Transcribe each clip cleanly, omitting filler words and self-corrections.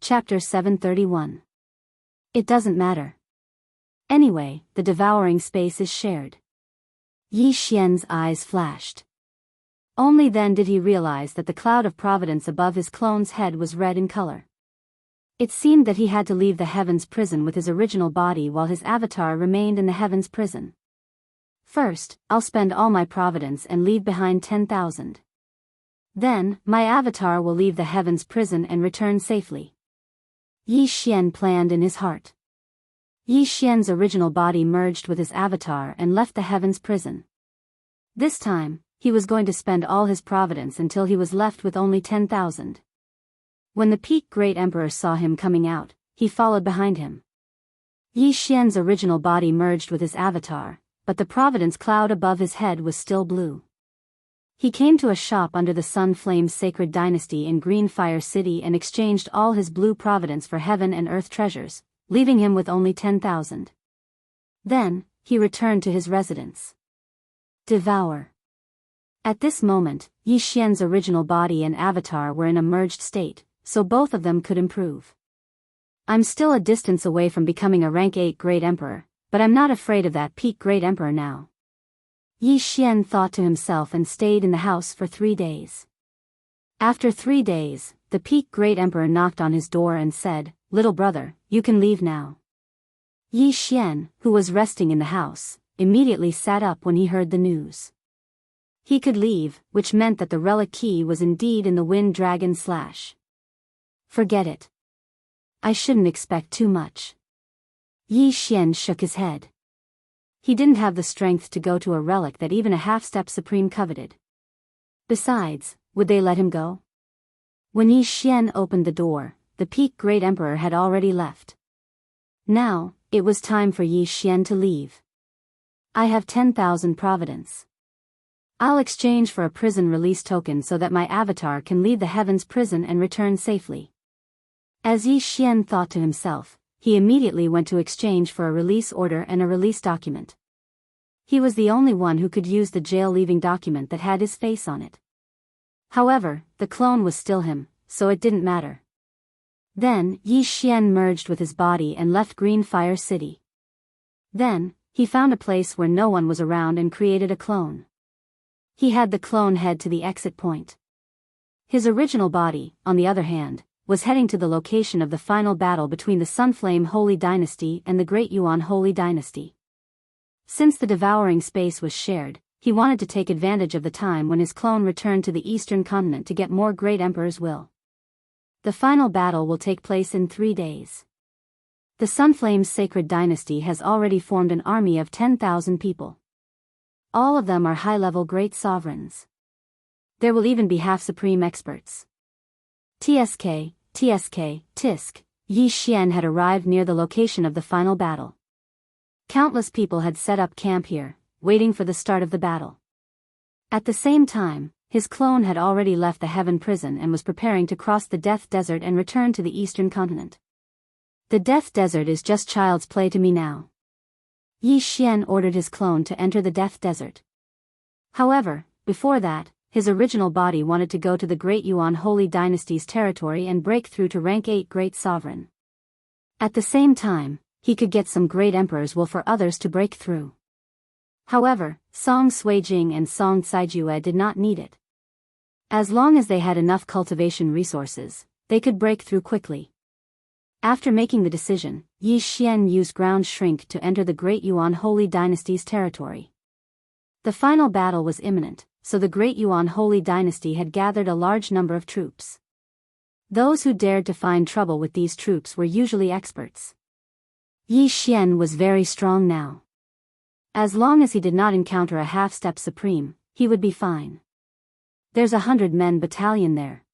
Chapter 731. It doesn't matter. Anyway, the devouring space is shared. Yi Xian's eyes flashed. Only then did he realize that the cloud of providence above his clone's head was red in color. It seemed that he had to leave the heavens prison with his original body while his avatar remained in the heavens prison. First, I'll spend all my providence and leave behind 10,000. Then, my avatar will leave the heavens prison and return safely. Yi Xian planned in his heart. Yi Xian's original body merged with his avatar and left the heavens prison. This time, he was going to spend all his providence until he was left with only 10,000. When the peak great emperor saw him coming out, he followed behind him. Yi Xian's original body merged with his avatar, but the providence cloud above his head was still blue. He came to a shop under the Sun Flame Sacred Dynasty in Green Fire City and exchanged all his blue providence for heaven and earth treasures, leaving him with only 10,000. Then, he returned to his residence. Devour. At this moment, Yi Xian's original body and avatar were in a merged state, so both of them could improve. I'm still a distance away from becoming a rank 8 Great Emperor, but I'm not afraid of that peak Great Emperor now. Yi Xian thought to himself and stayed in the house for 3 days. After 3 days, the peak Great Emperor knocked on his door and said, "Little brother, you can leave now." Yi Xian, who was resting in the house, immediately sat up when he heard the news. He could leave, which meant that the relic key was indeed in the Wind Dragon Slash. Forget it. I shouldn't expect too much. Yi Xian shook his head. He didn't have the strength to go to a relic that even a half-step supreme coveted. Besides, would they let him go? When Yi Xian opened the door, the peak Great Emperor had already left. Now, it was time for Yi Xian to leave. I have 10,000 providence. I'll exchange for a prison release token so that my avatar can leave the heavens prison and return safely. As Yi Xian thought to himself, he immediately went to exchange for a release order and a release document. He was the only one who could use the jail-leaving document that had his face on it. However, the clone was still him, so it didn't matter. Then, Yi Xian merged with his body and left Green Fire City. Then, he found a place where no one was around and created a clone. He had the clone head to the exit point. His original body, on the other hand, was heading to the location of the final battle between the Sunflame Holy Dynasty and the Great Yuan Holy Dynasty. Since the devouring space was shared, he wanted to take advantage of the time when his clone returned to the Eastern Continent to get more Great Emperor's will. The final battle will take place in 3 days. The Sunflame's Sacred Dynasty has already formed an army of 10,000 people. All of them are high-level great sovereigns. There will even be half-supreme experts. TSK, Tisk, Yi Xian had arrived near the location of the final battle. Countless people had set up camp here, waiting for the start of the battle. At the same time, his clone had already left the Heaven Prison and was preparing to cross the Death Desert and return to the Eastern Continent. The Death Desert is just child's play to me now. Yi Xian ordered his clone to enter the Death Desert. However, before that, his original body wanted to go to the Great Yuan Holy Dynasty's territory and break through to rank 8 Great Sovereign. At the same time, he could get some Great Emperor's will for others to break through. However, Song Suijing and Song Caijue did not need it. As long as they had enough cultivation resources, they could break through quickly. After making the decision, Yi Xian used Ground Shrink to enter the Great Yuan Holy Dynasty's territory. The final battle was imminent, so the Great Yuan Holy Dynasty had gathered a large number of troops. Those who dared to find trouble with these troops were usually experts. Yi Xian was very strong now. As long as he did not encounter a half-step supreme, he would be fine. There's 100-men battalion there.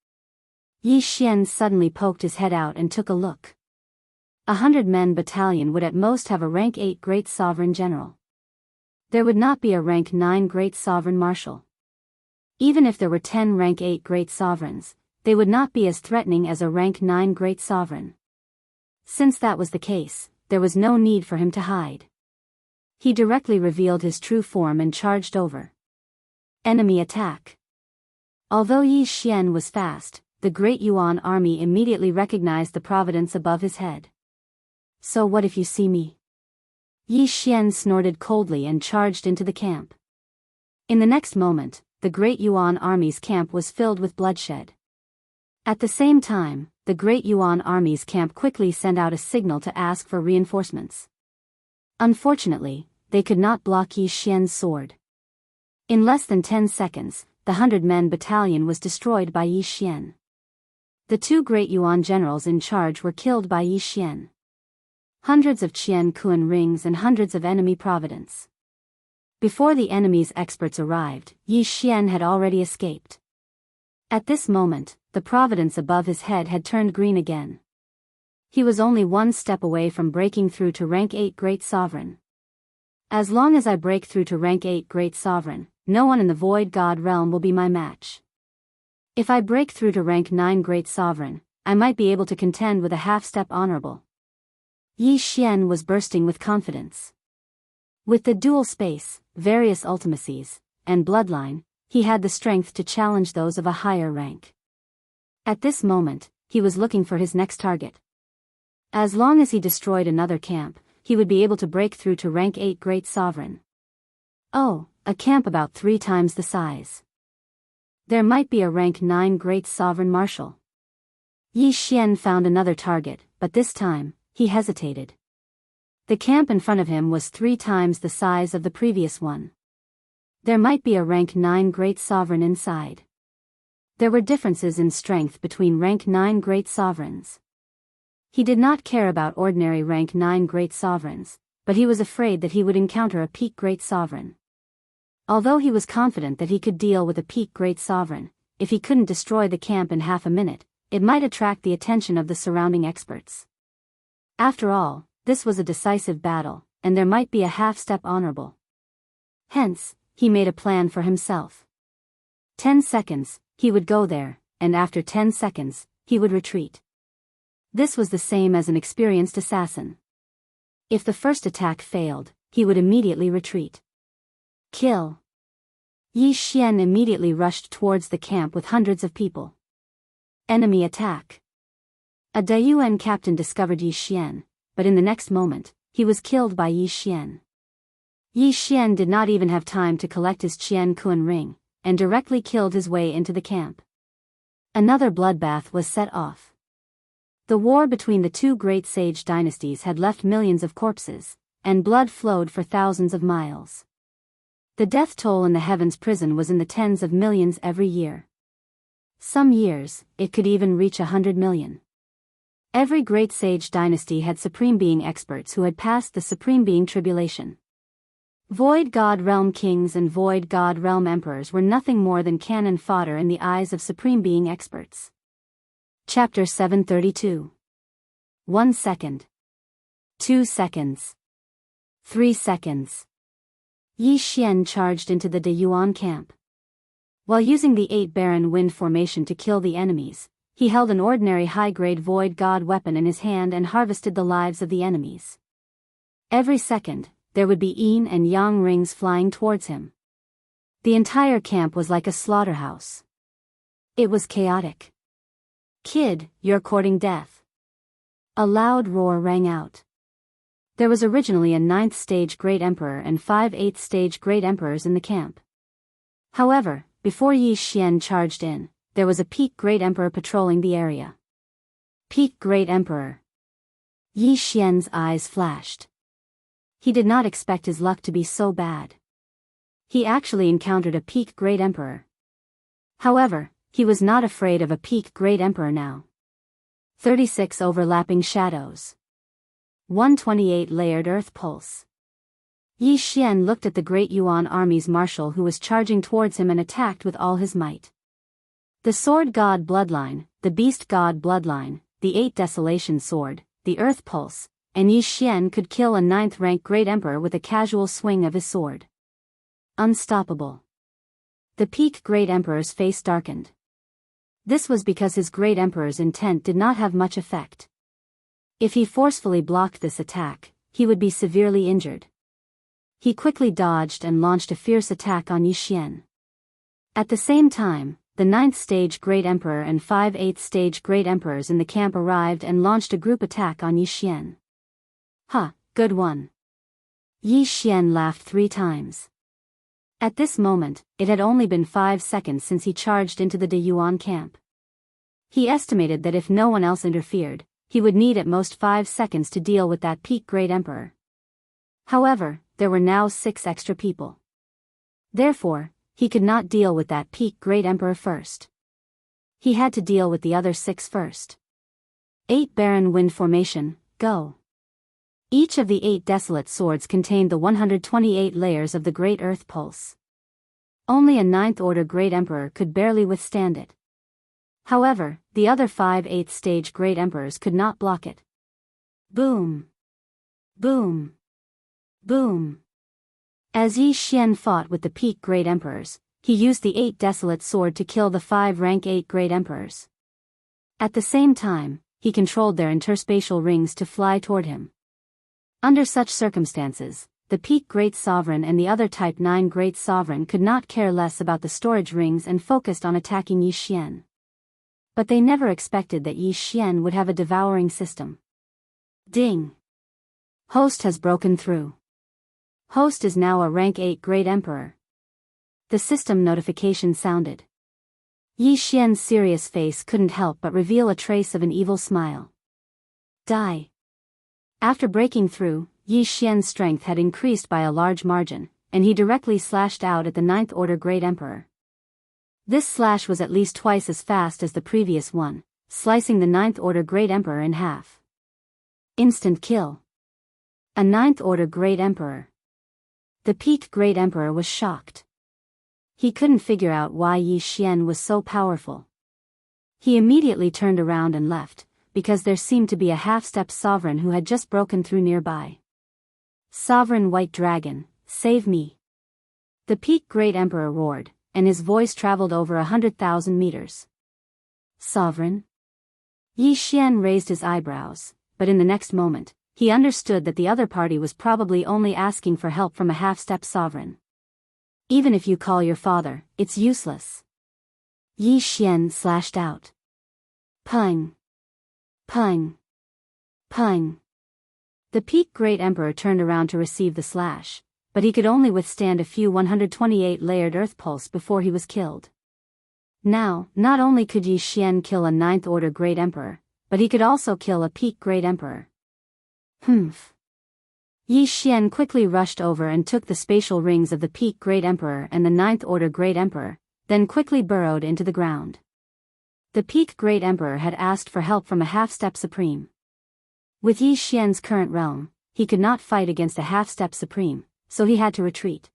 Yi Xian suddenly poked his head out and took a look. 100-men battalion would at most have a rank 8 Great Sovereign General. There would not be a rank 9 Great Sovereign Marshal. Even if there were 10 rank 8 Great Sovereigns, they would not be as threatening as a rank 9 Great Sovereign. Since that was the case, there was no need for him to hide. He directly revealed his true form and charged over. Enemy attack. Although Yi Xian was fast, the great Yuan army immediately recognized the providence above his head. So what if you see me? Yi Xian snorted coldly and charged into the camp. In the next moment, the great Yuan army's camp was filled with bloodshed. At the same time, the great Yuan army's camp quickly sent out a signal to ask for reinforcements. Unfortunately, they could not block Yi Xian's sword. In less than 10 seconds, the 100-men battalion was destroyed by Yi Xian. The two great Yuan generals in charge were killed by Yi Xian. Hundreds of Qian Kuan rings and hundreds of enemy providence. Before the enemy's experts arrived, Yi Xian had already escaped. At this moment, the providence above his head had turned green again. He was only one step away from breaking through to rank 8 Great Sovereign. As long as I break through to rank 8 Great Sovereign, no one in the Void God realm will be my match. If I break through to rank 9 Great Sovereign, I might be able to contend with a half-step honorable. Yi Xian was bursting with confidence. With the dual space, various ultimacies, and bloodline, he had the strength to challenge those of a higher rank. At this moment, he was looking for his next target. As long as he destroyed another camp, he would be able to break through to rank 8 Great Sovereign. Oh, a camp about 3 times the size. There might be a rank 9 Great Sovereign Marshal. Yi Xian found another target, but this time, he hesitated. The camp in front of him was 3 times the size of the previous one. There might be a rank 9 Great Sovereign inside. There were differences in strength between rank 9 Great Sovereigns. He did not care about ordinary rank 9 Great Sovereigns, but he was afraid that he would encounter a peak Great Sovereign. Although he was confident that he could deal with a peak Great Sovereign, if he couldn't destroy the camp in half a minute, it might attract the attention of the surrounding experts. After all, this was a decisive battle, and there might be a half-step honorable. Hence, he made a plan for himself. 10 seconds, he would go there, and after 10 seconds, he would retreat. This was the same as an experienced assassin. If the first attack failed, he would immediately retreat. Kill. Yi Xian immediately rushed towards the camp with hundreds of people. Enemy attack. A Dayuan captain discovered Yi Xian, but in the next moment, he was killed by Yi Xian. Yi Xian did not even have time to collect his Qian Kuan ring, and directly killed his way into the camp. Another bloodbath was set off. The war between the two great sage dynasties had left millions of corpses, and blood flowed for thousands of miles. The death toll in the Heavens prison was in the tens of millions every year. Some years, it could even reach 100 million. Every great sage dynasty had Supreme Being experts who had passed the Supreme Being tribulation. Void God Realm kings and Void God Realm emperors were nothing more than cannon fodder in the eyes of Supreme Being experts. Chapter 732. 1 second. 2 seconds. 3 seconds. Yi Xian charged into the De Yuan camp. While using the 8 Baron Wind formation to kill the enemies, he held an ordinary high-grade Void God weapon in his hand and harvested the lives of the enemies. Every second, there would be yin and yang rings flying towards him. The entire camp was like a slaughterhouse. It was chaotic. Kid, you're courting death. A loud roar rang out. There was originally a 9th stage Great Emperor and 5 8th stage Great Emperors in the camp. However, before Yi Xian charged in, there was a peak Great Emperor patrolling the area. Peak Great Emperor. Yi Xian's eyes flashed. He did not expect his luck to be so bad. He actually encountered a peak Great Emperor. However, he was not afraid of a peak Great Emperor now. 36 overlapping shadows. 128 layered earth pulse. Yi Xian looked at the great Yuan army's marshal who was charging towards him and attacked with all his might. The Sword God Bloodline, the Beast God Bloodline, the 8 Desolation Sword, the Earth Pulse, and Yi Xian could kill a 9th rank Great Emperor with a casual swing of his sword. Unstoppable. The peak Great Emperor's face darkened. This was because his Great Emperor's intent did not have much effect. If he forcefully blocked this attack, he would be severely injured. He quickly dodged and launched a fierce attack on Yi Xian. At the same time, the 9th stage Great Emperor and 5 8th stage Great Emperors in the camp arrived and launched a group attack on Yi Xian. "Ha, good one." Yi Xian laughed 3 times. At this moment, it had only been 5 seconds since he charged into the De Yuan camp. He estimated that if no one else interfered, he would need at most 5 seconds to deal with that peak Great Emperor. However, there were now 6 extra people. Therefore, he could not deal with that peak Great Emperor first. He had to deal with the other 6 first. 8 Barren Wind Formation, go. Each of the 8 desolate swords contained the 128 layers of the Great Earth Pulse. Only a 9th Order Great Emperor could barely withstand it. However, the other 5 8th stage Great Emperors could not block it. Boom! Boom! Boom! As Yi Xian fought with the peak Great Emperors, he used the 8 desolate sword to kill the 5 rank 8 Great Emperors. At the same time, he controlled their interspatial rings to fly toward him. Under such circumstances, the peak Great Sovereign and the other Type 9 Great Sovereign could not care less about the storage rings and focused on attacking Yi Xian. But they never expected that Yi Xian would have a devouring system. Ding! Host has broken through. Host is now a rank 8 Great Emperor. The system notification sounded. Yi Xian's serious face couldn't help but reveal a trace of an evil smile. Die. After breaking through, Yi Xian's strength had increased by a large margin, and he directly slashed out at the 9th Order Great Emperor. This slash was at least twice as fast as the previous one, slicing the 9th Order Great Emperor in half. Instant kill. A 9th Order Great Emperor. The peak Great Emperor was shocked. He couldn't figure out why Yi Xian was so powerful. He immediately turned around and left, because there seemed to be a half-step sovereign who had just broken through nearby. "Sovereign White Dragon, save me!" The peak Great Emperor roared, and his voice traveled over 100,000 meters. "Sovereign?" Yi Xian raised his eyebrows, but in the next moment, he understood that the other party was probably only asking for help from a half-step sovereign. "Even if you call your father, it's useless." Yi Xian slashed out. Pung! Pung! Pung! The peak Great Emperor turned around to receive the slash, but he could only withstand a few 128 layered earth pulse before he was killed. Now, not only could Yi Xian kill a 9th Order Great Emperor, but he could also kill a peak Great Emperor. Humph! Yi Xian quickly rushed over and took the spatial rings of the peak Great Emperor and the 9th Order Great Emperor, then quickly burrowed into the ground. The peak Great Emperor had asked for help from a half-step supreme. With Yi Xian's current realm, he could not fight against a half-step supreme, so he had to retreat.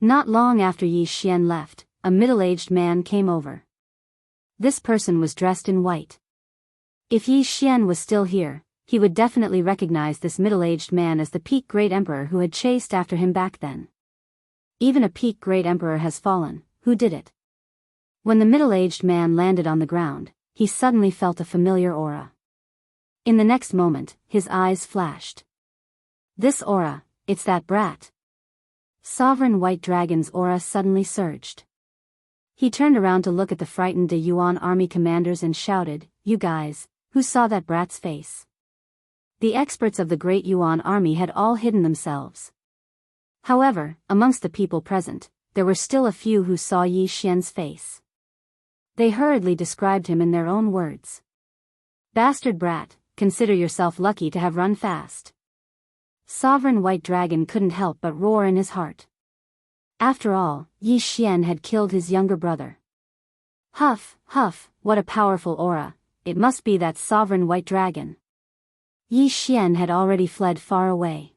Not long after Yi Xian left, a middle-aged man came over. This person was dressed in white. If Yi Xian was still here, he would definitely recognize this middle-aged man as the peak Great Emperor who had chased after him back then. Even a peak Great Emperor has fallen, who did it? When the middle-aged man landed on the ground, he suddenly felt a familiar aura. In the next moment, his eyes flashed. This aura, it's that brat. Sovereign White Dragon's aura suddenly surged. He turned around to look at the frightened De Yuan army commanders and shouted, "You guys, who saw that brat's face?" The experts of the Great Yuan army had all hidden themselves. However, amongst the people present, there were still a few who saw Yi Xian's face. They hurriedly described him in their own words. "Bastard brat, consider yourself lucky to have run fast." Sovereign White Dragon couldn't help but roar in his heart. After all, Yi Xian had killed his younger brother. Huff, huff, what a powerful aura, it must be that Sovereign White Dragon. Yi Xian had already fled far away.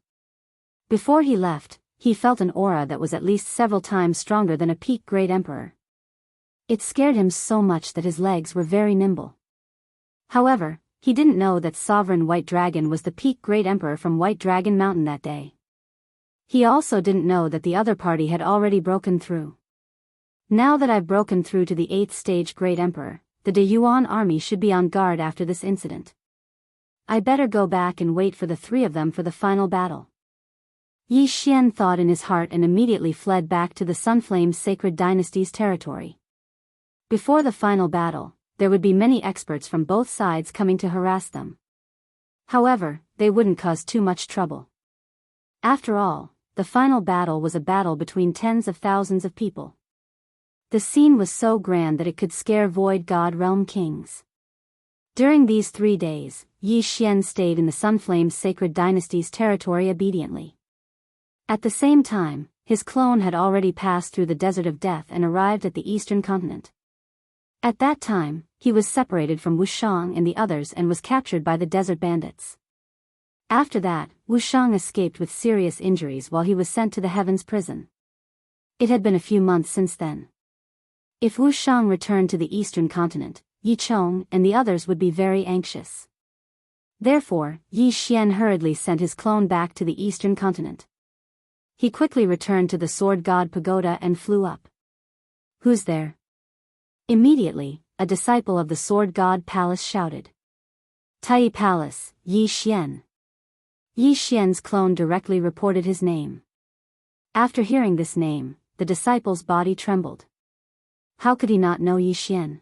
Before he left, he felt an aura that was at least several times stronger than a peak Great Emperor. It scared him so much that his legs were very nimble. However, he didn't know that Sovereign White Dragon was the peak Great Emperor from White Dragon Mountain that day. He also didn't know that the other party had already broken through. Now that I've broken through to the 8th stage Great Emperor, the De Yuan army should be on guard after this incident. I better go back and wait for the 3 of them for the final battle. Yi Xian thought in his heart and immediately fled back to the Sunflame's Sacred Dynasty's territory. Before the final battle, there would be many experts from both sides coming to harass them. However, they wouldn't cause too much trouble. After all, the final battle was a battle between tens of thousands of people. The scene was so grand that it could scare Void God Realm kings. During these 3 days, Yi Xian stayed in the Sunflame's sacred dynasty's territory obediently. At the same time, his clone had already passed through the Desert of Death and arrived at the eastern continent. At that time, he was separated from Wuxiang and the others and was captured by the desert bandits. After that, Wuxiang escaped with serious injuries while he was sent to the Heavens prison. It had been a few months since then. If Wuxiang returned to the eastern continent, Yi Chong and the others would be very anxious. Therefore, Yi Xian hurriedly sent his clone back to the eastern continent. He quickly returned to the Sword God Pagoda and flew up. "Who's there?" Immediately, a disciple of the Sword God Palace shouted. "Tai Palace, Yi Xian." Yi Xian's clone directly reported his name. After hearing this name, the disciple's body trembled. How could he not know Yi Xian?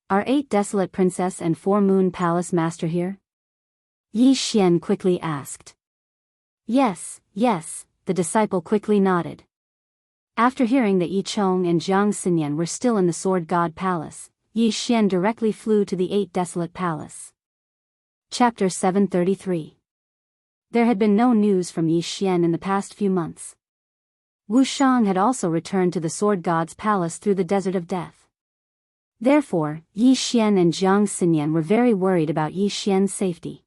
Are 8 Desolate Princess and 4 Moon Palace Master here? Yi Xian quickly asked. Yes, the disciple quickly nodded. After hearing that Yi Chong and Jiang Xinyan were still in the Sword God Palace, Yi Xian directly flew to the 8 Desolate Palace. Chapter 733. There had been no news from Yi Xian in the past few months. Wuxiang had also returned to the Sword God's palace through the Desert of Death. Therefore, Yi Xian and Jiang Xinyan were very worried about Yi Xian's safety.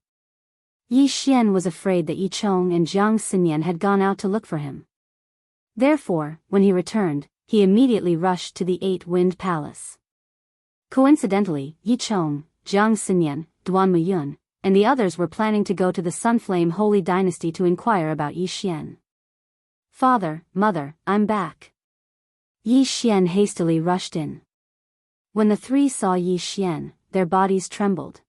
Yi Xian was afraid that Yi Chong and Jiang Xinyan had gone out to look for him. Therefore, when he returned, he immediately rushed to the 8-Wind Palace. Coincidentally, Yi Chong, Jiang Xinyan, Duan Muyun, and the others were planning to go to the Sunflame Holy Dynasty to inquire about Yi Xian. "Father, Mother, I'm back." Yi Xian hastily rushed in. When the 3 saw Yi Xian, their bodies trembled.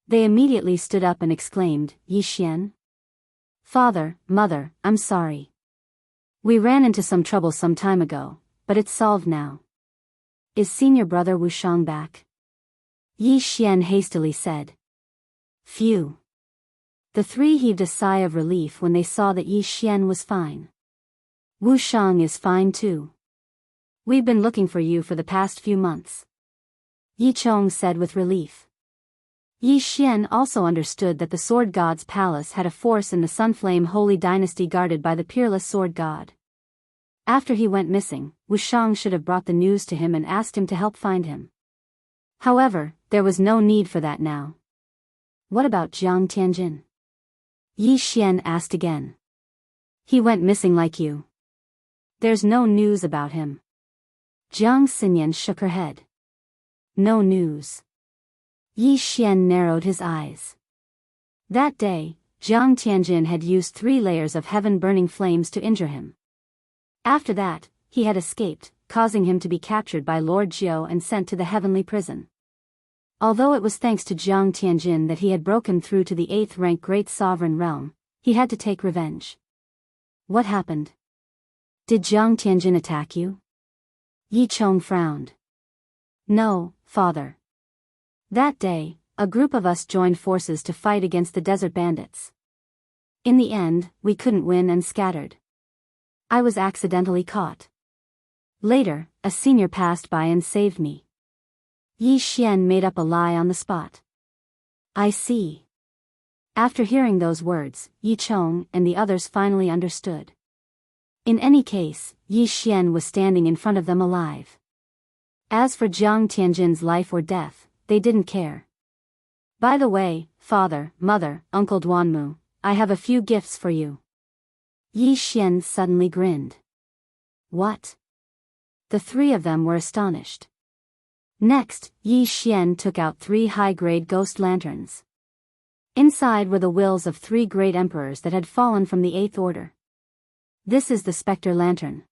They immediately stood up and exclaimed, "Yi Xian? Father, Mother, I'm sorry. We ran into some trouble some time ago, but it's solved now. Is senior brother Wuxiang back?" Yi Xian hastily said. Phew. The 3 heaved a sigh of relief when they saw that Yi Xian was fine. "Wuxiang is fine too. We've been looking for you for the past few months," Yi Chong said with relief. Yi Xian also understood that the Sword God's palace had a force in the Sunflame Holy Dynasty guarded by the peerless Sword God. After he went missing, Wuxiang should have brought the news to him and asked him to help find him. However, there was no need for that now. "What about Jiang Tianjin?" Yi Xian asked again. "He went missing like you. There's no news about him." Jiang Xinyan shook her head. "No news." Yi Xian narrowed his eyes. That day, Jiang Tianjin had used 3 layers of heaven-burning flames to injure him. After that, he had escaped, causing him to be captured by Lord Jiao and sent to the heavenly prison. Although it was thanks to Jiang Tianjin that he had broken through to the 8th-rank Great Sovereign Realm, he had to take revenge. "What happened? Did Jiang Tianjin attack you?" Yi Chong frowned. "No, father. That day, a group of us joined forces to fight against the desert bandits. In the end, we couldn't win and scattered. I was accidentally caught. Later, a senior passed by and saved me." Yi Xian made up a lie on the spot. "I see." After hearing those words, Yi Chong and the others finally understood. In any case, Yi Xian was standing in front of them alive. As for Jiang Tianjin's life or death, they didn't care. "By the way, father, mother, Uncle Duanmu, I have a few gifts for you." Yi Xian suddenly grinned. "What?" The 3 of them were astonished. Next, Yi Xian took out 3 high-grade ghost lanterns. Inside were the wills of 3 great emperors that had fallen from the 8th order. This is the Spectre Lantern.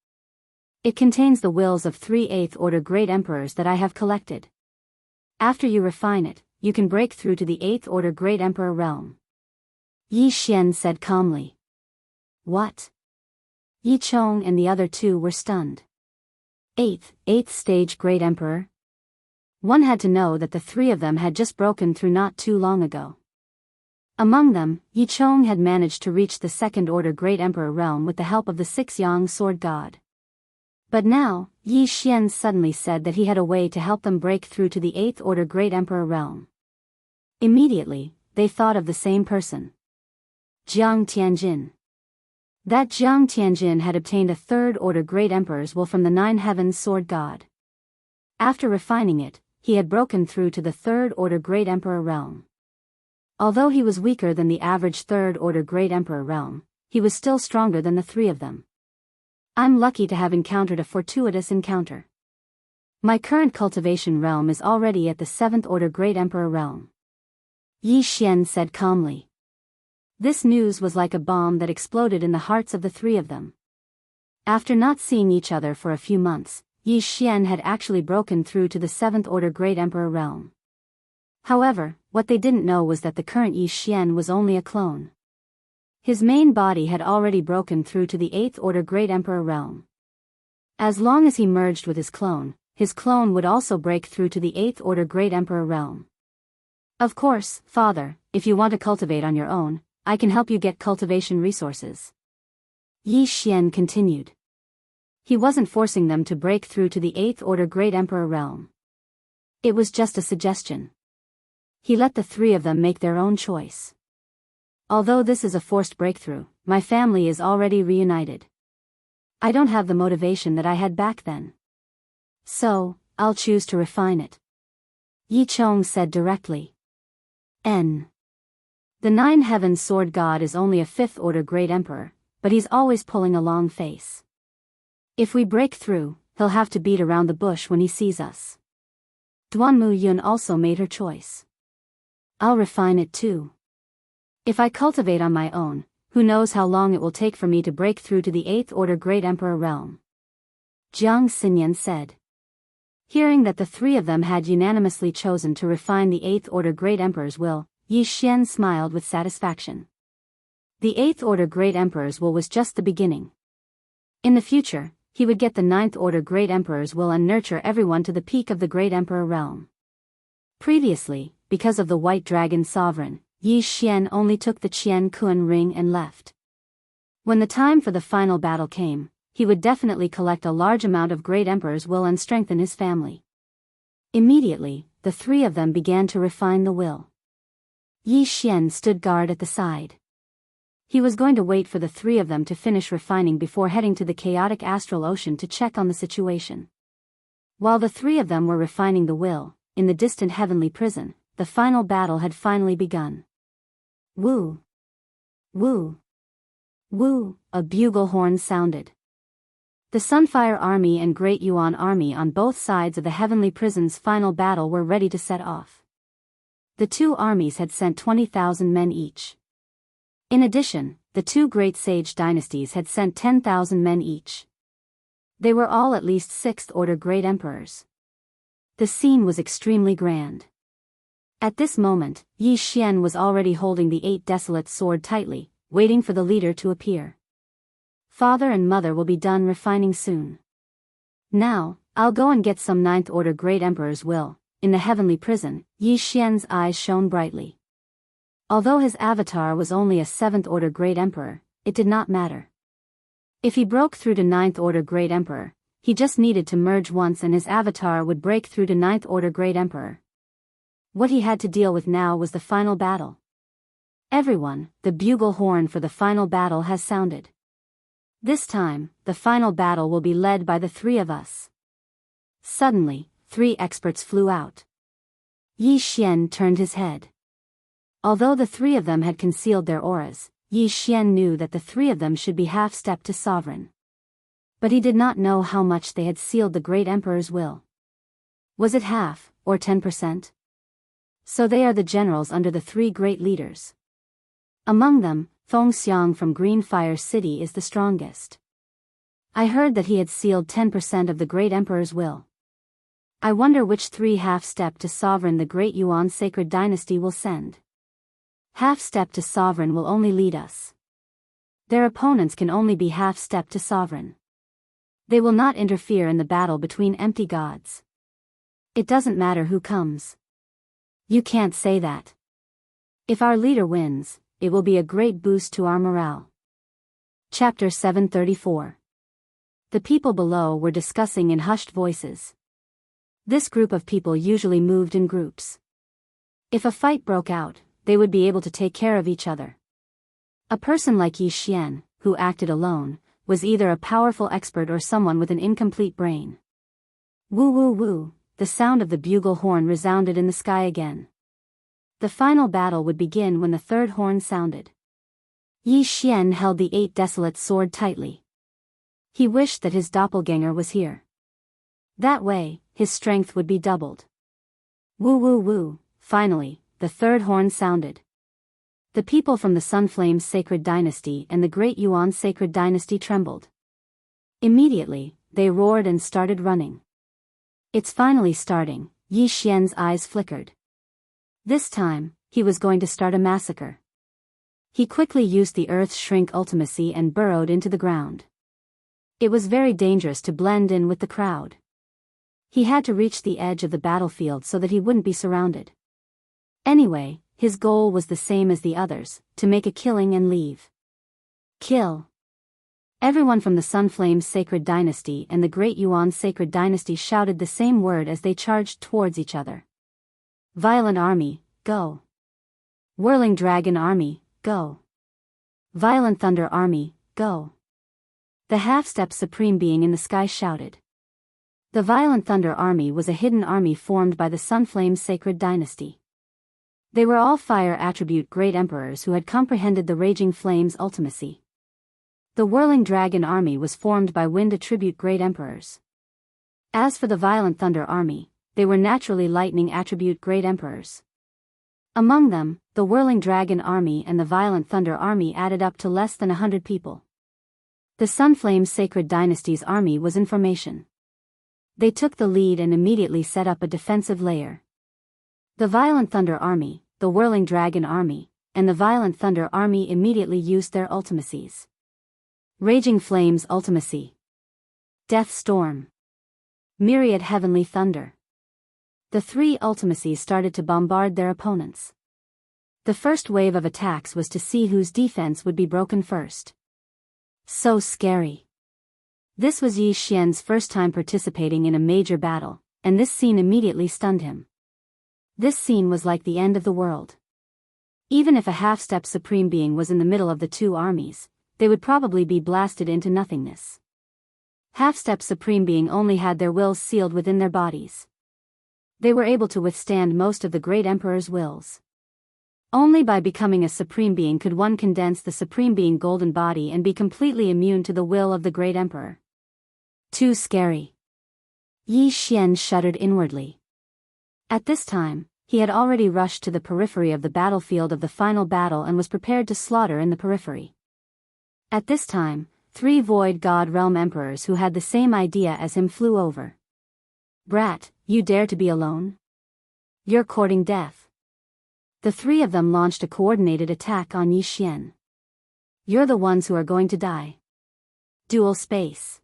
It contains the wills of 3 8th order great emperors that I have collected. After you refine it, you can break through to the 8th order great emperor realm." Yi Xian said calmly. "What?" Yi Chong and the other 2 were stunned. 8th stage great emperor, One had to know that the three of them had just broken through not too long ago. Among them, Yi Chong had managed to reach the second-order Great Emperor realm with the help of the 6 Yang Sword God. But now, Yi Xian suddenly said that he had a way to help them break through to the 8th Order Great Emperor realm. Immediately, they thought of the same person. Jiang Tianjin. That Jiang Tianjin had obtained a 3rd Order Great Emperor's will from the 9 Heavens Sword God. After refining it, he had broken through to the 3rd Order Great Emperor realm. Although he was weaker than the average 3rd Order Great Emperor realm, he was still stronger than the 3 of them. I'm lucky to have encountered a fortuitous encounter. My current cultivation realm is already at the 7th Order Great Emperor realm. Yi Xian said calmly. This news was like a bomb that exploded in the hearts of the 3 of them. After not seeing each other for a few months, Yi Xian had actually broken through to the 7th Order Great Emperor realm. However, what they didn't know was that the current Yi Xian was only a clone. His main body had already broken through to the 8th Order Great Emperor realm. As long as he merged with his clone would also break through to the 8th Order Great Emperor realm. Of course, Father, if you want to cultivate on your own, I can help you get cultivation resources. Yi Xian continued. He wasn't forcing them to break through to the 8th Order Great Emperor realm. It was just a suggestion. He let the 3 of them make their own choice. Although this is a forced breakthrough, my family is already reunited. I don't have the motivation that I had back then. So, I'll choose to refine it. Yi Chong said directly. The 9 Heavens Sword God is only a 5th Order Great Emperor, but he's always pulling a long face. If we break through, he'll have to beat around the bush when he sees us. Duanmu Yun also made her choice. I'll refine it too. If I cultivate on my own, who knows how long it will take for me to break through to the 8th Order Great Emperor realm. Jiang Xinyan said. Hearing that the 3 of them had unanimously chosen to refine the 8th Order Great Emperor's will, Yi Xian smiled with satisfaction. The 8th Order Great Emperor's will was just the beginning. In the future, he would get the 9th Order Great Emperor's will and nurture everyone to the peak of the Great Emperor realm. Previously, because of the White Dragon Sovereign, Yi Xian only took the Qian Kun ring and left. When the time for the final battle came, he would definitely collect a large amount of Great Emperor's will and strengthen his family. Immediately, the 3 of them began to refine the will. Yi Xian stood guard at the side. He was going to wait for the 3 of them to finish refining before heading to the chaotic astral ocean to check on the situation. While the 3 of them were refining the will, in the distant heavenly prison, the final battle had finally begun. Woo! Woo! Woo! A bugle horn sounded. The Sunfire Army and Great Yuan Army on both sides of the heavenly prison's final battle were ready to set off. The 2 armies had sent 20,000 men each. In addition, the 2 great sage dynasties had sent 10,000 men each. They were all at least 6th Order Great Emperors. The scene was extremely grand. At this moment, Yi Xian was already holding the 8 desolate sword tightly, waiting for the leader to appear. Father and mother will be done refining soon. Now, I'll go and get some 9th Order Great Emperor's will. In the heavenly prison, Yi Xian's eyes shone brightly. Although his avatar was only a 7th Order Great Emperor, it did not matter. If he broke through to 9th Order Great Emperor, he just needed to merge once and his avatar would break through to 9th Order Great Emperor. What he had to deal with now was the final battle. Everyone, the bugle horn for the final battle has sounded. This time, the final battle will be led by the 3 of us. Suddenly, 3 experts flew out. Yi Xian turned his head. Although the 3 of them had concealed their auras, Yi Xian knew that the 3 of them should be half-stepped to sovereign. But he did not know how much they had sealed the Great Emperor's will. Was it half, or 10%? So they are the generals under the 3 great leaders. Among them, Feng Xiang from Green Fire City is the strongest. I heard that he had sealed 10% of the Great Emperor's will. I wonder which 3 half-step to sovereign the Great Yuan Sacred Dynasty will send. Half-step to sovereign will only lead us. Their opponents can only be half-step to sovereign. They will not interfere in the battle between empty gods. It doesn't matter who comes. You can't say that. If our leader wins, it will be a great boost to our morale. Chapter 734. The people below were discussing in hushed voices. This group of people usually moved in groups. If a fight broke out, they would be able to take care of each other. A person like Yi Xian, who acted alone, was either a powerful expert or someone with an incomplete brain. Woo woo woo, the sound of the bugle horn resounded in the sky again. The final battle would begin when the third horn sounded. Yi Xian held the 8 desolate sword tightly. He wished that his doppelganger was here. That way, his strength would be doubled. Woo woo woo, finally, the third horn sounded. The people from the Sunflame's sacred dynasty and the Great Yuan sacred dynasty trembled. Immediately, they roared and started running. It's finally starting, Yi Xian's eyes flickered. This time, he was going to start a massacre. He quickly used the Earth's shrink ultimacy and burrowed into the ground. It was very dangerous to blend in with the crowd. He had to reach the edge of the battlefield so that he wouldn't be surrounded. Anyway, his goal was the same as the others, to make a killing and leave. Kill. Everyone from the Sunflame's sacred dynasty and the Great Yuan sacred dynasty shouted the same word as they charged towards each other. Violent army, go. Whirling dragon army, go. Violent thunder army, go. The half-step supreme being in the sky shouted. The Violent Thunder Army was a hidden army formed by the Sunflame's sacred dynasty. They were all fire attribute great emperors who had comprehended the Raging Flame's ultimacy. The Whirling Dragon Army was formed by wind attribute great emperors. As for the Violent Thunder Army, they were naturally lightning attribute great emperors. Among them, the Whirling Dragon Army and the Violent Thunder Army added up to less than 100 people. The Sunflame's sacred dynasty's army was in formation. They took the lead and immediately set up a defensive layer. The Violent Thunder Army, the Whirling Dragon Army, and the Violent Thunder Army immediately used their ultimacies. Raging Flames Ultimacy. Death Storm. Myriad Heavenly Thunder. The 3 ultimacies started to bombard their opponents. The first wave of attacks was to see whose defense would be broken first. So scary. This was Yi Xian's first time participating in a major battle, and this scene immediately stunned him. This scene was like the end of the world. Even if a half-step supreme being was in the middle of the 2 armies, they would probably be blasted into nothingness. Half-step supreme being only had their wills sealed within their bodies. They were able to withstand most of the great emperor's wills. Only by becoming a supreme being could one condense the supreme being golden body and be completely immune to the will of the great emperor. Too scary. Yi Xian shuddered inwardly. At this time, he had already rushed to the periphery of the battlefield of the final battle and was prepared to slaughter in the periphery. At this time, 3 Void God Realm Emperors who had the same idea as him flew over. Brat, you dare to be alone? You're courting death. The 3 of them launched a coordinated attack on Yi Xian. You're the ones who are going to die. Dual space.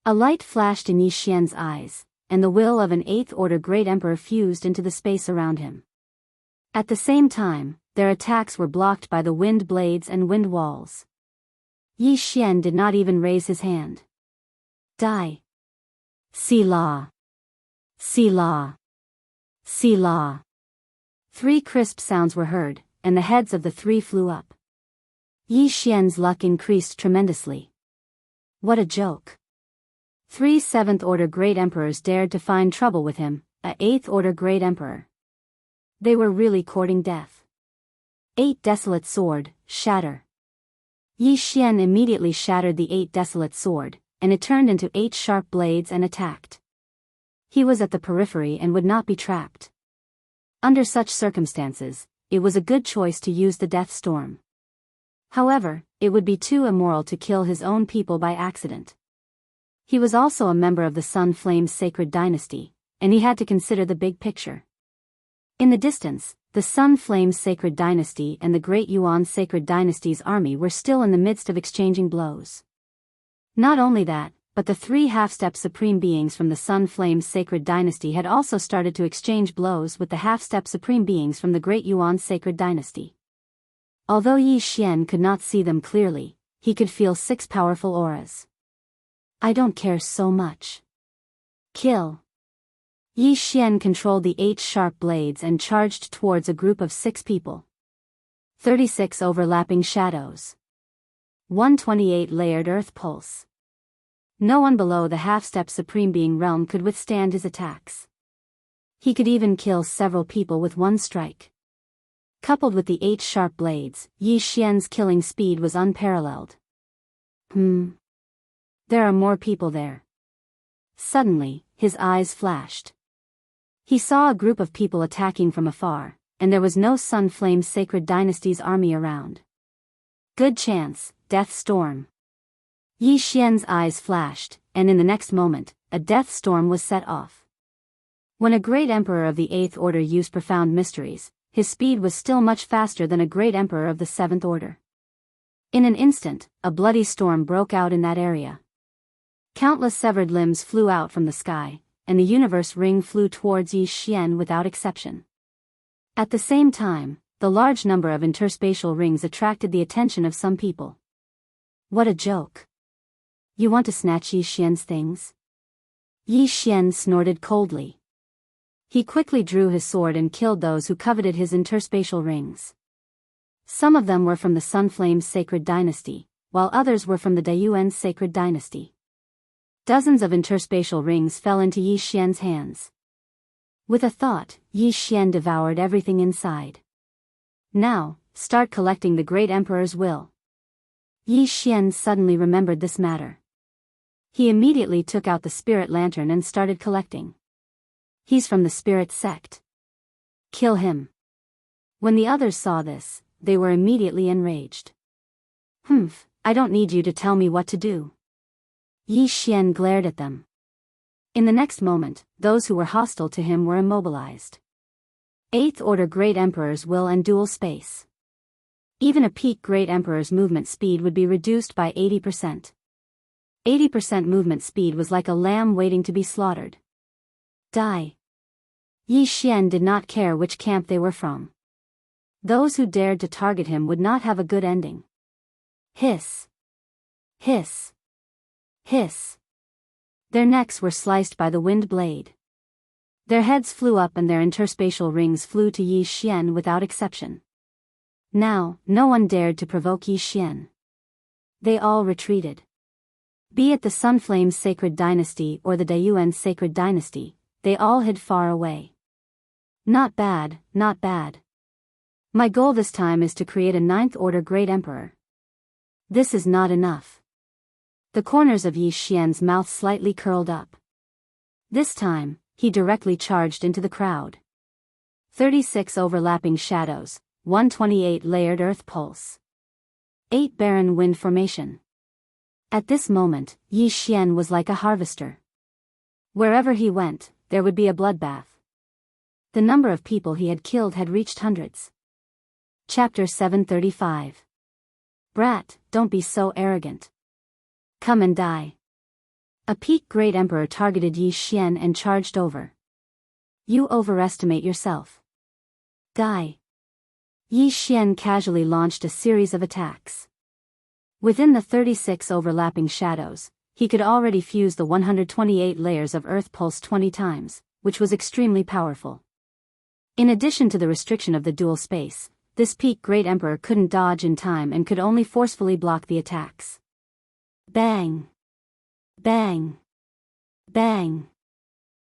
A light flashed in Yi Xian's eyes, and the will of an 8th Order Great Emperor fused into the space around him. At the same time, their attacks were blocked by the wind blades and wind walls. Yi Xian did not even raise his hand. Die. Selah. Selah. Selah. 3 crisp sounds were heard, and the heads of the 3 flew up. Yi Xian's luck increased tremendously. What a joke. 3 7th Order Great Emperors dared to find trouble with him, a 8th Order Great Emperor. They were really courting death. 8 Desolate Sword, shatter. Yi Xian immediately shattered the 8 Desolate Sword, and it turned into 8 sharp blades and attacked. He was at the periphery and would not be trapped. Under such circumstances, it was a good choice to use the Death Storm. However, it would be too immoral to kill his own people by accident. He was also a member of the Sun Flame's sacred dynasty, and he had to consider the big picture. In the distance, the Sun Flame's sacred dynasty and the Great Yuan sacred dynasty's army were still in the midst of exchanging blows. Not only that, but the 3 half-step supreme beings from the Sun Flame's sacred dynasty had also started to exchange blows with the half-step supreme beings from the Great Yuan's sacred dynasty. Although Yi Xian could not see them clearly, he could feel 6 powerful auras. I don't care so much. Kill. Yi Xian controlled the 8 sharp blades and charged towards a group of 6 people. 36 overlapping shadows. 128 layered earth pulse. No one below the half-step supreme being realm could withstand his attacks. He could even kill several people with one strike. Coupled with the 8 sharp blades, Yi Xian's killing speed was unparalleled. There are more people there. Suddenly, his eyes flashed. He saw a group of people attacking from afar, and there was no Sun Flame Sacred Dynasty's army around. Good chance, Death Storm. Yi Xian's eyes flashed, and in the next moment, a death storm was set off. When a great emperor of the 8th order used profound mysteries, his speed was still much faster than a great emperor of the 7th order. In an instant, a bloody storm broke out in that area. Countless severed limbs flew out from the sky, and the universe ring flew towards Yi Xian without exception. At the same time, the large number of interspatial rings attracted the attention of some people. What a joke. You want to snatch Yi Xian's things? Yi Xian snorted coldly. He quickly drew his sword and killed those who coveted his interspatial rings. Some of them were from the Sun Flame's sacred dynasty, while others were from the Dayuan's sacred dynasty. Dozens of interspatial rings fell into Yi Xian's hands. With a thought, Yi Xian devoured everything inside. Now, start collecting the great emperor's will. Yi Xian suddenly remembered this matter. He immediately took out the spirit lantern and started collecting. He's from the spirit sect. Kill him. When the others saw this, they were immediately enraged. I don't need you to tell me what to do. Yi Xian glared at them. In the next moment, those who were hostile to him were immobilized. 8th order Great Emperor's will and dual space. Even a peak Great Emperor's movement speed would be reduced by 80%. 80% movement speed was like a lamb waiting to be slaughtered. Die. Yi Xian did not care which camp they were from. Those who dared to target him would not have a good ending. Hiss. Hiss. Hiss. Their necks were sliced by the wind blade. Their heads flew up and their interspatial rings flew to Yi Xian without exception. Now, no one dared to provoke Yi Xian. They all retreated. Be it the Sun Flame's sacred dynasty or the Dayuan's sacred dynasty, they all hid far away. Not bad, not bad. My goal this time is to create a 9th order Great Emperor. This is not enough. The corners of Yi Xian's mouth slightly curled up. This time, he directly charged into the crowd. 36 overlapping shadows, 128 layered earth pulse. 8 barren wind formation. At this moment, Yi Xian was like a harvester. Wherever he went, there would be a bloodbath. The number of people he had killed had reached hundreds. Chapter 735. Brat, don't be so arrogant. Come and die. A peak Great Emperor targeted Yi Xian and charged over. You overestimate yourself. Die. Yi Xian casually launched a series of attacks. Within the 36 overlapping shadows, he could already fuse the 128 layers of earth pulse 20 times, which was extremely powerful. In addition to the restriction of the dual space, this peak Great Emperor couldn't dodge in time and could only forcefully block the attacks. Bang! Bang! Bang!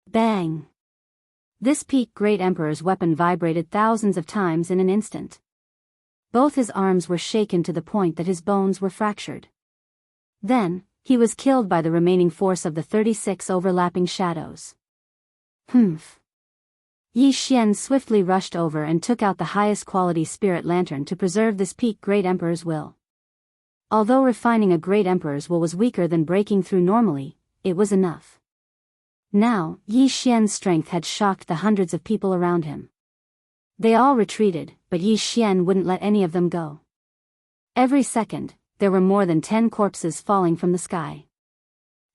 Bang! This peak Great Emperor's weapon vibrated thousands of times in an instant. Both his arms were shaken to the point that his bones were fractured. Then, he was killed by the remaining force of the 36 overlapping shadows. Yi Xian swiftly rushed over and took out the highest quality spirit lantern to preserve this peak Great Emperor's will. Although refining a Great Emperor's will was weaker than breaking through normally, it was enough. Now, Yi Xian's strength had shocked the hundreds of people around him. They all retreated, but Yi Xian wouldn't let any of them go. Every second, there were more than 10 corpses falling from the sky.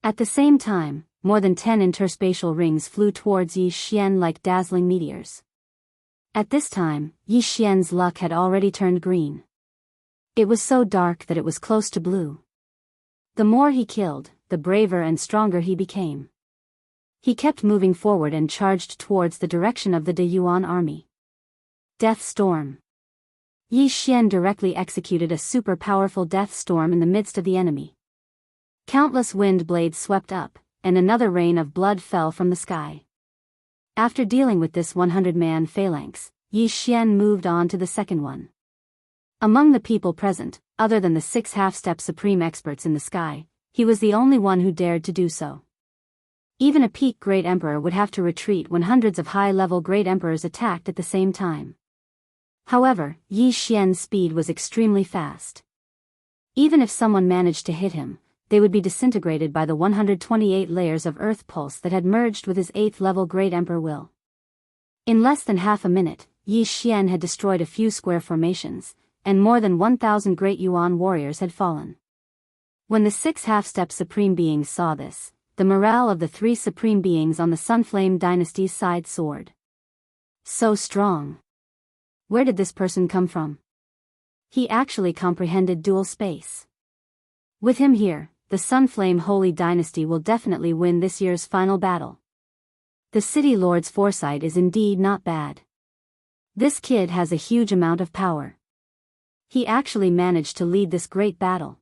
At the same time, more than 10 interspatial rings flew towards Yi Xian like dazzling meteors. At this time, Yi Xian's luck had already turned green. It was so dark that it was close to blue. The more he killed, the braver and stronger he became. He kept moving forward and charged towards the direction of the De Yuan army. Death Storm. Yi Xian directly executed a super powerful death storm in the midst of the enemy. Countless wind blades swept up, and another rain of blood fell from the sky. After dealing with this 100-man phalanx, Yi Xian moved on to the second one. Among the people present, other than the 6 half-step supreme experts in the sky, he was the only one who dared to do so. Even a peak Great Emperor would have to retreat when hundreds of high-level Great Emperors attacked at the same time. However, Yi Xian's speed was extremely fast. Even if someone managed to hit him, they would be disintegrated by the 128 layers of earth pulse that had merged with his 8th-level Great Emperor will. In less than half a minute, Yi Xian had destroyed a few square formations, and more than 1,000 Great Yuan warriors had fallen. When the 6 half-step supreme beings saw this, the morale of the 3 supreme beings on the Sunflame dynasty's side soared. So strong. Where did this person come from? He actually comprehended dual space. With him here, the Sunflame Holy Dynasty will definitely win this year's final battle. The City Lord's foresight is indeed not bad. This kid has a huge amount of power. He actually managed to lead this great battle.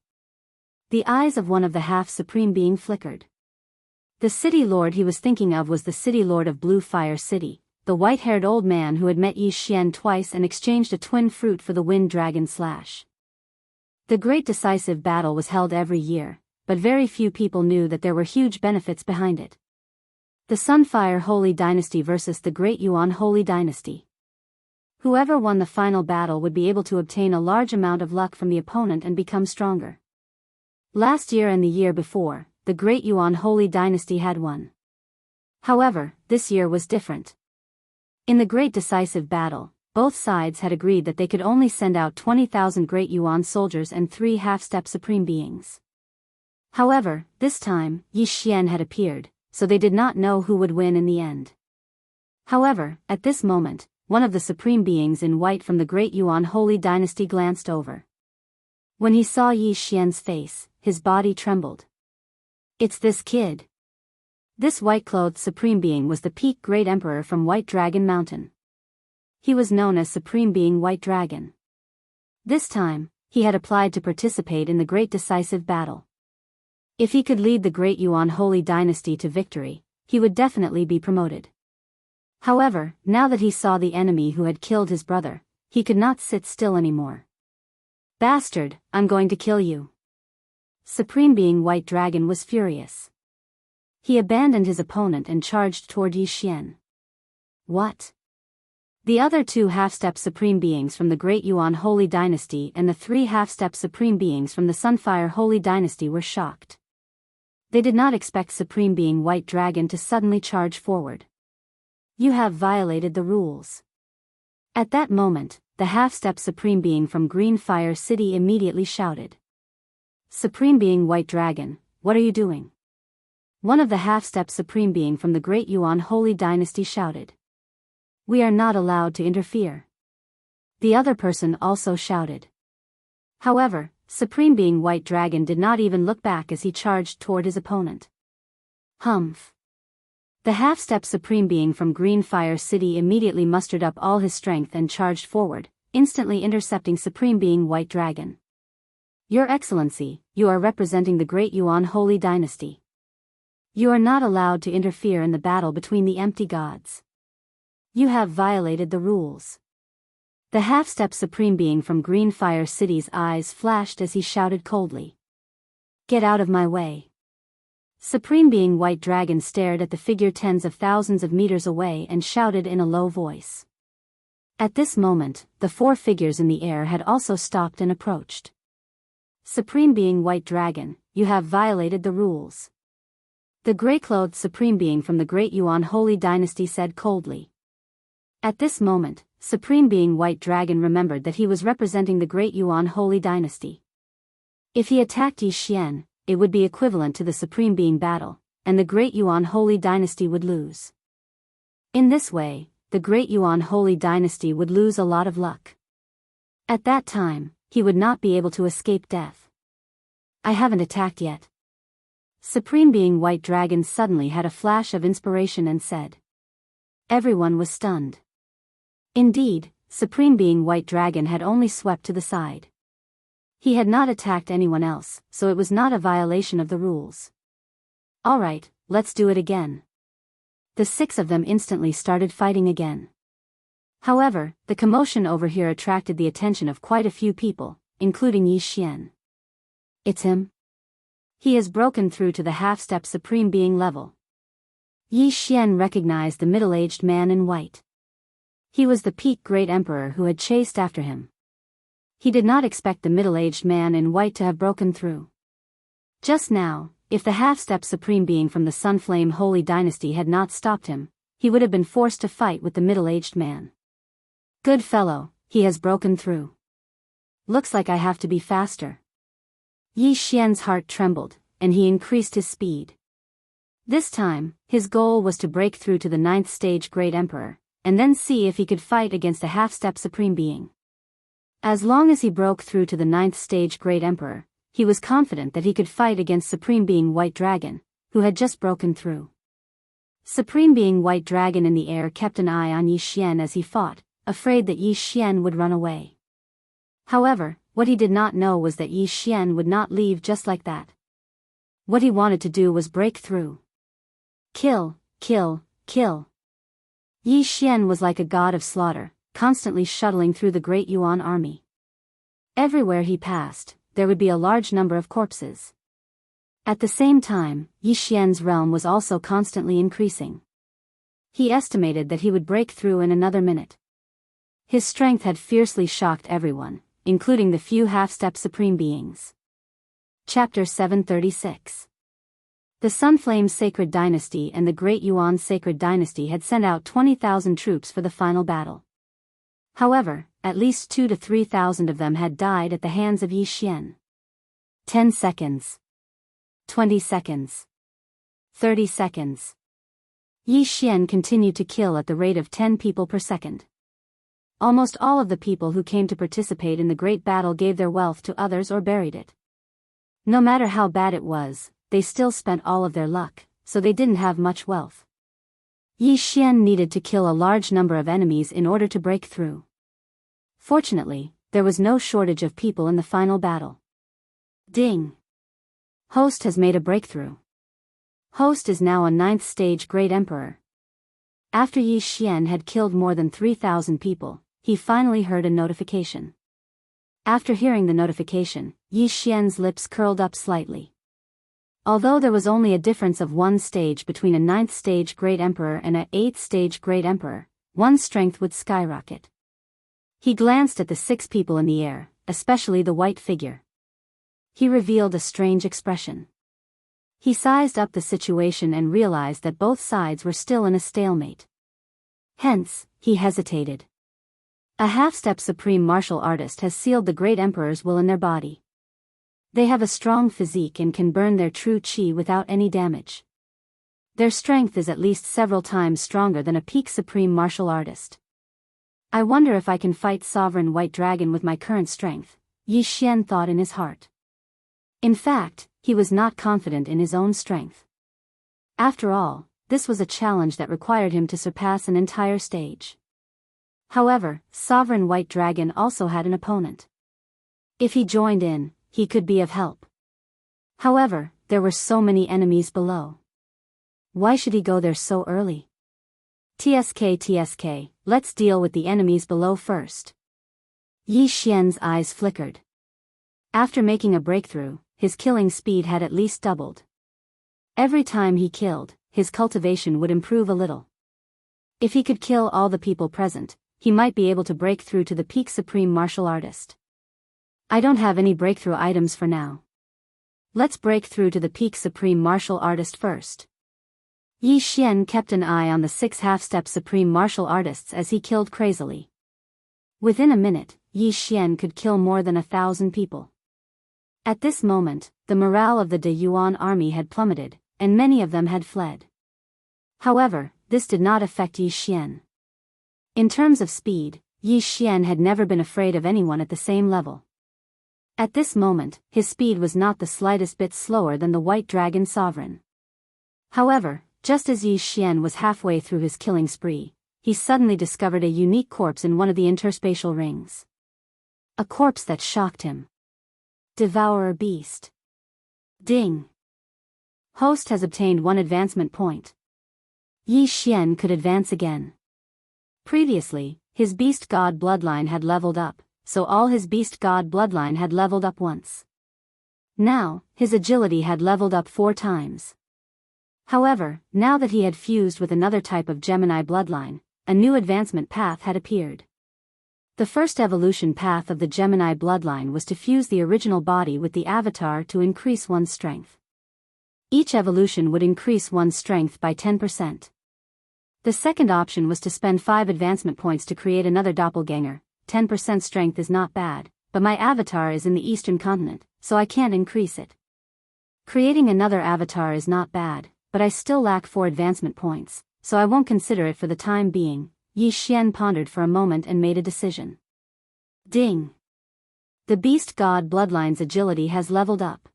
The eyes of one of the half-supreme being flickered. The City Lord he was thinking of was the City Lord of Blue Fire City, the white-haired old man who had met Yi Xian twice and exchanged a twin fruit for the Wind Dragon Slash. The great decisive battle was held every year, but very few people knew that there were huge benefits behind it. The Sunfire Holy Dynasty versus the Great Yuan Holy Dynasty. Whoever won the final battle would be able to obtain a large amount of luck from the opponent and become stronger. Last year and the year before, the Great Yuan Holy Dynasty had won. However, this year was different. In the great decisive battle, both sides had agreed that they could only send out 20,000 Great Yuan soldiers and 3 half-step supreme beings. However, this time, Yi Xian had appeared, so they did not know who would win in the end. However, at this moment, one of the supreme beings in white from the Great Yuan Holy Dynasty glanced over. When he saw Yi Xian's face, his body trembled. It's this kid. This white-clothed supreme being was the peak Great Emperor from White Dragon Mountain. He was known as Supreme Being White Dragon. This time, he had applied to participate in the great decisive battle. If he could lead the Great Yuan Holy Dynasty to victory, he would definitely be promoted. However, now that he saw the enemy who had killed his brother, he could not sit still anymore. Bastard, I'm going to kill you. Supreme Being White Dragon was furious. He abandoned his opponent and charged toward Yi Xian. What? The other 2 half-step supreme beings from the Great Yuan Holy Dynasty and the 3 half-step supreme beings from the Sunfire Holy Dynasty were shocked. They did not expect Supreme Being White Dragon to suddenly charge forward. You have violated the rules. At that moment, the half-step supreme being from Green Fire City immediately shouted. Supreme Being White Dragon, what are you doing? One of the half-step supreme being from the Great Yuan Holy Dynasty shouted. We are not allowed to interfere. The other person also shouted. However, Supreme Being White Dragon did not even look back as he charged toward his opponent. Humph. The half-step supreme being from Green Fire City immediately mustered up all his strength and charged forward, instantly intercepting Supreme Being White Dragon. Your Excellency, you are representing the Great Yuan Holy Dynasty. You are not allowed to interfere in the battle between the empty gods. You have violated the rules. The half-step supreme being from Green Fire City's eyes flashed as he shouted coldly. Get out of my way. Supreme Being White Dragon stared at the figure tens of thousands of meters away and shouted in a low voice. At this moment, the 4 figures in the air had also stopped and approached. Supreme Being White Dragon, you have violated the rules. The gray-clothed Supreme Being from the Great Yuan Holy Dynasty said coldly. At this moment, Supreme Being White Dragon remembered that he was representing the Great Yuan Holy Dynasty. If he attacked Yi Xian, it would be equivalent to the Supreme Being battle, and the Great Yuan Holy Dynasty would lose. In this way, the Great Yuan Holy Dynasty would lose a lot of luck. At that time, he would not be able to escape death. I haven't attacked yet. Supreme Being White Dragon suddenly had a flash of inspiration and said. Everyone was stunned. Indeed, Supreme Being White Dragon had only swept to the side. He had not attacked anyone else, so it was not a violation of the rules. Alright, let's do it again. The 6 of them instantly started fighting again. However, the commotion over here attracted the attention of quite a few people, including Yi Xian. It's him. He has broken through to the half-step Supreme Being level. Yi Xian recognized the middle-aged man in white. He was the Peak Great Emperor who had chased after him. He did not expect the middle-aged man in white to have broken through. Just now, if the half-step Supreme Being from the Sunflame Holy Dynasty had not stopped him, he would have been forced to fight with the middle-aged man. Good fellow, he has broken through. Looks like I have to be faster. Yi Xian's heart trembled, and he increased his speed. This time, his goal was to break through to the 9th stage Great Emperor, and then see if he could fight against a half-step Supreme Being. As long as he broke through to the 9th stage Great Emperor, he was confident that he could fight against Supreme Being White Dragon, who had just broken through. Supreme Being White Dragon in the air kept an eye on Yi Xian as he fought, afraid that Yi Xian would run away. However, what he did not know was that Yi Xian would not leave just like that. What he wanted to do was break through. Kill, kill, kill. Yi Xian was like a god of slaughter, constantly shuttling through the Great Yuan army. Everywhere he passed, there would be a large number of corpses. At the same time, Yi Xian's realm was also constantly increasing. He estimated that he would break through in another minute. His strength had fiercely shocked everyone, including the few half-step Supreme Beings. Chapter 736. The Sunflame Sacred Dynasty and the Great Yuan Sacred Dynasty had sent out 20,000 troops for the final battle. However, at least 2,000 to 3,000 of them had died at the hands of Yi Xian. 10 seconds. 20 seconds. 30 seconds. Yi Xian continued to kill at the rate of 10 people per second. Almost all of the people who came to participate in the great battle gave their wealth to others or buried it. No matter how bad it was, they still spent all of their luck, so they didn't have much wealth. Yi Xian needed to kill a large number of enemies in order to break through. Fortunately, there was no shortage of people in the final battle. Ding! Host has made a breakthrough. Host is now a 9th stage Great Emperor. After Yi Xian had killed more than 3,000 people, he finally heard a notification. After hearing the notification, Yi Xian's lips curled up slightly. Although there was only a difference of 1 stage between a 9th stage Great Emperor and a 8th stage Great Emperor, one's strength would skyrocket. He glanced at the 6 people in the air, especially the white figure. He revealed a strange expression. He sized up the situation and realized that both sides were still in a stalemate. Hence, he hesitated. A half-step supreme martial artist has sealed the Great Emperor's will in their body. They have a strong physique and can burn their true chi without any damage. Their strength is at least several times stronger than a peak supreme martial artist. I wonder if I can fight Sovereign White Dragon with my current strength, Yi Xian thought in his heart. In fact, he was not confident in his own strength. After all, this was a challenge that required him to surpass an entire stage. However, Sovereign White Dragon also had an opponent. If he joined in, he could be of help. However, there were so many enemies below. Why should he go there so early? TSK, let's deal with the enemies below first. Yi Xian's eyes flickered. After making a breakthrough, his killing speed had at least doubled. Every time he killed, his cultivation would improve a little. If he could kill all the people present, he might be able to break through to the peak supreme martial artist. I don't have any breakthrough items for now. Let's break through to the peak supreme martial artist first. Yi Xian kept an eye on the 6 half-step supreme martial artists as he killed crazily. Within a minute, Yi Xian could kill more than 1,000 people. At this moment, the morale of the De Yuan army had plummeted, and many of them had fled. However, this did not affect Yi Xian. In terms of speed, Yi Xian had never been afraid of anyone at the same level. At this moment, his speed was not the slightest bit slower than the White Dragon Sovereign. However, just as Yi Xian was halfway through his killing spree, he suddenly discovered a unique corpse in one of the interspatial rings. A corpse that shocked him. Devourer beast. Ding. Host has obtained 1 advancement point. Yi Xian could advance again. Previously, his beast god bloodline had leveled up, so all his beast god bloodline had leveled up once. Now, his agility had leveled up 4 times. However, now that he had fused with another type of Gemini bloodline, a new advancement path had appeared. The first evolution path of the Gemini bloodline was to fuse the original body with the avatar to increase one's strength. Each evolution would increase one's strength by 10%. The second option was to spend 5 advancement points to create another doppelganger. 10% strength is not bad, but my avatar is in the eastern continent, so I can't increase it. Creating another avatar is not bad, but I still lack 4 advancement points, so I won't consider it for the time being. Yi Xian pondered for a moment and made a decision. Ding! The beast god bloodline's agility has leveled up.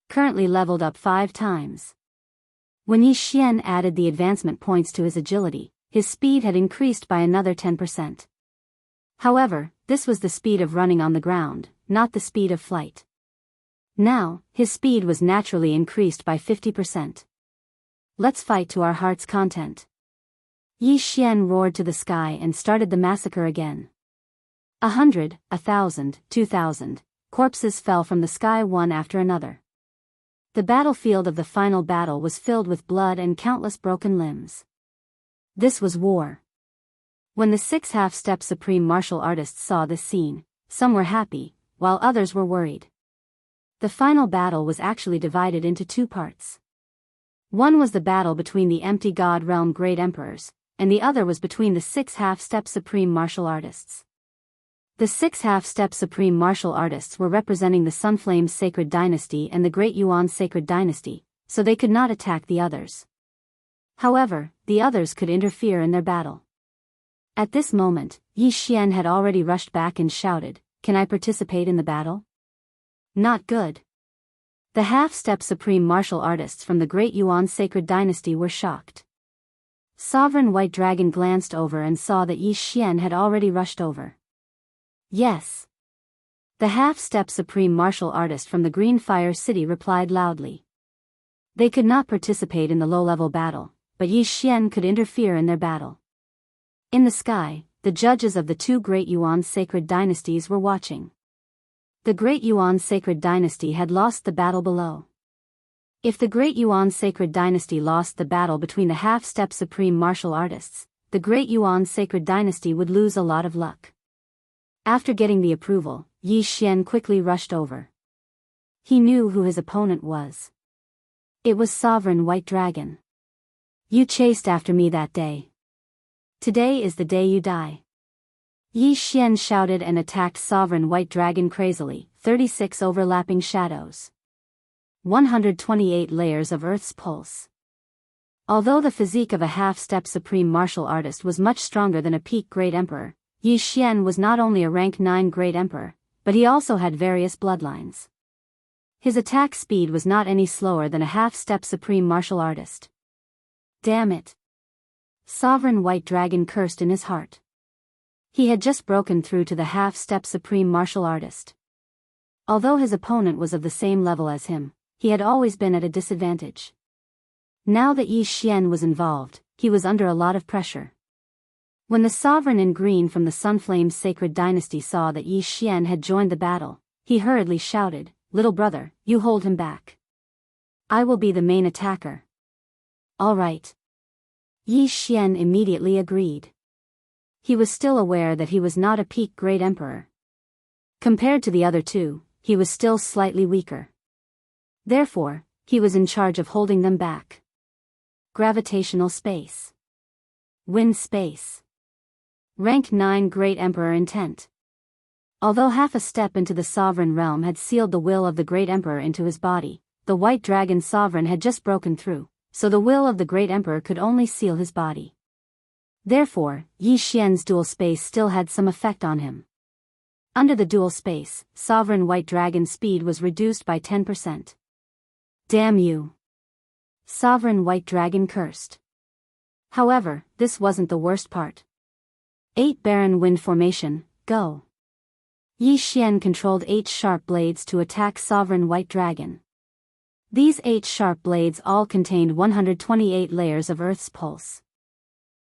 Currently leveled up 5 times. When Yi Xian added the advancement points to his agility, his speed had increased by another 10%. However, this was the speed of running on the ground, not the speed of flight. Now, his speed was naturally increased by 50%. Let's fight to our heart's content. Yi Xian roared to the sky and started the massacre again. 100, 1,000, 2,000 corpses fell from the sky one after another. The battlefield of the final battle was filled with blood and countless broken limbs. This was war. When the 6 half-step supreme martial artists saw this scene, some were happy, while others were worried. The final battle was actually divided into 2 parts. One was the battle between the empty god realm great emperors, and the other was between the 6 half-step supreme martial artists. The 6 half-step supreme martial artists were representing the Sunflame Sacred Dynasty and the Great Yuan Sacred Dynasty, so they could not attack the others. However, the others could interfere in their battle. At this moment, Yi Xian had already rushed back and shouted, "Can I participate in the battle?" Not good. The half-step supreme martial artists from the Great Yuan Sacred Dynasty were shocked. Sovereign White Dragon glanced over and saw that Yi Xian had already rushed over. Yes. The half-step supreme martial artist from the Green Fire City replied loudly. They could not participate in the low-level battle, but Yi Xian could interfere in their battle. In the sky, the judges of the 2 Great Yuan Sacred Dynasties were watching. The Great Yuan Sacred Dynasty had lost the battle below. If the Great Yuan Sacred Dynasty lost the battle between the half-step supreme martial artists, the Great Yuan Sacred Dynasty would lose a lot of luck. After getting the approval, Yi Xian quickly rushed over. He knew who his opponent was. It was Sovereign White Dragon. You chased after me that day. Today is the day you die. Yi Xian shouted and attacked Sovereign White Dragon crazily. 36 overlapping shadows. 128 layers of Earth's pulse. Although the physique of a half-step supreme martial artist was much stronger than a peak Great Emperor, Yi Xian was not only a rank 9 Great Emperor, but he also had various bloodlines. His attack speed was not any slower than a half-step supreme martial artist. Damn it. Sovereign White Dragon cursed in his heart. He had just broken through to the half-step supreme martial artist. Although his opponent was of the same level as him, he had always been at a disadvantage. Now that Yi Xian was involved, he was under a lot of pressure. When the sovereign in green from the Sunflame Sacred Dynasty saw that Yi Xian had joined the battle, he hurriedly shouted, "Little brother, you hold him back. I will be the main attacker." All right. Yi Xian immediately agreed. He was still aware that he was not a peak Great Emperor. Compared to the other 2, he was still slightly weaker. Therefore, he was in charge of holding them back. Gravitational space. Wind space. Rank 9 Great Emperor intent. Although half a step into the sovereign realm had sealed the will of the great emperor into his body, the white dragon sovereign had just broken through, so the will of the great emperor could only seal his body. Therefore, Yi Xian's dual space still had some effect on him. Under the dual space, sovereign white dragon's speed was reduced by 10%. Damn you! Sovereign white dragon cursed. However, this wasn't the worst part. 8 Barren Wind Formation, go! Yi Xian controlled 8 sharp blades to attack sovereign white dragon. These 8 sharp blades all contained 128 layers of Earth's pulse.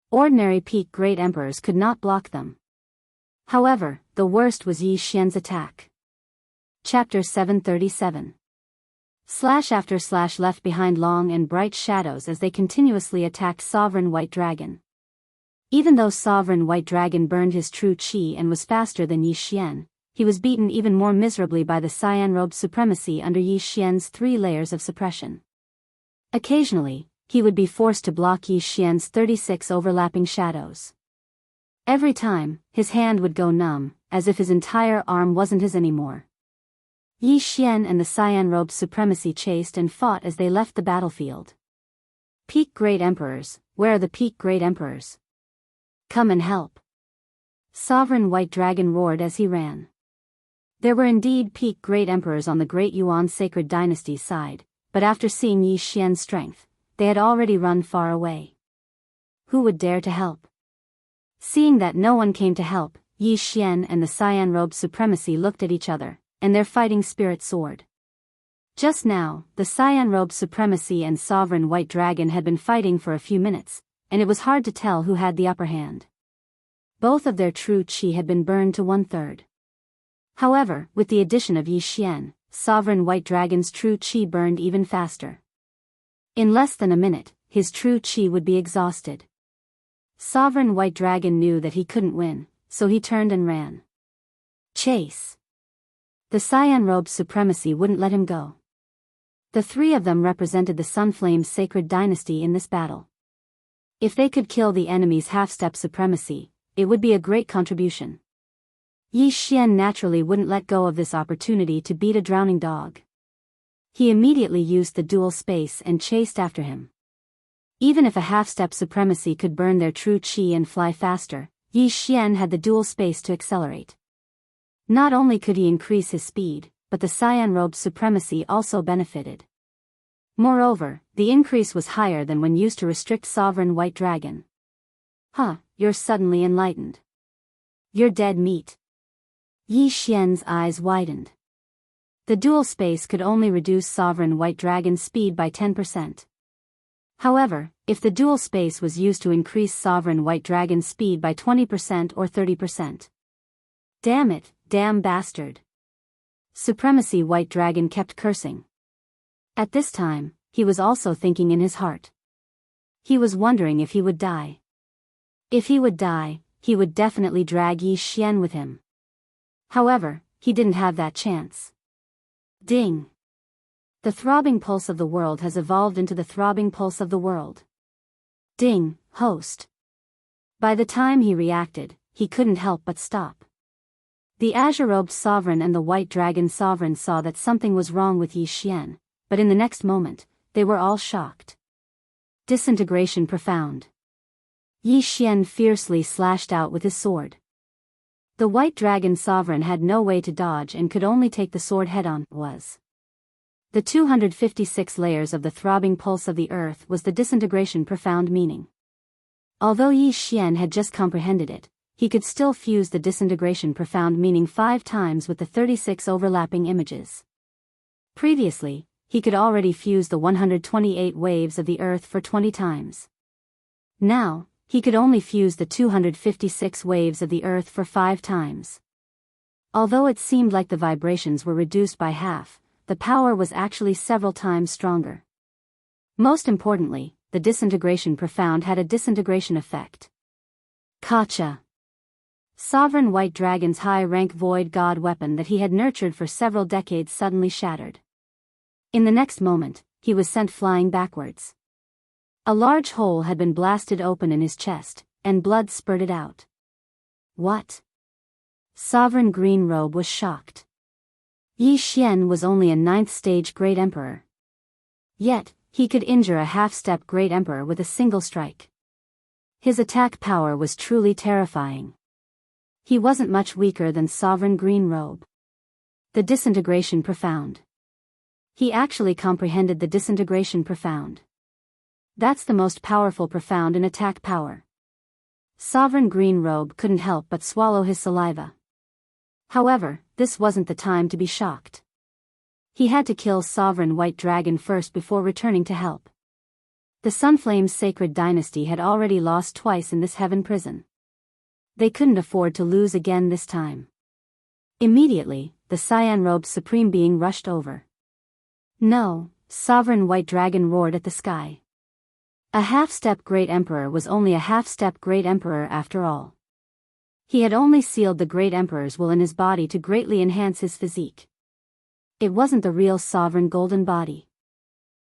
Ordinary peak great emperors could not block them. However, the worst was Yi Xian's attack. Chapter 737. / left behind long and bright shadows as they continuously attacked Sovereign White Dragon. Even though Sovereign White Dragon burned his true qi and was faster than Yi Xian, he was beaten even more miserably by the cyan robe supremacy under Yi Xian's 3 layers of suppression. Occasionally, he would be forced to block Yi Xian's 36 overlapping shadows. Every time, his hand would go numb, as if his entire arm wasn't his anymore. Yi Xian and the cyan robe supremacy chased and fought as they left the battlefield. Peak Great Emperors, where are the Peak Great Emperors? Come and help! Sovereign White Dragon roared as he ran. There were indeed Peak Great Emperors on the Great Yuan Sacred Dynasty's side, but after seeing Yi Xian's strength, they had already run far away. Who would dare to help? Seeing that no one came to help, Yi Xian and the cyan robe supremacy looked at each other, and their fighting spirit soared. Just now, the cyan robe supremacy and Sovereign White Dragon had been fighting for a few minutes, and it was hard to tell who had the upper hand. Both of their true qi had been burned to 1/3. However, with the addition of Yi Xian, Sovereign White Dragon's true qi burned even faster. In less than a minute, his true qi would be exhausted. Sovereign White Dragon knew that he couldn't win, so he turned and ran. Chase! The cyan robe supremacy wouldn't let him go. The 3 of them represented the Sunflame Sacred Dynasty in this battle. If they could kill the enemy's half-step supremacy, it would be a great contribution. Yi Xian naturally wouldn't let go of this opportunity to beat a drowning dog. He immediately used the dual space and chased after him. Even if a half-step supremacy could burn their true qi and fly faster, Yi Xian had the dual space to accelerate. Not only could he increase his speed, but the cyan robe supremacy also benefited. Moreover, the increase was higher than when used to restrict Sovereign White Dragon. Huh, you're suddenly enlightened. You're dead meat. Yi Xian's eyes widened. The dual space could only reduce Sovereign White Dragon's speed by 10%. However, if the dual space was used to increase Sovereign White Dragon's speed by 20% or 30%. Damn it, damn bastard. Supremacy White Dragon kept cursing. At this time, he was also thinking in his heart. He was wondering if he would die. If he would die, he would definitely drag Yi Xian with him. However, he didn't have that chance. Ding! The throbbing pulse of the world has evolved into the throbbing pulse of the world. Ding, host. By the time he reacted, he couldn't help but stop. The azure-robed sovereign and the white dragon sovereign saw that something was wrong with Yi Xian, but in the next moment, they were all shocked. Disintegration profound. Yi Xian fiercely slashed out with his sword. The white dragon sovereign had no way to dodge and could only take the sword head-on. The 256 layers of the throbbing pulse of the earth was the disintegration profound meaning. Although Yi Xian had just comprehended it, he could still fuse the disintegration profound meaning 5 times with the 36 overlapping images. Previously, he could already fuse the 128 waves of the earth for 20 times. Now, he could only fuse the 256 waves of the earth for 5 times. Although it seemed like the vibrations were reduced by half, the power was actually several times stronger. Most importantly, the disintegration profound had a disintegration effect. Kacha! Sovereign White Dragon's high-rank void god weapon that he had nurtured for several decades suddenly shattered. In the next moment, he was sent flying backwards. A large hole had been blasted open in his chest, and blood spurted out. What? Sovereign Green Robe was shocked. Yi Xian was only a 9th stage Great Emperor. Yet, he could injure a half-step Great Emperor with a single strike. His attack power was truly terrifying. He wasn't much weaker than Sovereign Green Robe. The disintegration profound. He actually comprehended the disintegration profound. That's the most powerful profound in attack power. Sovereign Green Robe couldn't help but swallow his saliva. However, this wasn't the time to be shocked. He had to kill Sovereign White Dragon first before returning to help. The Sunflame's sacred dynasty had already lost twice in this heaven prison. They couldn't afford to lose again this time. Immediately, the Cyan-robed Supreme Being rushed over. No, Sovereign White Dragon roared at the sky. A half-step Great Emperor was only a half-step Great Emperor after all. He had only sealed the Great Emperor's will in his body to greatly enhance his physique. It wasn't the real Sovereign Golden Body.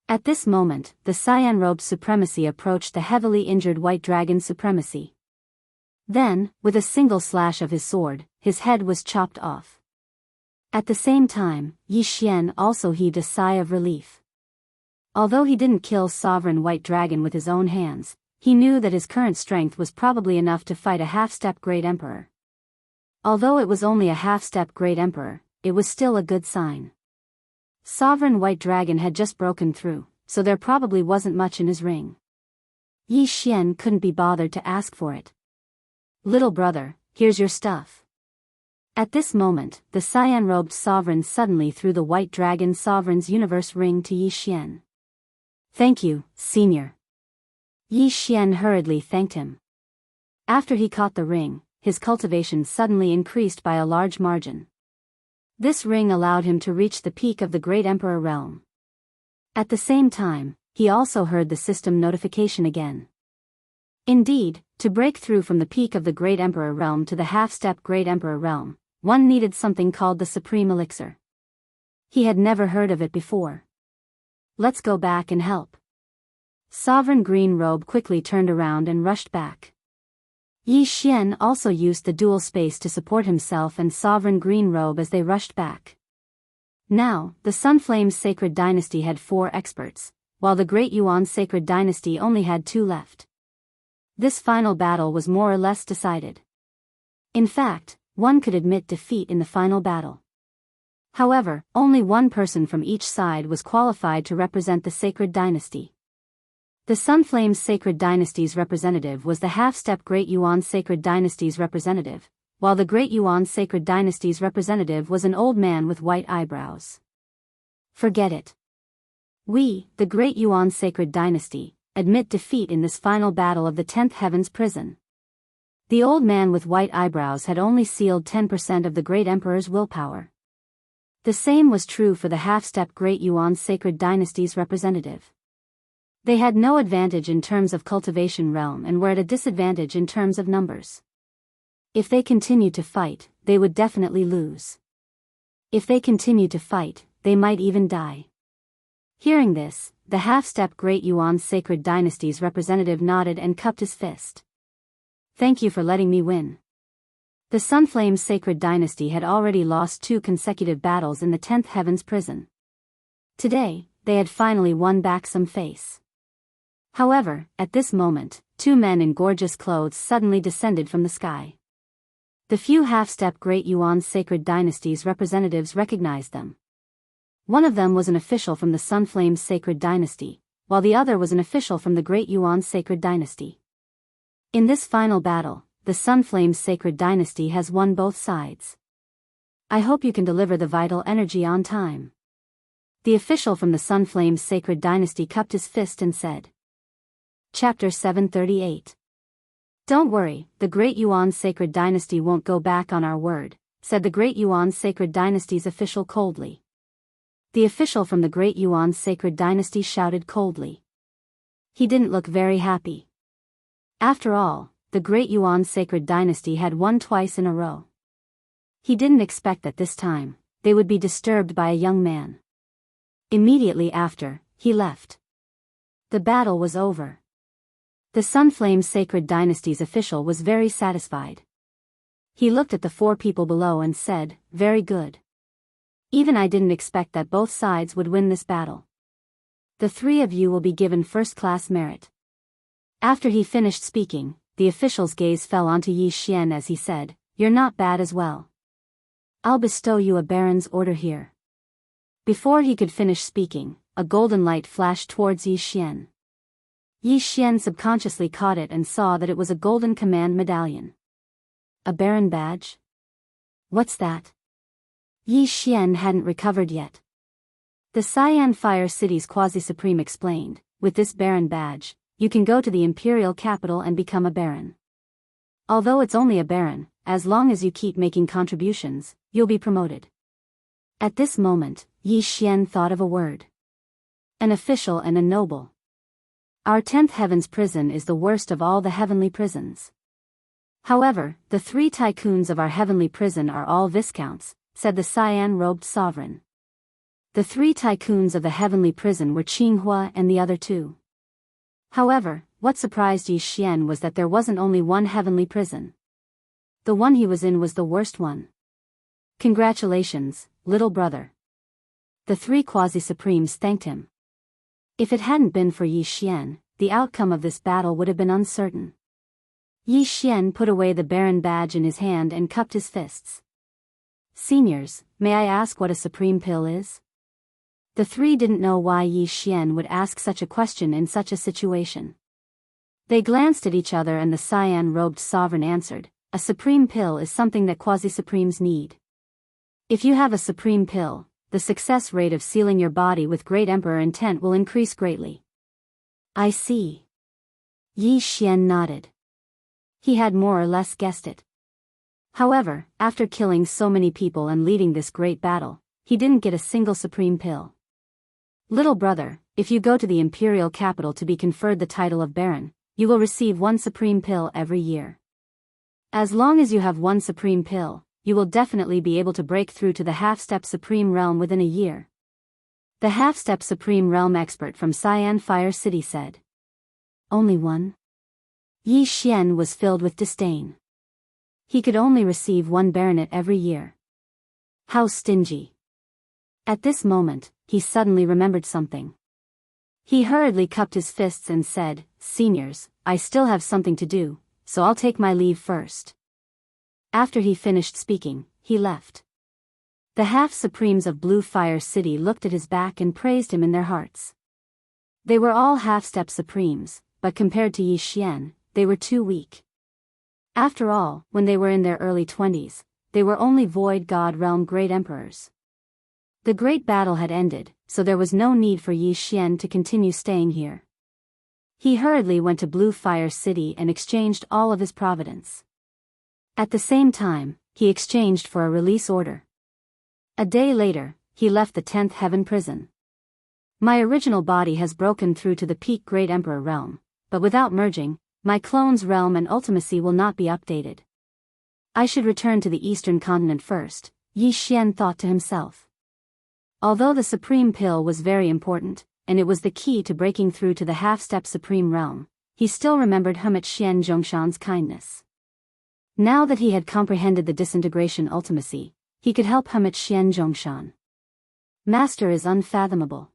At this moment, the Cyan-robed supremacy approached the heavily injured White Dragon supremacy. Then, with a single slash of his sword, his head was chopped off. At the same time, Yi Xian also heaved a sigh of relief. Although he didn't kill Sovereign White Dragon with his own hands, he knew that his current strength was probably enough to fight a half-step Great Emperor. Although it was only a half-step Great Emperor, it was still a good sign. Sovereign White Dragon had just broken through, so there probably wasn't much in his ring. Yi Xian couldn't be bothered to ask for it. Little brother, here's your stuff. At this moment, the Cyan-robed Sovereign suddenly threw the White Dragon Sovereign's Universe Ring to Yi Xian. Thank you, Senior. Yi Xian hurriedly thanked him. After he caught the ring, his cultivation suddenly increased by a large margin. This ring allowed him to reach the peak of the Great Emperor realm. At the same time, he also heard the system notification again. Indeed, to break through from the peak of the Great Emperor realm to the half-step Great Emperor realm, one needed something called the Supreme Elixir. He had never heard of it before. Let's go back and help. Sovereign Green Robe quickly turned around and rushed back. Yi Xian also used the dual space to support himself and Sovereign Green Robe as they rushed back. Now, the Sunflame's Sacred Dynasty had 4 experts, while the Great Yuan's Sacred Dynasty only had 2 left. This final battle was more or less decided. In fact, one could admit defeat in the final battle. However, only one person from each side was qualified to represent the Sacred Dynasty. The Sunflame's Sacred Dynasty's representative was the half-step Great Yuan's Sacred Dynasty's representative, while the Great Yuan's Sacred Dynasty's representative was an old man with white eyebrows. Forget it. We, the Great Yuan's Sacred Dynasty, admit defeat in this final battle of the 10th Heaven's Prison. The old man with white eyebrows had only sealed 10% of the Great Emperor's willpower. The same was true for the half-step Great Yuan's Sacred Dynasty's representative. They had no advantage in terms of cultivation realm and were at a disadvantage in terms of numbers. If they continued to fight, they would definitely lose. If they continued to fight, they might even die. Hearing this, the half-step Great Yuan's Sacred Dynasty's representative nodded and cupped his fist. Thank you for letting me win. The Sunflame's Sacred Dynasty had already lost 2 consecutive battles in the 10th Heaven's Prison. Today, they had finally won back some face. However, at this moment, 2 men in gorgeous clothes suddenly descended from the sky. The few half-step Great Yuan's Sacred Dynasty's representatives recognized them. One of them was an official from the Sunflame's Sacred Dynasty, while the other was an official from the Great Yuan's Sacred Dynasty. In this final battle, the Sunflame's Sacred Dynasty has won both sides. I hope you can deliver the vital energy on time. The official from the Sunflame's Sacred Dynasty cupped his fist and said. Chapter 738. Don't worry, the Great Yuan's Sacred Dynasty won't go back on our word, said the Great Yuan's Sacred Dynasty's official coldly. The official from the Great Yuan's Sacred Dynasty shouted coldly. He didn't look very happy. After all, the Great Yuan's Sacred Dynasty had won twice in a row. He didn't expect that this time, they would be disturbed by a young man. Immediately after, he left. The battle was over. The Sunflame's Sacred Dynasty's official was very satisfied. He looked at the 4 people below and said, "Very good. Even I didn't expect that both sides would win this battle. The 3 of you will be given first-class merit." After he finished speaking, the official's gaze fell onto Yi Xian as he said, "You're not bad as well. I'll bestow you a baron's order here." Before he could finish speaking, a golden light flashed towards Yi Xian. Yi Xian subconsciously caught it and saw that it was a golden command medallion. A baron badge? What's that? Yi Xian hadn't recovered yet. The Cyan Fire City's Quasi-Supreme explained, "With this baron badge, you can go to the imperial capital and become a baron. Although it's only a baron, as long as you keep making contributions, you'll be promoted." At this moment, Yi Xian thought of a word. An official and a noble. Our 10th heaven's prison is the worst of all the heavenly prisons. However, the 3 tycoons of our heavenly prison are all viscounts, said the cyan-robed sovereign. The 3 tycoons of the heavenly prison were Qinghua and the other 2. However, what surprised Yi Xian was that there wasn't only one heavenly prison. The one he was in was the worst one. "Congratulations, little brother." The 3 quasi-supremes thanked him. If it hadn't been for Yi Xian, the outcome of this battle would have been uncertain. Yi Xian put away the baron badge in his hand and cupped his fists. "Seniors, may I ask what a supreme pill is?" The 3 didn't know why Yi Xian would ask such a question in such a situation. They glanced at each other and the cyan-robed sovereign answered, "A supreme pill is something that quasi-supremes need. If you have a supreme pill, the success rate of sealing your body with Great Emperor intent will increase greatly." "I see." Yi Xian nodded. He had more or less guessed it. However, after killing so many people and leading this great battle, he didn't get a single supreme pill. "Little brother, if you go to the imperial capital to be conferred the title of baron, you will receive 1 supreme pill every year. As long as you have 1 supreme pill, you will definitely be able to break through to the half-step supreme realm within a year." The half-step supreme realm expert from Cyan Fire City said. "Only 1?" Yi Xian was filled with disdain. He could only receive 1 baronet every year. How stingy. At this moment, he suddenly remembered something. He hurriedly cupped his fists and said, "Seniors, I still have something to do, so I'll take my leave first." After he finished speaking, he left. The half-supremes of Blue Fire City looked at his back and praised him in their hearts. They were all half-step supremes, but compared to Yi Xian, they were too weak. After all, when they were in their early 20s, they were only Void God Realm Great Emperors. The great battle had ended, so there was no need for Yi Xian to continue staying here. He hurriedly went to Blue Fire City and exchanged all of his providence. At the same time, he exchanged for a release order. A day later, he left the 10th Heaven prison. "My original body has broken through to the peak Great Emperor realm, but without merging, my clone's realm and ultimacy will not be updated. I should return to the Eastern continent first," Yi Xian thought to himself. Although the Supreme Pill was very important, and it was the key to breaking through to the half-step Supreme Realm, he still remembered Hermit Xian Zhongshan's kindness. Now that he had comprehended the disintegration ultimacy, he could help Hermit Xian Zhongshan. Master is unfathomable.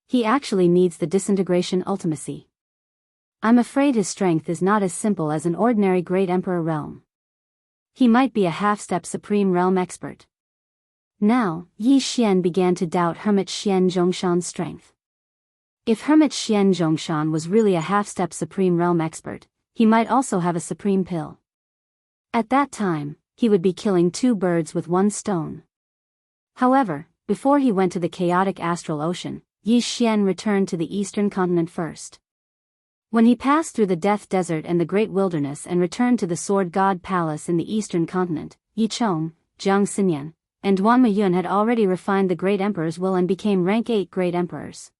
He actually needs the disintegration ultimacy. I'm afraid his strength is not as simple as an ordinary Great Emperor realm. He might be a half-step Supreme Realm expert. Now, Yi Xian began to doubt Hermit Xian Zhongshan's strength. If Hermit Xian Zhongshan was really a half-step Supreme Realm expert, he might also have a Supreme Pill. At that time, he would be killing 2 birds with 1 stone. However, before he went to the chaotic astral ocean, Yi Xian returned to the Eastern continent first. When he passed through the Death Desert and the Great Wilderness and returned to the Sword God Palace in the Eastern continent, Yi Chong, Jiang Xinyan, and Duan Meyun had already refined the Great Emperor's will and became rank 8 Great Emperors.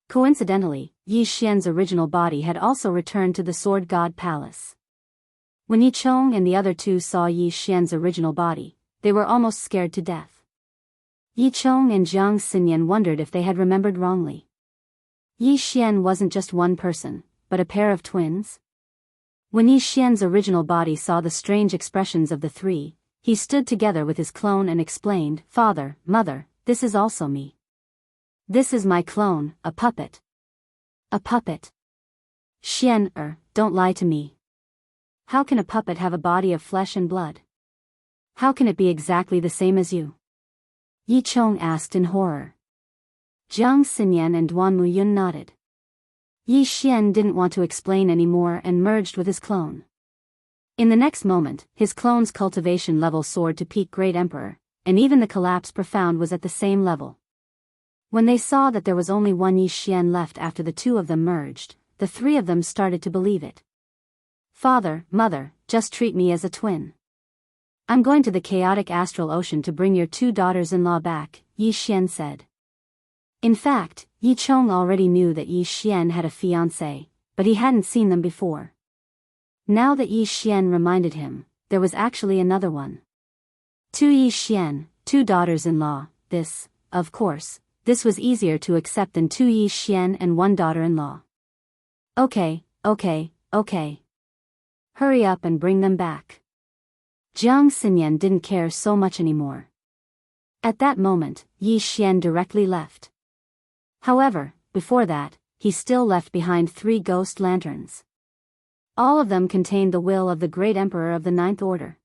Coincidentally, Yi Xian's original body had also returned to the Sword God Palace. When Yi Chong and the other 2 saw Yi Xian's original body, they were almost scared to death. Yi Chong and Jiang Xinyan wondered if they had remembered wrongly. Yi Xian wasn't just one person, but a pair of twins? When Yi Xian's original body saw the strange expressions of the three, he stood together with his clone and explained, "Father, Mother, this is also me. This is my clone, a puppet." "A puppet? Xian, don't lie to me. How can a puppet have a body of flesh and blood? How can it be exactly the same as you?" Yi Chong asked in horror. Jiang Xinyan and Duan Muyun nodded. Yi Xian didn't want to explain anymore and merged with his clone. In the next moment, his clone's cultivation level soared to peak Great Emperor, and even the collapse profound was at the same level. When they saw that there was only one Yi Xian left after the two of them merged, the three of them started to believe it. "Father, Mother, just treat me as a twin. I'm going to the chaotic astral ocean to bring your two daughters-in-law back," Yi Xian said. In fact, Yi Chong already knew that Yi Xian had a fiancé, but he hadn't seen them before. Now that Yi Xian reminded him, there was actually another one. Two Yi Xian, two daughters-in-law. Of course, this was easier to accept than two Yi Xian and one daughter-in-law. Okay. Hurry up and bring them back." Jiang Xinyan didn't care so much anymore. At that moment, Yi Xian directly left. However, before that, he still left behind 3 ghost lanterns. All of them contained the will of the great emperor of the Ninth Order.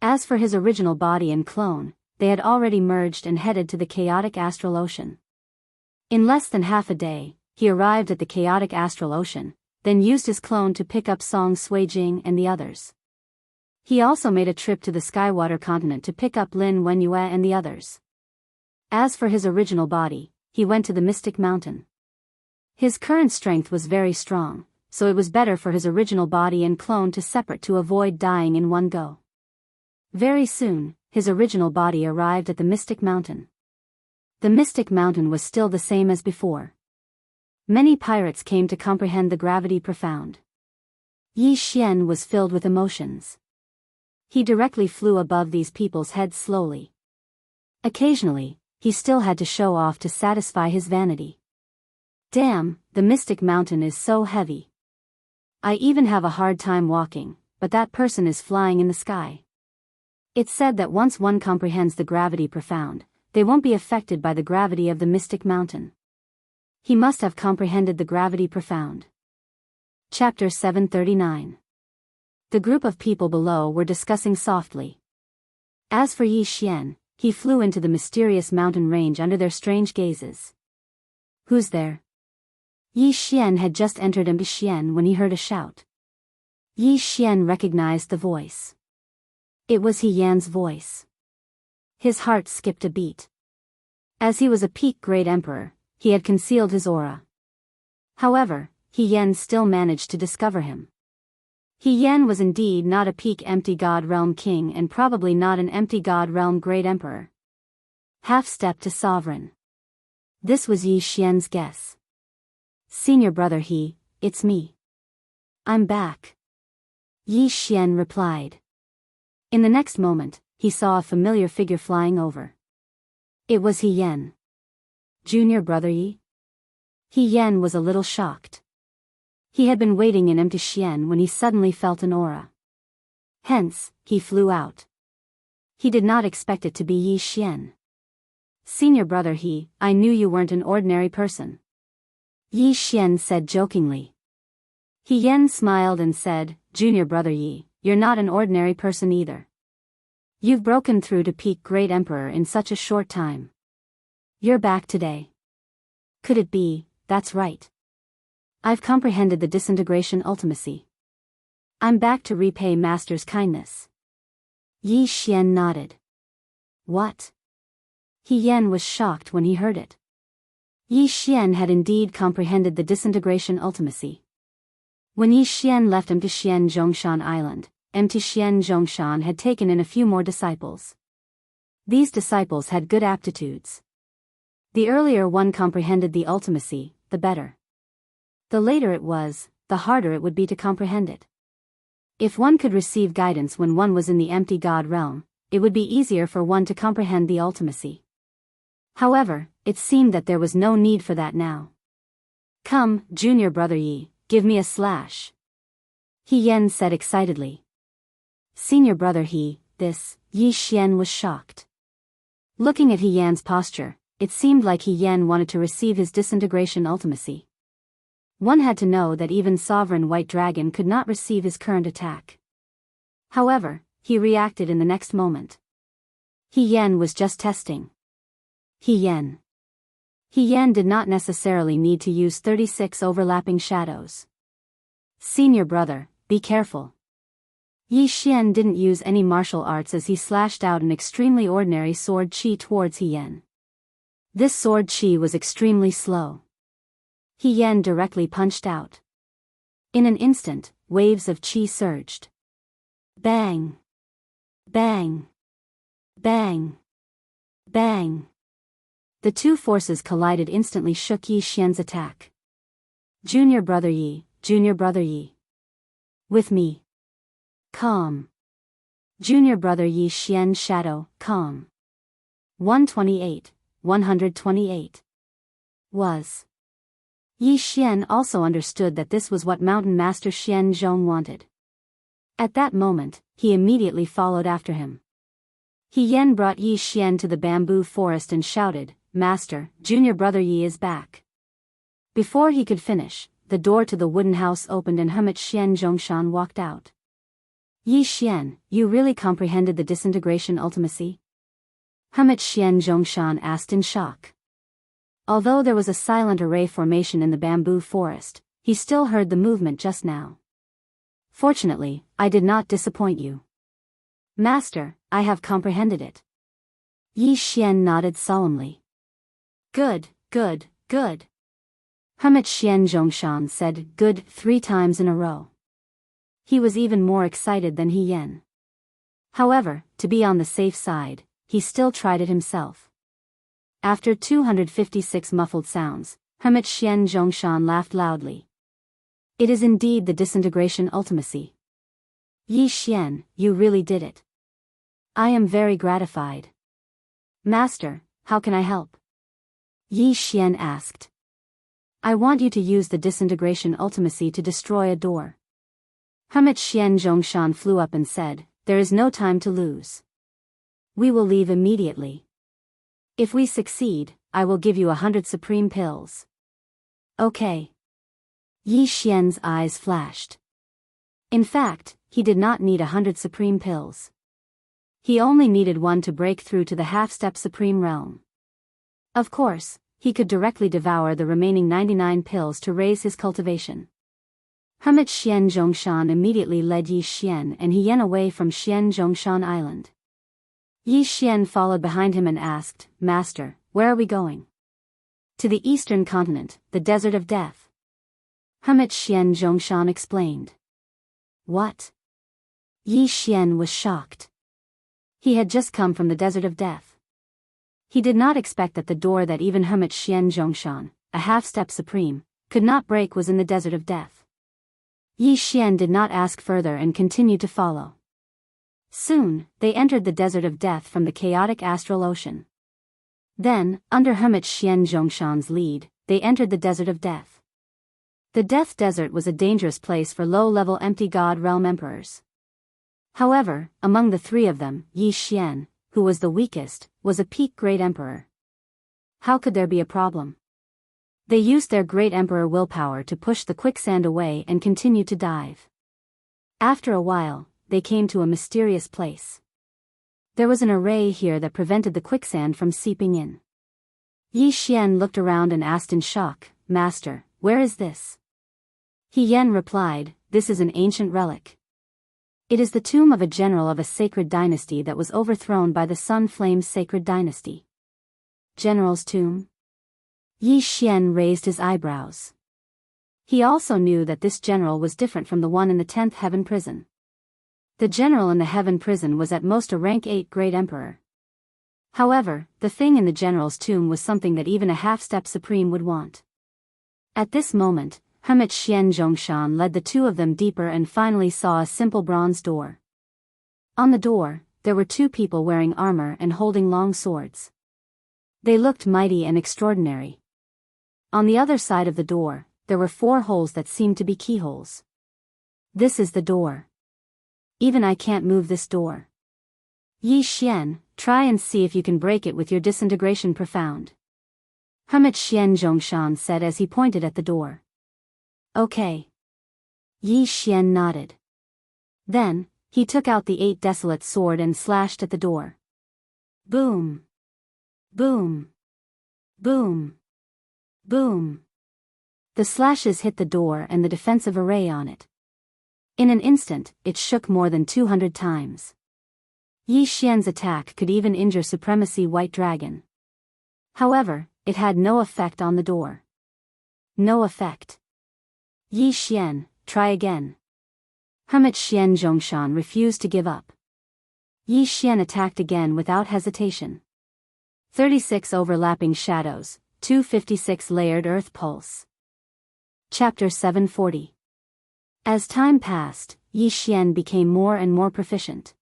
As for his original body and clone, they had already merged and headed to the chaotic astral ocean. In less than half a day, he arrived at the chaotic astral ocean, then used his clone to pick up Song Suijing and the others. He also made a trip to the Skywater continent to pick up Lin Wenyue and the others. As for his original body, he went to the Mystic Mountain. His current strength was very strong, so it was better for his original body and clone to separate to avoid dying in one go. Very soon, his original body arrived at the Mystic Mountain. The Mystic Mountain was still the same as before. Many pirates came to comprehend the gravity profound. Yi Xian was filled with emotions. He directly flew above these people's heads slowly. Occasionally, he still had to show off to satisfy his vanity. "Damn, the Mystic Mountain is so heavy. I even have a hard time walking, but that person is flying in the sky." It's said that once one comprehends the gravity profound, they won't be affected by the gravity of the Mystic Mountain. He must have comprehended the gravity profound. Chapter 739. The group of people below were discussing softly. As for Yi Xian, he flew into the mysterious mountain range under their strange gazes. "Who's there?" Yi Xian had just entered Xian when he heard a shout. Yi Xian recognized the voice. It was He Yan's voice. His heart skipped a beat. As he was a peak great emperor, he had concealed his aura. However, He Yan still managed to discover him. He Yan was indeed not a peak empty god realm king and probably not an empty god realm great emperor. Half-step to sovereign. This was Yi Xian's guess. "Senior brother He, it's me. I'm back," Yi Xian replied. In the next moment, he saw a familiar figure flying over. It was He Yan. "Junior brother Yi?" He Yan was a little shocked. He had been waiting in empty Xian when he suddenly felt an aura. Hence, he flew out. He did not expect it to be Yi Xian. "Senior brother He, I knew you weren't an ordinary person," Yi Xian said jokingly. He Yan smiled and said, "Junior brother Yi, you're not an ordinary person either. You've broken through to peak great emperor in such a short time. You're back today. Could it be, that's right. I've comprehended the disintegration ultimacy. I'm back to repay master's kindness." Yi Xian nodded. "What?" He Yan was shocked when he heard it. Yi Xian had indeed comprehended the disintegration ultimacy. When Yi Xian left Xian Zhongshan Island, Xian Zhongshan had taken in a few more disciples. These disciples had good aptitudes. The earlier one comprehended the ultimacy, the better. The later it was, the harder it would be to comprehend it. If one could receive guidance when one was in the empty god realm, it would be easier for one to comprehend the ultimacy. However, it seemed that there was no need for that now. "Come, junior brother Yi, give me a slash." He Yan said excitedly. Senior brother Yi Xian was shocked. Looking at He Yan's posture, it seemed like He Yan wanted to receive his disintegration ultimacy. One had to know that even Sovereign White Dragon could not receive his current attack. However, he reacted in the next moment. He Yan was just testing. He Yan did not necessarily need to use 36 overlapping shadows. Senior brother, be careful. Yi Xian didn't use any martial arts as he slashed out an extremely ordinary sword chi towards He Yan. This sword chi was extremely slow. He Yan directly punched out. In an instant, waves of chi surged. Bang! Bang! Bang! Bang! The two forces collided instantly shook Yi Xian's attack. Junior brother Yi. With me. Calm. Junior brother Yi Xian shadow, calm. 128. Was. Yi Xian also understood that this was what Mountain Master Xian Zhong wanted. At that moment, he immediately followed after him. He Yan brought Yi Xian to the bamboo forest and shouted, Master, junior brother Yi is back. Before he could finish, the door to the wooden house opened and Hermit Xian Zhongshan walked out. Yi Xian, you really comprehended the disintegration ultimacy? Hermit Xian Zhongshan asked in shock. Although there was a silent array formation in the bamboo forest, he still heard the movement just now. Fortunately, I did not disappoint you. Master, I have comprehended it. Yi Xian nodded solemnly. Good. Hermit Xian Zhongshan said good 3 times in a row. He was even more excited than He Yan. However, to be on the safe side, he still tried it himself. After 256 muffled sounds, Hermit Xian Zhongshan laughed loudly. It is indeed the disintegration ultimacy. Yi Xian, you really did it. I am very gratified. Master, how can I help? Yi Xian asked. I want you to use the disintegration ultimacy to destroy a door. Hermit Xian Zhongshan flew up and said, there is no time to lose. We will leave immediately. If we succeed, I will give you 100 supreme pills. Okay. Yi Xian's eyes flashed. In fact, he did not need 100 supreme pills. He only needed 1 to break through to the half-step supreme realm. Of course, he could directly devour the remaining 99 pills to raise his cultivation. Hermit Xian Zhongshan immediately led Yi Xian and He Yan away from Xian Zhongshan Island. Yi Xian followed behind him and asked, Master, where are we going? To the eastern continent, the desert of death. Hermit Xian Zhongshan explained. What? Yi Xian was shocked. He had just come from the desert of death. He did not expect that the door that even Hermit Xian Zhongshan, a half-step supreme, could not break was in the desert of death. Yi Xian did not ask further and continued to follow. Soon, they entered the desert of death from the chaotic astral ocean. Then, under Hermit Xian Zhongshan's lead, they entered the desert of death. The Death Desert was a dangerous place for low-level empty God realm emperors. However, among the 3 of them, Yi Xian, who was the weakest, was a peak Great Emperor. How could there be a problem? They used their Great Emperor willpower to push the quicksand away and continued to dive. After a while, they came to a mysterious place. There was an array here that prevented the quicksand from seeping in. Yi Xian looked around and asked in shock, Master, where is this? He Yan replied, this is an ancient relic. It is the tomb of a general of a sacred dynasty that was overthrown by the Sun Flame's sacred dynasty. General's tomb? Yi Xian raised his eyebrows. He also knew that this general was different from the one in the 10th Heaven Prison. The general in the Heaven Prison was at most a rank 8 Great Emperor. However, the thing in the general's tomb was something that even a half-step supreme would want. At this moment, Hermit Xian Zhongshan led the 2 of them deeper and finally saw a simple bronze door. On the door, there were 2 people wearing armor and holding long swords. They looked mighty and extraordinary. On the other side of the door, there were 4 holes that seemed to be keyholes. This is the door. Even I can't move this door. Yi Xian, try and see if you can break it with your disintegration profound. Hermit Xian Zhongshan said as he pointed at the door. Okay. Yi Xian nodded. Then, he took out the 8 desolate sword and slashed at the door. Boom. Boom. Boom. Boom. The slashes hit the door and the defensive array on it. In an instant, it shook more than 200 times. Yi Xian's attack could even injure Supremacy White Dragon. However, it had no effect on the door. No effect. Yi Xian, try again. Hermit Xian Zhongshan refused to give up. Yi Xian attacked again without hesitation. 36 overlapping shadows, 256 layered earth pulse. Chapter 740. As time passed, Yi Xian became more and more proficient.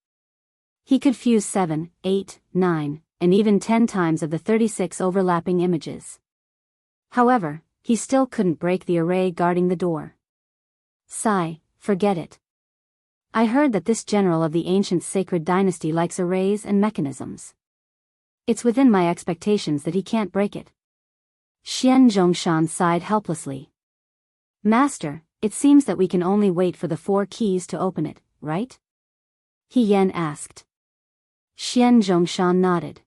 He could fuse 7, 8, 9, and even 10 times of the 36 overlapping images. However, he still couldn't break the array guarding the door. Sigh, forget it. I heard that this general of the ancient sacred dynasty likes arrays and mechanisms. It's within my expectations that he can't break it. Xian Zhongshan sighed helplessly. Master, it seems that we can only wait for the 4 keys to open it, right? He Yan asked. Xian Zhongshan nodded.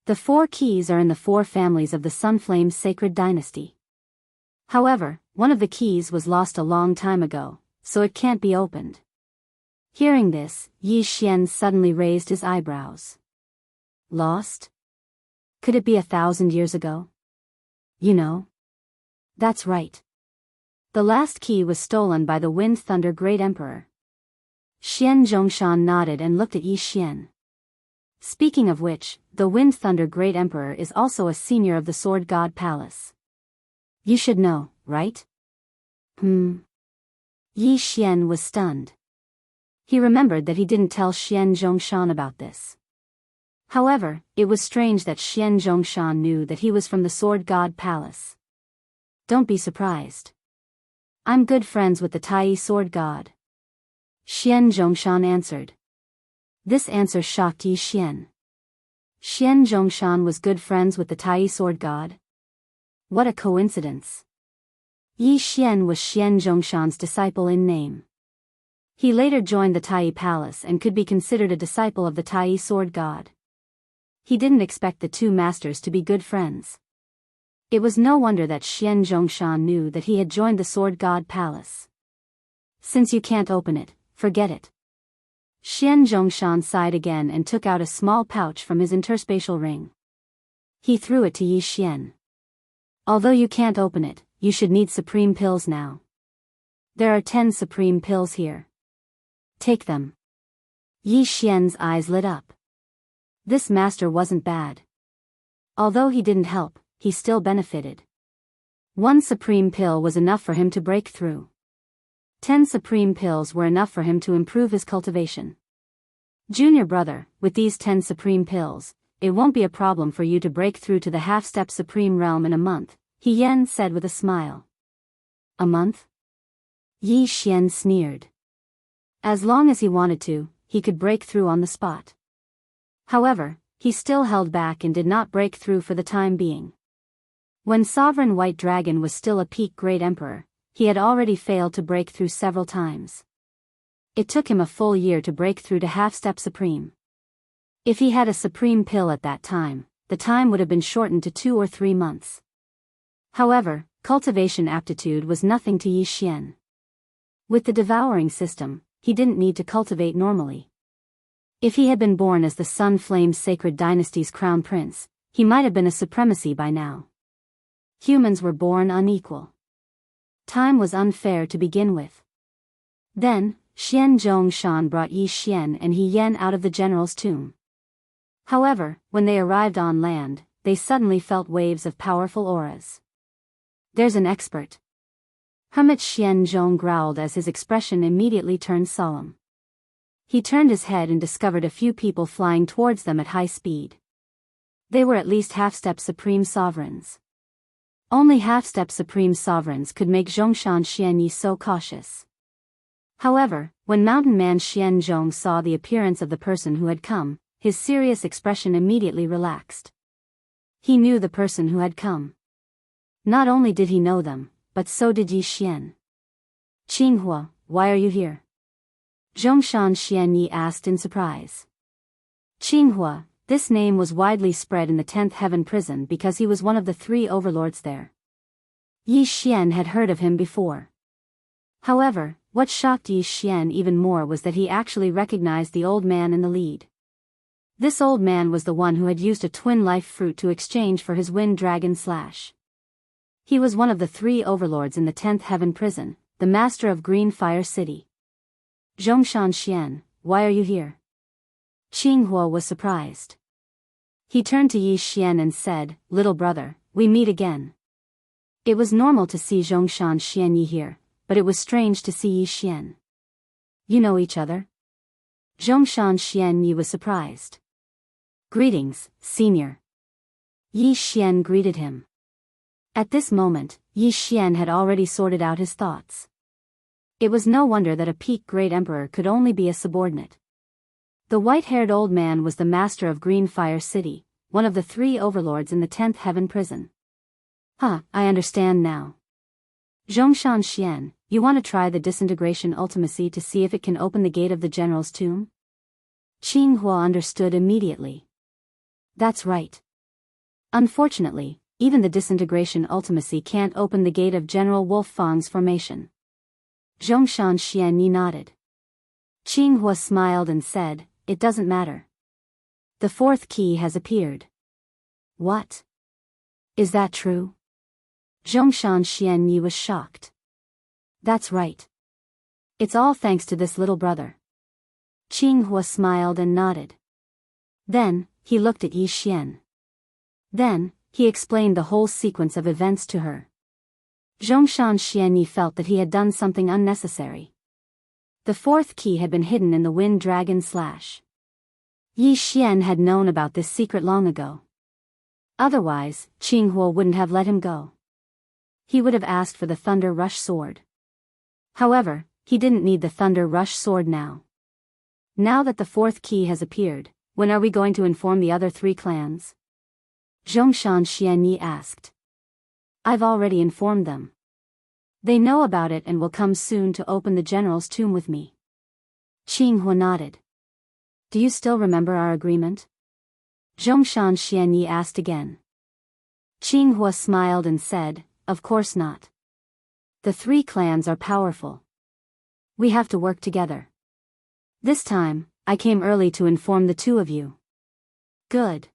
The 4 keys are in the 4 families of the Sunflame Sacred Dynasty. However, one of the keys was lost a long time ago, so it can't be opened. Hearing this, Yi Xian suddenly raised his eyebrows. Lost? Could it be 1,000 years ago? You know? That's right. The last key was stolen by the Wind Thunder Great Emperor. Xian Zhongshan nodded and looked at Yi Xian. Speaking of which, the Wind Thunder Great Emperor is also a senior of the Sword God Palace. You should know, right? Yi Xian was stunned. He remembered that he didn't tell Xian Zhongshan about this. However, it was strange that Xian Zhongshan knew that he was from the Sword God Palace. Don't be surprised. I'm good friends with the Tai Sword God. Xian Zhongshan answered. This answer shocked Yi Xian. Xian Zhongshan was good friends with the Tai Sword God? What a coincidence. Yi Xian was Xian Zhongshan's disciple in name. He later joined the Tai Palace and could be considered a disciple of the Tai Sword God. He didn't expect the 2 masters to be good friends. It was no wonder that Xian Zhongshan knew that he had joined the Sword God Palace. Since you can't open it, forget it. Xian Zhongshan sighed again and took out a small pouch from his interspatial ring. He threw it to Yi Xian. Although you can't open it, you should need supreme pills now. There are 10 supreme pills here. Take them. Yi Xian's eyes lit up. This master wasn't bad. Although he didn't help, he still benefited. 1 supreme pill was enough for him to break through. 10 supreme pills were enough for him to improve his cultivation. Junior brother, with these 10 supreme pills, it won't be a problem for you to break through to the half-step supreme realm in a month, He Yan said with a smile. A month? Yi Xian sneered. As long as he wanted to, he could break through on the spot. However, he still held back and did not break through for the time being. When Sovereign White Dragon was still a peak Great Emperor, he had already failed to break through several times. It took him a full year to break through to half-step supreme. If he had a supreme pill at that time, the time would have been shortened to 2 or 3 months. However, cultivation aptitude was nothing to Yi Xian. With the devouring system, he didn't need to cultivate normally. If he had been born as the Sun Flame Sacred Dynasty's crown prince, he might have been a supremacy by now. Humans were born unequal. Time was unfair to begin with. Then, Xian Zhongshan brought Yi Xian and He Yan out of the general's tomb. However, when they arrived on land, they suddenly felt waves of powerful auras. There's an expert. Hermit Xian Zhong growled as his expression immediately turned solemn. He turned his head and discovered a few people flying towards them at high speed. They were at least half-step supreme sovereigns. Only half-step supreme sovereigns could make Zhongshan Xianyi so cautious. However, when Mountain Man Xian Zhong saw the appearance of the person who had come, his serious expression immediately relaxed. He knew the person who had come. Not only did he know them, but so did Yi Xian. "Qinghua, why are you here?" Zhongshan Xian Yi asked in surprise. Qinghua, this name was widely spread in the 10th Heaven prison because he was one of the 3 overlords there. Yi Xian had heard of him before. However, what shocked Yi Xian even more was that he actually recognized the old man in the lead. This old man was the one who had used a twin life fruit to exchange for his wind dragon slash. He was one of the 3 overlords in the 10th Heaven prison, the master of Green Fire City. "Zhongshan Xian, why are you here?" Qinghua was surprised. He turned to Yi Xian and said, "Little brother, we meet again." It was normal to see Zhongshan Xian Yi here, but it was strange to see Yi Xian. "You know each other?" Zhongshan Xian Yi was surprised. "Greetings, senior." Yi Xian greeted him. At this moment, Yi Xian had already sorted out his thoughts. It was no wonder that a peak great emperor could only be a subordinate. The white-haired old man was the master of Green Fire City, one of the 3 overlords in the 10th Heaven prison. I understand now. Zhongshan Xian, you want to try the disintegration ultimacy to see if it can open the gate of the general's tomb? Qinghua understood immediately. That's right. Unfortunately, even the disintegration ultimacy can't open the gate of General Wolf Fang's formation. Zhongshan Xian Yi nodded. Qinghua smiled and said, "It doesn't matter. The 4th key has appeared." "What? Is that true?" Zhongshan Xian Yi was shocked. "That's right. It's all thanks to this little brother." Qinghua smiled and nodded. Then, he looked at Yi Xian. Then, he explained the whole sequence of events to her. Zhongshan Xian Yi felt that he had done something unnecessary. The 4th key had been hidden in the wind dragon slash. Yi Xian had known about this secret long ago. Otherwise, Qinghua wouldn't have let him go. He would have asked for the Thunder Rush sword. However, he didn't need the Thunder Rush sword now. Now that the 4th key has appeared, when are we going to inform the other 3 clans? Zhongshan Xian Yi asked. I've already informed them. They know about it and will come soon to open the general's tomb with me. Qinghua nodded. Do you still remember our agreement? Zhongshan Xian Yi asked again. Qinghua smiled and said, Of course not. The 3 clans are powerful. We have to work together. This time, I came early to inform the 2 of you. Good.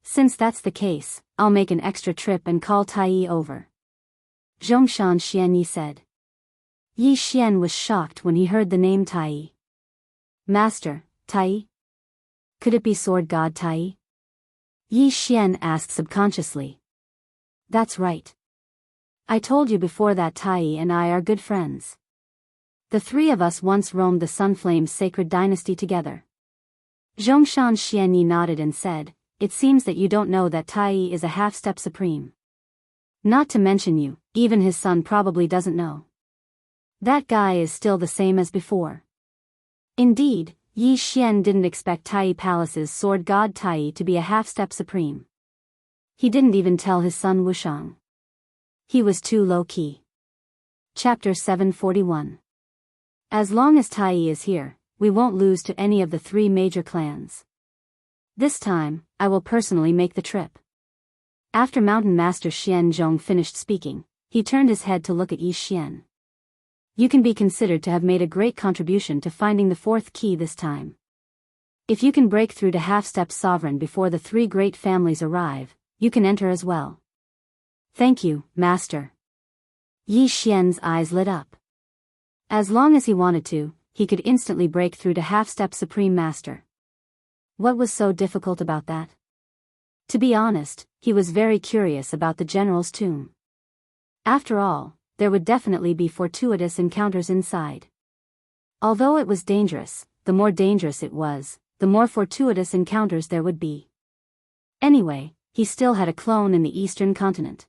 Since that's the case, I'll make an extra trip and call Tai over. Zhongshan Xian Yi said. Yi Xian was shocked when he heard the name Tai. Master, Tai? Could it be Sword God Tai? Yi Xian asked subconsciously. That's right. I told you before that Tai and I are good friends. The 3 of us once roamed the Sunflame's sacred dynasty together. Zhongshan Xian Yi nodded and said, It seems that you don't know that Tai is a half-step supreme. Not to mention you, even his son probably doesn't know. That guy is still the same as before. Indeed, Yi Xian didn't expect Tai Palace's sword god Tai to be a half-step supreme. He didn't even tell his son Wushang. He was too low-key. Chapter 741. As long as Tai is here, we won't lose to any of the 3 major clans. This time, I will personally make the trip. After Mountain Master Xian Zhong finished speaking, he turned his head to look at Yi Xian. You can be considered to have made a great contribution to finding the 4th key this time. If you can break through to half-step sovereign before the 3 great families arrive, you can enter as well. Thank you, Master. Yi Xian's eyes lit up. As long as he wanted to, he could instantly break through to half-step Supreme Master. What was so difficult about that? To be honest, he was very curious about the general's tomb. After all, there would definitely be fortuitous encounters inside. Although it was dangerous, the more dangerous it was, the more fortuitous encounters there would be. Anyway, he still had a clone in the eastern continent.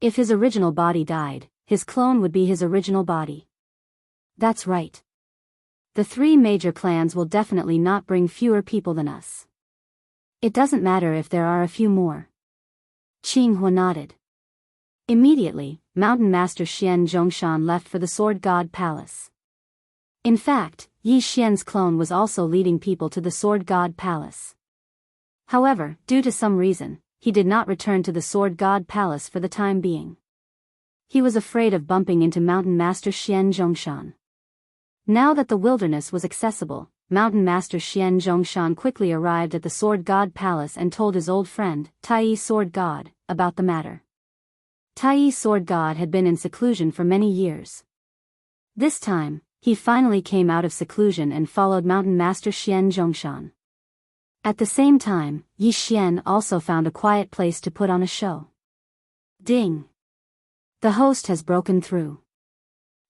If his original body died, his clone would be his original body. That's right. The three major clans will definitely not bring fewer people than us. It doesn't matter if there are a few more. Jianghu nodded. Immediately, Mountain Master Xian Zhongshan left for the Sword God Palace. In fact, Yi Xian's clone was also leading people to the Sword God Palace. However, due to some reason, he did not return to the Sword God Palace for the time being. He was afraid of bumping into Mountain Master Xian Zhongshan. Now that the wilderness was accessible, Mountain Master Xian Zhongshan quickly arrived at the Sword God Palace and told his old friend, Tai Sword God, about the matter. Tai Sword God had been in seclusion for many years. This time, he finally came out of seclusion and followed Mountain Master Xian Zhongshan. At the same time, Yi Xian also found a quiet place to put on a show. Ding! The host has broken through.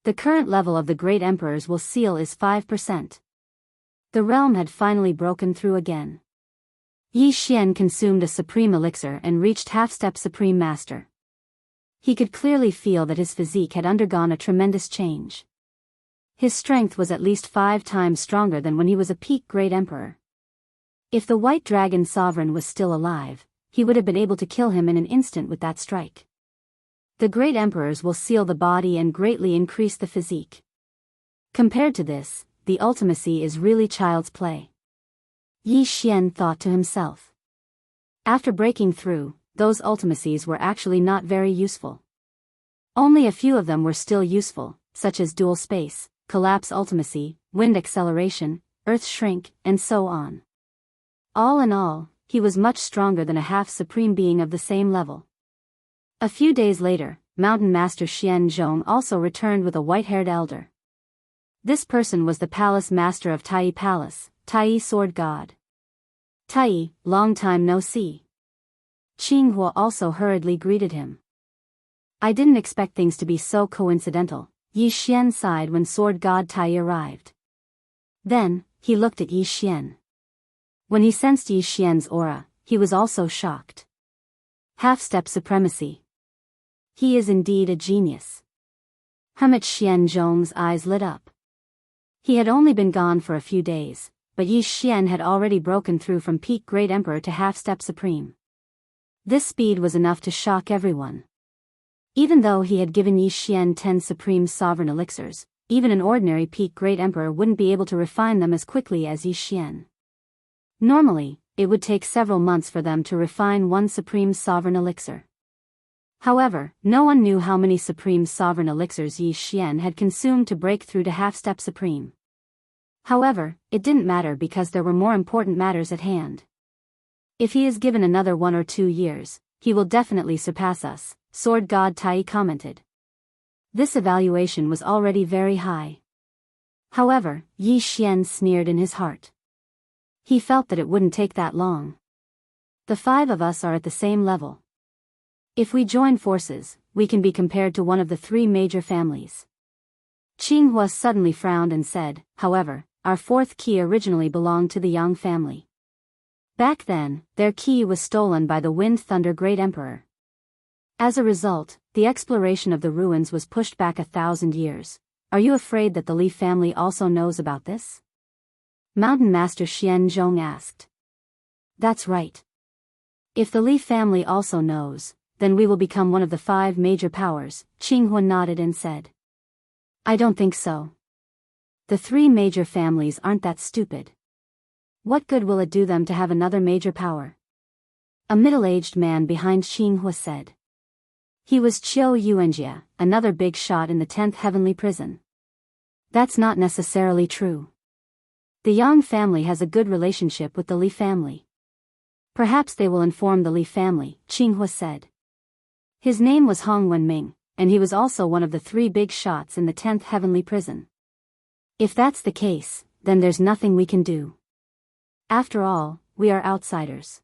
The current level of the Great Emperor's will seal is 5%. The realm had finally broken through again. Yi Xian consumed a supreme elixir and reached half-step Supreme Master. He could clearly feel that his physique had undergone a tremendous change. His strength was at least 5 times stronger than when he was a peak Great Emperor. If the White Dragon Sovereign was still alive, he would have been able to kill him in an instant with that strike. The Great Emperors will seal the body and greatly increase the physique. Compared to this, the ultimacy is really child's play. Yi Xian thought to himself. After breaking through, those ultimacies were actually not very useful. Only a few of them were still useful, such as dual space, collapse ultimacy, wind acceleration, earth shrink, and so on. All in all, he was much stronger than a half-supreme being of the same level. A few days later, Mountain Master Xian Zhong also returned with a white-haired elder. This person was the Palace Master of Tai Palace, Tai Sword God. Tai, long time no see. Jianghu also hurriedly greeted him. I didn't expect things to be so coincidental, Yi Xian sighed when Sword God Tai arrived. Then, he looked at Yi Xian. When he sensed Yi Xian's aura, he was also shocked. Half-step supremacy. He is indeed a genius. Hermit Xian Zhong's eyes lit up. He had only been gone for a few days, but Yi Xian had already broken through from peak Great Emperor to half-step supreme. This speed was enough to shock everyone. Even though he had given Yi Xian 10 supreme sovereign elixirs, even an ordinary peak Great Emperor wouldn't be able to refine them as quickly as Yi Xian. Normally, it would take several months for them to refine one supreme sovereign elixir. However, no one knew how many supreme sovereign elixirs Yi Xian had consumed to break through to half-step supreme. However, it didn't matter because there were more important matters at hand. If he is given another 1 or 2 years, he will definitely surpass us, Sword God Tai commented. This evaluation was already very high. However, Yi Xian sneered in his heart. He felt that it wouldn't take that long. The 5 of us are at the same level. If we join forces, we can be compared to one of the 3 major families. Jianghu suddenly frowned and said, however, our 4th key originally belonged to the Yang family. Back then, their key was stolen by the Wind Thunder Great Emperor. As a result, the exploration of the ruins was pushed back 1,000 years. Are you afraid that the Li family also knows about this? Mountain Master Xian Zhong asked. That's right. If the Li family also knows, then we will become one of the 5 major powers, Jianghu nodded and said. I don't think so. The 3 major families aren't that stupid. What good will it do them to have another major power? A middle-aged man behind Jianghu said. He was Qiu Yuanjia, another big shot in the 10th heavenly prison. That's not necessarily true. The Yang family has a good relationship with the Li family. Perhaps they will inform the Li family, Jianghu said. His name was Hong Wenming, and he was also one of the 3 big shots in the 10th heavenly prison. If that's the case, then there's nothing we can do. After all, we are outsiders.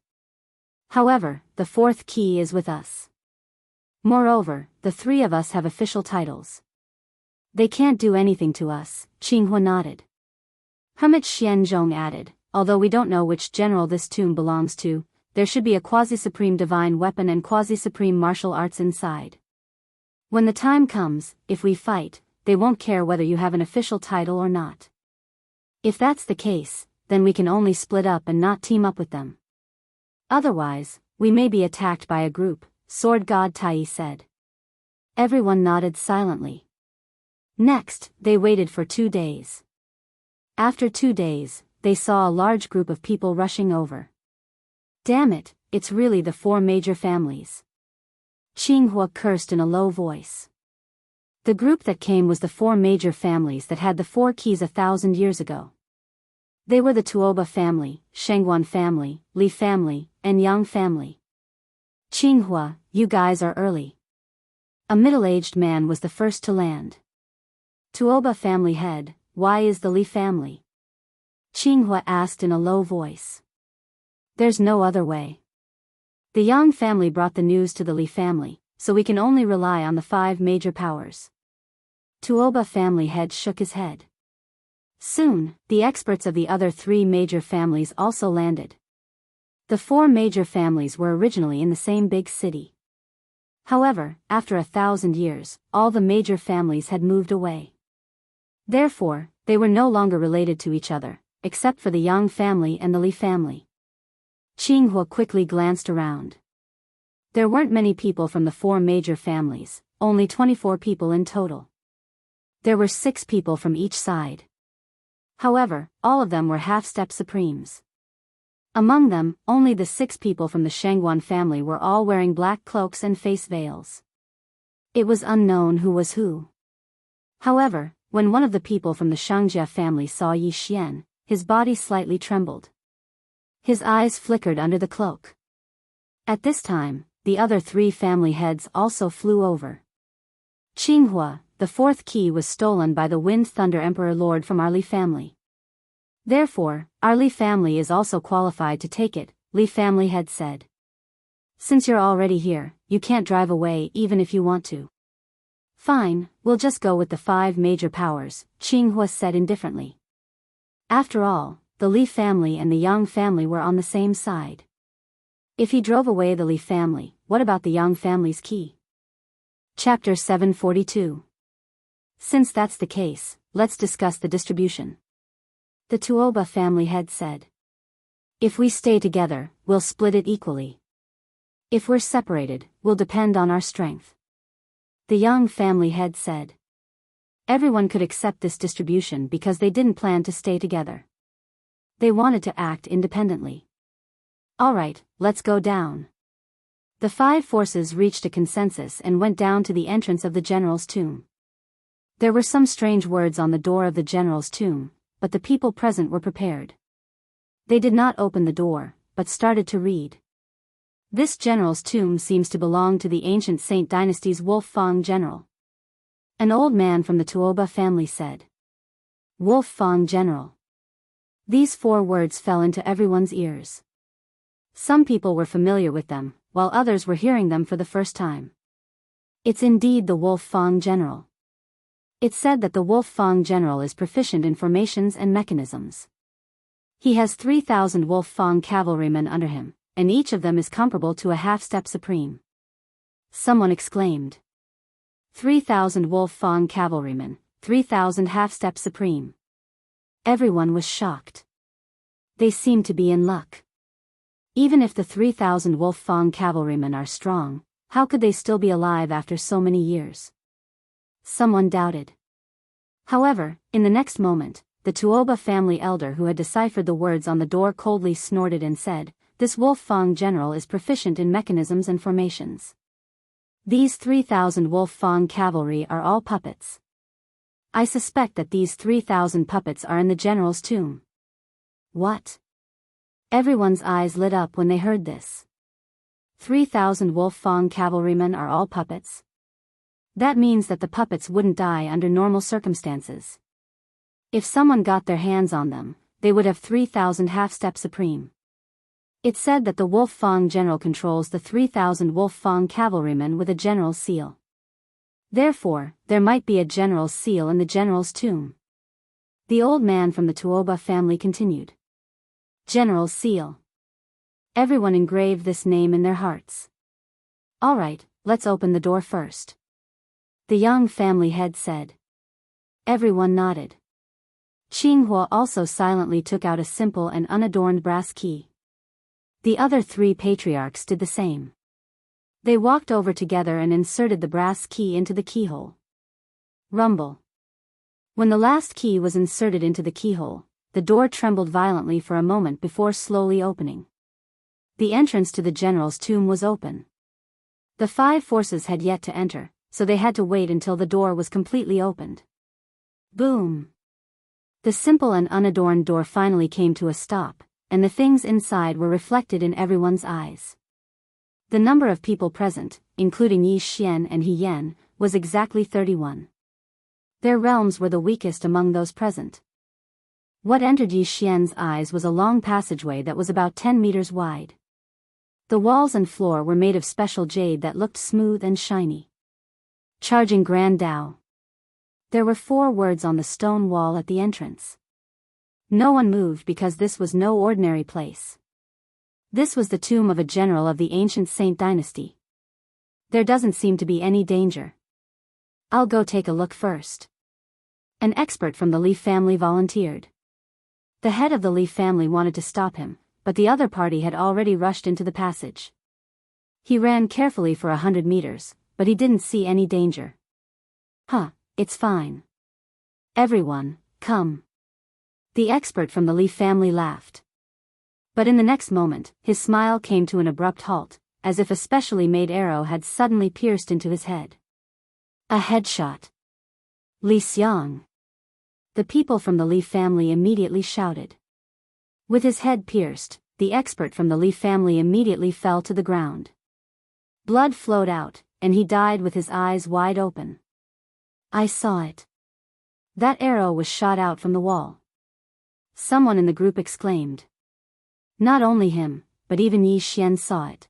However, the 4th key is with us. Moreover, the 3 of us have official titles. They can't do anything to us, Jianghu nodded. Hermit Xian Zhong added, although we don't know which general this tomb belongs to, there should be a quasi-supreme divine weapon and quasi-supreme martial arts inside. When the time comes, if we fight, they won't care whether you have an official title or not. If that's the case, then we can only split up and not team up with them. Otherwise, we may be attacked by a group, Sword God Tai said. Everyone nodded silently. Next, they waited for 2 days. After 2 days, they saw a large group of people rushing over. Damn it, it's really the 4 major families. Jianghu cursed in a low voice. The group that came was the 4 major families that had the 4 keys 1,000 years ago. They were the Tuoba family, Shengguan family, Li family, and Yang family. Jianghu, you guys are early. A middle-aged man was the first to land. Tuoba family head, why is the Li family? Jianghu asked in a low voice. There's no other way. The Yang family brought the news to the Li family, so we can only rely on the 5 major powers. Tuoba family head shook his head. Soon, the experts of the other 3 major families also landed. The 4 major families were originally in the same big city. However, after 1,000 years, all the major families had moved away. Therefore, they were no longer related to each other, except for the Yang family and the Li family. Jianghu quickly glanced around. There weren't many people from the 4 major families, only 24 people in total. There were 6 people from each side. However, all of them were half-step supremes. Among them, only the 6 people from the Shengguan family were all wearing black cloaks and face veils. It was unknown who was who. However, when one of the people from the Shangjia family saw Yi Xian, his body slightly trembled. His eyes flickered under the cloak. At this time, the other 3 family heads also flew over. Jianghu, the 4th key was stolen by the Wind Thunder Emperor Lord from our Li family. Therefore, our Li family is also qualified to take it, Li family head said. Since you're already here, you can't drive away even if you want to. Fine, we'll just go with the 5 major powers, Jianghu said indifferently. After all, the Li family and the Yang family were on the same side. If he drove away the Li family, what about the Yang family's key? Chapter 742. Since that's the case, let's discuss the distribution. The Tuoba family head said. If we stay together, we'll split it equally. If we're separated, we'll depend on our strength. The Yang family head said. Everyone could accept this distribution because they didn't plan to stay together. They wanted to act independently. Alright, let's go down. The 5 forces reached a consensus and went down to the entrance of the general's tomb. There were some strange words on the door of the general's tomb, but the people present were prepared. They did not open the door, but started to read. This general's tomb seems to belong to the ancient Saint Dynasty's Wolf Fang general. An old man from the Tuoba family said. Wolf Fang general. These 4 words fell into everyone's ears. Some people were familiar with them, while others were hearing them for the first time. It's indeed the Wolf Fang general. It's said that the Wolf Fang general is proficient in formations and mechanisms. He has 3,000 Wolf Fang cavalrymen under him, and each of them is comparable to a half-step supreme. Someone exclaimed. 3,000 Wolf Fang cavalrymen, 3,000 half-step supreme. Everyone was shocked. They seemed to be in luck. Even if the 3,000 Wolf Fang cavalrymen are strong, how could they still be alive after so many years? Someone doubted. However, in the next moment, the Tuoba family elder who had deciphered the words on the door coldly snorted and said, This Wolf Fang general is proficient in mechanisms and formations. These 3,000 Wolf Fang cavalry are all puppets. I suspect that these 3,000 puppets are in the general's tomb. What? Everyone's eyes lit up when they heard this. 3,000 Wolf Fang cavalrymen are all puppets? That means that the puppets wouldn't die under normal circumstances. If someone got their hands on them, they would have 3,000 half-step supreme. It's said that the Wolf Fang general controls the 3,000 Wolf Fang cavalrymen with a general's seal. Therefore, there might be a general's seal in the general's tomb. The old man from the Tuoba family continued. General's seal. Everyone engraved this name in their hearts. Alright, let's open the door first. The Yang family head said. Everyone nodded. Qinghua also silently took out a simple and unadorned brass key. The other 3 patriarchs did the same. They walked over together and inserted the brass key into the keyhole. Rumble. When the last key was inserted into the keyhole, the door trembled violently for a moment before slowly opening. The entrance to the general's tomb was open. The 5 forces had yet to enter, so they had to wait until the door was completely opened. Boom! The simple and unadorned door finally came to a stop, and the things inside were reflected in everyone's eyes. The number of people present, including Yi Xian and He Yan, was exactly 31. Their realms were the weakest among those present. What entered Yi Xian's eyes was a long passageway that was about 10 meters wide. The walls and floor were made of special jade that looked smooth and shiny. Charging Grand Dao. There were 4 words on the stone wall at the entrance. No one moved because this was no ordinary place. This was the tomb of a general of the ancient Saint dynasty. There doesn't seem to be any danger. I'll go take a look first. An expert from the Li family volunteered. The head of the Li family wanted to stop him, but the other party had already rushed into the passage. He ran carefully for 100 meters, but he didn't see any danger. It's fine. Everyone, come. The expert from the Li family laughed. But in the next moment, his smile came to an abrupt halt, as if a specially made arrow had suddenly pierced into his head. A headshot. Li Xiang. The people from the Li family immediately shouted. With his head pierced, the expert from the Li family immediately fell to the ground. Blood flowed out, and he died with his eyes wide open. I saw it. That arrow was shot out from the wall. Someone in the group exclaimed. Not only him, but even Yi Xian saw it.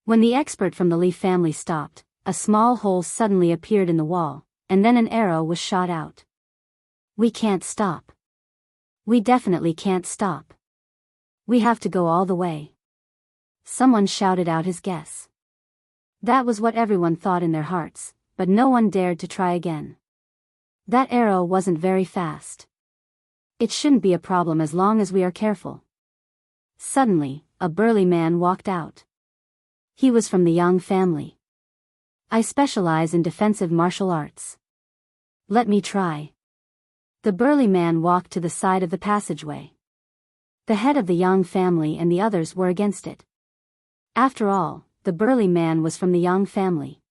When the expert from the Li family stopped, a small hole suddenly appeared in the wall, and then an arrow was shot out. We can't stop. We definitely can't stop. We have to go all the way. Someone shouted out his guess. That was what everyone thought in their hearts, but no one dared to try again. That arrow wasn't very fast. It shouldn't be a problem as long as we are careful. Suddenly, a burly man walked out. He was from the Yang family. I specialize in defensive martial arts. Let me try. The burly man walked to the side of the passageway. The head of the Yang family and the others were against it. After all, the burly man was from the Yang family.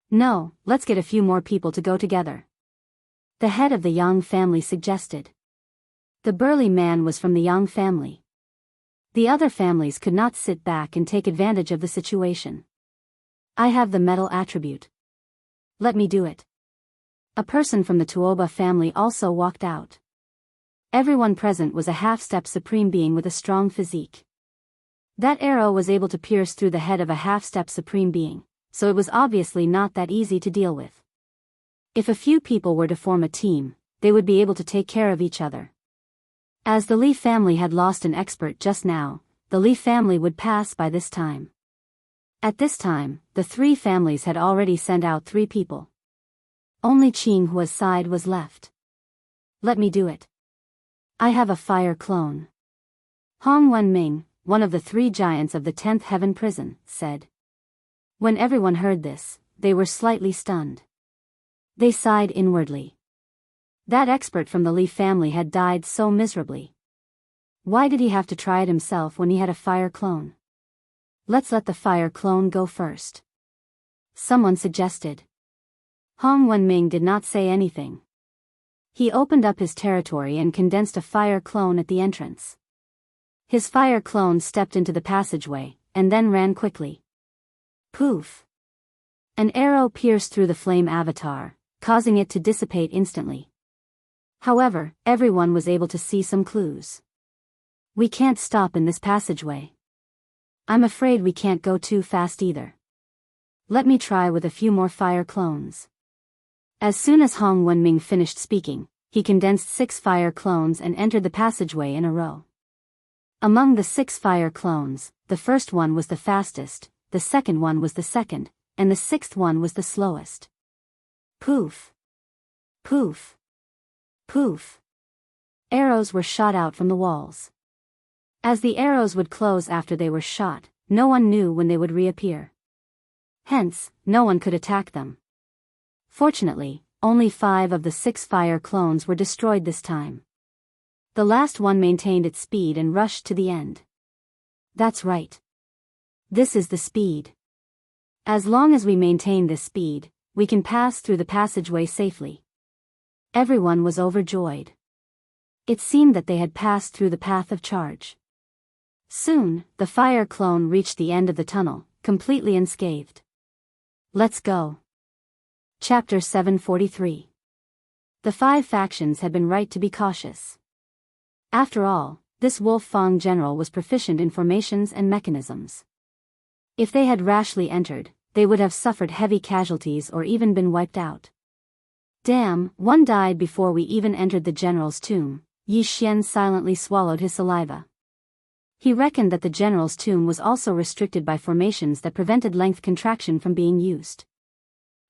No, let's get a few more people to go together. The head of the Yang family suggested. The burly man was from the Yang family. The other families could not sit back and take advantage of the situation. I have the metal attribute. Let me do it. A person from the Tuoba family also walked out. Everyone present was a half-step supreme being with a strong physique. That arrow was able to pierce through the head of a half-step supreme being, so it was obviously not that easy to deal with. If a few people were to form a team, they would be able to take care of each other. As the Li family had lost an expert just now, the Li family would pass by this time. At this time, the 3 families had already sent out 3 people. Only Qinghua's side was left. Let me do it. I have a fire clone. Hong Wenming, one of the 3 giants of the 10th Heaven prison, said. When everyone heard this, they were slightly stunned. They sighed inwardly. That expert from the Li family had died so miserably. Why did he have to try it himself when he had a fire clone? Let's let the fire clone go first. Someone suggested. Hong Wenming did not say anything. He opened up his territory and condensed a fire clone at the entrance. His fire clone stepped into the passageway, and then ran quickly. Poof! An arrow pierced through the flame avatar, causing it to dissipate instantly. However, everyone was able to see some clues. We can't stop in this passageway. I'm afraid we can't go too fast either. Let me try with a few more fire clones. As soon as Hong Wenming finished speaking, he condensed 6 fire clones and entered the passageway in a row. Among the 6 fire clones, the first one was the fastest, the second one was the second, and the 6th one was the slowest. Poof! Poof! Poof! Arrows were shot out from the walls. As the arrows would close after they were shot, no one knew when they would reappear. Hence, no one could attack them. Fortunately, only 5 of the 6 fire clones were destroyed this time. The last one maintained its speed and rushed to the end. That's right. This is the speed. As long as we maintain this speed, we can pass through the passageway safely. Everyone was overjoyed. It seemed that they had passed through the path of charge. Soon, the fire clone reached the end of the tunnel, completely unscathed. Let's go. Chapter 743. The 5 factions had been right to be cautious. After all, this Wolf Fang general was proficient in formations and mechanisms. If they had rashly entered, they would have suffered heavy casualties or even been wiped out. Damn, one died before we even entered the general's tomb. Yi Xian silently swallowed his saliva. He reckoned that the general's tomb was also restricted by formations that prevented length contraction from being used.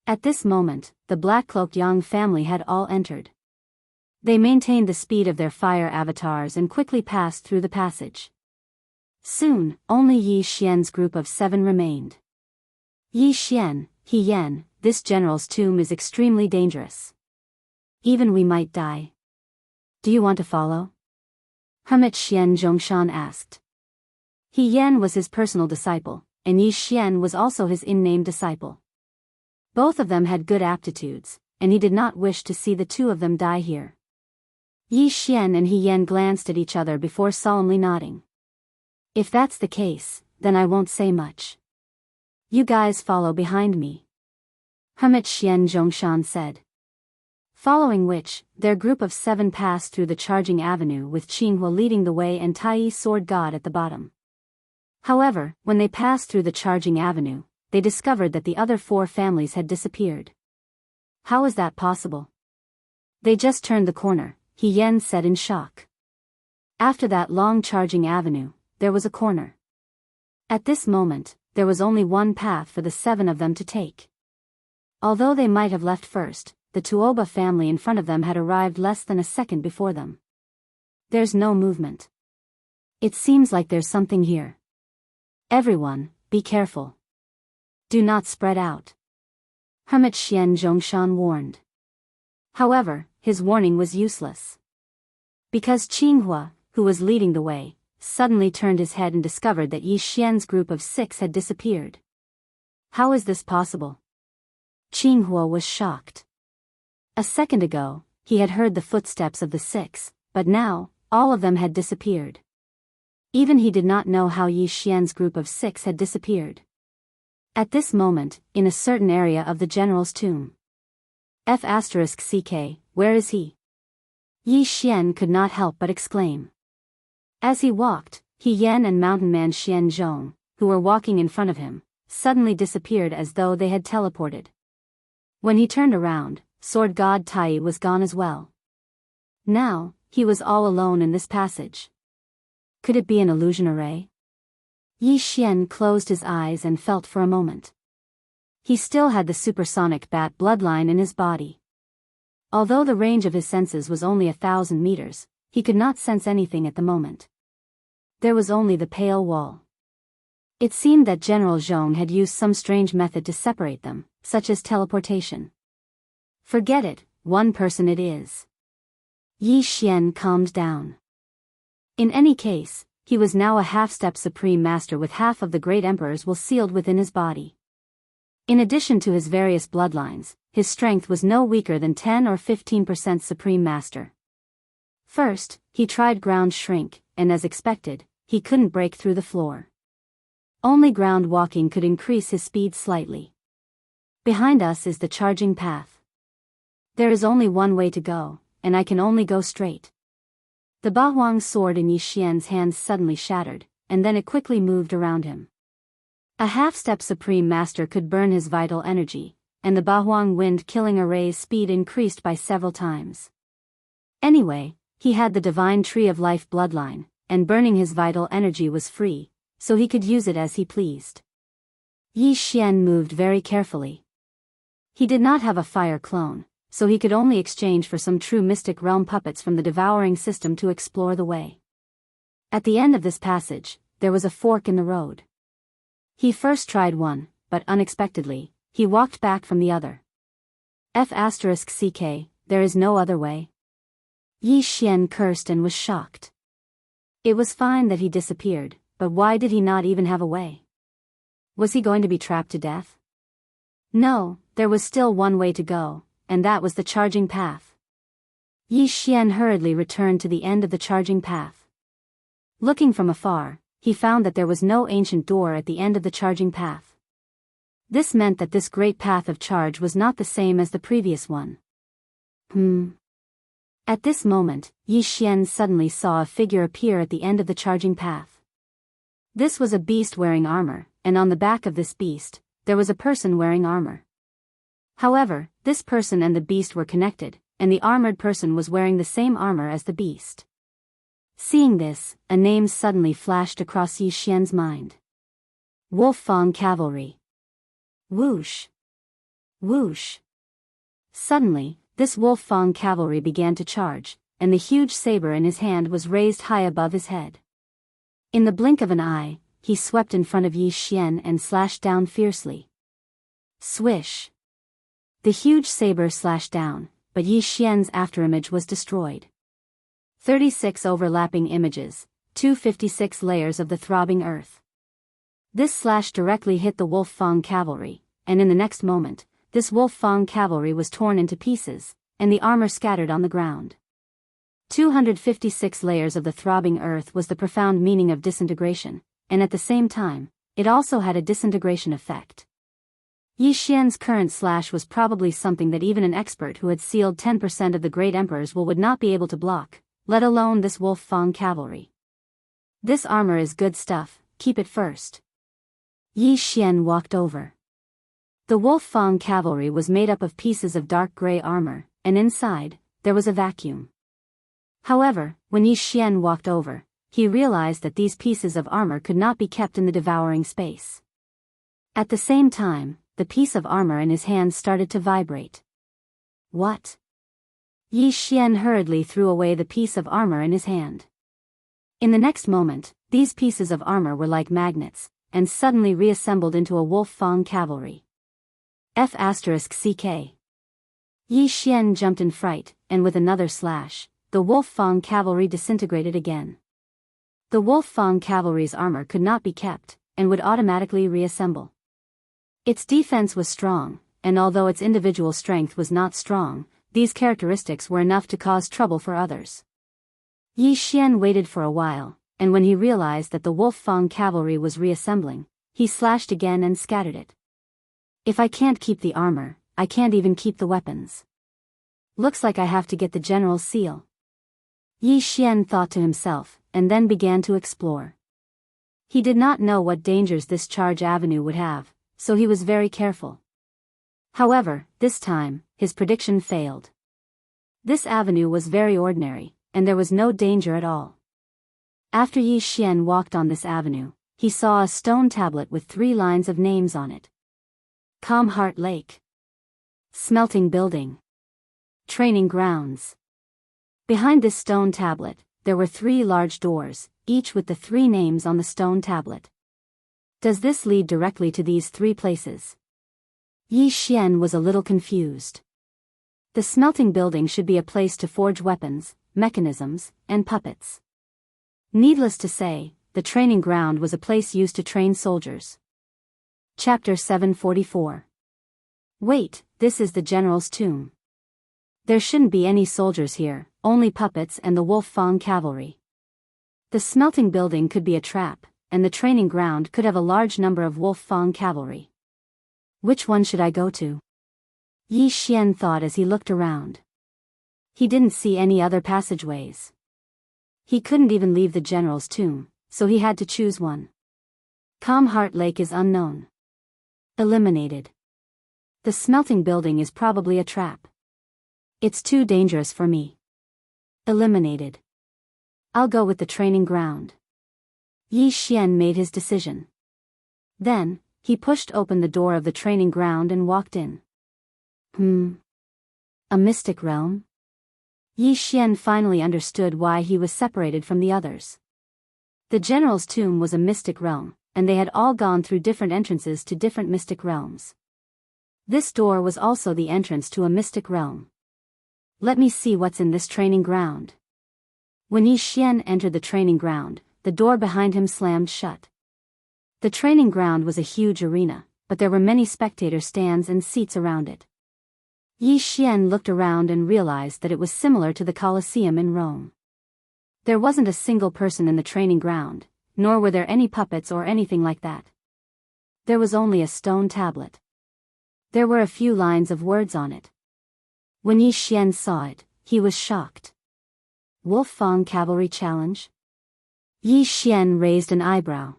At this moment, the black-cloaked Yang family had all entered. They maintained the speed of their fire avatars and quickly passed through the passage. Soon, only Yi Xian's group of 7 remained. Yi Xian, He Yan, this general's tomb is extremely dangerous. Even we might die. Do you want to follow? Hermit Xian Zhongshan asked. He Yan was his personal disciple, and Yi Xian was also his in-name disciple. Both of them had good aptitudes, and he did not wish to see the 2 of them die here. Yi Xian and He Yan glanced at each other before solemnly nodding. If that's the case, then I won't say much. You guys follow behind me. Hermit Xian Zhongshan said. Following which, their group of 7 passed through the charging avenue with Qinghua leading the way and Tai Sword God at the bottom. However, when they passed through the charging avenue, they discovered that the other 4 families had disappeared. How is that possible? They just turned the corner, He Yan said in shock. After that long charging avenue, there was a corner. At this moment, there was only one path for the 7 of them to take. Although they might have left first, the Tuoba family in front of them had arrived less than a second before them. There's no movement. It seems like there's something here. Everyone, be careful. Do not spread out. Hermit Xian Zhongshan warned. However, his warning was useless. Because Qinghua, who was leading the way, suddenly turned his head and discovered that Yi Xian's group of 6 had disappeared. How is this possible? Qinghua was shocked. A second ago, he had heard the footsteps of the 6, but now, all of them had disappeared. Even he did not know how Yi Xian's group of 6 had disappeared. At this moment, in a certain area of the general's tomb. F***CK, where is he? Yi Xian could not help but exclaim. As he walked, He Yan and Mountain Man Xian Zhong, who were walking in front of him, suddenly disappeared as though they had teleported. When he turned around, Sword God Tai was gone as well. Now, he was all alone in this passage. Could it be an illusion array? Yi Xian closed his eyes and felt for a moment. He still had the supersonic bat bloodline in his body. Although the range of his senses was only 1,000 meters, he could not sense anything at the moment. There was only the pale wall. It seemed that General Zhong had used some strange method to separate them, such as teleportation. Forget it, one person it is. Yi Xian calmed down. In any case, he was now a half-step supreme master with half of the great emperor's will sealed within his body. In addition to his various bloodlines, his strength was no weaker than 10 or 15% supreme master. First, he tried ground shrink, and as expected, he couldn't break through the floor. Only ground walking could increase his speed slightly. Behind us is the charging path. There is only one way to go, and I can only go straight. The Bahuang sword in Yi Xian's hands suddenly shattered, and then it quickly moved around him. A half-step supreme master could burn his vital energy, and the Bahuang wind-killing array's speed increased by several times. Anyway, he had the divine tree of life bloodline, and burning his vital energy was free, so he could use it as he pleased. Yi Xian moved very carefully. He did not have a fire clone, so he could only exchange for some true mystic realm puppets from the devouring system to explore the way. At the end of this passage, there was a fork in the road. He first tried one, but unexpectedly, he walked back from the other. F***ck, there is no other way. Yi Xian cursed and was shocked. It was fine that he disappeared, but why did he not even have a way? Was he going to be trapped to death? No, there was still one way to go, and that was the charging path. Yi Xian hurriedly returned to the end of the charging path. Looking from afar, he found that there was no ancient door at the end of the charging path. This meant that this great path of charge was not the same as the previous one. At this moment, Yi Xian suddenly saw a figure appear at the end of the charging path. This was a beast wearing armor, and on the back of this beast, there was a person wearing armor. However, this person and the beast were connected, and the armored person was wearing the same armor as the beast. Seeing this, a name suddenly flashed across Yi Xian's mind. Wolffang Cavalry. Whoosh! Whoosh! Suddenly, this Wolffang cavalry began to charge, and the huge saber in his hand was raised high above his head. In the blink of an eye, he swept in front of Yi Xian and slashed down fiercely. Swish! The huge saber slashed down, but Yi Xian's afterimage was destroyed. 36 overlapping images, 256 layers of the throbbing earth. This slash directly hit the Wolffang cavalry, and in the next moment, this Wolffang cavalry was torn into pieces, and the armor scattered on the ground. 256 layers of the throbbing earth was the profound meaning of disintegration, and at the same time, it also had a disintegration effect. Yi Xian's current slash was probably something that even an expert who had sealed 10% of the great emperor's will would not be able to block, let alone this Wolffang cavalry. This armor is good stuff, keep it first. Yi Xian walked over. The Wolffang cavalry was made up of pieces of dark gray armor, and inside, there was a vacuum. However, when Yi Xian walked over, he realized that these pieces of armor could not be kept in the devouring space. At the same time, the piece of armor in his hand started to vibrate. What? Yi Xian hurriedly threw away the piece of armor in his hand. In the next moment, these pieces of armor were like magnets, and suddenly reassembled into a Wolffang cavalry. F***ck. Yi Xian jumped in fright, and with another slash, the Wolffang cavalry disintegrated again. The Wolffang cavalry's armor could not be kept, and would automatically reassemble. Its defense was strong, and although its individual strength was not strong, these characteristics were enough to cause trouble for others. Yi Xian waited for a while, and when he realized that the Wolffang cavalry was reassembling, he slashed again and scattered it. If I can't keep the armor, I can't even keep the weapons. Looks like I have to get the general's seal. Yi Xian thought to himself, and then began to explore. He did not know what dangers this charge avenue would have, so he was very careful. However, this time, his prediction failed. This avenue was very ordinary, and there was no danger at all. After Yi Xian walked on this avenue, he saw a stone tablet with 3 lines of names on it. Calm Heart Lake. Smelting Building. Training Grounds. Behind this stone tablet, there were 3 large doors, each with the 3 names on the stone tablet. Does this lead directly to these 3 places? Yi Xian was a little confused. The smelting building should be a place to forge weapons, mechanisms, and puppets. Needless to say, the training ground was a place used to train soldiers. Chapter 744. Wait, this is the general's tomb. There shouldn't be any soldiers here, only puppets and the Wolffang cavalry. The smelting building could be a trap, and the training ground could have a large number of Wolffang cavalry. Which one should I go to? Yi Xian thought as he looked around. He didn't see any other passageways. He couldn't even leave the general's tomb, so he had to choose one. Calm Heart Lake is unknown. Eliminated. The smelting building is probably a trap. It's too dangerous for me. Eliminated. I'll go with the training ground. Yi Xian made his decision. Then, he pushed open the door of the training ground and walked in. A mystic realm? Yi Xian finally understood why he was separated from the others. The general's tomb was a mystic realm, and they had all gone through different entrances to different mystic realms. This door was also the entrance to a mystic realm. Let me see what's in this training ground. When Yi Xian entered the training ground, the door behind him slammed shut. The training ground was a huge arena, but there were many spectator stands and seats around it. Yi Xian looked around and realized that it was similar to the Colosseum in Rome. There wasn't a single person in the training ground, nor were there any puppets or anything like that. There was only a stone tablet. There were a few lines of words on it. When Yi Xian saw it, he was shocked. Wolf-Fang Cavalry Challenge? Yi Xian raised an eyebrow.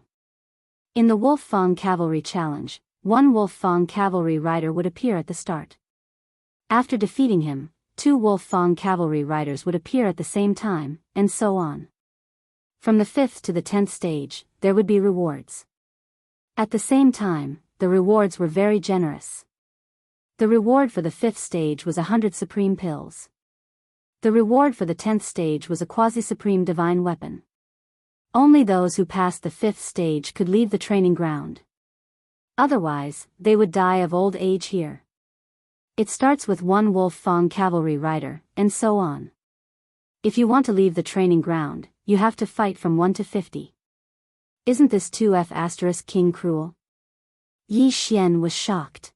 In the Wolf-Fang Cavalry Challenge, one Wolf-Fang cavalry rider would appear at the start. After defeating him, 2 Wolf-Fang cavalry riders would appear at the same time, and so on. From the 5th to the 10th stage, there would be rewards. At the same time, the rewards were very generous. The reward for the 5th stage was 100 supreme pills. The reward for the 10th stage was a quasi-supreme divine weapon. Only those who passed the 5th stage could leave the training ground. Otherwise, they would die of old age here. It starts with 1 Wolf-Fang cavalry rider, and so on. If you want to leave the training ground, you have to fight from 1 to 50. Isn't this 2F** king cruel? Yi Xian was shocked.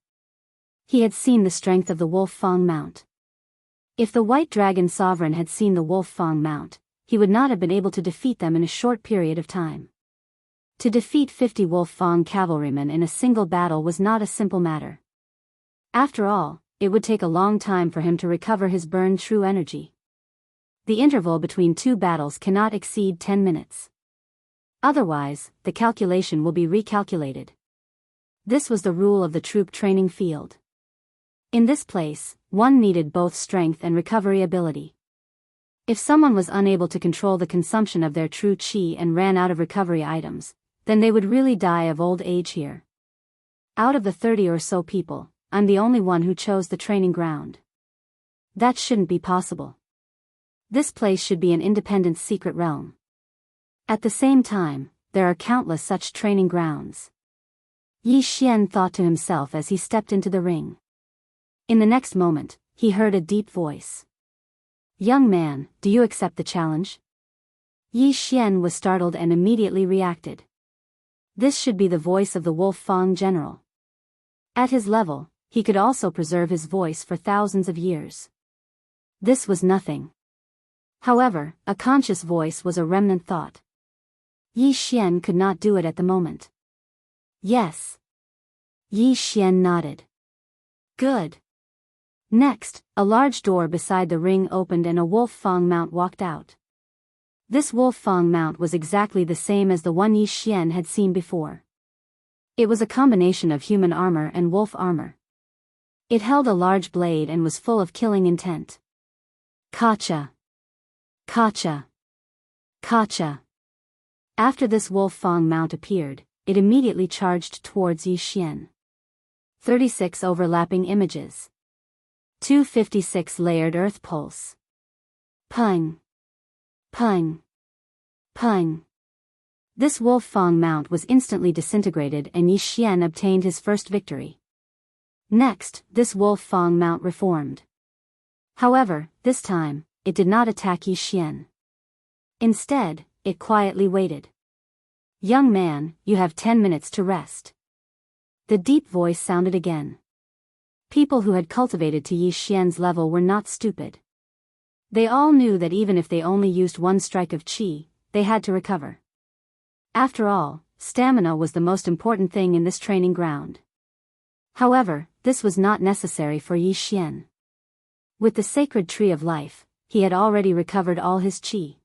He had seen the strength of the Wolf-Fang mount. If the White Dragon Sovereign had seen the Wolf-Fang mount, he would not have been able to defeat them in a short period of time. To defeat 50 Wolf-Fang cavalrymen in a single battle was not a simple matter. After all, it would take a long time for him to recover his burned true energy. The interval between 2 battles cannot exceed 10 minutes. Otherwise, the calculation will be recalculated. This was the rule of the troop training field. In this place, one needed both strength and recovery ability. If someone was unable to control the consumption of their true qi and ran out of recovery items, then they would really die of old age here. Out of the 30 or so people, I'm the only one who chose the training ground. That shouldn't be possible. This place should be an independent secret realm. At the same time, there are countless such training grounds. Yi Xian thought to himself as he stepped into the ring. In the next moment, he heard a deep voice. Young man, do you accept the challenge? Yi Xian was startled and immediately reacted. This should be the voice of the Wolf-Fang general. At his level, he could also preserve his voice for thousands of years. This was nothing. However, a conscious voice was a remnant thought. Yi Xian could not do it at the moment. Yes. Yi Xian nodded. Good. Next, a large door beside the ring opened and a Wolf-Fang mount walked out. This Wolf-Fang mount was exactly the same as the one Yi Xian had seen before. It was a combination of human armor and wolf armor. It held a large blade and was full of killing intent. Kacha. Kacha. Kacha. After this Wolf-Fang mount appeared, it immediately charged towards Yi Xian. 36 overlapping images. 256 layered earth pulse. Pung. Pung. Pung. This Wolf-Fang mount was instantly disintegrated and Yi Xian obtained his first victory. Next, this Wolf-Fang mount reformed. However, this time, it did not attack Yi Xian. Instead, it quietly waited. Young man, you have 10 minutes to rest. The deep voice sounded again. People who had cultivated to Yi Xian's level were not stupid. They all knew that even if they only used one strike of qi, they had to recover. After all, stamina was the most important thing in this training ground. However, this was not necessary for Yi Xian. With the sacred tree of life, he had already recovered all his qi.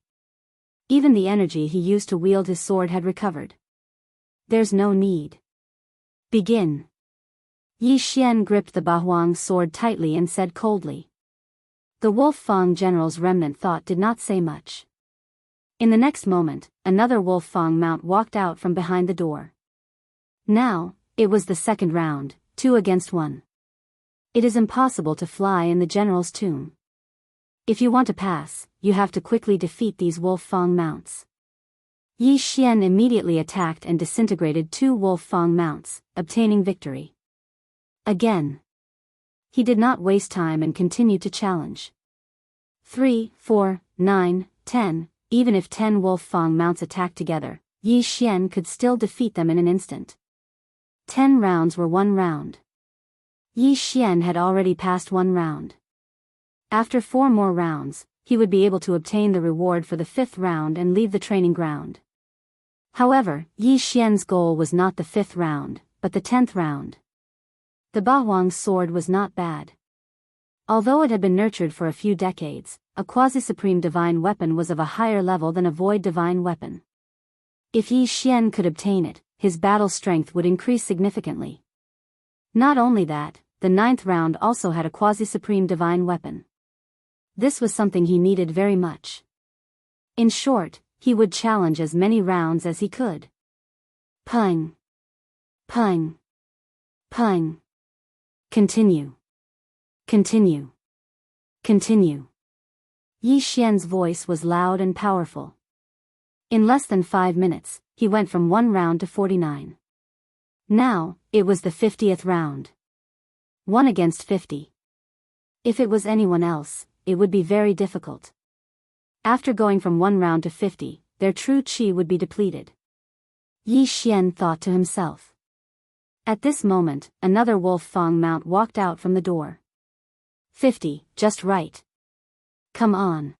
Even the energy he used to wield his sword had recovered. There's no need. Begin. Yi Xian gripped the Bahuang sword tightly and said coldly. The Wolf-Fang general's remnant thought did not say much. In the next moment, another Wolf-Fang mount walked out from behind the door. Now, it was the second round, 2 against 1. It is impossible to fly in the general's tomb. If you want to pass, you have to quickly defeat these wolf fang mounts. Yi Xian immediately attacked and disintegrated 2 wolf fang mounts, obtaining victory. Again. He did not waste time and continued to challenge. 3, 4, 9, 10, even if 10 wolf fang mounts attacked together, Yi Xian could still defeat them in an instant. 10 rounds were 1 round. Yi Xian had already passed 1 round. After 4 more rounds, he would be able to obtain the reward for the 5th round and leave the training ground. However, Yi Xian's goal was not the 5th round, but the 10th round. The Bahuang's sword was not bad. Although it had been nurtured for a few decades, a quasi-supreme divine weapon was of a higher level than a void divine weapon. If Yi Xian could obtain it, his battle strength would increase significantly. Not only that, the 9th round also had a quasi-supreme divine weapon. This was something he needed very much. In short, he would challenge as many rounds as he could. Pung. Pung. Pung. Continue. Continue. Continue. Yi Xian's voice was loud and powerful. In less than 5 minutes, he went from 1 round to 49. Now, it was the 50th round. 1 against 50. If it was anyone else, it would be very difficult. After going from 1 round to 50, their true qi would be depleted. Yi Xian thought to himself. At this moment, another wolf fang mount walked out from the door. 50, just right. Come on.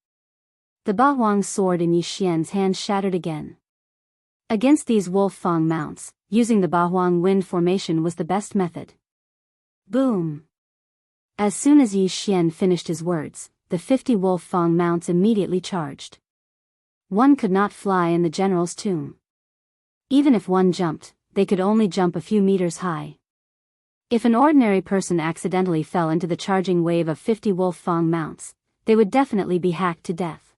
The Bahuang's sword in Yi Xian's hand shattered again. Against these wolf fang mounts, using the Bahuang wind formation was the best method. Boom. As soon as Yi Xian finished his words, the 50 wolf fang mounts immediately charged. One could not fly in the general's tomb. Even if one jumped, they could only jump a few meters high. If an ordinary person accidentally fell into the charging wave of 50 wolf fang mounts, they would definitely be hacked to death.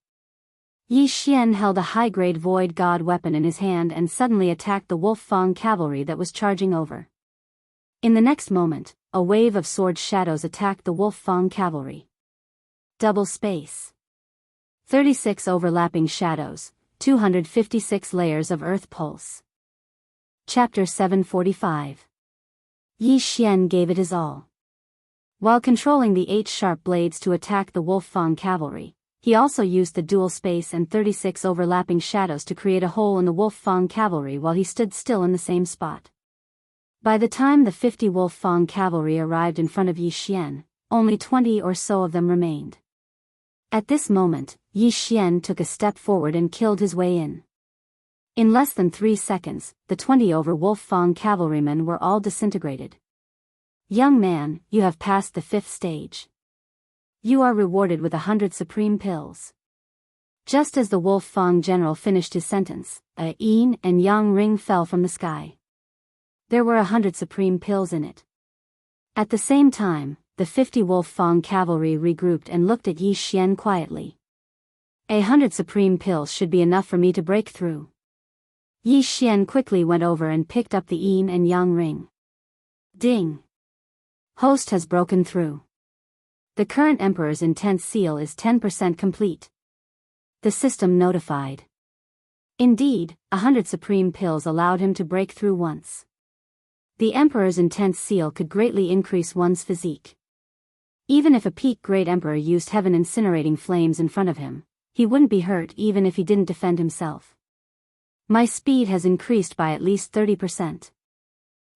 Yi Xian held a high-grade void god weapon in his hand and suddenly attacked the wolf fang cavalry that was charging over. In the next moment, a wave of sword shadows attacked the wolf fang cavalry. Double space. 36 overlapping shadows, 256 layers of earth pulse. Chapter 745. Yi Xian gave it his all. While controlling the 8 sharp blades to attack the wolf fang cavalry, he also used the dual space and 36 overlapping shadows to create a hole in the wolf fang cavalry while he stood still in the same spot. By the time the 50 wolf fang cavalry arrived in front of Yi Xian, only 20 or so of them remained. At this moment, Yi Xian took a step forward and killed his way in. In less than 3 seconds, the 20 over wolf fang cavalrymen were all disintegrated. Young man, you have passed the 5th stage. You are rewarded with 100 supreme pills. Just as the wolf fang general finished his sentence, a yin and yang ring fell from the sky. There were 100 supreme pills in it. At the same time, the 50 wolf fang cavalry regrouped and looked at Yi Xian quietly. 100 supreme pills should be enough for me to break through. Yi Xian quickly went over and picked up the yin and yang ring. Ding! Host has broken through. The current Emperor's intense seal is 10% complete. The system notified. Indeed, 100 supreme pills allowed him to break through once. The Emperor's intense seal could greatly increase one's physique. Even if a peak great Emperor used heaven incinerating flames in front of him, he wouldn't be hurt even if he didn't defend himself. My speed has increased by at least 30%.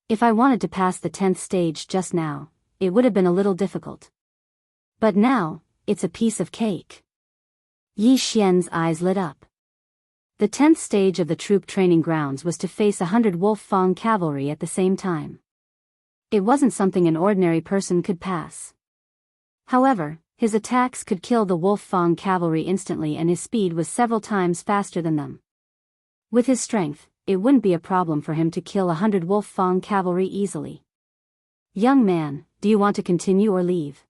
If I wanted to pass the 10th stage just now, it would have been a little difficult. But now, it's a piece of cake. Yi Xian's eyes lit up. The 10th stage of the troop training grounds was to face 100 wolf fang cavalry at the same time. It wasn't something an ordinary person could pass. However, his attacks could kill the wolf fang cavalry instantly and his speed was several times faster than them. With his strength, it wouldn't be a problem for him to kill 100 wolf fang cavalry easily. Young man, do you want to continue or leave?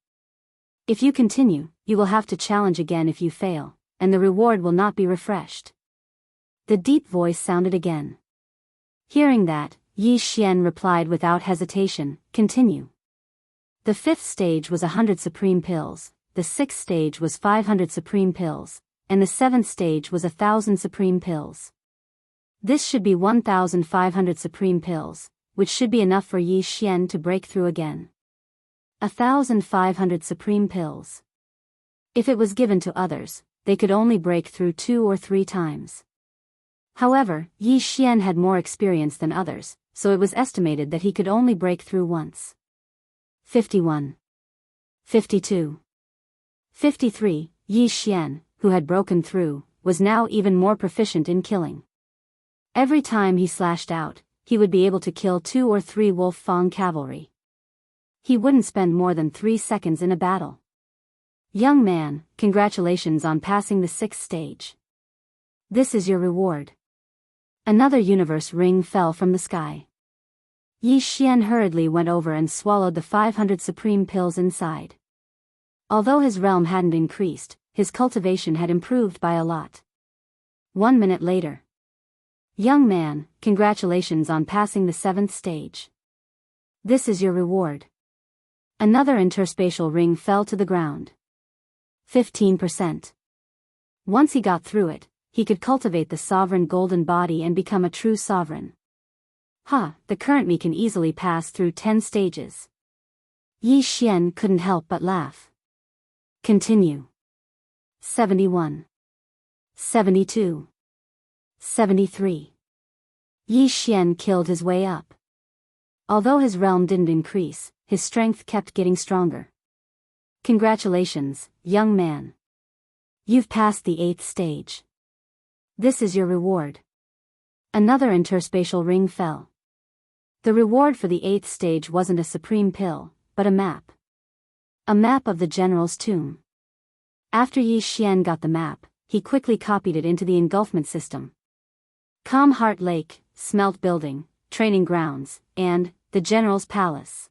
If you continue, you will have to challenge again if you fail, and the reward will not be refreshed. The deep voice sounded again. Hearing that, Yi Xian replied without hesitation, continue. The 5th stage was 100 supreme pills, the 6th stage was 500 supreme pills, and the 7th stage was 1,000 supreme pills. This should be 1,500 supreme pills, which should be enough for Yi Xian to break through again. 1,500 supreme pills. If it was given to others, they could only break through 2 or 3 times. However, Yi Xian had more experience than others, so it was estimated that he could only break through once. 51. 52. 53. Yi Xian, who had broken through, was now even more proficient in killing. Every time he slashed out, he would be able to kill 2 or 3 wolf fang cavalry. He wouldn't spend more than 3 seconds in a battle. Young man, congratulations on passing the 6th stage. This is your reward. Another universe ring fell from the sky. Yi Xian hurriedly went over and swallowed the 500 supreme pills inside. Although his realm hadn't increased, his cultivation had improved by a lot. 1 minute later. Young man, congratulations on passing the 7th stage. This is your reward. Another interspatial ring fell to the ground. 15%. Once he got through it, he could cultivate the sovereign golden body and become a true sovereign. The current me can easily pass through 10 stages. Yi Xian couldn't help but laugh. Continue. 71. 72. 73. Yi Xian killed his way up. Although his realm didn't increase, his strength kept getting stronger. Congratulations, young man. You've passed the 8th stage. This is your reward. Another interspatial ring fell. The reward for the 8th stage wasn't a supreme pill, but a map. A map of the general's tomb. After Yi Xian got the map, he quickly copied it into the engulfment system. Calm Heart Lake, Smelt Building, Training Grounds, and the General's Palace.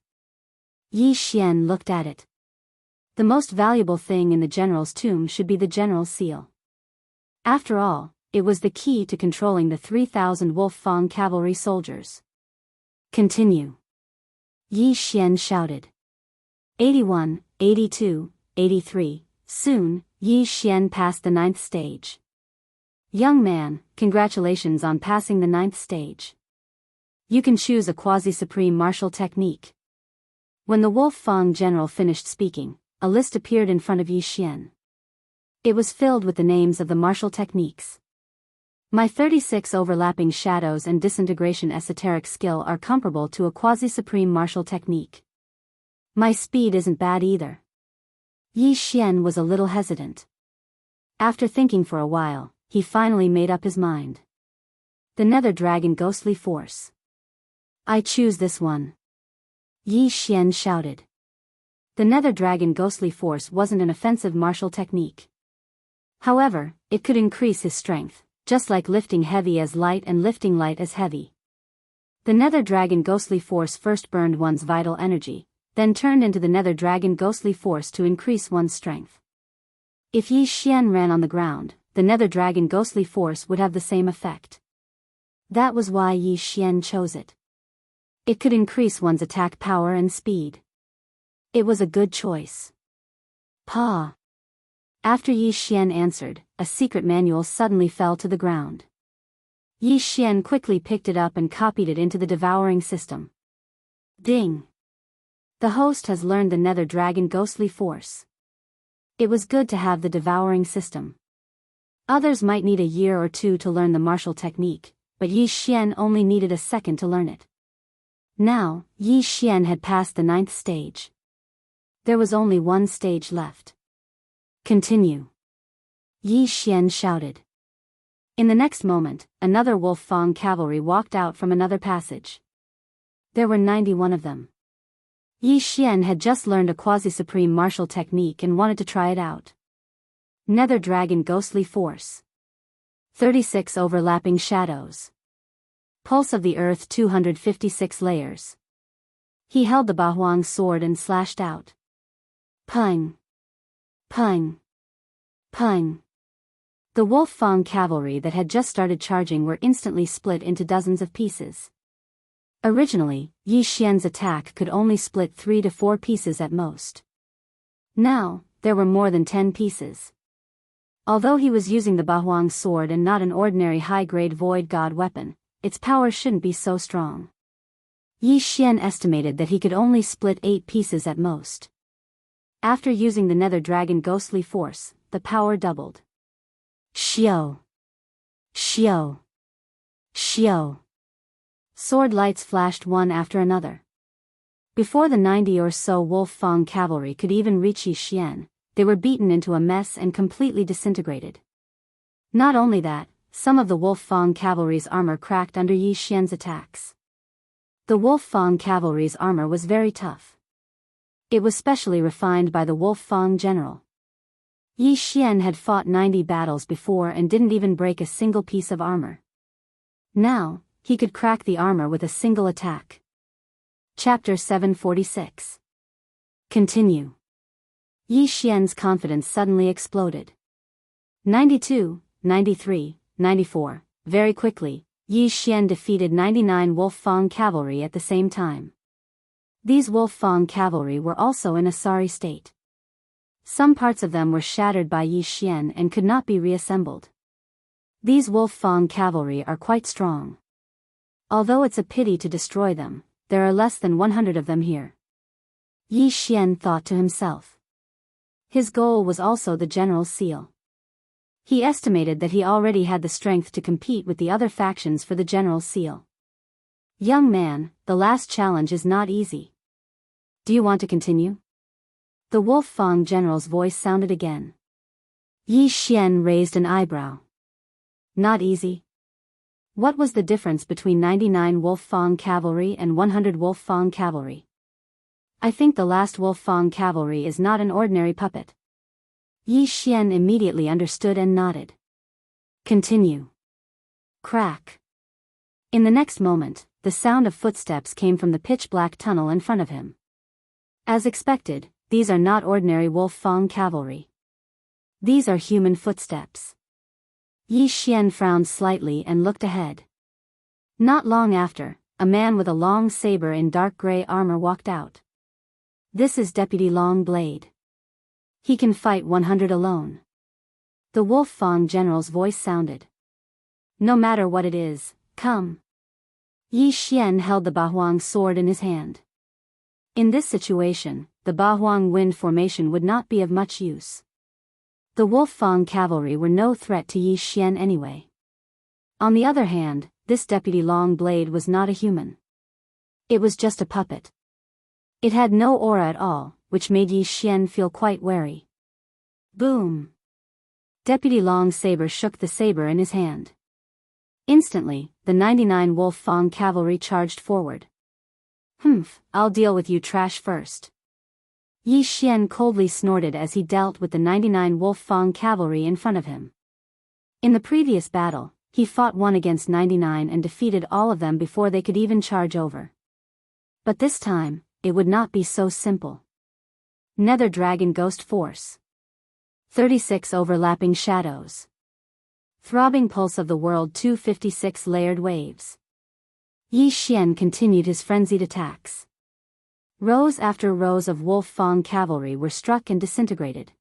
Yi Xian looked at it. The most valuable thing in the General's tomb should be the General's seal. After all, it was the key to controlling the 3,000 wolf fang cavalry soldiers. Continue. Yi Xian shouted. 81, 82, 83. Soon, Yi Xian passed the 9th stage. Young man, congratulations on passing the 9th stage. You can choose a quasi-supreme martial technique. When the wolf fang general finished speaking, a list appeared in front of Yi Xian. It was filled with the names of the martial techniques. My 36 overlapping shadows and disintegration esoteric skill are comparable to a quasi-supreme martial technique. My speed isn't bad either. Yi Xian was a little hesitant. After thinking for a while, he finally made up his mind. The Nether Dragon Ghostly Force. I choose this one. Yi Xian shouted. The Nether Dragon Ghostly Force wasn't an offensive martial technique. However, it could increase his strength, just like lifting heavy as light and lifting light as heavy. The Nether Dragon Ghostly Force first burned one's vital energy, then turned into the Nether Dragon Ghostly Force to increase one's strength. If Yi Xian ran on the ground, the Nether Dragon Ghostly Force would have the same effect. That was why Yi Xian chose it. It could increase one's attack power and speed. It was a good choice. Pa. After Yi Xian answered, a secret manual suddenly fell to the ground. Yi Xian quickly picked it up and copied it into the devouring system. Ding! The host has learned the Nether Dragon Ghostly Force. It was good to have the devouring system. Others might need a year or 2 to learn the martial technique, but Yi Xian only needed a second to learn it. Now, Yi Xian had passed the 9th stage. There was only 1 stage left. Continue. Yi Xian shouted. In the next moment, another wolf fang cavalry walked out from another passage. There were 91 of them. Yi Xian had just learned a quasi-supreme martial technique and wanted to try it out. Nether Dragon Ghostly Force. 36 overlapping shadows. Pulse of the Earth 256 layers. He held the Bahuang sword and slashed out. Pung! Pung! Pung! The wolf fang cavalry that had just started charging were instantly split into dozens of pieces. Originally, Yi Xian's attack could only split 3 to 4 pieces at most. Now, there were more than 10 pieces. Although he was using the Bahuang sword and not an ordinary high-grade void god weapon, its power shouldn't be so strong. Yi Xian estimated that he could only split 8 pieces at most. After using the Nether Dragon ghostly force, the power doubled. Xiao! Xiao! Xiao! Sword lights flashed one after another. Before the 90 or so Wolf Fang cavalry could even reach Yi Xian, they were beaten into a mess and completely disintegrated. Not only that, some of the Wolf Fang cavalry's armor cracked under Yi Xian's attacks. The Wolf Fang cavalry's armor was very tough. It was specially refined by the Wolf Fang general. Yi Xian had fought 90 battles before and didn't even break a single piece of armor. Now, he could crack the armor with a single attack. Chapter 746. Continue. Yi Xian's confidence suddenly exploded. 92, 93, 94. Very quickly, Yi Xian defeated 99 Wolf Fang cavalry at the same time. These Wolf Fang cavalry were also in a sorry state. Some parts of them were shattered by Yi Xian and could not be reassembled. These Wolf Fang cavalry are quite strong. Although it's a pity to destroy them, there are less than 100 of them here. Yi Xian thought to himself. His goal was also the general's seal. He estimated that he already had the strength to compete with the other factions for the general's seal. Young man, the last challenge is not easy. Do you want to continue? The Wolf Fang general's voice sounded again. Yi Xian raised an eyebrow. Not easy? What was the difference between 99 Wolf Fang cavalry and 100 Wolf Fang cavalry? I think the last Wolf Fang cavalry is not an ordinary puppet. Yi Xian immediately understood and nodded. Continue. Crack. In the next moment, the sound of footsteps came from the pitch-black tunnel in front of him. As expected, these are not ordinary Wolf Fang cavalry. These are human footsteps. Yi Xian frowned slightly and looked ahead. Not long after, a man with a long saber in dark gray armor walked out. This is Deputy Long Blade. He can fight 100 alone. The Wolf Fang general's voice sounded. No matter what it is, come. Yi Xian held the Bahuang sword in his hand. In this situation, the Bahuang wind formation would not be of much use. The Wolf Fang cavalry were no threat to Yi Xian anyway. On the other hand, this Deputy Long Blade was not a human. It was just a puppet. It had no aura at all, which made Yi Xian feel quite wary. Boom! Deputy Long Saber shook the saber in his hand. Instantly, the 99 Wolf Fang cavalry charged forward. Humph, I'll deal with you trash first. Yi Xian coldly snorted as he dealt with the 99 Wolf Fang cavalry in front of him. In the previous battle, he fought 1 against 99 and defeated all of them before they could even charge over. But this time, it would not be so simple. Nether Dragon Ghost Force. 36 Overlapping Shadows. Throbbing Pulse of the World 256 Layered Waves. Yi Xian continued his frenzied attacks. Rows after rows of Wolf Fang cavalry were struck and disintegrated.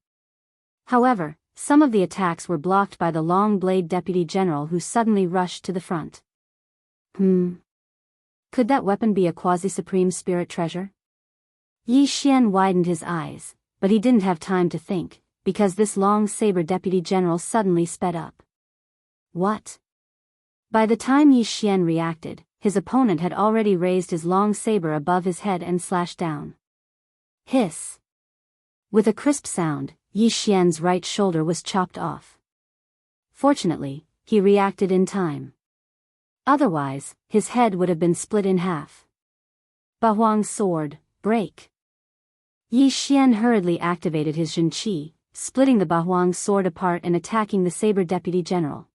However, some of the attacks were blocked by the Long Blade Deputy General who suddenly rushed to the front. Could that weapon be a quasi-supreme spirit treasure? Yi Xian widened his eyes, but he didn't have time to think, because this long saber Deputy General suddenly sped up. What? By the time Yi Xian reacted, his opponent had already raised his long saber above his head and slashed down. Hiss! With a crisp sound, Yi Xian's right shoulder was chopped off. Fortunately, he reacted in time. Otherwise, his head would have been split in half. Bahuang's sword, break! Yi Xian hurriedly activated his Jin Qi, splitting the Bahuang sword apart and attacking the saber Deputy General.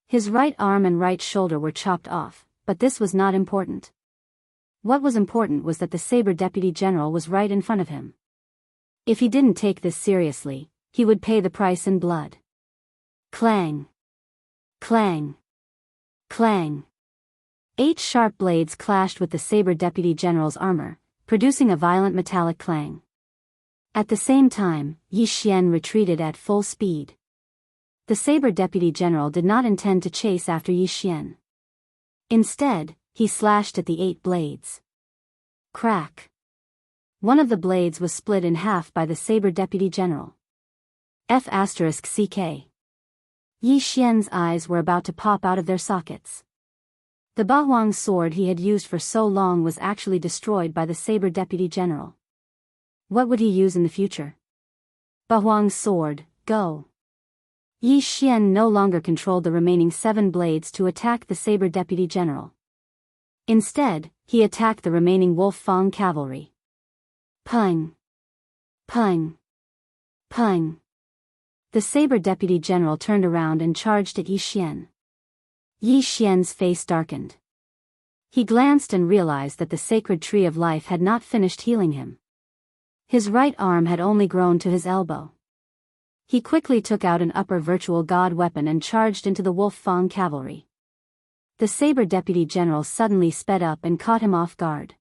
His right arm and right shoulder were chopped off, but this was not important. What was important was that the saber Deputy General was right in front of him. If he didn't take this seriously, he would pay the price in blood. Clang! Clang! Clang! 8 sharp blades clashed with the saber deputy general's armor, producing a violent metallic clang. At the same time, Yi Xian retreated at full speed. The saber deputy general did not intend to chase after Yi Xian. Instead, he slashed at the 8 blades. Crack! One of the blades was split in half by the saber deputy general. F***ck. Yi Xian's eyes were about to pop out of their sockets. The Bahuang sword he had used for so long was actually destroyed by the saber deputy general. What would he use in the future? Bahuang's sword, go! Yi Xian no longer controlled the remaining 7 blades to attack the saber deputy general. Instead, he attacked the remaining Wolf-Fang cavalry. Pung! Pung! Pung! The saber deputy general turned around and charged at Yi Xian. Yi Xian's face darkened. He glanced and realized that the sacred tree of life had not finished healing him. His right arm had only grown to his elbow. He quickly took out an upper virtual god weapon and charged into the Wolf-Fang cavalry. The saber deputy general suddenly sped up and caught him off guard.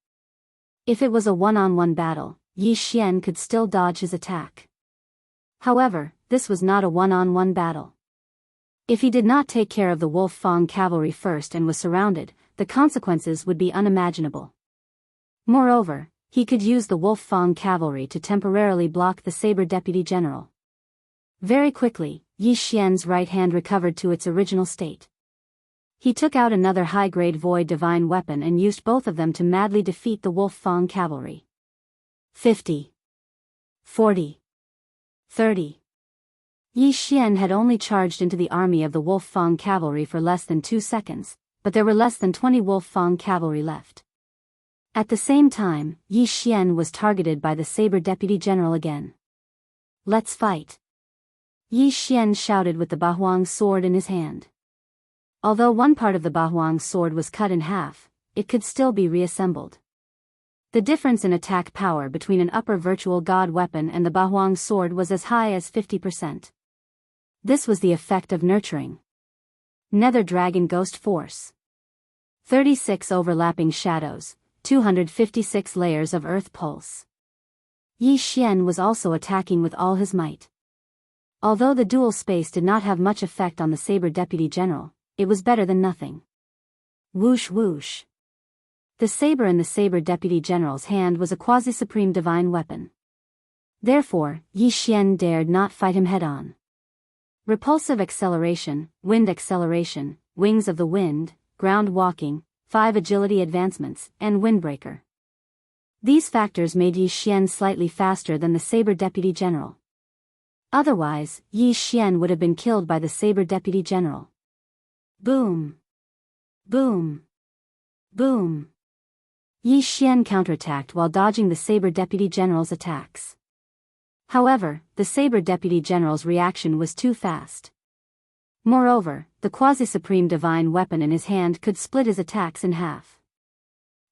If it was a one-on-one battle, Yi Xian could still dodge his attack. However, this was not a one-on-one battle. If he did not take care of the Wolf-Fang cavalry first and was surrounded, the consequences would be unimaginable. Moreover, he could use the Wolf-Fang cavalry to temporarily block the saber deputy general. Very quickly, Yi Xian's right hand recovered to its original state. He took out another high-grade void divine weapon and used both of them to madly defeat the Wolf-Fang cavalry. 50. 40. 30. Yi Xian had only charged into the army of the Wolf-Fang cavalry for less than 2 seconds, but there were less than 20 Wolf-Fang cavalry left. At the same time, Yi Xian was targeted by the saber deputy general again. Let's fight! Yi Xian shouted with the Bahuang sword in his hand. Although one part of the Bahuang sword was cut in half, it could still be reassembled. The difference in attack power between an upper virtual god weapon and the Bahuang sword was as high as 50%. This was the effect of nurturing. Nether Dragon Ghost Force. 36 overlapping shadows, 256 layers of earth pulse. Yi Xian was also attacking with all his might. Although the dual space did not have much effect on the saber deputy general, it was better than nothing. Whoosh whoosh. The saber in the saber deputy general's hand was a quasi-supreme divine weapon. Therefore, Yi Xian dared not fight him head-on. Repulsive acceleration, wind acceleration, wings of the wind, ground walking, 5 agility advancements, and windbreaker. These factors made Yi Xian slightly faster than the saber deputy general. Otherwise, Yi Xian would have been killed by the saber deputy general. Boom! Boom! Boom! Yi Xian counterattacked while dodging the saber deputy general's attacks. However, the saber deputy general's reaction was too fast. Moreover, the quasi-supreme divine weapon in his hand could split his attacks in half.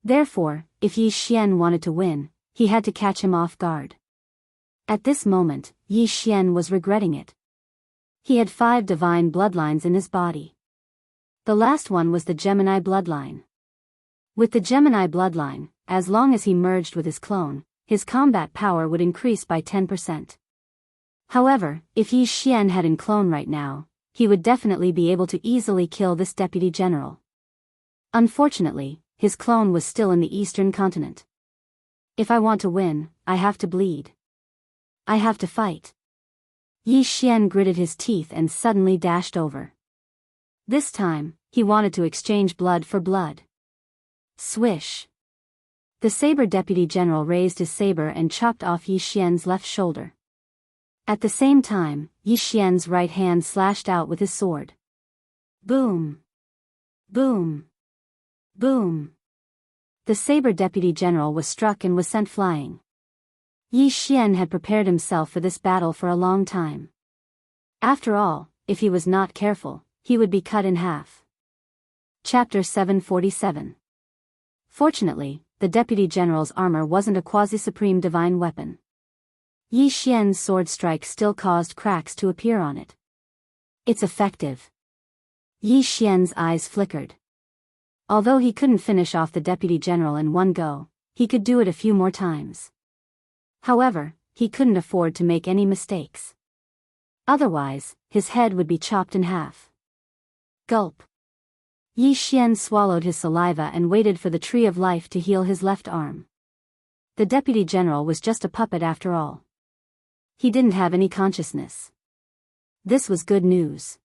Therefore, if Yi Xian wanted to win, he had to catch him off guard. At this moment, Yi Xian was regretting it. He had 5 divine bloodlines in his body. The last one was the Gemini bloodline. With the Gemini bloodline, as long as he merged with his clone, his combat power would increase by 10%. However, if Yi Xian had a clone right now, he would definitely be able to easily kill this deputy general. Unfortunately, his clone was still in the eastern continent. If I want to win, I have to bleed. I have to fight. Yi Xian gritted his teeth and suddenly dashed over. This time, he wanted to exchange blood for blood. Swish! The saber deputy general raised his saber and chopped off Yi Xian's left shoulder. At the same time, Yi Xian's right hand slashed out with his sword. Boom! Boom! Boom! The saber deputy general was struck and was sent flying. Yi Xian had prepared himself for this battle for a long time. After all, if he was not careful, he would be cut in half. Chapter 747. Fortunately, the deputy general's armor wasn't a quasi-supreme divine weapon. Yi Xian's sword strike still caused cracks to appear on it. It's effective. Yi Xian's eyes flickered. Although he couldn't finish off the deputy general in one go, he could do it a few more times. However, he couldn't afford to make any mistakes. Otherwise, his head would be chopped in half. Gulp. Yi Xian swallowed his saliva and waited for the tree of life to heal his left arm. The deputy general was just a puppet after all. He didn't have any consciousness. This was good news.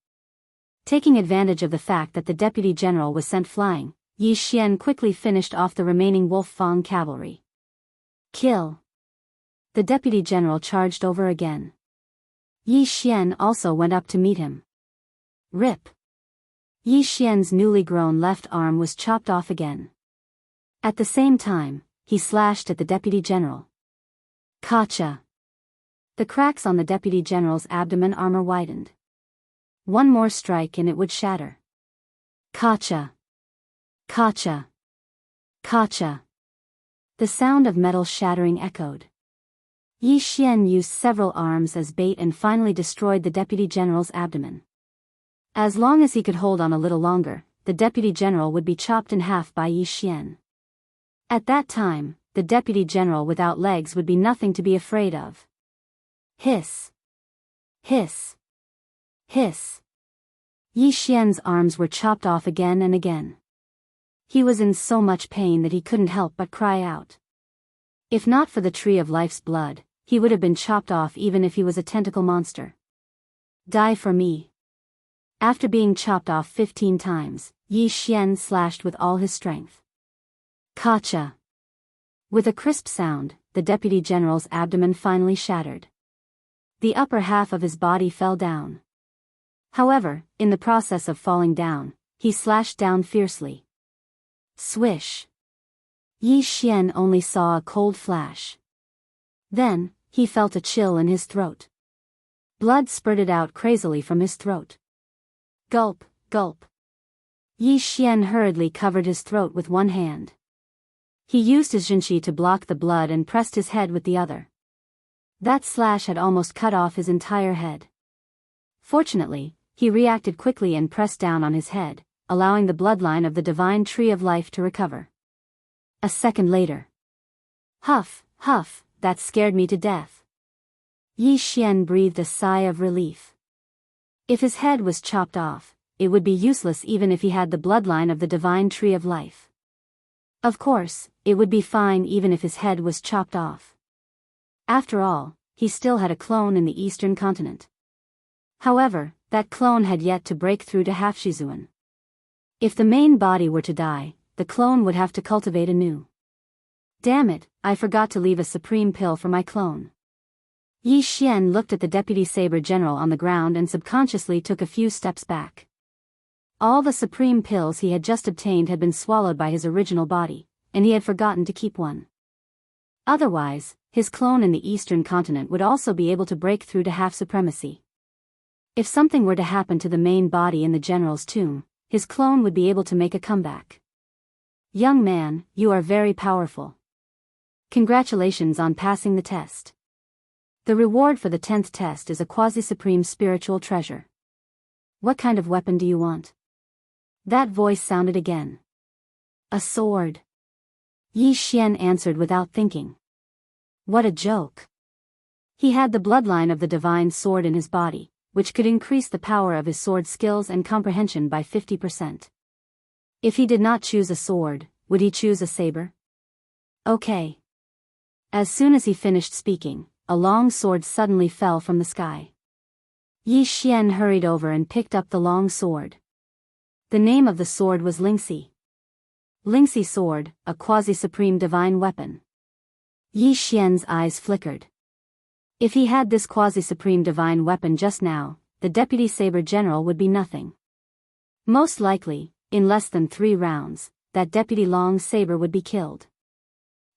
Taking advantage of the fact that the deputy general was sent flying, Yi Xian quickly finished off the remaining Wolf Fang cavalry. Kill. The deputy general charged over again. Yi Xian also went up to meet him. Rip. Yi Xian's newly grown left arm was chopped off again. At the same time, he slashed at the deputy general. Kacha. The cracks on the deputy general's abdomen armor widened. One more strike and it would shatter. Kacha. Kacha. Kacha. The sound of metal shattering echoed. Yi Xian used several arms as bait and finally destroyed the deputy general's abdomen. As long as he could hold on a little longer, the deputy general would be chopped in half by Yi Xian. At that time, the deputy general without legs would be nothing to be afraid of. Hiss. Hiss. Hiss. Yi Xian's arms were chopped off again and again. He was in so much pain that he couldn't help but cry out. If not for the tree of life's blood, he would have been chopped off even if he was a tentacle monster. Die for me. After being chopped off 15 times, Yi Xian slashed with all his strength. Kacha. With a crisp sound, the deputy general's abdomen finally shattered. The upper half of his body fell down. However, in the process of falling down, he slashed down fiercely. Swish. Yi Xian only saw a cold flash. Then, he felt a chill in his throat. Blood spurted out crazily from his throat. Gulp, gulp. Yi Xian hurriedly covered his throat with one hand. He used his jinqi to block the blood and pressed his head with the other. That slash had almost cut off his entire head. Fortunately, he reacted quickly and pressed down on his head, allowing the bloodline of the divine tree of life to recover. A second later. Huff, huff, that scared me to death. Yi Xian breathed a sigh of relief. If his head was chopped off, it would be useless even if he had the bloodline of the divine tree of life. Of course, it would be fine even if his head was chopped off. After all, he still had a clone in the eastern continent. However, that clone had yet to break through to Half-Shizuan. If the main body were to die, the clone would have to cultivate anew. Damn it, I forgot to leave a supreme pill for my clone. Yi Xian looked at the deputy saber general on the ground and subconsciously took a few steps back. All the supreme pills he had just obtained had been swallowed by his original body, and he had forgotten to keep one. Otherwise, his clone in the eastern continent would also be able to break through to half-supremacy. If something were to happen to the main body in the general's tomb, his clone would be able to make a comeback. Young man, you are very powerful. Congratulations on passing the test. The reward for the 10th test is a quasi-supreme spiritual treasure. What kind of weapon do you want? That voice sounded again. A sword. Yi Xian answered without thinking. What a joke. He had the bloodline of the divine sword in his body, which could increase the power of his sword skills and comprehension by 50%. If he did not choose a sword, would he choose a saber? Okay. As soon as he finished speaking, a long sword suddenly fell from the sky. Yi Xian hurried over and picked up the long sword. The name of the sword was Lingxi. Lingxi sword, a quasi-supreme divine weapon. Yi Xian's eyes flickered. If he had this quasi-supreme divine weapon just now, the deputy saber general would be nothing. Most likely, in less than 3 rounds, that deputy long saber would be killed.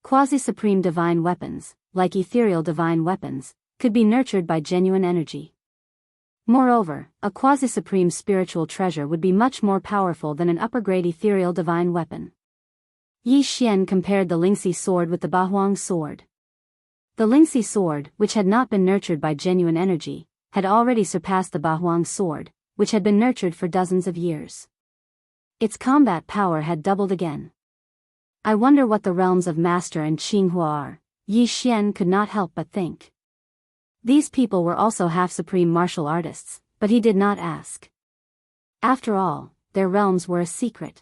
Quasi-supreme divine weapons, like ethereal divine weapons, could be nurtured by genuine energy. Moreover, a quasi-supreme spiritual treasure would be much more powerful than an upper-grade ethereal divine weapon. Yi Xian compared the Lingxi sword with the Bahuang sword. The Lingxi sword, which had not been nurtured by genuine energy, had already surpassed the Bahuang sword, which had been nurtured for dozens of years. Its combat power had doubled again. I wonder what the realms of Master and Jianghu are, Yi Xian could not help but think. These people were also half-supreme martial artists, but he did not ask. After all, their realms were a secret.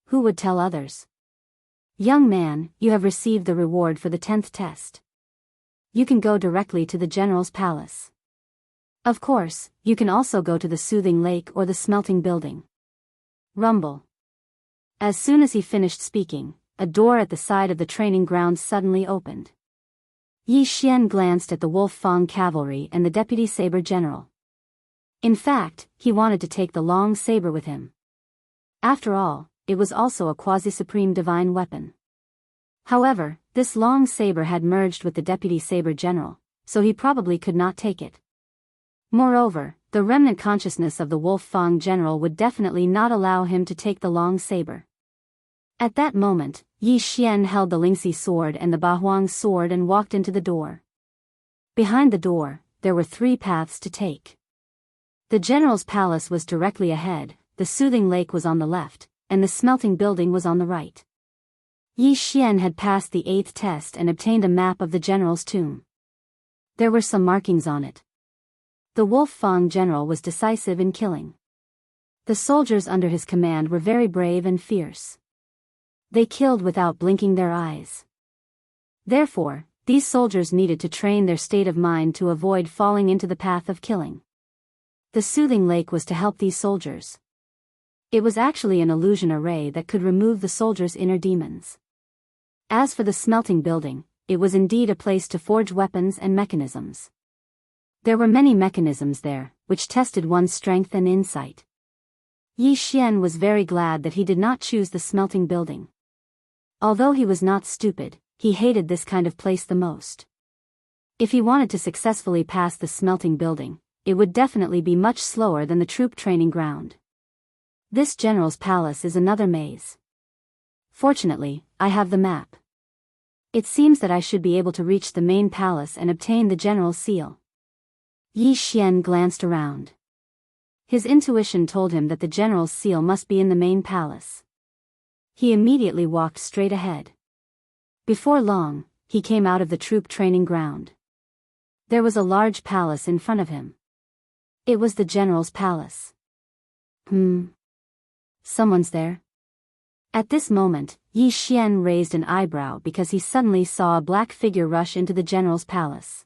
Who would tell others? Young man, you have received the reward for the 10th test. You can go directly to the general's palace. Of course, you can also go to the soothing lake or the smelting building. Rumble. As soon as he finished speaking, a door at the side of the training grounds suddenly opened. Yi Xian glanced at the Wolf Fang cavalry and the deputy saber general. In fact, he wanted to take the long saber with him. After all, it was also a quasi-supreme divine weapon. However, this long saber had merged with the deputy saber general, so he probably could not take it. Moreover, the remnant consciousness of the Wolf Fang general would definitely not allow him to take the long saber. At that moment, Yi Xian held the Lingxi sword and the Bahuang sword and walked into the door. Behind the door, there were 3 paths to take. The general's palace was directly ahead, the soothing lake was on the left, and the smelting building was on the right. Yi Xian had passed the 8th test and obtained a map of the general's tomb. There were some markings on it. The Wolf Fang general was decisive in killing. The soldiers under his command were very brave and fierce. They killed without blinking their eyes. Therefore, these soldiers needed to train their state of mind to avoid falling into the path of killing. The soothing lake was to help these soldiers. It was actually an illusion array that could remove the soldiers' inner demons. As for the smelting building, it was indeed a place to forge weapons and mechanisms. There were many mechanisms there, which tested one's strength and insight. Yi Xian was very glad that he did not choose the smelting building. Although he was not stupid, he hated this kind of place the most. If he wanted to successfully pass the smelting building, it would definitely be much slower than the troop training ground. This general's palace is another maze. Fortunately, I have the map. It seems that I should be able to reach the main palace and obtain the general's seal. Yi Xian glanced around. His intuition told him that the general's seal must be in the main palace. He immediately walked straight ahead. Before long, he came out of the troop training ground. There was a large palace in front of him. It was the general's palace. Someone's there? At this moment, Yi Xian raised an eyebrow because he suddenly saw a black figure rush into the general's palace.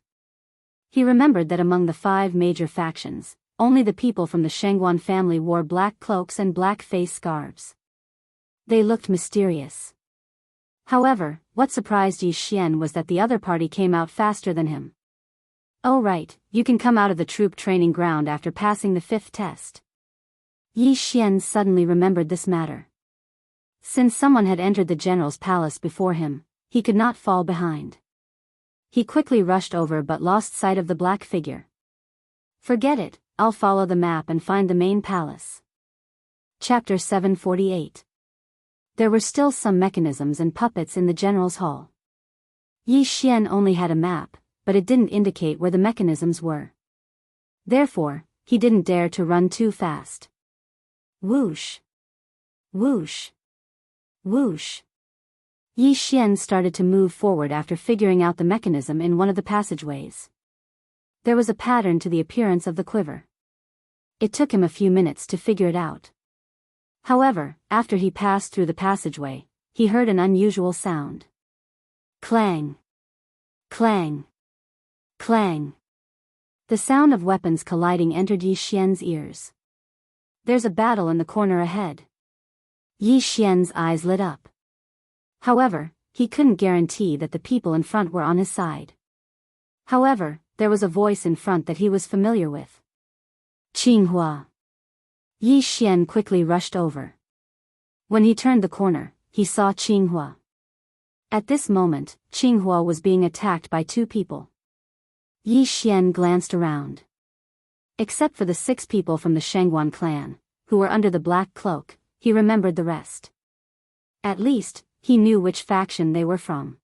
He remembered that among the 5 major factions, only the people from the Shengguan family wore black cloaks and black face scarves. They looked mysterious. However, what surprised Yi Xian was that the other party came out faster than him. Oh right, you can come out of the troop training ground after passing the 5th test. Yi Xian suddenly remembered this matter. Since someone had entered the general's palace before him, he could not fall behind. He quickly rushed over but lost sight of the black figure. Forget it, I'll follow the map and find the main palace. Chapter 748. There were still some mechanisms and puppets in the general's hall. Yi Xian only had a map, but it didn't indicate where the mechanisms were. Therefore, he didn't dare to run too fast. Whoosh! Whoosh! Whoosh! Yi Xian started to move forward after figuring out the mechanism in one of the passageways. There was a pattern to the appearance of the quiver. It took him a few minutes to figure it out. However, after he passed through the passageway, he heard an unusual sound. Clang! Clang! Clang! The sound of weapons colliding entered Yi Xian's ears. There's a battle in the corner ahead. Yi Xian's eyes lit up. However, he couldn't guarantee that the people in front were on his side. However, there was a voice in front that he was familiar with. Qinghua. Yi Xian quickly rushed over. When he turned the corner, he saw Qinghua. At this moment, Qinghua was being attacked by 2 people. Yi Xian glanced around. Except for the 6 people from the Shengguan clan, who were under the black cloak, he remembered the rest. At least, he knew which faction they were from.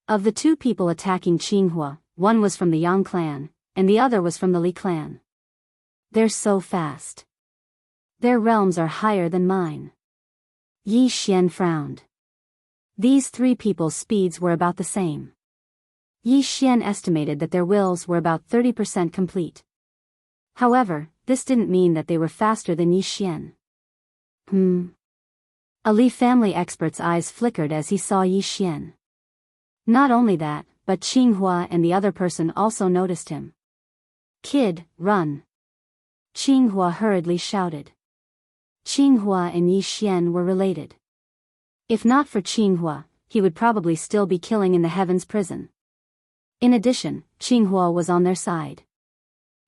Of the 2 people attacking Qinghua, one was from the Yang clan, and the other was from the Li clan. They're so fast. Their realms are higher than mine. Yi Xian frowned. These three people's speeds were about the same. Yi Xian estimated that their wills were about 30% complete. However, this didn't mean that they were faster than Yi Xian. A Li family expert's eyes flickered as he saw Yi Xian. Not only that, but Qinghua and the other person also noticed him. Kid, run! Qinghua hurriedly shouted. Qinghua and Yi Xian were related. If not for Qinghua, he would probably still be killing in the Heaven's prison. In addition, Qinghua was on their side.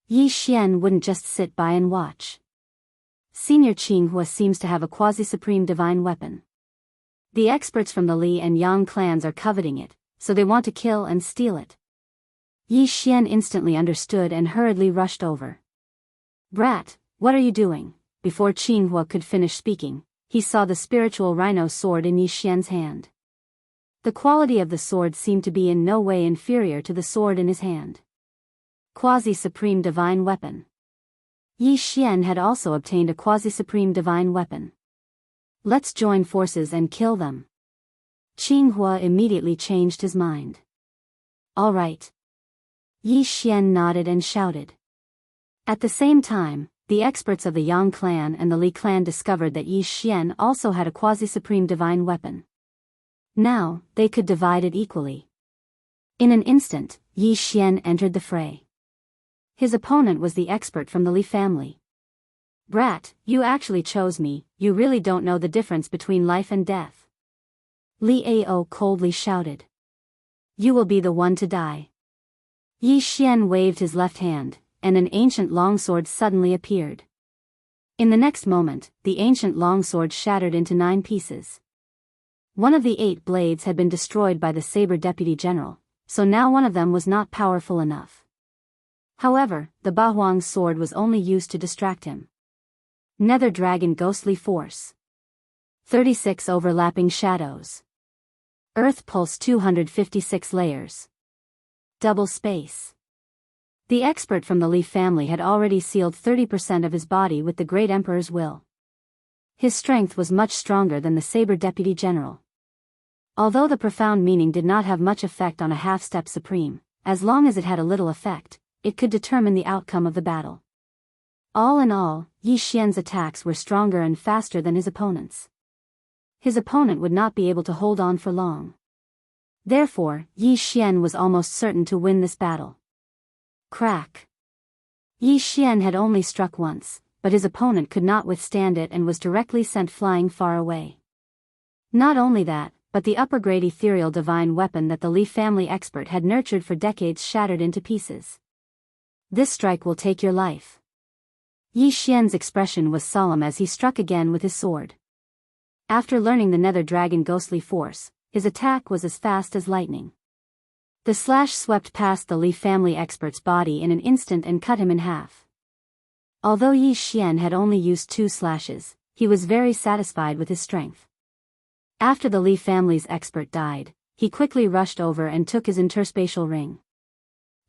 Yi Xian wouldn't just sit by and watch. Senior Qinghua seems to have a quasi-supreme divine weapon. The experts from the Li and Yang clans are coveting it, so they want to kill and steal it. Yi Xian instantly understood and hurriedly rushed over. Brat, what are you doing? Before Qinghua could finish speaking, he saw the spiritual rhino sword in Yi Xian's hand. The quality of the sword seemed to be in no way inferior to the sword in his hand. Quasi-supreme divine weapon. Yi Xian had also obtained a quasi-supreme divine weapon. Let's join forces and kill them. Qinghua immediately changed his mind. All right. Yi Xian nodded and shouted. At the same time, the experts of the Yang clan and the Li clan discovered that Yi Xian also had a quasi-supreme divine weapon. Now, they could divide it equally. In an instant, Yi Xian entered the fray. His opponent was the expert from the Li family. Brat, you actually chose me, you really don't know the difference between life and death. Li Ao coldly shouted. You will be the one to die. Yi Xian waved his left hand, and an ancient longsword suddenly appeared. In the next moment, the ancient longsword shattered into 9 pieces. One of the 8 blades had been destroyed by the Saber Deputy General, so now one of them was not powerful enough. However, the Bahuang's sword was only used to distract him. Nether Dragon Ghostly Force. 36 overlapping shadows. Earth Pulse 256 layers. Double space. The expert from the Li family had already sealed 30% of his body with the Great Emperor's will. His strength was much stronger than the Saber Deputy General. Although the profound meaning did not have much effect on a half-step supreme, as long as it had a little effect, it could determine the outcome of the battle. All in all, Yi Xian's attacks were stronger and faster than his opponent's. His opponent would not be able to hold on for long. Therefore, Yi Xian was almost certain to win this battle. Crack. Yi Xian had only struck once, but his opponent could not withstand it and was directly sent flying far away. Not only that, but the upper-grade ethereal divine weapon that the Li family expert had nurtured for decades shattered into pieces. This strike will take your life. Yi Xian's expression was solemn as he struck again with his sword. After learning the Nether Dragon Ghostly Force, his attack was as fast as lightning. The slash swept past the Li family expert's body in an instant and cut him in half. Although Yi Xian had only used 2 slashes, he was very satisfied with his strength. After the Li family's expert died, he quickly rushed over and took his interspatial ring.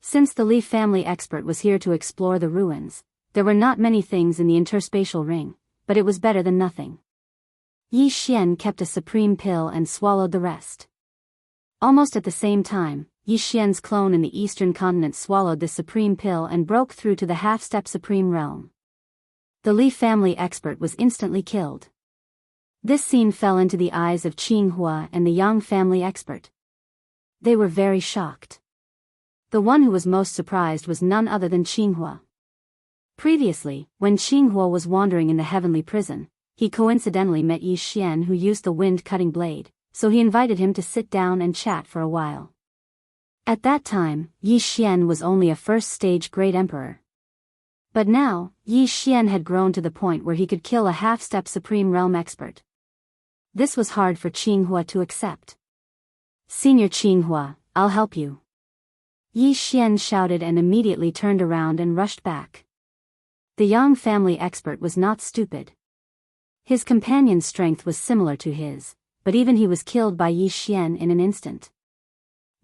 Since the Li family expert was here to explore the ruins, there were not many things in the interspatial ring, but it was better than nothing. Yi Xian kept a supreme pill and swallowed the rest. Almost at the same time, Yi Xian's clone in the eastern continent swallowed this supreme pill and broke through to the half-step supreme realm. The Li family expert was instantly killed. This scene fell into the eyes of Qinghua and the Yang family expert. They were very shocked. The one who was most surprised was none other than Qinghua. Previously, when Qinghua was wandering in the heavenly prison, he coincidentally met Yi Xian who used the wind-cutting blade, so he invited him to sit down and chat for a while. At that time, Yi Xian was only a first-stage Great Emperor. But now, Yi Xian had grown to the point where he could kill a half-step Supreme Realm expert. This was hard for Qinghua to accept. Senior Qinghua, I'll help you. Yi Xian shouted and immediately turned around and rushed back. The Yang family expert was not stupid. His companion's strength was similar to his, but even he was killed by Yi Xian in an instant.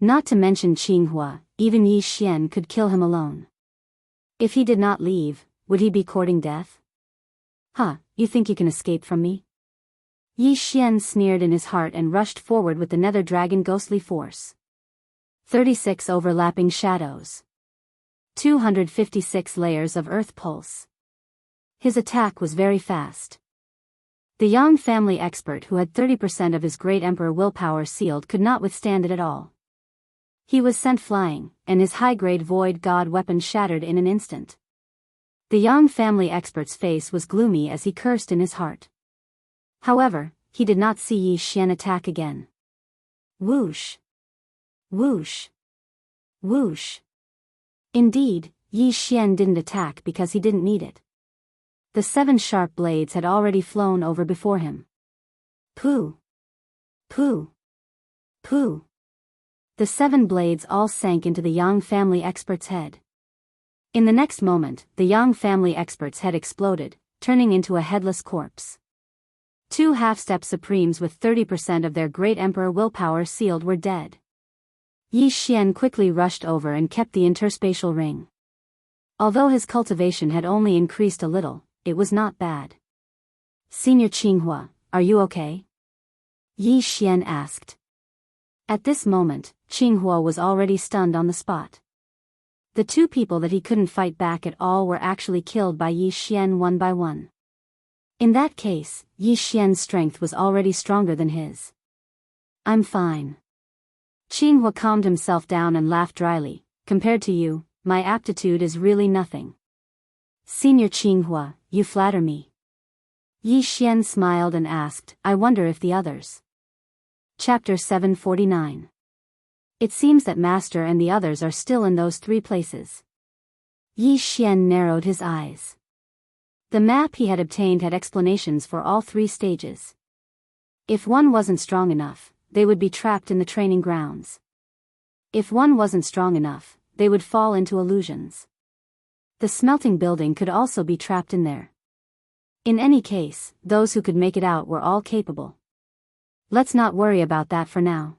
Not to mention Qinghua, even Yi Xian could kill him alone. If he did not leave, would he be courting death? You think you can escape from me? Yi Xian sneered in his heart and rushed forward with the nether dragon ghostly force. 36 overlapping shadows. 256 layers of earth pulse. His attack was very fast. The Yang family expert who had 30% of his great emperor willpower sealed could not withstand it at all. He was sent flying, and his high-grade void god weapon shattered in an instant. The Yang family expert's face was gloomy as he cursed in his heart. However, he did not see Yi Xian attack again. Whoosh! Whoosh! Whoosh! Indeed, Yi Xian didn't attack because he didn't need it. The 7 sharp blades had already flown over before him. Pooh! Pooh! Pooh! The 7 blades all sank into the Yang family expert's head. In the next moment, the Yang family expert's head exploded, turning into a headless corpse. 2 half-step supremes with 30% of their great emperor willpower sealed were dead. Yi Xian quickly rushed over and kept the interspatial ring. Although his cultivation had only increased a little, it was not bad. Senior Qinghua, are you okay? Yi Xian asked. At this moment, Qinghua was already stunned on the spot. The 2 people that he couldn't fight back at all were actually killed by Yi Xian one by one. In that case, Yi Xian's strength was already stronger than his. I'm fine. Qinghua calmed himself down and laughed dryly. Compared to you, my aptitude is really nothing. Senior Qinghua, you flatter me. Yi Xian smiled and asked, I wonder if the others. Chapter 749. It seems that Master and the others are still in those 3 places. Yi Xian narrowed his eyes. The map he had obtained had explanations for all 3 stages. If one wasn't strong enough, they would be trapped in the training grounds. If one wasn't strong enough, they would fall into illusions. The smelting building could also be trapped in there. In any case, those who could make it out were all capable. Let's not worry about that for now.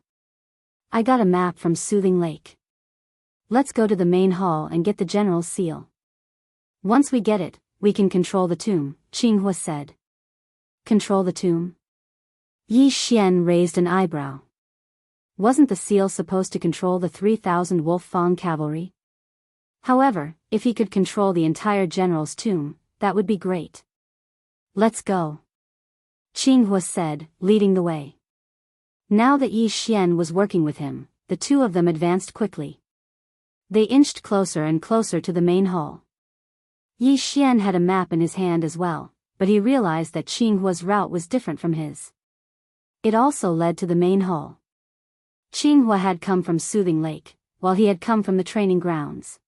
I got a map from Soothing Lake. Let's go to the main hall and get the general's seal. Once we get it, we can control the tomb, Qinghua said. Control the tomb? Yi Xian raised an eyebrow. Wasn't the seal supposed to control the 3,000 Wolf Fang cavalry? However, if he could control the entire general's tomb, that would be great. Let's go. Qinghua said, leading the way. Now that Yi Xian was working with him, the 2 of them advanced quickly. They inched closer and closer to the main hall. Yi Xian had a map in his hand as well, but he realized that Qinghua's route was different from his. It also led to the main hall. Qinghua had come from Soothing Lake, while he had come from the training grounds.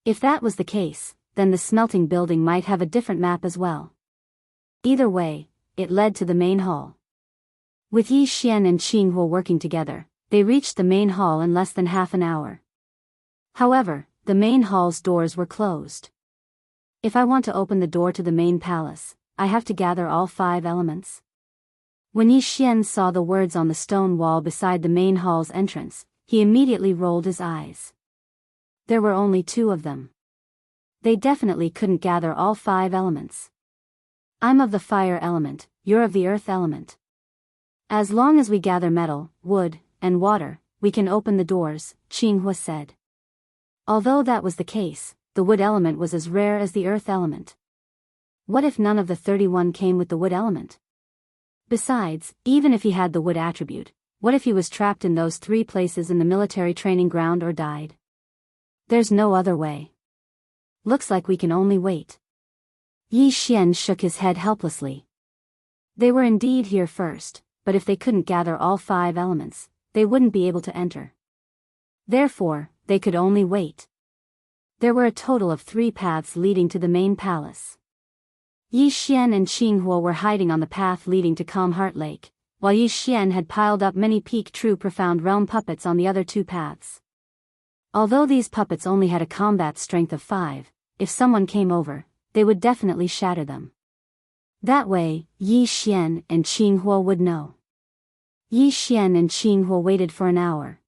If that was the case, then the smelting building might have a different map as well. Either way, it led to the main hall. With Yi Xian and Qinghua working together, they reached the main hall in less than half an hour. However, the main hall's doors were closed. If I want to open the door to the main palace, I have to gather all 5 elements. When Yi Xian saw the words on the stone wall beside the main hall's entrance, he immediately rolled his eyes. There were only 2 of them. They definitely couldn't gather all 5 elements. I'm of the fire element, you're of the earth element. As long as we gather metal, wood, and water, we can open the doors, Qinghua said. Although that was the case, the wood element was as rare as the earth element. What if none of the 31 came with the wood element? Besides, even if he had the wood attribute, what if he was trapped in those 3 places in the military training ground or died? There's no other way. Looks like we can only wait. Yi Xian shook his head helplessly. They were indeed here first, but if they couldn't gather all 5 elements, they wouldn't be able to enter. Therefore, they could only wait. There were a total of 3 paths leading to the main palace. Yi Xian and Qinghua were hiding on the path leading to Calm Heart Lake, while Yi Xian had piled up many peak true profound realm puppets on the other 2 paths. Although these puppets only had a combat strength of 5, if someone came over, they would definitely shatter them. That way, Yi Xian and Qinghua would know. Yi Xian and Qinghua waited for an hour.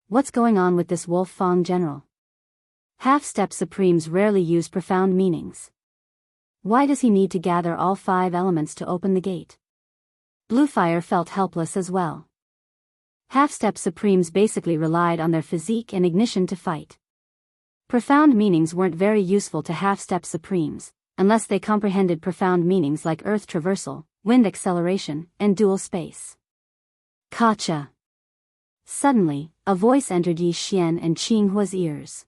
What's going on with this Wolf Fang general? Half-step supremes rarely use profound meanings. Why does he need to gather all 5 elements to open the gate? Bluefire felt helpless as well. Half-step Supremes basically relied on their physique and ignition to fight. Profound meanings weren't very useful to half-step Supremes, unless they comprehended profound meanings like earth traversal, wind acceleration, and dual space. Gotcha. Suddenly, a voice entered Yi Xian and Qinghua's ears.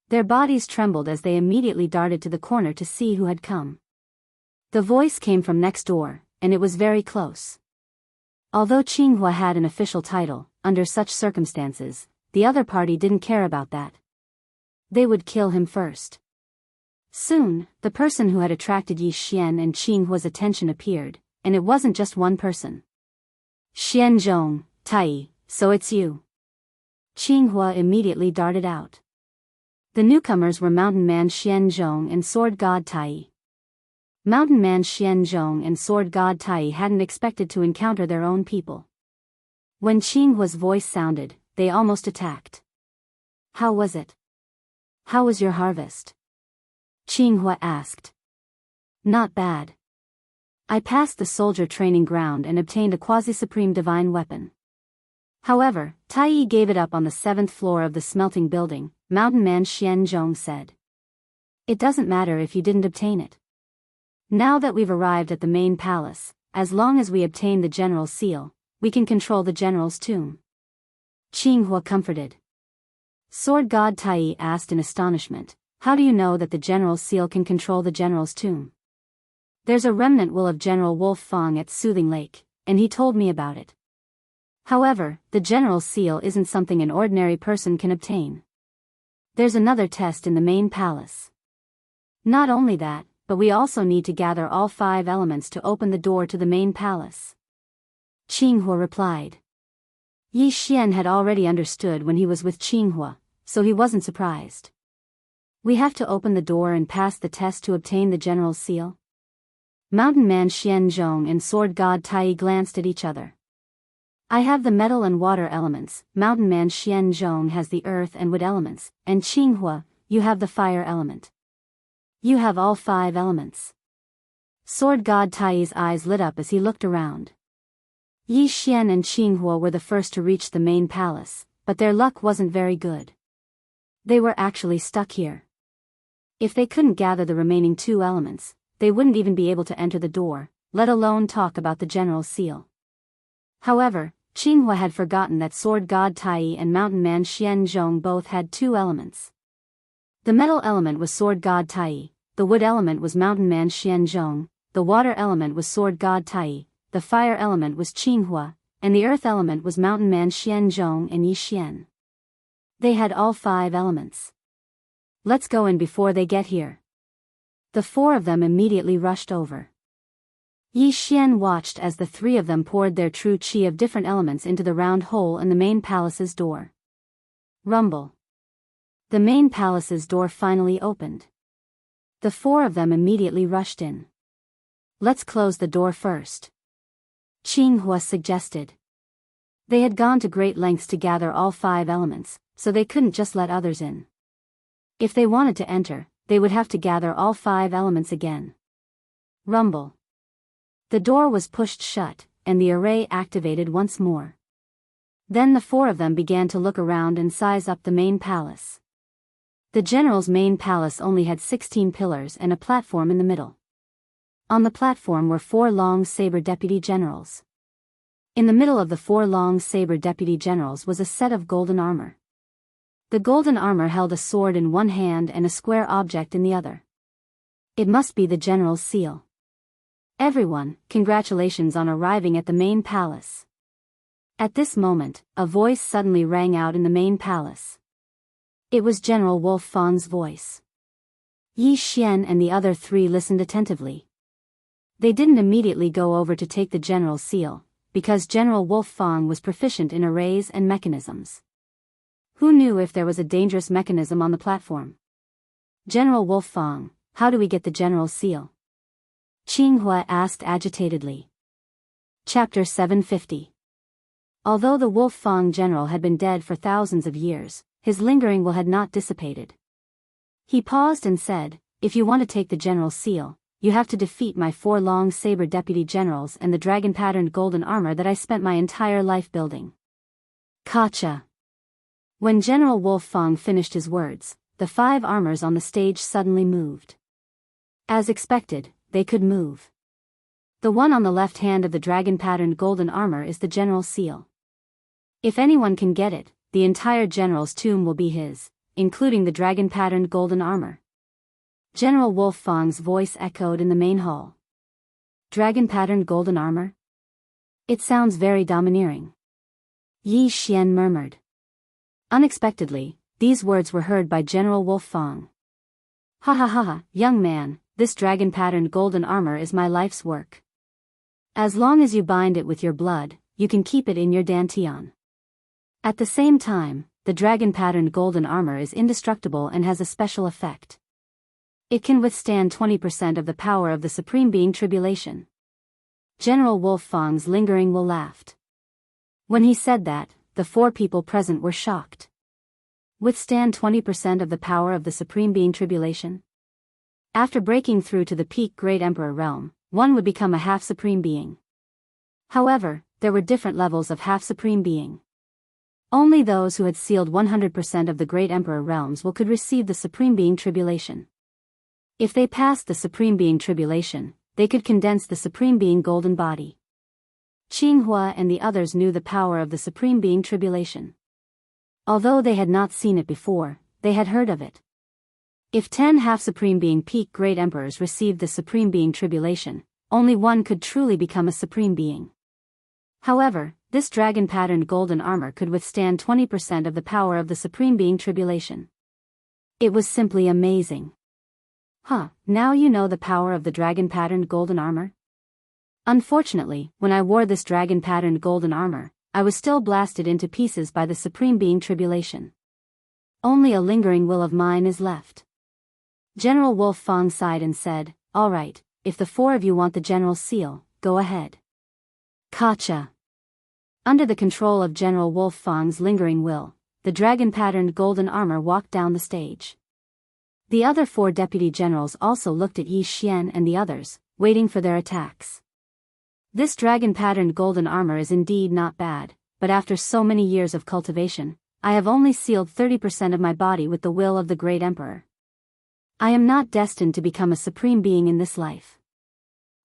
Their bodies trembled as they immediately darted to the corner to see who had come. The voice came from next door, and it was very close. Although Qinghua had an official title, under such circumstances, the other party didn't care about that. They would kill him first. Soon, the person who had attracted Yi Xian and Qinghua's attention appeared, and it wasn't just one person. Xianzhong, Tai, so it's you. Qinghua immediately darted out. The newcomers were Mountain Man Xianzhong and Sword God Tai. Mountain Man Xianzhong and Sword God Tai hadn't expected to encounter their own people. When Qinghua's voice sounded, they almost attacked. How was it? How was your harvest? Qinghua asked. Not bad. I passed the soldier training ground and obtained a quasi-supreme divine weapon. However, Tai gave it up on the 7th floor of the smelting building, Mountain Man Xianzhong said. It doesn't matter if you didn't obtain it. Now that we've arrived at the main palace, as long as we obtain the general's seal, we can control the general's tomb. Qinghua comforted. Sword God Tai asked in astonishment, how do you know that the general's seal can control the general's tomb? There's a remnant will of General Wolf Fang at Soothing Lake, and he told me about it. However, the general's seal isn't something an ordinary person can obtain. There's another test in the main palace. Not only that, but we also need to gather all 5 elements to open the door to the main palace. Qinghua replied. Yi Xian had already understood when he was with Qinghua, so he wasn't surprised. We have to open the door and pass the test to obtain the general's seal? Mountain Man Xianzhong and Sword God Tai glanced at each other. I have the metal and water elements, Mountain Man Xianzhong has the earth and wood elements, and Qinghua, you have the fire element. You have all 5 elements. Sword God Tai's eyes lit up as he looked around. Yi Xian and Qinghua were the first to reach the main palace, but their luck wasn't very good. They were actually stuck here. If they couldn't gather the remaining 2 elements, they wouldn't even be able to enter the door, let alone talk about the general's seal. However, Qinghua had forgotten that Sword God Tai and Mountain Man Xianzhong both had 2 elements. The metal element was Sword God Tai, the wood element was Mountain Man Xianzhong, the water element was Sword God Tai, the fire element was Qinghua, and the earth element was Mountain Man Xianzhong and Yi Xian. They had all 5 elements. Let's go in before they get here. The 4 of them immediately rushed over. Yi Xian watched as the 3 of them poured their true qi of different elements into the round hole in the main palace's door. Rumble. The main palace's door finally opened. The 4 of them immediately rushed in. Let's close the door first. Qinghua suggested. They had gone to great lengths to gather all 5 elements, so they couldn't just let others in. If they wanted to enter, they would have to gather all 5 elements again. Rumble. The door was pushed shut, and the array activated once more. Then the 4 of them began to look around and size up the main palace. The general's main palace only had 16 pillars and a platform in the middle. On the platform were 4 long saber deputy generals. In the middle of the 4 long saber deputy generals was a set of golden armor. The golden armor held a sword in one hand and a square object in the other. It must be the general's seal. Everyone, congratulations on arriving at the main palace. At this moment, a voice suddenly rang out in the main palace. It was General Wolf Fang's voice. Yi Xian and the other 3 listened attentively. They didn't immediately go over to take the general's seal, because General Wolf Fang was proficient in arrays and mechanisms. Who knew if there was a dangerous mechanism on the platform? General Wolf Fang, how do we get the general's seal? Qinghua asked agitatedly. Chapter 750. Although the Wolf Fang general had been dead for thousands of years, his lingering will had not dissipated. He paused and said, if you want to take the general's seal, you have to defeat my 4 long saber deputy generals and the dragon-patterned golden armor that I spent my entire life building. Gotcha. When General Wolf Fang finished his words, the 5 armors on the stage suddenly moved. As expected, they could move. The one on the left hand of the dragon-patterned golden armor is the general's seal. If anyone can get it, the entire general's tomb will be his, including the dragon-patterned golden armor. General Wolf Fang's voice echoed in the main hall. Dragon-patterned golden armor? It sounds very domineering. Yi Xian murmured. Unexpectedly, these words were heard by General Wolf Fang. Ha ha ha ha, young man, this dragon-patterned golden armor is my life's work. As long as you bind it with your blood, you can keep it in your dantian. At the same time, the dragon-patterned golden armor is indestructible and has a special effect. It can withstand 20% of the power of the Supreme Being Tribulation. General Wolf Fang's lingering will laughed. When he said that, the 4 people present were shocked. Withstand 20% of the power of the Supreme Being Tribulation? After breaking through to the peak Great Emperor realm, one would become a half-supreme being. However, there were different levels of half-supreme being. Only those who had sealed 100% of the Great Emperor realms could receive the Supreme Being Tribulation. If they passed the Supreme Being Tribulation, they could condense the Supreme Being Golden Body. Qinghua and the others knew the power of the Supreme Being Tribulation. Although they had not seen it before, they had heard of it. If 10 half-Supreme Being Peak Great Emperors received the Supreme Being Tribulation, only one could truly become a Supreme Being. However, this dragon-patterned golden armor could withstand 20% of the power of the Supreme Being Tribulation. It was simply amazing. Now you know the power of the dragon-patterned golden armor? Unfortunately, when I wore this dragon-patterned golden armor, I was still blasted into pieces by the Supreme Being Tribulation. Only a lingering will of mine is left. General Wolf Fang sighed and said, all right, if the 4 of you want the general's seal, go ahead. Gotcha. Under the control of General Wolf Fang's lingering will, the dragon-patterned golden armor walked down the stage. The other 4 deputy generals also looked at Yi Xian and the others, waiting for their attacks. This dragon-patterned golden armor is indeed not bad, but after so many years of cultivation, I have only sealed 30% of my body with the will of the Great Emperor. I am not destined to become a supreme being in this life.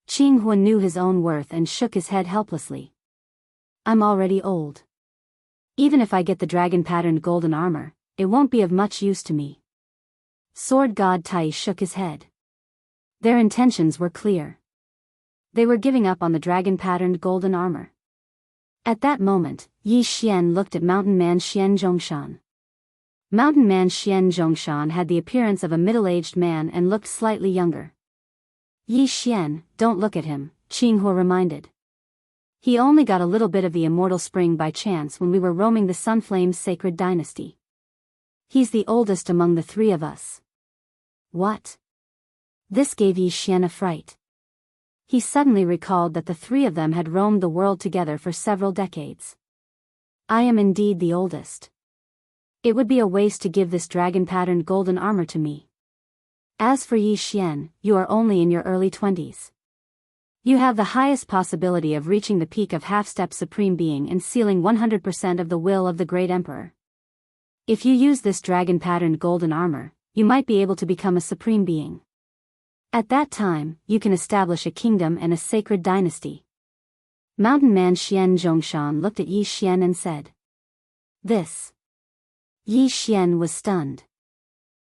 Qinghua knew his own worth and shook his head helplessly. I'm already old. Even if I get the dragon-patterned golden armor, it won't be of much use to me. Sword God Tai shook his head. Their intentions were clear. They were giving up on the dragon-patterned golden armor. At that moment, Yi Xian looked at Mountain Man Xian Zhongshan. Mountain Man Xian Zhongshan had the appearance of a middle-aged man and looked slightly younger. Yi Xian, don't look at him, Qinghua reminded. He only got a little bit of the immortal spring by chance when we were roaming the Sunflame's sacred dynasty. He's the oldest among the 3 of us. What? This gave Yi Xian a fright. He suddenly recalled that the 3 of them had roamed the world together for several decades. I am indeed the oldest. It would be a waste to give this dragon-patterned golden armor to me. As for Yi Xian, you are only in your early 20s. You have the highest possibility of reaching the peak of half-step supreme being and sealing 100% of the will of the Great Emperor. If you use this dragon-patterned golden armor, you might be able to become a supreme being. At that time, you can establish a kingdom and a sacred dynasty. Mountain Man Xian Zhongshan looked at Yi Xian and said. This. Yi Xian was stunned.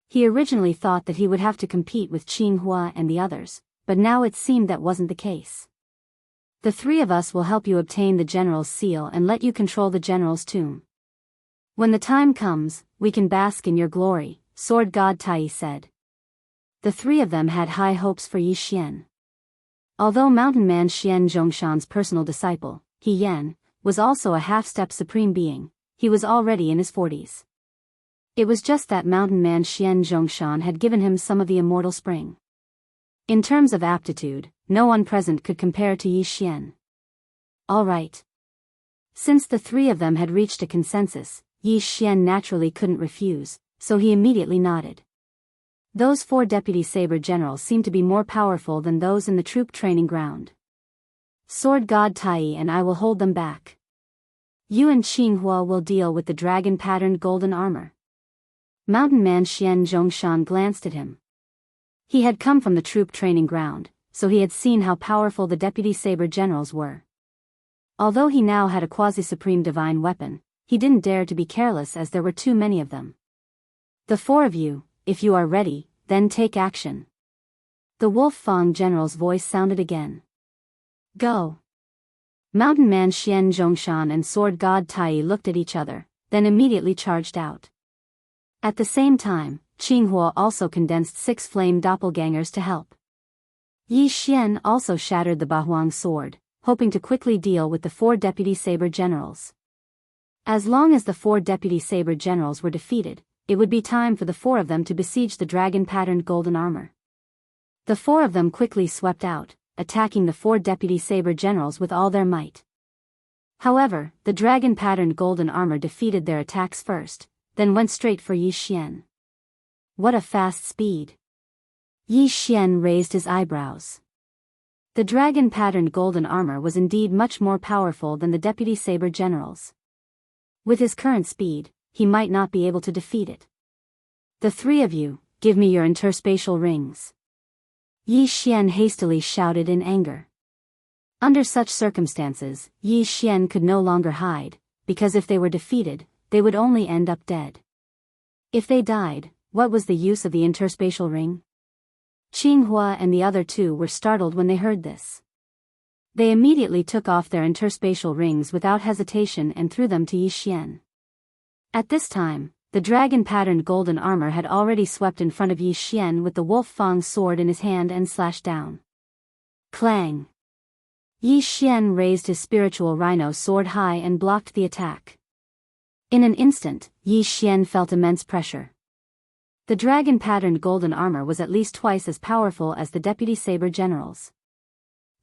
He originally thought that he would have to compete with Qinghua and the others, but now it seemed that wasn't the case. The 3 of us will help you obtain the general's seal and let you control the general's tomb. When the time comes, we can bask in your glory, Sword God Tai said. The 3 of them had high hopes for Yi Xian. Although Mountain Man Xian Zhongshan's personal disciple, He Yan, was also a half-step supreme being, he was already in his 40s. It was just that Mountain Man Xian Zhongshan had given him some of the immortal spring. In terms of aptitude, no one present could compare to Yi Xian. All right. Since the 3 of them had reached a consensus, Yi Xian naturally couldn't refuse, so he immediately nodded. Those 4 deputy saber generals seemed to be more powerful than those in the troop training ground. Sword God Tai and I will hold them back. You and Qinghua will deal with the dragon-patterned golden armor. Mountain Man Xian Zhongshan glanced at him. He had come from the troop training ground, so he had seen how powerful the deputy saber generals were. Although he now had a quasi-supreme divine weapon, he didn't dare to be careless as there were too many of them. The 4 of you, if you are ready, then take action. The Wolf Fang general's voice sounded again. Go. Mountain Man Xian Zhongshan and Sword God Tai looked at each other, then immediately charged out. At the same time, Qinghua also condensed 6 flame doppelgangers to help. Yi Xian also shattered the Bahuang sword, hoping to quickly deal with the 4 deputy saber generals. As long as the 4 deputy saber generals were defeated, it would be time for the 4 of them to besiege the dragon-patterned golden armor. The 4 of them quickly swept out, attacking the 4 deputy saber generals with all their might. However, the dragon-patterned golden armor defeated their attacks first, then went straight for Yi Xian. What a fast speed! Yi Xian raised his eyebrows. The dragon-patterned golden armor was indeed much more powerful than the deputy saber generals. With his current speed, he might not be able to defeat it. The 3 of you, give me your interspatial rings. Yi Xian hastily shouted in anger. Under such circumstances, Yi Xian could no longer hide, because if they were defeated, they would only end up dead. If they died, what was the use of the interspatial ring? Qinghua and the other 2 were startled when they heard this. They immediately took off their interspatial rings without hesitation and threw them to Yi Xian. At this time, the dragon-patterned golden armor had already swept in front of Yi Xian with the Wolf Fang sword in his hand and slashed down. Clang! Yi Xian raised his spiritual rhino sword high and blocked the attack. In an instant, Yi Xian felt immense pressure. The dragon-patterned golden armor was at least twice as powerful as the deputy saber generals.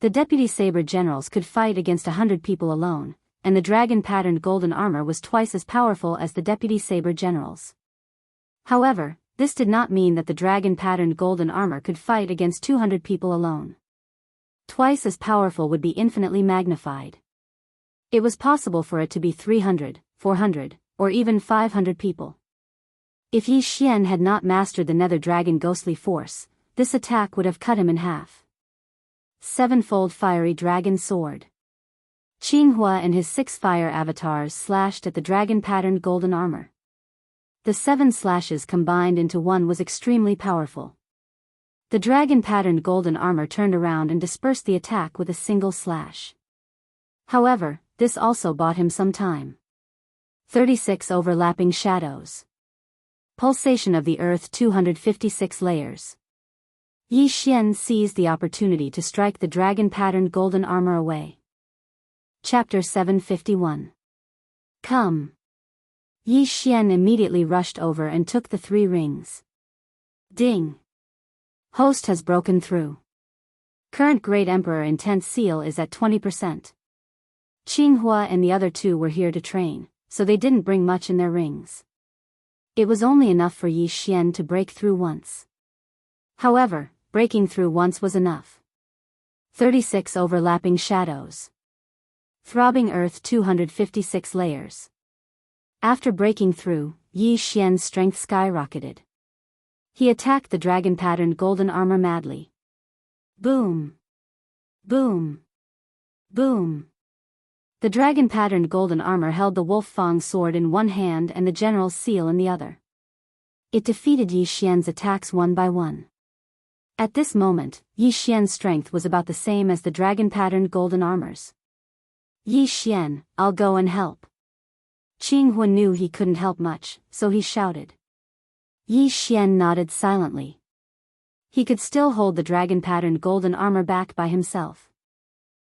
The deputy saber generals could fight against 100 people alone, and the dragon-patterned golden armor was twice as powerful as the deputy saber generals. However, this did not mean that the dragon-patterned golden armor could fight against 200 people alone. Twice as powerful would be infinitely magnified. It was possible for it to be 300, 400, or even 500 people. If Yi Xian had not mastered the nether dragon ghostly force, this attack would have cut him in half. 7-fold fiery dragon sword. Qinghua and his 6 fire avatars slashed at the dragon-patterned golden armor. The 7 slashes combined into one was extremely powerful. The dragon-patterned golden armor turned around and dispersed the attack with a single slash. However, this also bought him some time. 36 overlapping shadows. Pulsation of the earth 256 layers. Yi Xian seized the opportunity to strike the dragon-patterned golden armor away. Chapter 751. Come. Yi Xian immediately rushed over and took the 3 rings. Ding. Host has broken through. Current Great Emperor Intent Seal is at 20%. Qinghua and the other 2 were here to train, so they didn't bring much in their rings. It was only enough for Yi Xian to break through once. However, breaking through once was enough. 36 overlapping shadows. Throbbing earth 256 layers. After breaking through, Yi Xian's strength skyrocketed. He attacked the dragon-patterned golden armor madly. Boom! Boom! Boom! The dragon-patterned golden armor held the Wolf Fang sword in one hand and the general's seal in the other. It defeated Yi Xian's attacks one by one. At this moment, Yi Xian's strength was about the same as the dragon-patterned golden armor's. Yi Xian, I'll go and help. Qinghua knew he couldn't help much, so he shouted. Yi Xian nodded silently. He could still hold the dragon-patterned golden armor back by himself.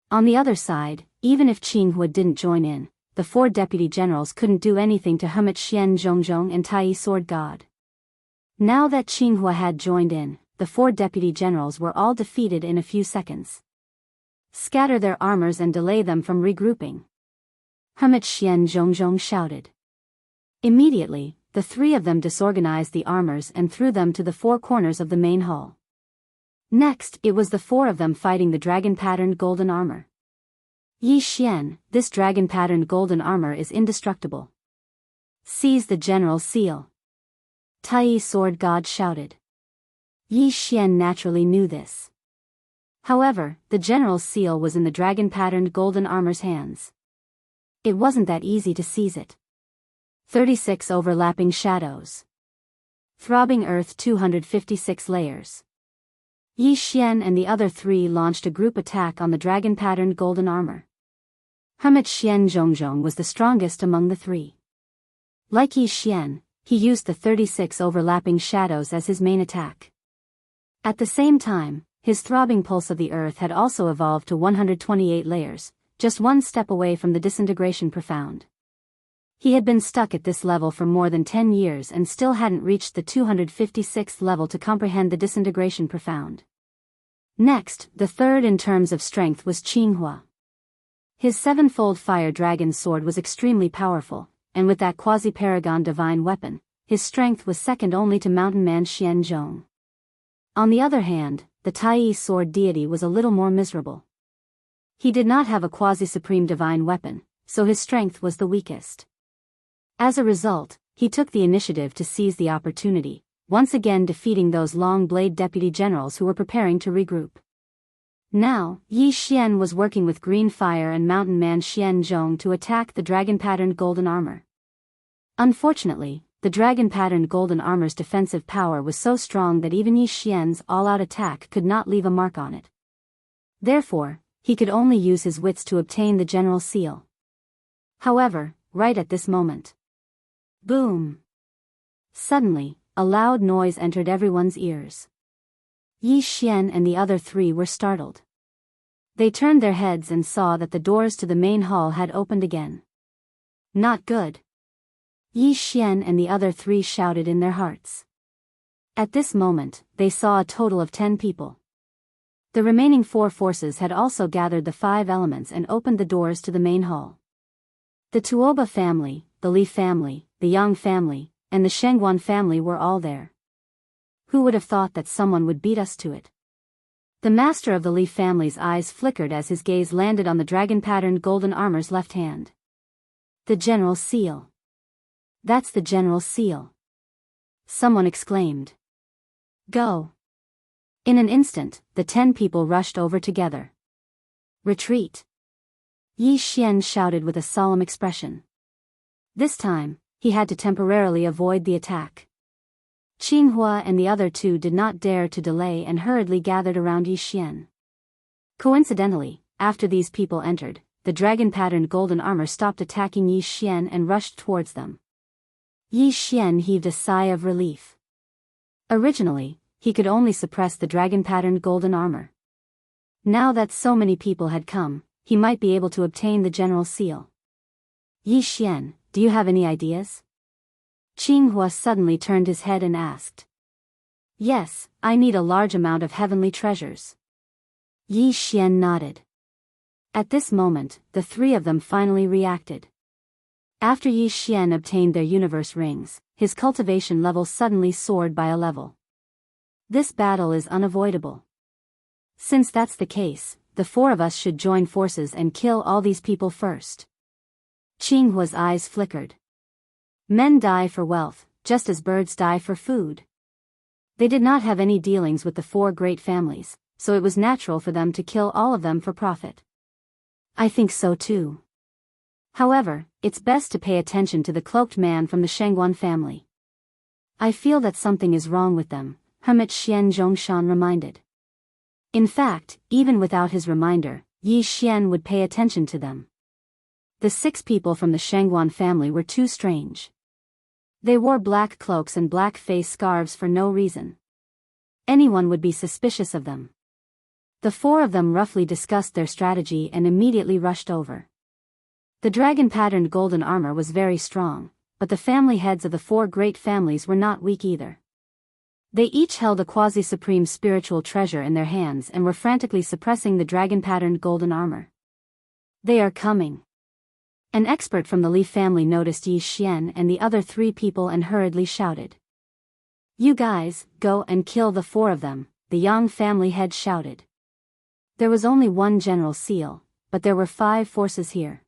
On the other side, even if Qinghua didn't join in, the 4 deputy generals couldn't do anything to Humit Xian Zhongzhong and Tai Sword God. Now that Qinghua had joined in, the 4 deputy generals were all defeated in a few seconds. Scatter their armors and delay them from regrouping. Humit Xian Zhongzhong shouted. Immediately, the three of them disorganized the armors and threw them to the four corners of the main hall. Next, it was the four of them fighting the dragon-patterned golden armor. Yi Xian, this dragon-patterned golden armor is indestructible. Seize the general seal. Tai sword god shouted. Yi Xian naturally knew this. However, the general's seal was in the dragon-patterned golden armor's hands. It wasn't that easy to seize it. 36 overlapping shadows. Throbbing earth 256 layers. Yi Xian and the other three launched a group attack on the dragon-patterned golden armor. Hermit Xian Zhongzhong was the strongest among the three. Like Yi Xian, he used the 36 overlapping shadows as his main attack. At the same time, his throbbing pulse of the earth had also evolved to 128 layers, just one step away from the disintegration profound. He had been stuck at this level for more than 10 years and still hadn't reached the 256th level to comprehend the disintegration profound. Next, the third in terms of strength was Qinghua. His sevenfold fire dragon sword was extremely powerful, and with that quasi-paragon divine weapon, his strength was second only to mountain man Xian Zhong. On the other hand, the Tai sword deity was a little more miserable. He did not have a quasi-supreme divine weapon, so his strength was the weakest. As a result, he took the initiative to seize the opportunity, once again defeating those long-blade deputy generals who were preparing to regroup. Now, Yi Xian was working with green fire and mountain man Xian Zhong to attack the dragon-patterned golden armor. Unfortunately, the dragon-patterned golden armor's defensive power was so strong that even Yi Xian's all-out attack could not leave a mark on it. Therefore, he could only use his wits to obtain the general seal. However, right at this moment. Boom! Suddenly, a loud noise entered everyone's ears. Yi Xian and the other three were startled. They turned their heads and saw that the doors to the main hall had opened again. Not good. Yi Xian and the other three shouted in their hearts. At this moment, they saw a total of 10 people. The remaining 4 forces had also gathered the 5 elements and opened the doors to the main hall. The Tuoba family, the Li family, the Yang family, and the Shengguan family were all there. Who would have thought that someone would beat us to it? The master of the Li family's eyes flickered as his gaze landed on the dragon-patterned golden armor's left hand. The general seal. That's the general seal. Someone exclaimed. Go. In an instant, the 10 people rushed over together. Retreat. Yi Xian shouted with a solemn expression. This time, he had to temporarily avoid the attack. Qinghua and the other 2 did not dare to delay and hurriedly gathered around Yi Xian. Coincidentally, after these people entered, the dragon-patterned golden armor stopped attacking Yi Xian and rushed towards them. Yi Xian heaved a sigh of relief. Originally, he could only suppress the dragon-patterned golden armor. Now that so many people had come, he might be able to obtain the general seal. Yi Xian, do you have any ideas? Qinghua suddenly turned his head and asked. Yes, I need a large amount of heavenly treasures. Yi Xian nodded. At this moment, the 3 of them finally reacted. After Yi Xian obtained their universe rings, his cultivation level suddenly soared by a level. This battle is unavoidable. Since that's the case, the 4 of us should join forces and kill all these people first. Qinghua's eyes flickered. Men die for wealth, just as birds die for food. They did not have any dealings with the 4 great families, so it was natural for them to kill all of them for profit. I think so too. However, it's best to pay attention to the cloaked man from the Shengguan family. I feel that something is wrong with them, Hermit Xian Zhongshan reminded. In fact, even without his reminder, Yi Xian would pay attention to them. The 6 people from the Shengguan family were too strange. They wore black cloaks and black face scarves for no reason. Anyone would be suspicious of them. The 4 of them roughly discussed their strategy and immediately rushed over. The dragon-patterned golden armor was very strong, but the family heads of the 4 great families were not weak either. They each held a quasi-supreme spiritual treasure in their hands and were frantically suppressing the dragon-patterned golden armor. They are coming. An expert from the Li family noticed Yi Xian and the other 3 people and hurriedly shouted. "You guys, go and kill the 4 of them," the Yang family head shouted. There was only one general seal, but there were 5 forces here.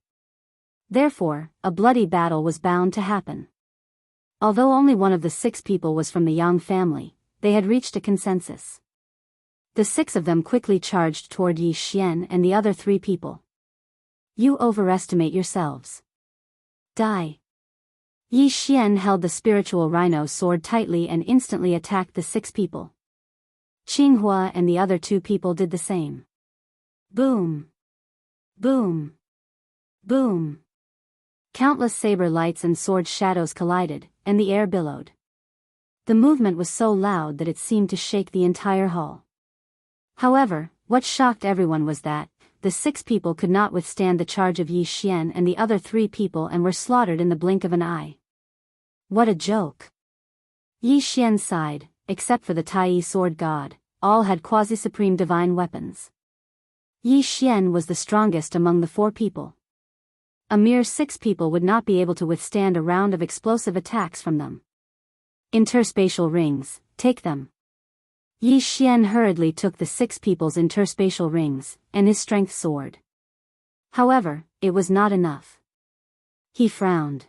Therefore, a bloody battle was bound to happen. Although only one of the 6 people was from the Yang family, they had reached a consensus. The 6 of them quickly charged toward Yi Xian and the other 3 people. "You overestimate yourselves. Die." Yi Xian held the spiritual rhino sword tightly and instantly attacked the 6 people. Qinghua and the other 2 people did the same. Boom! Boom! Boom! Countless saber lights and sword shadows collided, and the air billowed. The movement was so loud that it seemed to shake the entire hall. However, what shocked everyone was that the 6 people could not withstand the charge of Yi Xian and the other 3 people and were slaughtered in the blink of an eye. What a joke! Yi Xian sighed. Except for the Tai sword god, all had quasi-supreme divine weapons. Yi Xian was the strongest among the 4 people. A mere 6 people would not be able to withstand a round of explosive attacks from them. Interspatial rings, take them. Yi Xian hurriedly took the 6 people's interspatial rings, and his strength soared. However, it was not enough. He frowned.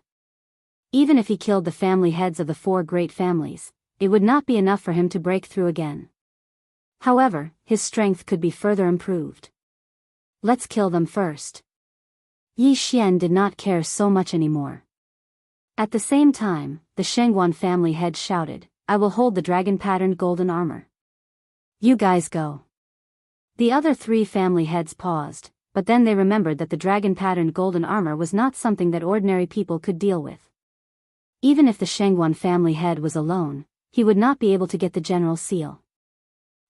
Even if he killed the family heads of the 4 great families, it would not be enough for him to break through again. However, his strength could be further improved. Let's kill them first. Yi Xian did not care so much anymore. At the same time, the Shengguan family head shouted, "I will hold the dragon-patterned golden armor. You guys go." The other 3 family heads paused, but then they remembered that the dragon-patterned golden armor was not something that ordinary people could deal with. Even if the Shengguan family head was alone, he would not be able to get the general seal.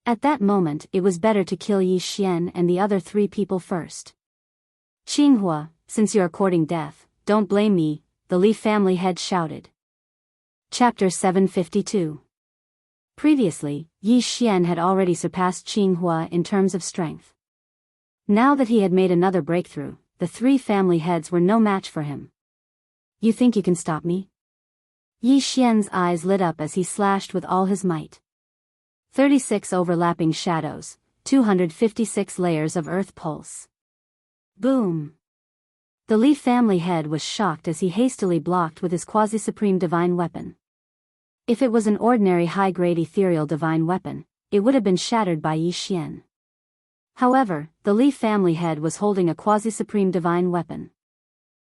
At that moment it was better to kill Yi Xian and the other 3 people first. "Qinghua, since you are courting death, don't blame me," the Li family head shouted. Chapter 752. Previously, Yi Xian had already surpassed Qinghua in terms of strength. Now that he had made another breakthrough, the 3 family heads were no match for him. "You think you can stop me?" Yi Xian's eyes lit up as he slashed with all his might. 36 overlapping shadows, 256 layers of earth pulse. Boom! The Li family head was shocked as he hastily blocked with his quasi-supreme divine weapon. If it was an ordinary high-grade ethereal divine weapon, it would have been shattered by Yi Xian. However, the Li family head was holding a quasi-supreme divine weapon.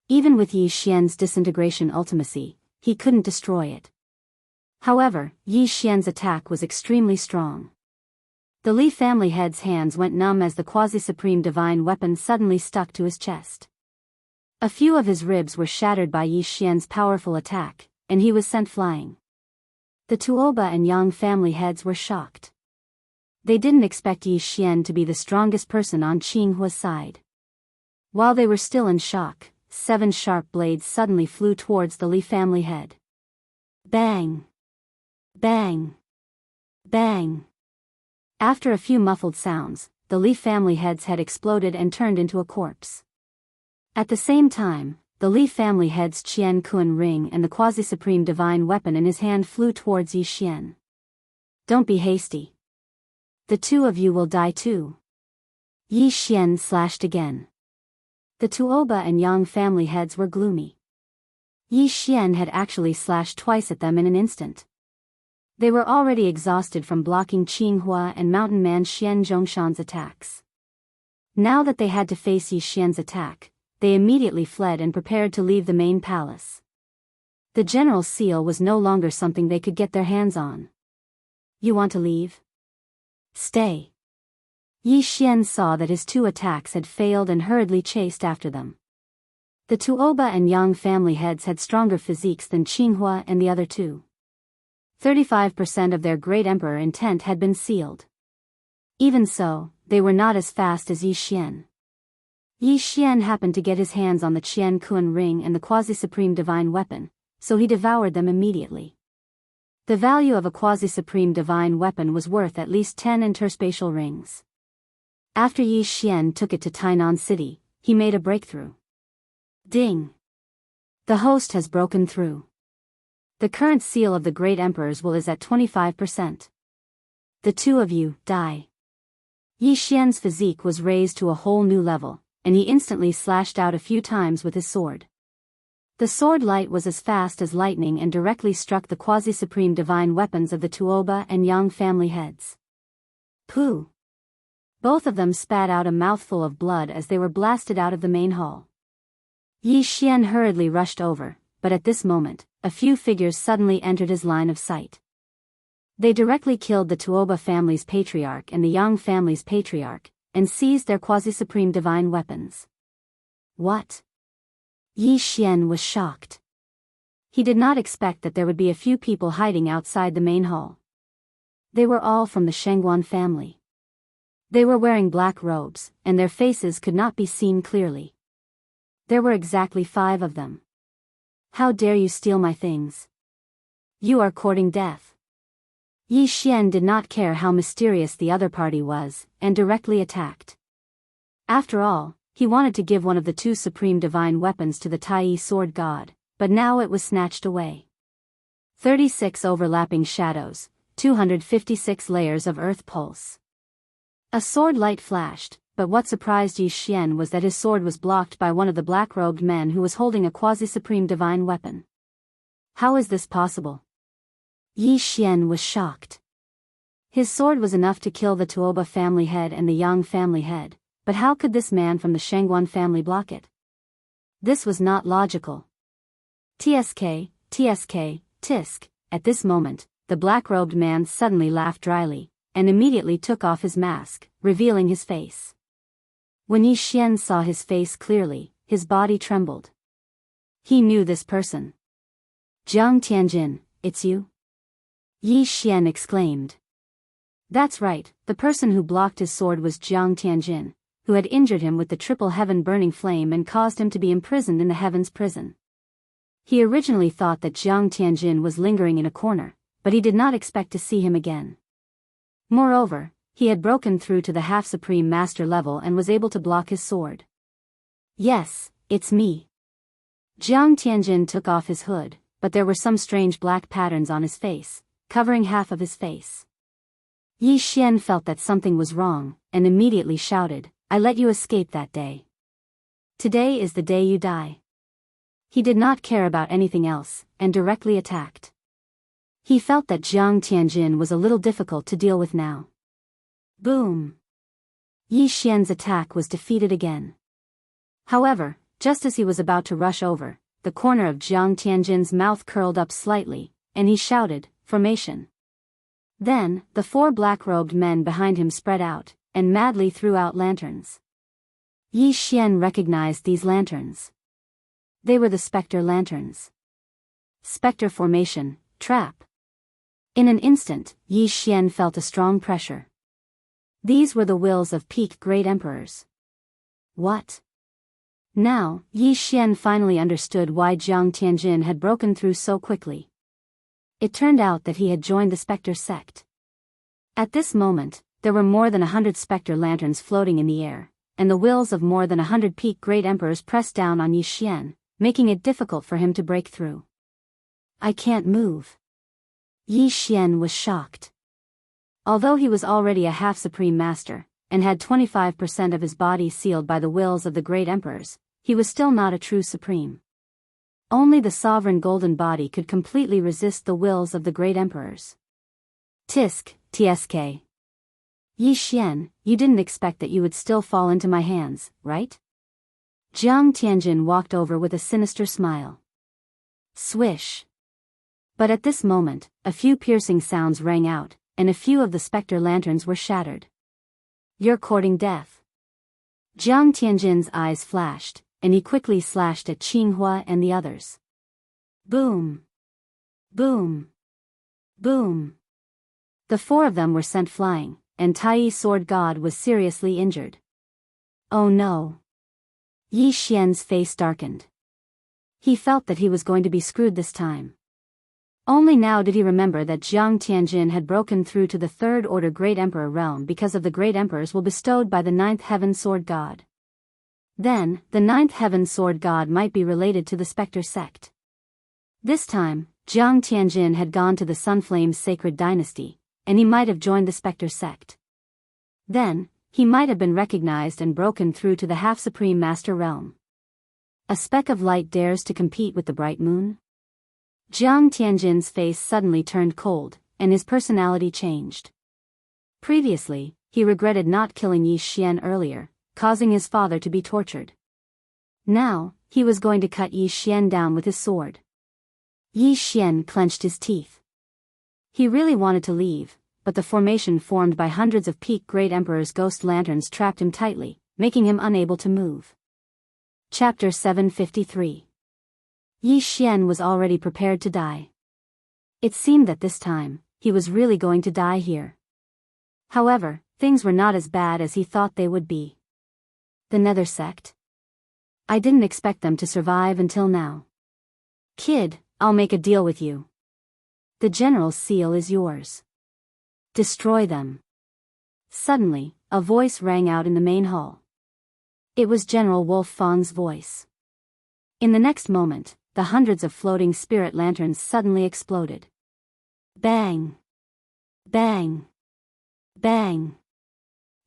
Even with Yi Xian's disintegration ultimacy, he couldn't destroy it. However, Yi Xian's attack was extremely strong. The Li family head's hands went numb as the quasi-supreme divine weapon suddenly stuck to his chest. A few of his ribs were shattered by Yi Xian's powerful attack, and he was sent flying. The Tuoba and Yang family heads were shocked. They didn't expect Yi Xian to be the strongest person on Qinghua's side. While they were still in shock, 7 sharp blades suddenly flew towards the Li family head. Bang! Bang! Bang! After a few muffled sounds, the Li family head's head exploded and turned into a corpse. At the same time, the Li family head's Qian Kun ring and the quasi-supreme divine weapon in his hand flew towards Yi Xian. "Don't be hasty. The 2 of you will die too." Yi Xian slashed again. The Tuoba and Yang family heads were gloomy. Yi Xian had actually slashed twice at them in an instant. They were already exhausted from blocking Qinghua and Mountain Man Xian Zhongshan's attacks. Now that they had to face Yi Xian's attack, they immediately fled and prepared to leave the main palace. The general seal was no longer something they could get their hands on. "You want to leave? Stay." Yi Xian saw that his 2 attacks had failed and hurriedly chased after them. The Tuoba and Yang family heads had stronger physiques than Qinghua and the other 2. 35% of their great emperor intent had been sealed. Even so, they were not as fast as Yi Xian. Yi Xian happened to get his hands on the Qian Kun ring and the quasi-supreme divine weapon, so he devoured them immediately. The value of a quasi-supreme divine weapon was worth at least 10 interspatial rings. After Yi Xian took it to Tainan City, he made a breakthrough. Ding! The host has broken through. The current seal of the Great Emperor's will is at 25%. The two of you, die. Yi Xian's physique was raised to a whole new level, and he instantly slashed out a few times with his sword. The sword light was as fast as lightning and directly struck the quasi-supreme divine weapons of the Tuoba and Yang family heads. Pooh! Both of them spat out a mouthful of blood as they were blasted out of the main hall. Yi Xian hurriedly rushed over, but at this moment, a few figures suddenly entered his line of sight. They directly killed the Tuoba family's patriarch and the Yang family's patriarch, and seized their quasi-supreme divine weapons. What? Yi Xian was shocked. He did not expect that there would be a few people hiding outside the main hall. They were all from the Shengguan family. They were wearing black robes, and their faces could not be seen clearly. There were exactly 5 of them. How dare you steal my things? You are courting death. Yi Xian did not care how mysterious the other party was, and directly attacked. After all, he wanted to give one of the 2 supreme divine weapons to the Tai sword god, but now it was snatched away. 36 overlapping shadows, 256 layers of earth pulse. A sword light flashed, but what surprised Yi Xian was that his sword was blocked by one of the black-robed men who was holding a quasi-supreme divine weapon. How is this possible? Yi Xian was shocked. His sword was enough to kill the Tuoba family head and the Yang family head, but how could this man from the Shengguan family block it? This was not logical. TSK, tisk. At this moment, the black-robed man suddenly laughed dryly, and immediately took off his mask, revealing his face. When Yi Xian saw his face clearly, his body trembled. He knew this person. Jiang Tianjin, it's you? Yi Xian exclaimed. That's right, the person who blocked his sword was Jiang Tianjin, who had injured him with the triple heaven burning flame and caused him to be imprisoned in the heaven's prison. He originally thought that Jiang Tianjin was lingering in a corner, but he did not expect to see him again. Moreover, he had broken through to the half-supreme master level and was able to block his sword. Yes, it's me. Jiang Tianjin took off his hood, but there were some strange black patterns on his face, covering half of his face. Yi Xian felt that something was wrong, and immediately shouted, I let you escape that day. Today is the day you die. He did not care about anything else, and directly attacked. He felt that Jiang Tianjin was a little difficult to deal with now. Boom! Yi Xian's attack was defeated again. However, just as he was about to rush over, the corner of Jiang Tianjin's mouth curled up slightly, and he shouted, Formation. Then, the 4 black-robed men behind him spread out, and madly threw out lanterns. Yi Xian recognized these lanterns. They were the specter lanterns. Specter formation, trap. In an instant, Yi Xian felt a strong pressure. These were the wills of peak great emperors. What? Now, Yi Xian finally understood why Jiang Tianjin had broken through so quickly. It turned out that he had joined the Spectre sect. At this moment, there were more than 100 spectre lanterns floating in the air, and the wills of more than 100 peak great emperors pressed down on Yi Xian, making it difficult for him to break through. I can't move. Yi Xian was shocked. Although he was already a half-supreme master, and had 25% of his body sealed by the wills of the great emperors, he was still not a true supreme. Only the sovereign golden body could completely resist the wills of the great emperors. Tsk. Yi Xian, you didn't expect that you would still fall into my hands, right? Jiang Tianjin walked over with a sinister smile. Swish. But at this moment, a few piercing sounds rang out, and a few of the spectre lanterns were shattered. You're courting death. Jiang Tianjin's eyes flashed, and he quickly slashed at Qinghua and the others. Boom! Boom! Boom! The 4 of them were sent flying, and Tai sword god was seriously injured. Oh no! Yi Xian's face darkened. He felt that he was going to be screwed this time. Only now did he remember that Jiang Tianjin had broken through to the 3rd order Great Emperor realm because of the Great Emperor's will bestowed by the 9th Heaven Sword God. Then, the ninth heaven sword god might be related to the Spectre sect. This time, Jiang Tianjin had gone to the Sunflame's sacred dynasty, and he might have joined the Spectre sect. Then, he might have been recognized and broken through to the half-supreme master realm. A speck of light dares to compete with the bright moon? Jiang Tianjin's face suddenly turned cold, and his personality changed. Previously, he regretted not killing Yi Xian earlier, causing his father to be tortured. Now, he was going to cut Yi Xian down with his sword. Yi Xian clenched his teeth. He really wanted to leave, but the formation formed by hundreds of peak Great Emperor's ghost lanterns trapped him tightly, making him unable to move. Chapter 753. Yi Xian was already prepared to die. It seemed that this time, he was really going to die here. However, things were not as bad as he thought they would be. The Nether sect? I didn't expect them to survive until now. Kid, I'll make a deal with you. The general's seal is yours. Destroy them. Suddenly, a voice rang out in the main hall. It was General Wolf Fang's voice. In the next moment, the hundreds of floating spirit lanterns suddenly exploded. Bang! Bang! Bang!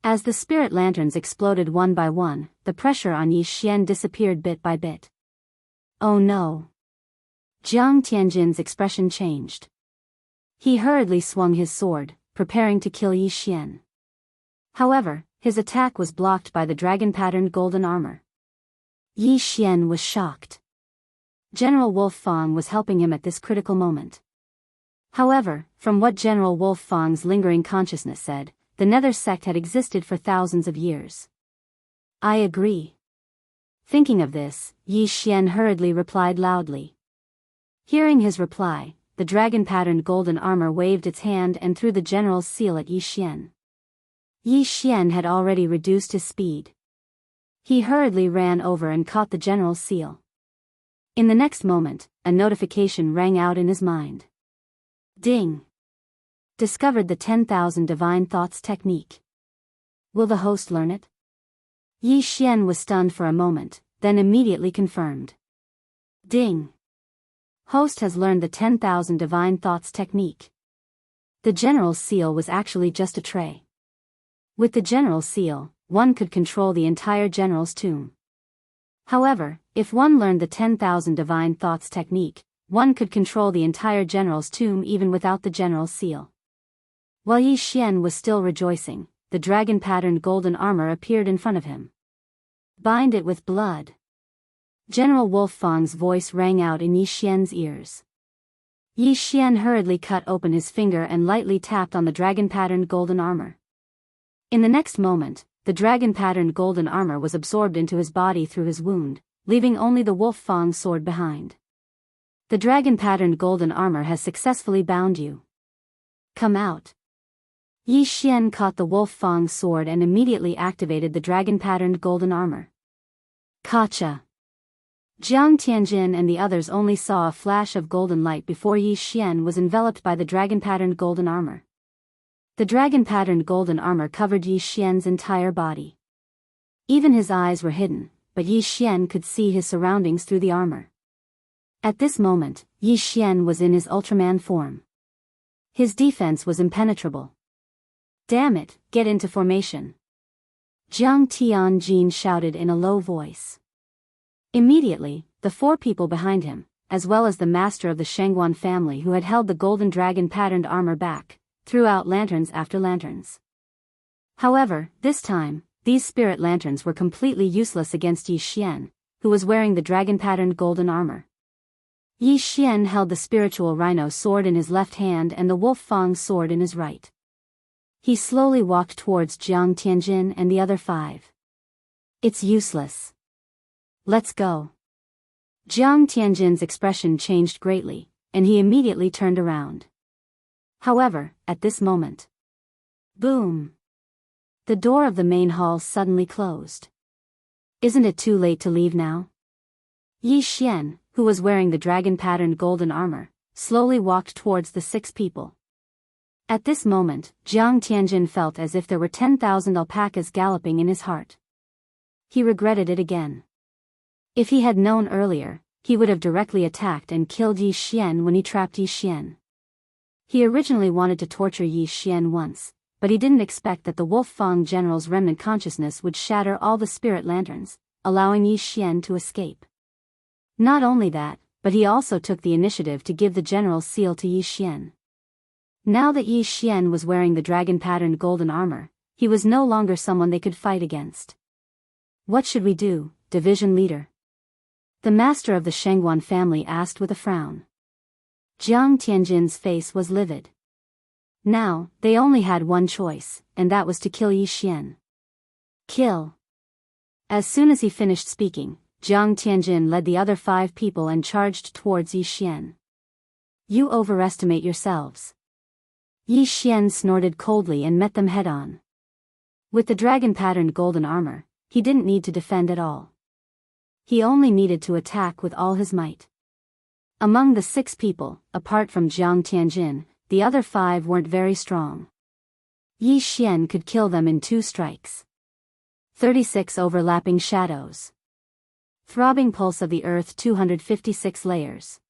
As the spirit lanterns exploded one by one, the pressure on Yi Xian disappeared bit by bit. Oh no! Jiang Tianjin's expression changed. He hurriedly swung his sword, preparing to kill Yi Xian. However, his attack was blocked by the dragon-patterned golden armor. Yi Xian was shocked. General Wolf Fang was helping him at this critical moment. However, from what General Wolf Fang's lingering consciousness said, the Nether sect had existed for thousands of years. I agree. Thinking of this, Yi Xian hurriedly replied loudly. Hearing his reply, the dragon-patterned golden armor waved its hand and threw the general's seal at Yi Xian. Yi Xian had already reduced his speed. He hurriedly ran over and caught the general's seal. In the next moment, a notification rang out in his mind. Ding! Discovered the 10,000 Divine Thoughts technique. Will the host learn it? Yi Xian was stunned for a moment, then immediately confirmed. Ding! Host has learned the 10,000 Divine Thoughts technique. The general's seal was actually just a tray. With the general's seal, one could control the entire general's tomb. However, if one learned the 10,000 Divine Thoughts technique, one could control the entire general's tomb even without the general's seal. While Yi Xian was still rejoicing, the dragon-patterned golden armor appeared in front of him. Bind it with blood. General Wolf Fang's voice rang out in Yi Xian's ears. Yi Xian hurriedly cut open his finger and lightly tapped on the dragon-patterned golden armor. In the next moment, the dragon-patterned golden armor was absorbed into his body through his wound, leaving only the Wolf Fang sword behind. The dragon-patterned golden armor has successfully bound you. Come out. Yi Xian caught the Wolf Fang sword and immediately activated the dragon-patterned golden armor. Gotcha! Jiang Tianjin and the others only saw a flash of golden light before Yi Xian was enveloped by the dragon-patterned golden armor. The dragon-patterned golden armor covered Yi Xian's entire body. Even his eyes were hidden, but Yi Xian could see his surroundings through the armor. At this moment, Yi Xian was in his Ultraman form. His defense was impenetrable. Damn it, get into formation! Jiang Tianjin shouted in a low voice. Immediately, the four people behind him, as well as the master of the Shengguan family who had held the golden dragon-patterned armor back, threw out lanterns after lanterns. However, this time, these spirit lanterns were completely useless against Yi Xian, who was wearing the dragon-patterned golden armor. Yi Xian held the spiritual rhino sword in his left hand and the Wolf Fang sword in his right. He slowly walked towards Jiang Tianjin and the other five. It's useless. Let's go. Jiang Tianjin's expression changed greatly, and he immediately turned around. However, at this moment. Boom! The door of the main hall suddenly closed. Isn't it too late to leave now? Yi Xian, who was wearing the dragon-patterned golden armor, slowly walked towards the six people. At this moment, Jiang Tianjin felt as if there were 10,000 alpacas galloping in his heart. He regretted it again. If he had known earlier, he would have directly attacked and killed Yi Xian when he trapped Yi Xian. He originally wanted to torture Yi Xian once, but he didn't expect that the Wolf Fang general's remnant consciousness would shatter all the spirit lanterns, allowing Yi Xian to escape. Not only that, but he also took the initiative to give the general's seal to Yi Xian. Now that Yi Xian was wearing the dragon-patterned golden armor, he was no longer someone they could fight against. What should we do, division leader? The master of the Shengguan family asked with a frown. Jiang Tianjin's face was livid. Now, they only had one choice, and that was to kill Yi Xian. Kill. As soon as he finished speaking, Jiang Tianjin led the other 5 people and charged towards Yi Xian. You overestimate yourselves. Yi Xian snorted coldly and met them head-on. With the dragon-patterned golden armor, he didn't need to defend at all. He only needed to attack with all his might. Among the 6 people, apart from Jiang Tianjin, the other 5 weren't very strong. Yi Xian could kill them in 2 strikes. 36 overlapping shadows. Throbbing pulse of the earth 256 layers.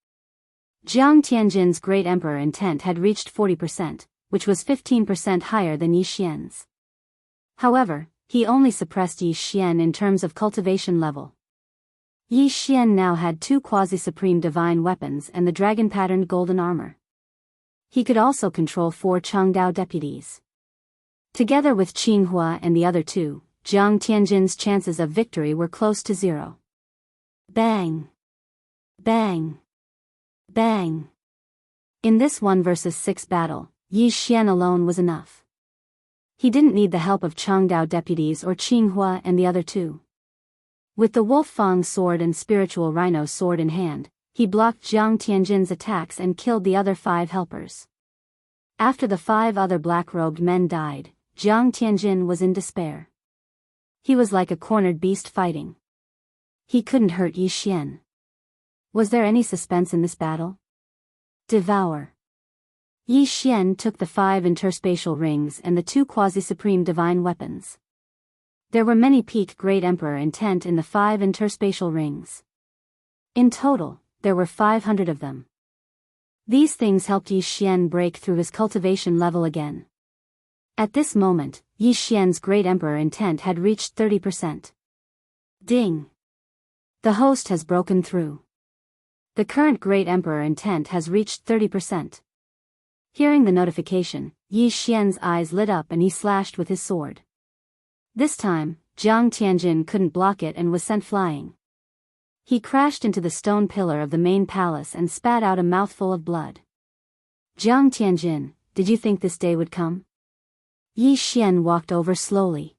Jiang Tianjin's great emperor intent had reached 40%, which was 15% higher than Yi Xian's. However, he only suppressed Yi Xian in terms of cultivation level. Yi Xian now had 2 quasi-supreme divine weapons and the dragon-patterned golden armor. He could also control 4 Changdao deputies. Together with Qinghua and the other 2, Jiang Tianjin's chances of victory were close to 0. Bang! Bang! Bang! In this 1 versus 6 battle, Yi Xian alone was enough. He didn't need the help of Changdao deputies or Qinghua and the other 2. With the Wolf Fang sword and spiritual rhino sword in hand, he blocked Jiang Tianjin's attacks and killed the other 5 helpers. After the 5 other black-robed men died, Jiang Tianjin was in despair. He was like a cornered beast fighting. He couldn't hurt Yi Xian. Was there any suspense in this battle? Devour. Yi Xian took the 5 interspatial rings and the 2 quasi-supreme divine weapons. There were many peak Great Emperor intent in the 5 interspatial rings. In total, there were 500 of them. These things helped Yi Xian break through his cultivation level again. At this moment, Yi Xian's Great Emperor intent had reached 30%. Ding! The host has broken through. The current Great Emperor intent has reached 30%. Hearing the notification, Yi Xian's eyes lit up and he slashed with his sword. This time, Jiang Tianjin couldn't block it and was sent flying. He crashed into the stone pillar of the main palace and spat out a mouthful of blood. Jiang Tianjin, did you think this day would come? Yi Xian walked over slowly.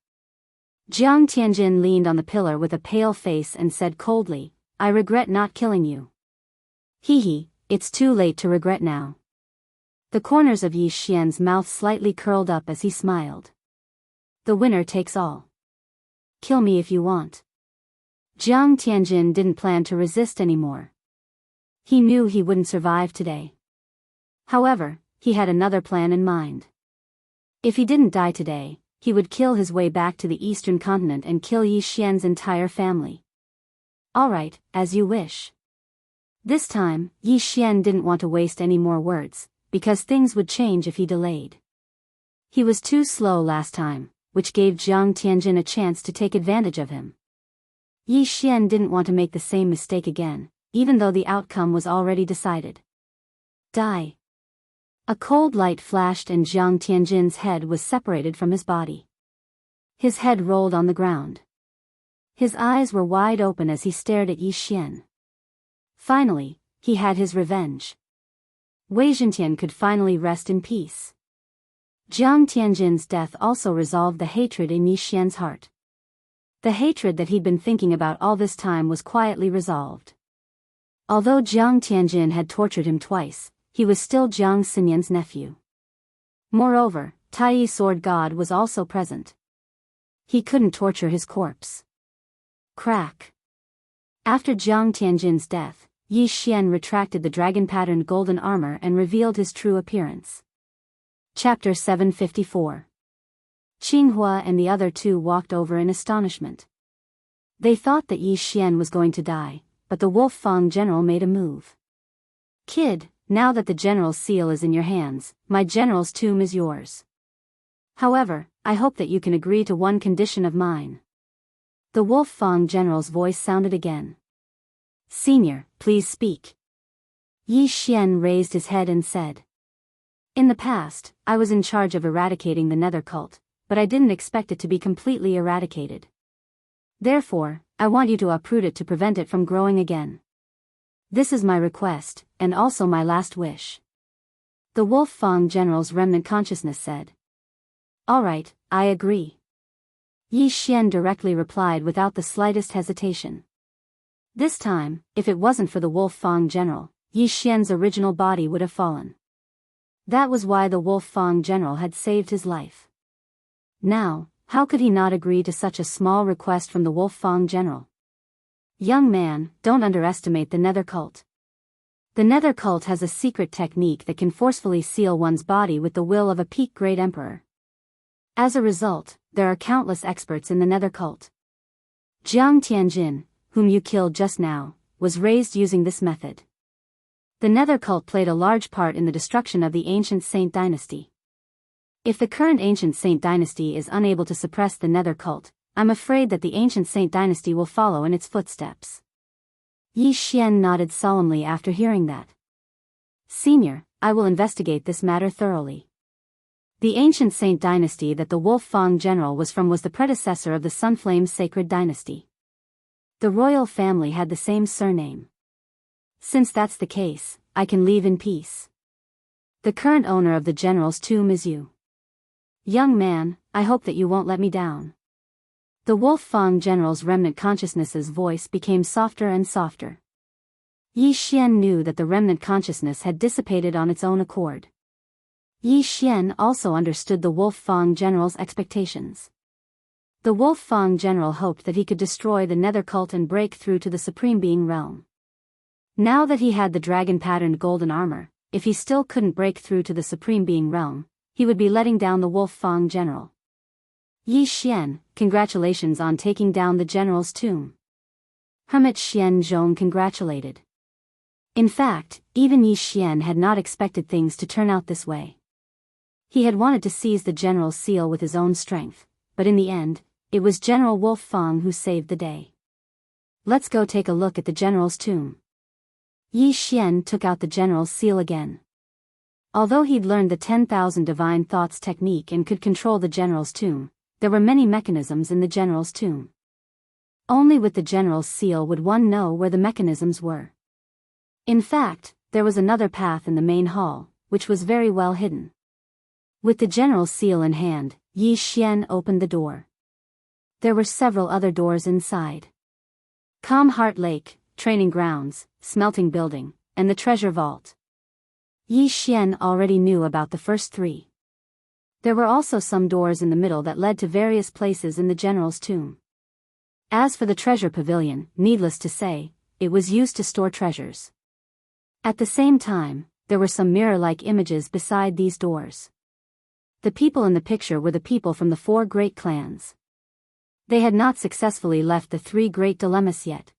Jiang Tianjin leaned on the pillar with a pale face and said coldly, I regret not killing you. Hee, it's too late to regret now. The corners of Yi Xian's mouth slightly curled up as he smiled. The winner takes all. Kill me if you want. Jiang Tianjin didn't plan to resist anymore. He knew he wouldn't survive today. However, he had another plan in mind. If he didn't die today, he would kill his way back to the eastern continent and kill Yi Xian's entire family. Alright, as you wish. This time, Yi Xian didn't want to waste any more words, because things would change if he delayed. He was too slow last time, which gave Jiang Tianjin a chance to take advantage of him. Yi Xian didn't want to make the same mistake again, even though the outcome was already decided. Die. A cold light flashed and Jiang Tianjin's head was separated from his body. His head rolled on the ground. His eyes were wide open as he stared at Yi Xian. Finally, he had his revenge. Wei Zhentian could finally rest in peace. Jiang Tianjin's death also resolved the hatred in Yi Xian's heart. The hatred that he'd been thinking about all this time was quietly resolved. Although Jiang Tianjin had tortured him twice, he was still Jiang Xinyan's nephew. Moreover, Tai Sword God was also present. He couldn't torture his corpse. Crack. After Jiang Tianjin's death, Yi Xian retracted the dragon-patterned golden armor and revealed his true appearance. Chapter 754. Qinghua and the other 2 walked over in astonishment. They thought that Yi Xian was going to die, but the Wolf Fang general made a move. Kid, now that the general's seal is in your hands, my general's tomb is yours. However, I hope that you can agree to one condition of mine. The Wolf Fang general's voice sounded again. Senior, please speak. Yi Xian raised his head and said. In the past, I was in charge of eradicating the Nether cult, but I didn't expect it to be completely eradicated. Therefore, I want you to uproot it to prevent it from growing again. This is my request, and also my last wish. The Wolf Fang general's remnant consciousness said. Alright, I agree. Yi Xian directly replied without the slightest hesitation. This time, if it wasn't for the Wolf Fang general, Yi Xian's original body would have fallen. That was why the Wolf Fang general had saved his life. Now, how could he not agree to such a small request from the Wolf Fang general? Young man, don't underestimate the Nether cult. The Nether cult has a secret technique that can forcefully seal one's body with the will of a peak great emperor. As a result, there are countless experts in the Nether cult. Jiang Tianjin, whom you killed just now, was raised using this method. The Nether cult played a large part in the destruction of the ancient Saint dynasty. If the current ancient Saint dynasty is unable to suppress the Nether cult, I'm afraid that the ancient Saint dynasty will follow in its footsteps. Yi Xian nodded solemnly after hearing that. Senior, I will investigate this matter thoroughly. The ancient Saint dynasty that the Wolf Fang general was from was the predecessor of the Sunflame sacred dynasty. The royal family had the same surname. Since that's the case, I can leave in peace. The current owner of the general's tomb is you. Young man, I hope that you won't let me down. The Wolf Fang general's remnant consciousness's voice became softer and softer. Yi Xian knew that the remnant consciousness had dissipated on its own accord. Yi Xian also understood the Wolf Fang general's expectations. The Wolf Fang general hoped that he could destroy the Nether cult and break through to the Supreme Being realm. Now that he had the dragon-patterned golden armor, if he still couldn't break through to the Supreme Being realm, he would be letting down the Wolf Fang general. Yi Xian, congratulations on taking down the general's tomb. Hermit Xian Zhong congratulated. In fact, even Yi Xian had not expected things to turn out this way. He had wanted to seize the general's seal with his own strength, but in the end, it was General Wolf Fang who saved the day. Let's go take a look at the general's tomb. Yi Xian took out the general's seal again. Although he'd learned the 10,000 divine thoughts technique and could control the general's tomb, there were many mechanisms in the general's tomb. Only with the general's seal would one know where the mechanisms were. In fact, there was another path in the main hall, which was very well hidden. With the general's seal in hand, Yi Xian opened the door. There were several other doors inside. Calm Heart Lake, Training Grounds, Smelting Building, and the Treasure Vault. Yi Xian already knew about the first three. There were also some doors in the middle that led to various places in the general's tomb. As for the treasure pavilion, needless to say, it was used to store treasures. At the same time, there were some mirror-like images beside these doors. The people in the picture were the people from the 4 great clans. They had not successfully left the 3 great dilemmas yet.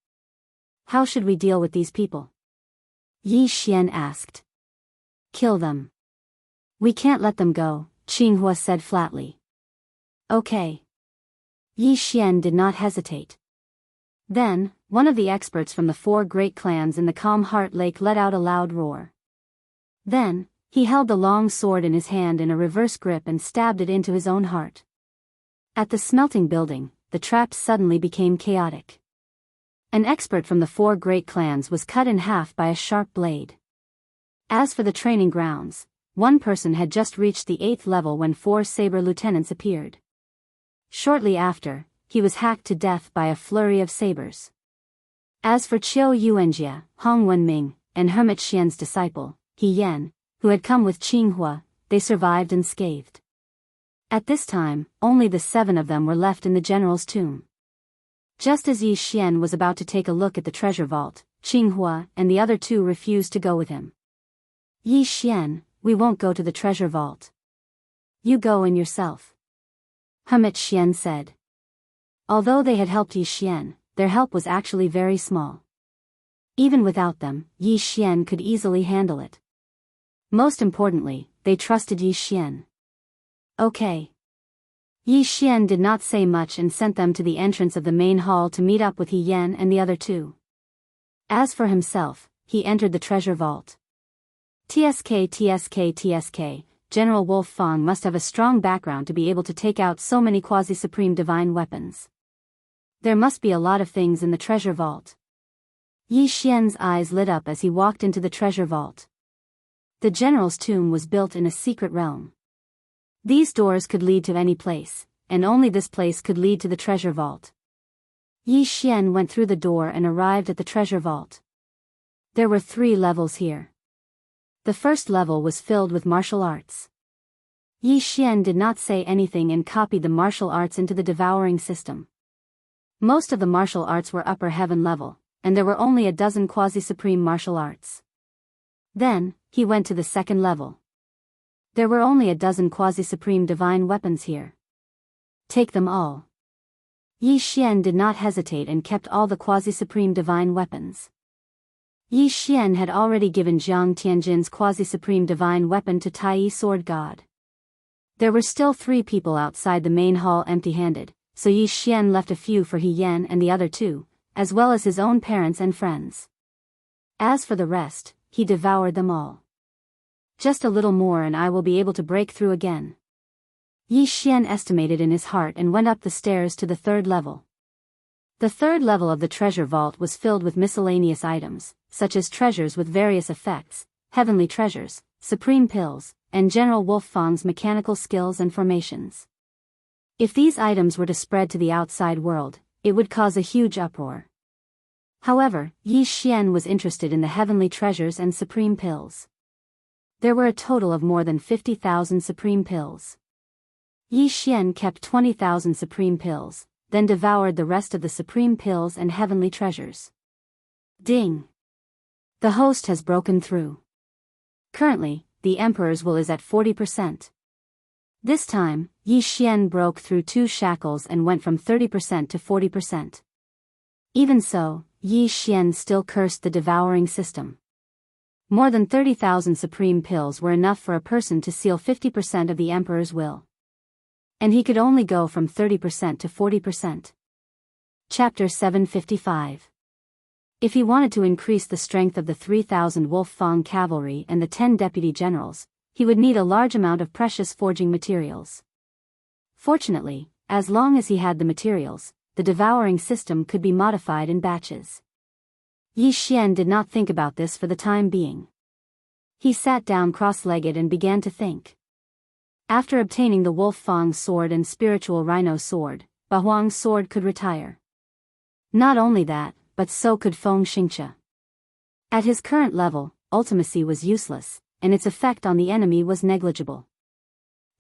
How should we deal with these people? Yi Xian asked. Kill them. We can't let them go, Qinghua said flatly. Okay. Yi Xian did not hesitate. Then, one of the experts from the 4 great clans in the Calm Heart Lake let out a loud roar. Then, he held the long sword in his hand in a reverse grip and stabbed it into his own heart. At the smelting building, the traps suddenly became chaotic. An expert from the 4 great clans was cut in half by a sharp blade. As for the training grounds, one person had just reached the 8th level when 4 saber lieutenants appeared. Shortly after, he was hacked to death by a flurry of sabers. As for Qiu Yuanjia, Hong Wenming, and Hermit Xian's disciple, He Yan, who had come with Qinghua, they survived unscathed. At this time, only the 7 of them were left in the general's tomb. Just as Yi Xian was about to take a look at the treasure vault, Qinghua and the other 2 refused to go with him. Yi Xian, we won't go to the treasure vault. You go in yourself. Hermit Xian said. Although they had helped Yi Xian, their help was actually very small. Even without them, Yi Xian could easily handle it. Most importantly, they trusted Yi Xian. Okay. Yi Xian did not say much and sent them to the entrance of the main hall to meet up with He Yan and the other two. As for himself, he entered the treasure vault. TSK, General Wolf Fang must have a strong background to be able to take out so many quasi-supreme divine weapons. There must be a lot of things in the treasure vault. Yi Xian's eyes lit up as he walked into the treasure vault. The general's tomb was built in a secret realm. These doors could lead to any place, and only this place could lead to the treasure vault. Yi Xian went through the door and arrived at the treasure vault. There were 3 levels here. The first level was filled with martial arts. Yi Xian did not say anything and copied the martial arts into the devouring system. Most of the martial arts were upper heaven level, and there were only a dozen quasi-supreme martial arts. Then, he went to the second level. There were only a dozen quasi-supreme divine weapons here. Take them all. Yi Xian did not hesitate and kept all the quasi-supreme divine weapons. Yi Xian had already given Jiang Tianjin's quasi-supreme divine weapon to Tai Sword God. There were still 3 people outside the main hall empty-handed, so Yi Xian left a few for He Yan and the other 2, as well as his own parents and friends. As for the rest, he devoured them all. Just a little more and I will be able to break through again. Yi Xian estimated in his heart and went up the stairs to the 3rd level. The 3rd level of the treasure vault was filled with miscellaneous items, such as treasures with various effects, heavenly treasures, supreme pills, and General Wolf Fang's mechanical skills and formations. If these items were to spread to the outside world, it would cause a huge uproar. However, Yi Xian was interested in the heavenly treasures and supreme pills. There were a total of more than 50,000 supreme pills. Yi Xian kept 20,000 supreme pills, then devoured the rest of the supreme pills and heavenly treasures. Ding! The host has broken through. Currently, the Emperor's will is at 40%. This time, Yi Xian broke through 2 shackles and went from 30% to 40%. Even so, Yi Xian still cursed the devouring system. More than 30,000 supreme pills were enough for a person to seal 50% of the Emperor's will. And he could only go from 30% to 40%. Chapter 755. If he wanted to increase the strength of the 3,000 Wolf Fang cavalry and the 10 deputy generals, he would need a large amount of precious forging materials. Fortunately, as long as he had the materials, the devouring system could be modified in batches. Yi Xian did not think about this for the time being. He sat down cross-legged and began to think. After obtaining the Wolf Fang sword and spiritual rhino sword, Bahuang's sword could retire. Not only that, but so could Feng Xingqia. At his current level, ultimacy was useless, and its effect on the enemy was negligible.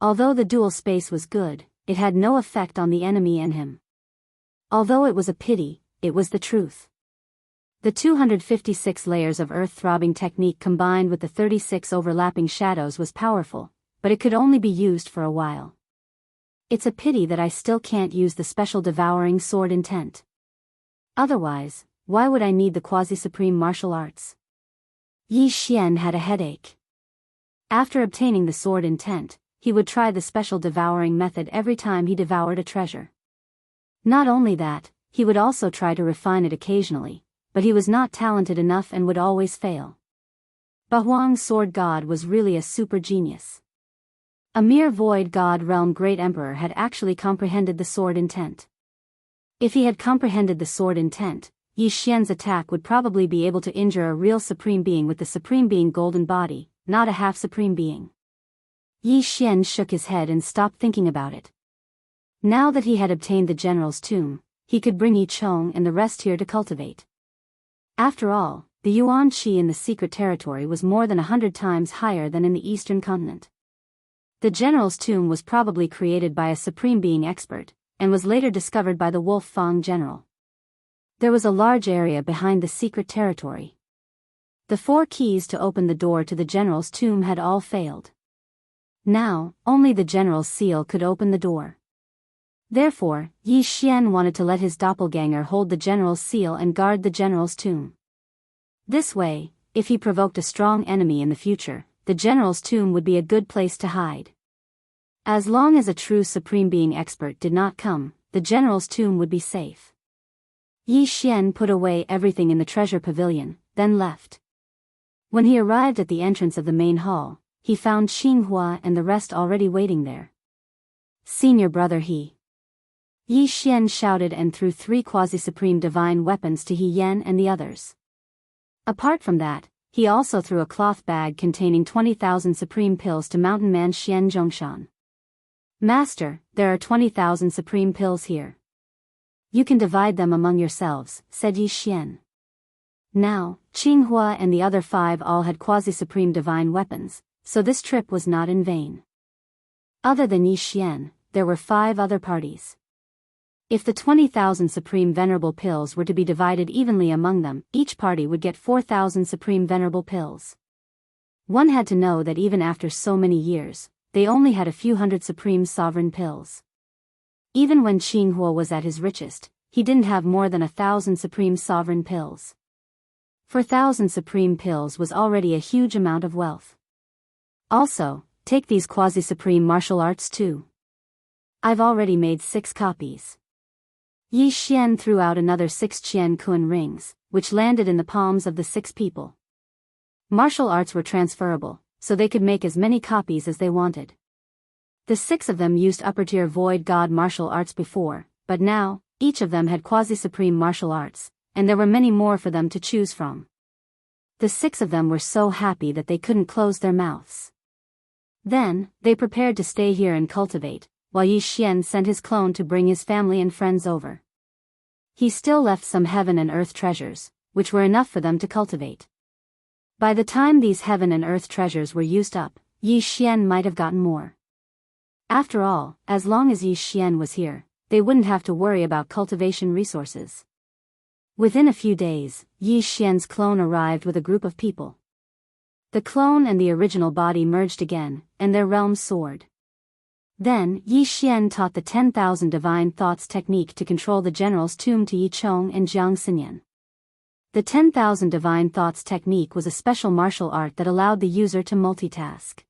Although the dual space was good, it had no effect on the enemy and him. Although it was a pity, it was the truth. The 256 layers of earth-throbbing technique combined with the 36 overlapping shadows was powerful, but it could only be used for a while. It's a pity that I still can't use the special devouring sword intent. Otherwise, why would I need the quasi-supreme martial arts? Yi Xian had a headache. After obtaining the sword intent, he would try the special devouring method every time he devoured a treasure. Not only that, he would also try to refine it occasionally, but he was not talented enough and would always fail. Bahuang's sword god was really a super genius. A mere void god realm great emperor had actually comprehended the sword intent. If he had comprehended the sword intent, Yi Xian's attack would probably be able to injure a real supreme being with the supreme being golden body, not a half supreme being. Yi Xian shook his head and stopped thinking about it. Now that he had obtained the general's tomb, he could bring Yi Chong and the rest here to cultivate. After all, the yuan qi in the secret territory was more than 100 times higher than in the eastern continent. The general's tomb was probably created by a supreme being expert, and was later discovered by the Wolf Fang general. There was a large area behind the secret territory. The 4 keys to open the door to the general's tomb had all failed. Now, only the general's seal could open the door. Therefore, Yi Xian wanted to let his doppelganger hold the general's seal and guard the general's tomb. This way, if he provoked a strong enemy in the future, the general's tomb would be a good place to hide. As long as a true Supreme Being expert did not come, the general's tomb would be safe. Yi Xian put away everything in the treasure pavilion, then left. When he arrived at the entrance of the main hall, he found Xinghua and the rest already waiting there. Senior brother He. Yi Xian shouted and threw 3 quasi-supreme divine weapons to He Yan and the others. Apart from that, he also threw a cloth bag containing 20,000 supreme pills to mountain man Xian Zhongshan. Master, there are 20,000 supreme pills here. You can divide them among yourselves, said Yi Xian. Now, Qinghua and the other 5 all had quasi-supreme divine weapons, so this trip was not in vain. Other than Yi Xian, there were 5 other parties. If the 20,000 supreme venerable pills were to be divided evenly among them, each party would get 4,000 supreme venerable pills. One had to know that even after so many years, they only had a few hundred supreme sovereign pills. Even when Qinghua was at his richest, he didn't have more than 1,000 supreme sovereign pills. 4,000 supreme pills was already a huge amount of wealth. Also, take these quasi-supreme martial arts too. I've already made 6 copies. Yi Xian threw out another 6 Qian Kun rings, which landed in the palms of the 6 people. Martial arts were transferable, so they could make as many copies as they wanted. The 6 of them used upper-tier void god martial arts before, but now, each of them had quasi-supreme martial arts, and there were many more for them to choose from. The 6 of them were so happy that they couldn't close their mouths. Then, they prepared to stay here and cultivate, while Yi Xian sent his clone to bring his family and friends over. He still left some heaven and earth treasures, which were enough for them to cultivate. By the time these heaven and earth treasures were used up, Yi Xian might have gotten more. After all, as long as Yi Xian was here, they wouldn't have to worry about cultivation resources. Within a few days, Yi Xian's clone arrived with a group of people. The clone and the original body merged again, and their realms soared. Then, Yi Xian taught the 10,000 divine thoughts technique to control the general's tomb to Yi Chong and Jiang Xinyan. The 10,000 divine thoughts technique was a special martial art that allowed the user to multitask.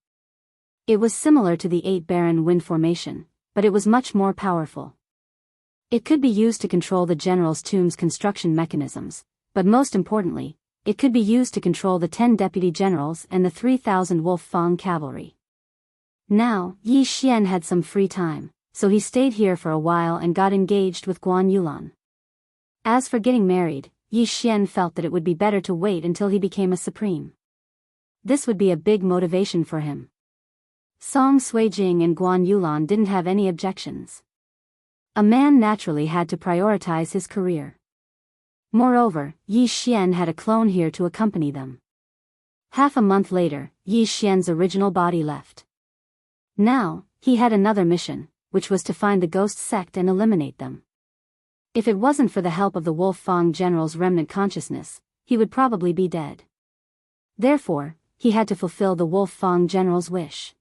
It was similar to the 8 Baron wind formation, but it was much more powerful. It could be used to control the general's tomb's construction mechanisms, but most importantly, it could be used to control the 10 deputy generals and the 3,000 Wolf Fang cavalry. Now, Yi Xian had some free time, so he stayed here for a while and got engaged with Guan Yulan. As for getting married, Yi Xian felt that it would be better to wait until he became a supreme. This would be a big motivation for him. Song Suijing and Guan Yulan didn't have any objections. A man naturally had to prioritize his career. Moreover, Yi Xian had a clone here to accompany them. Half a month later, Yi Xian's original body left. Now, he had another mission, which was to find the ghost sect and eliminate them. If it wasn't for the help of the Wolf Fang general's remnant consciousness, he would probably be dead. Therefore, he had to fulfill the Wolf Fang general's wish.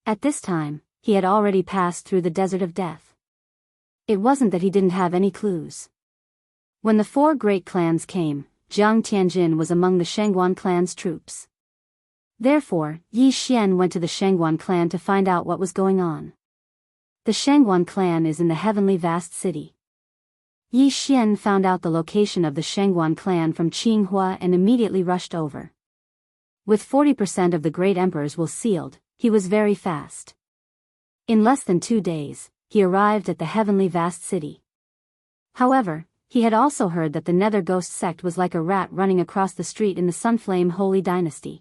At this time, he had already passed through the desert of death. It wasn't that he didn't have any clues. When the 4 great clans came, Jiang Tianjin was among the Shangguan clan's troops. Therefore, Yi Xian went to the Shangguan clan to find out what was going on. The Shangguan clan is in the heavenly vast city. Yi Xian found out the location of the Shangguan clan from Qinghua and immediately rushed over. With 40% of the great emperor's will sealed, he was very fast. In less than 2 days, he arrived at the heavenly vast city. However, he had also heard that the Nether Ghost sect was like a rat running across the street in the Sunflame Holy Dynasty.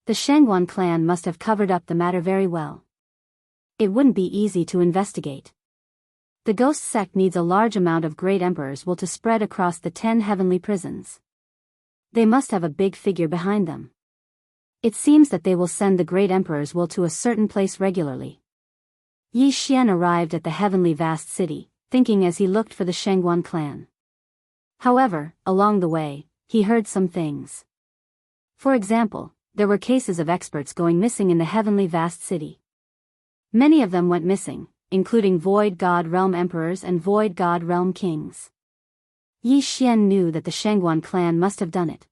The Shangguan clan must have covered up the matter very well. It wouldn't be easy to investigate. The ghost sect needs a large amount of great emperor's will to spread across the 10 heavenly prisons. They must have a big figure behind them. It seems that they will send the great emperor's will to a certain place regularly. Yi Xian arrived at the heavenly vast city, thinking as he looked for the Shangguan clan. However, along the way, he heard some things. For example, there were cases of experts going missing in the heavenly vast city. Many of them went missing, including Void God Realm Emperors and Void God Realm Kings. Yi Xian knew that the Shengguan clan must have done it.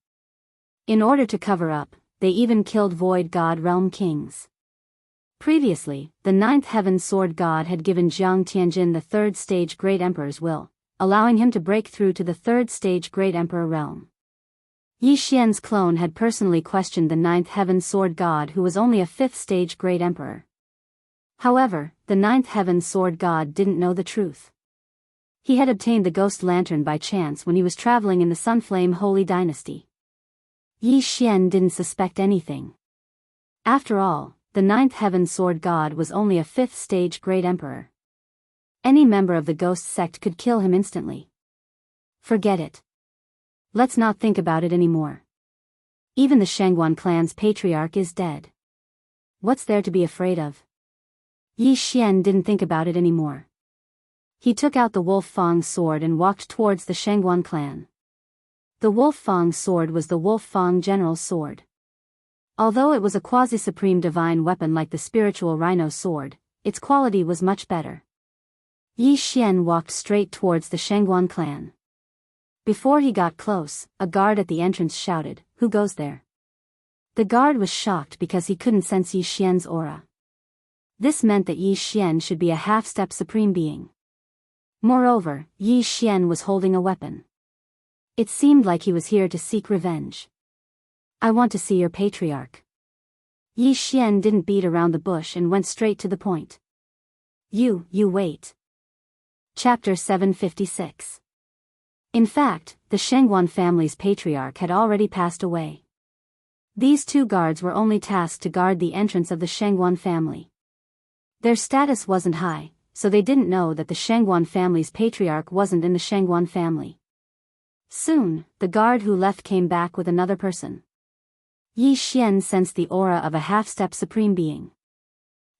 In order to cover up, they even killed Void God Realm Kings. Previously, the Ninth Heaven Sword God had given Jiang Tianjin the third stage Great Emperor's will, allowing him to break through to the third stage Great Emperor realm. Yi Xian's clone had personally questioned the Ninth Heaven Sword God, who was only a fifth stage Great Emperor. However, the Ninth Heaven Sword God didn't know the truth. He had obtained the Ghost Lantern by chance when he was traveling in the Sunflame Holy Dynasty. Yi Xian didn't suspect anything. After all, the Ninth Heaven Sword God was only a fifth stage Great Emperor. Any member of the Ghost sect could kill him instantly. Forget it. Let's not think about it anymore. Even the Shengguan clan's patriarch is dead. What's there to be afraid of? Yi Xian didn't think about it anymore. He took out the Wolf Fang sword and walked towards the Shengguan clan. The Wolf Fang sword was the Wolf Fang general's sword. Although it was a quasi-supreme divine weapon like the spiritual rhino sword, its quality was much better. Yi Xian walked straight towards the Shengguan clan. Before he got close, a guard at the entrance shouted, "Who goes there?" The guard was shocked because he couldn't sense Yi Xian's aura. This meant that Yi Xian should be a half-step supreme being. Moreover, Yi Xian was holding a weapon. It seemed like he was here to seek revenge. "I want to see your patriarch." Yi Xian didn't beat around the bush and went straight to the point. You wait. Chapter 756. In fact, the Shengguan family's patriarch had already passed away. These two guards were only tasked to guard the entrance of the Shengguan family. Their status wasn't high, so they didn't know that the Shengguan family's patriarch wasn't in the Shengguan family. Soon, the guard who left came back with another person. Yi Xian sensed the aura of a half-step supreme being.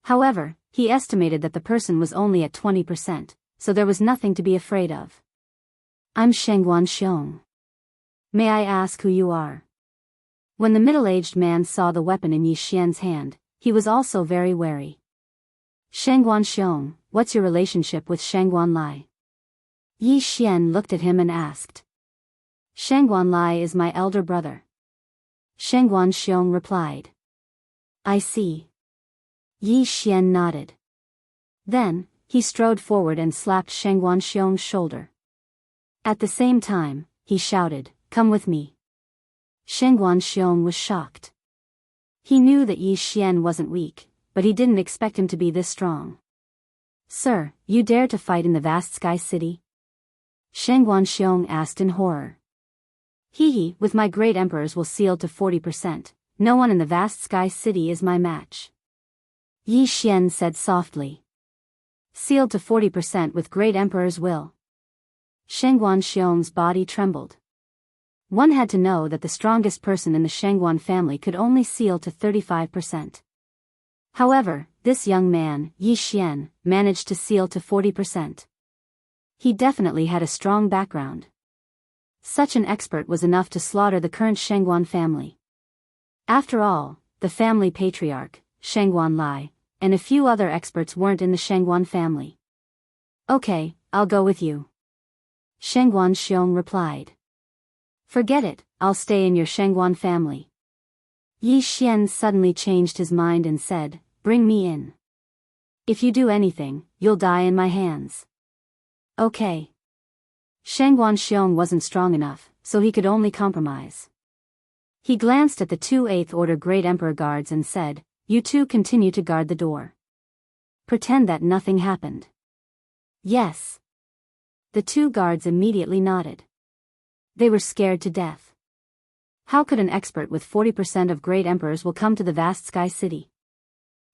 However, he estimated that the person was only at 20%, so there was nothing to be afraid of. "I'm Shengguan Xiong. May I ask who you are?" When the middle-aged man saw the weapon in Yi Xian's hand, he was also very wary. "Shengguan Xiong, what's your relationship with Shengguan Lai?" Yi Xian looked at him and asked. "Shengguan Lai is my elder brother." Shengguan Xiong replied. "I see." Yi Xian nodded. Then, he strode forward and slapped Shengguan Xiong's shoulder. At the same time, he shouted, "Come with me." Shengguan Xiong was shocked. He knew that Yi Xian wasn't weak, but he didn't expect him to be this strong. "Sir, you dare to fight in the vast sky city?" Shengguan Xiong asked in horror. "He, with my great emperors will seal to 40%, no one in the vast sky city is my match." Yi Xian said softly. "Sealed to 40% with great emperor's will." Shengguan Xiong's body trembled. One had to know that the strongest person in the Shengguan family could only seal to 35%. However, this young man, Yi Xian, managed to seal to 40%. He definitely had a strong background. Such an expert was enough to slaughter the current Shengguan family. After all, the family patriarch, Shengguan Lai, and a few other experts weren't in the Shengguan family. "Okay, I'll go with you." Shengguan Xiong replied. "Forget it, I'll stay in your Shengguan family." Yi Xian suddenly changed his mind and said, "Bring me in. If you do anything, you'll die in my hands." "Okay." Shengguan Xiong wasn't strong enough, so he could only compromise. He glanced at the two 8th Order Great Emperor guards and said, "You two continue to guard the door. Pretend that nothing happened." "Yes." The two guards immediately nodded. They were scared to death. How could an expert with 40% of great emperors will come to the vast sky city?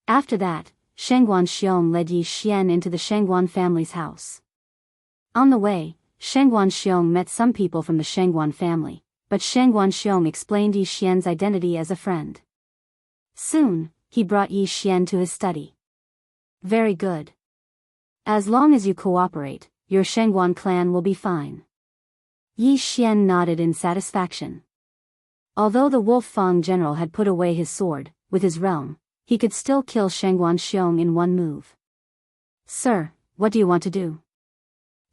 After that, Shengguan Xiong led Yi Xian into the Shengguan family's house. On the way, Shengguan Xiong met some people from the Shengguan family, but Shengguan Xiong explained Yi Xian's identity as a friend. Soon, he brought Yi Xian to his study. "Very good. As long as you cooperate, your Shengguan clan will be fine." Yi Xian nodded in satisfaction. Although the Wolf Fang general had put away his sword, with his realm, he could still kill Shengguan Xiong in one move. Sir, what do you want to do?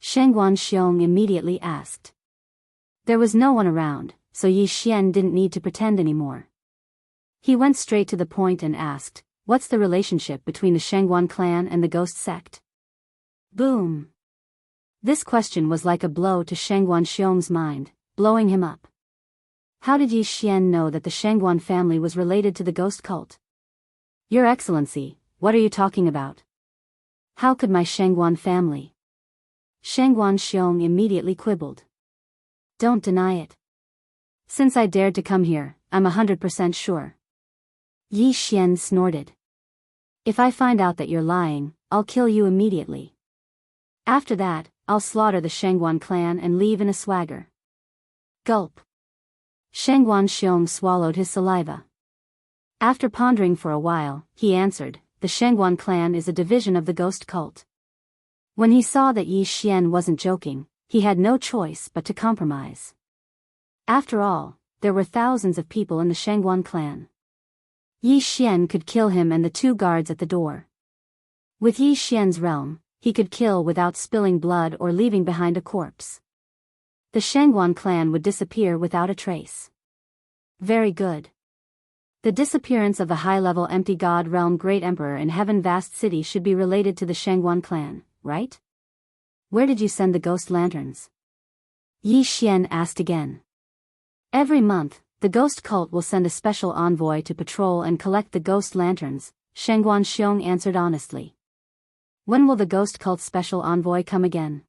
Shengguan Xiong immediately asked. There was no one around, so Yi Xian didn't need to pretend anymore. He went straight to the point and asked, what's the relationship between the Shengguan clan and the ghost sect? Boom! This question was like a blow to Shengguan Xiong's mind, blowing him up. How did Yi Xian know that the Shengguan family was related to the ghost cult? Your Excellency, what are you talking about? How could my Shengguan family? Shengguan Xiong immediately quibbled. Don't deny it. Since I dared to come here, I'm 100% sure. Yi Xian snorted. If I find out that you're lying, I'll kill you immediately. After that, I'll slaughter the Shengguan clan and leave in a swagger. Gulp. Shengguan Xiong swallowed his saliva. After pondering for a while, he answered, the Shengguan clan is a division of the ghost cult. When he saw that Yi Xian wasn't joking, he had no choice but to compromise. After all, there were thousands of people in the Shengguan clan. Yi Xian could kill him and the two guards at the door. With Yi Xian's realm, he could kill without spilling blood or leaving behind a corpse. The Shengguan clan would disappear without a trace. Very good. The disappearance of the high-level empty god realm Great Emperor in Heaven Vast City should be related to the Shengguan clan, right? Where did you send the ghost lanterns? Yi Xian asked again. Every month, the ghost cult will send a special envoy to patrol and collect the ghost lanterns, Shengguan Xiong answered honestly. When will the ghost cult's special envoy come again?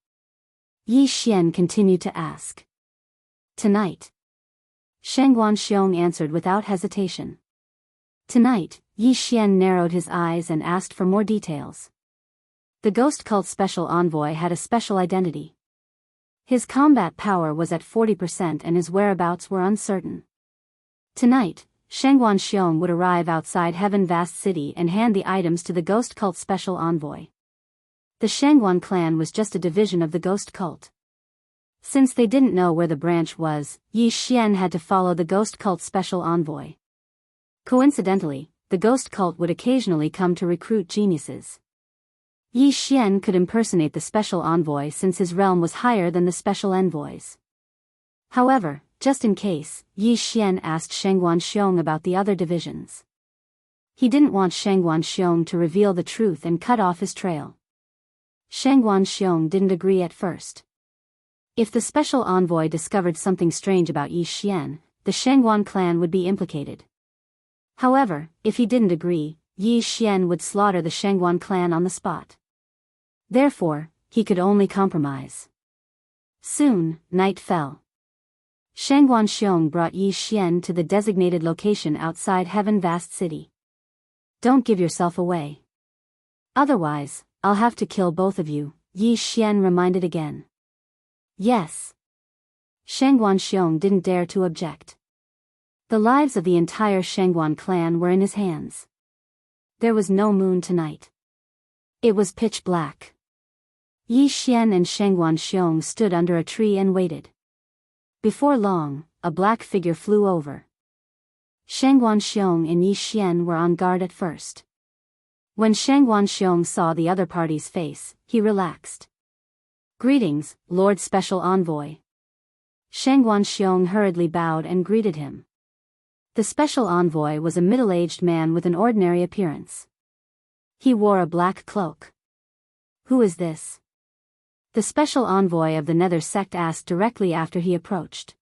Yi Xian continued to ask. Tonight. Shengguan Xiong answered without hesitation. Tonight, Yi Xian narrowed his eyes and asked for more details. The ghost cult's special envoy had a special identity. His combat power was at 40% and his whereabouts were uncertain. Tonight, Shengguan Xiong would arrive outside Heaven Vast City and hand the items to the ghost cult's special envoy. The Shengguan clan was just a division of the ghost cult. Since they didn't know where the branch was, Yi Xian had to follow the ghost cult's special envoy. Coincidentally, the ghost cult would occasionally come to recruit geniuses. Yi Xian could impersonate the special envoy since his realm was higher than the special envoys. However, just in case, Yi Xian asked Shengguan Xiong about the other divisions. He didn't want Shengguan Xiong to reveal the truth and cut off his trail. Shengguan Xiong didn't agree at first. If the special envoy discovered something strange about Yi Xian, the Shengguan clan would be implicated. However, if he didn't agree, Yi Xian would slaughter the Shengguan clan on the spot. Therefore, he could only compromise. Soon, night fell. Shengguan Xiong brought Yi Xian to the designated location outside Heaven Vast City. Don't give yourself away. Otherwise, I'll have to kill both of you, Yi Xian reminded again. Yes. Shengguan Xiong didn't dare to object. The lives of the entire Shengguan clan were in his hands. There was no moon tonight. It was pitch black. Yi Xian and Shengguan Xiong stood under a tree and waited. Before long, a black figure flew over. Shengguan Xiong and Yi Xian were on guard at first. When Shengguan Xiong saw the other party's face, he relaxed. Greetings, Lord Special Envoy. Shengguan Xiong hurriedly bowed and greeted him. The special envoy was a middle-aged man with an ordinary appearance. He wore a black cloak. Who is this? The special envoy of the Nether sect asked directly after he approached.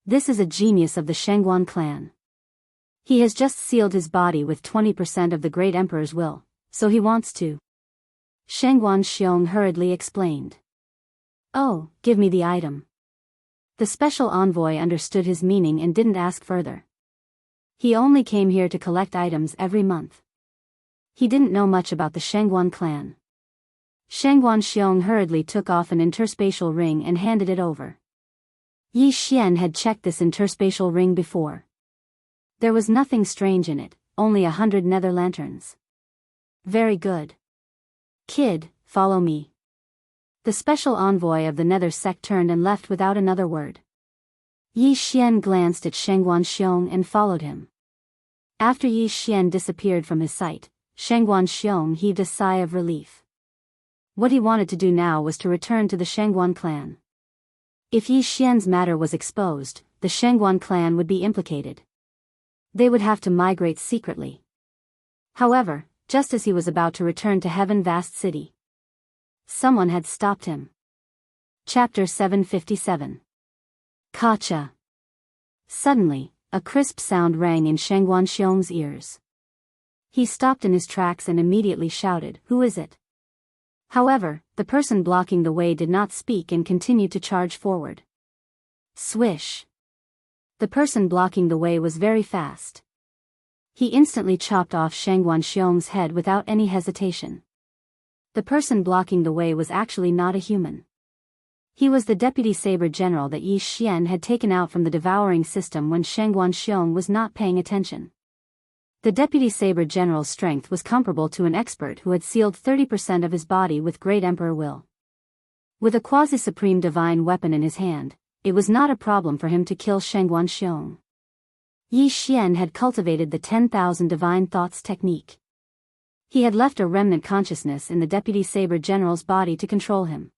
This is a genius of the Shengguan clan. He has just sealed his body with 20% of the Great Emperor's will, so he wants to. Shengguan Xiong hurriedly explained. Oh, give me the item. The special envoy understood his meaning and didn't ask further. He only came here to collect items every month. He didn't know much about the Shengguan clan. Shengguan Xiong hurriedly took off an interspatial ring and handed it over. Yi Xian had checked this interspatial ring before. There was nothing strange in it, only 100 nether lanterns. Very good. Kid, follow me. The special envoy of the Nether sect turned and left without another word. Yi Xian glanced at Shengguan Xiong and followed him. After Yi Xian disappeared from his sight, Shengguan Xiong heaved a sigh of relief. What he wanted to do now was to return to the Shangguan clan. If Yi Xian's matter was exposed, the Shangguan clan would be implicated. They would have to migrate secretly. However, just as he was about to return to Heaven Vast City, someone had stopped him. Chapter 757. Kacha. Suddenly, a crisp sound rang in Shangguan Xiong's ears. He stopped in his tracks and immediately shouted, "Who is it?" However, the person blocking the way did not speak and continued to charge forward. Swish. The person blocking the way was very fast. He instantly chopped off Shangguan Xiong's head without any hesitation. The person blocking the way was actually not a human. He was the deputy saber general that Yi Xian had taken out from the devouring system when Shangguan Xiong was not paying attention. The deputy saber general's strength was comparable to an expert who had sealed 30% of his body with great emperor will. With a quasi-supreme divine weapon in his hand, it was not a problem for him to kill Shangguan Xiong. Yi Xian had cultivated the 10,000 divine thoughts technique. He had left a remnant consciousness in the deputy saber general's body to control him.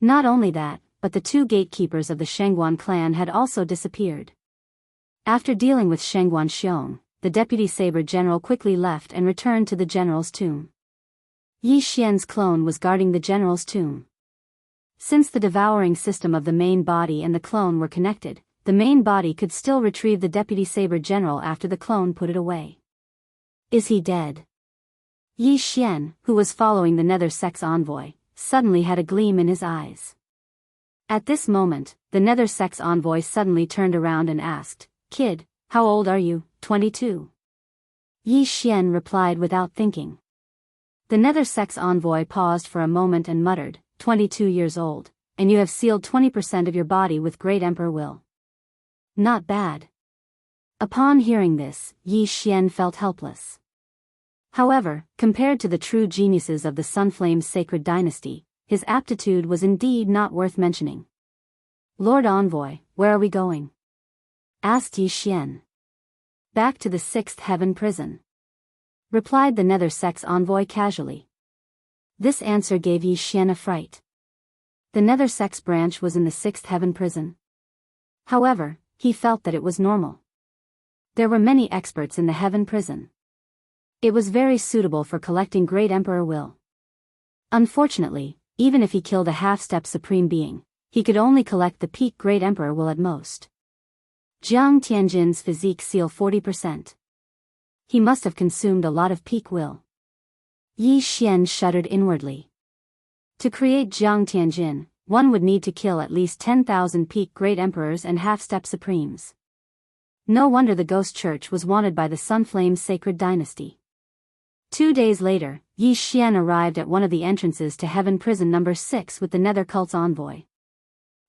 Not only that, but the two gatekeepers of the Shangguan clan had also disappeared. After dealing with Shangguan Xiong, the deputy saber general quickly left and returned to the general's tomb. Yi Xian's clone was guarding the general's tomb. Since the devouring system of the main body and the clone were connected, the main body could still retrieve the deputy saber general after the clone put it away. Is he dead? Yi Xian, who was following the nether sex envoy, suddenly had a gleam in his eyes. At this moment, the nether sex envoy suddenly turned around and asked, "Kid, how old are you?" 22. Yi Xian replied without thinking. The nether sex envoy paused for a moment and muttered, 22 years old, and you have sealed 20% of your body with great emperor will. Not bad. Upon hearing this, Yi Xian felt helpless. However, compared to the true geniuses of the Sunflame's sacred dynasty, his aptitude was indeed not worth mentioning. "Lord Envoy, where are we going?" asked Yi Xian. "Back to the 6th Heaven prison," replied the nether sex envoy casually. This answer gave Yi Xian a fright. The nether sex branch was in the 6th Heaven prison. However, he felt that it was normal. There were many experts in the Heaven prison. It was very suitable for collecting great emperor will. Unfortunately, even if he killed a half-step supreme being, he could only collect the peak great emperor will at most. Jiang Tianjin's physique seal 40%. He must have consumed a lot of peak will. Yi Xian shuddered inwardly. To create Jiang Tianjin, one would need to kill at least 10,000 peak great emperors and half-step supremes. No wonder the ghost church was wanted by the Sunflame's sacred dynasty. 2 days later, Yi Xian arrived at one of the entrances to Heaven Prison number 6 with the Nether Cult's envoy.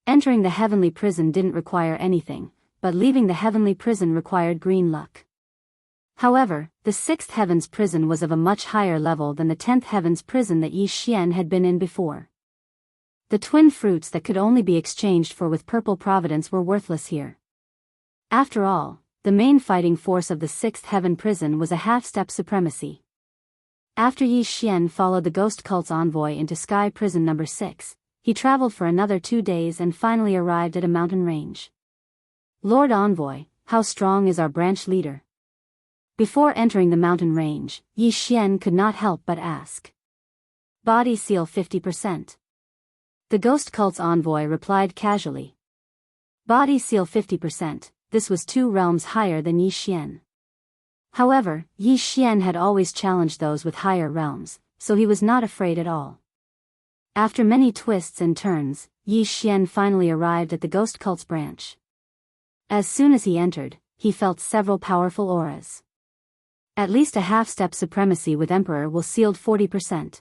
Entering the heavenly prison didn't require anything, but leaving the heavenly prison required green luck. However, the 6th Heaven's prison was of a much higher level than the 10th Heaven's prison that Yi Xian had been in before. The twin fruits that could only be exchanged for with purple providence were worthless here. After all, the main fighting force of the 6th Heaven prison was a half-step supremacy. After Yi Xian followed the ghost cult's envoy into Sky Prison number 6, he traveled for another 2 days and finally arrived at a mountain range. "Lord Envoy, how strong is our branch leader?" Before entering the mountain range, Yi Xian could not help but ask. "Body seal 50%. The ghost cult's envoy replied casually. Body seal 50%, this was 2 realms higher than Yi Xian. However, Yi Xian had always challenged those with higher realms, so he was not afraid at all. After many twists and turns, Yi Xian finally arrived at the ghost cult's branch. As soon as he entered, he felt several powerful auras. At least a half-step supremacy with Emperor will sealed 40%.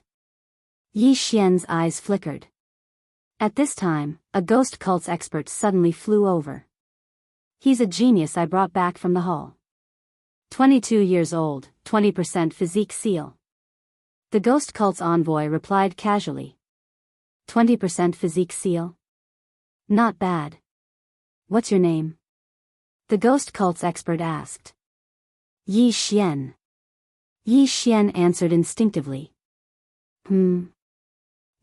Yi Xian's eyes flickered. At this time, a ghost cult's expert suddenly flew over. "He's a genius I brought back from the hall. 22 years old, 20% physique seal." The ghost cult's envoy replied casually. 20% physique seal? Not bad. What's your name? The ghost cult's expert asked. Yi Xian. Yi Xian answered instinctively.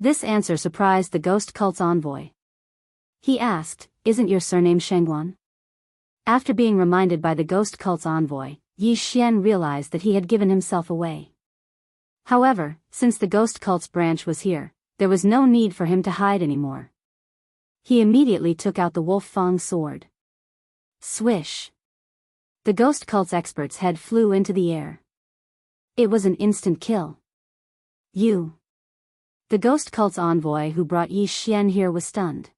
This answer surprised the ghost cult's envoy. He asked, "Isn't your surname Shengguan?" After being reminded by the ghost cult's envoy, Yi Xian realized that he had given himself away. However, since the ghost cult's branch was here, there was no need for him to hide anymore. He immediately took out the Wolf Fang sword. Swish! The ghost cult's expert's head flew into the air. It was an instant kill. You! The ghost cult's envoy who brought Yi Xian here was stunned.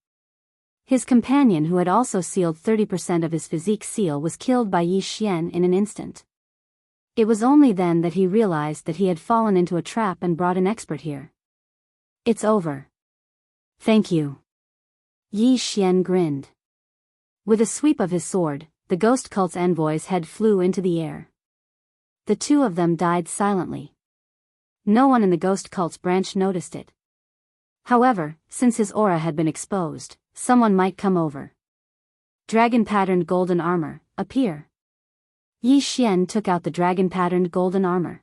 His companion who had also sealed 30% of his physique seal was killed by Yi Xian in an instant. It was only then that he realized that he had fallen into a trap and brought an expert here. It's over. Thank you. Yi Xian grinned. With a sweep of his sword, the ghost cult's envoy's head flew into the air. The two of them died silently. No one in the ghost cult's branch noticed it. However, since his aura had been exposed, someone might come over. Dragon-patterned golden armor, appear. Yi Xian took out the dragon-patterned golden armor.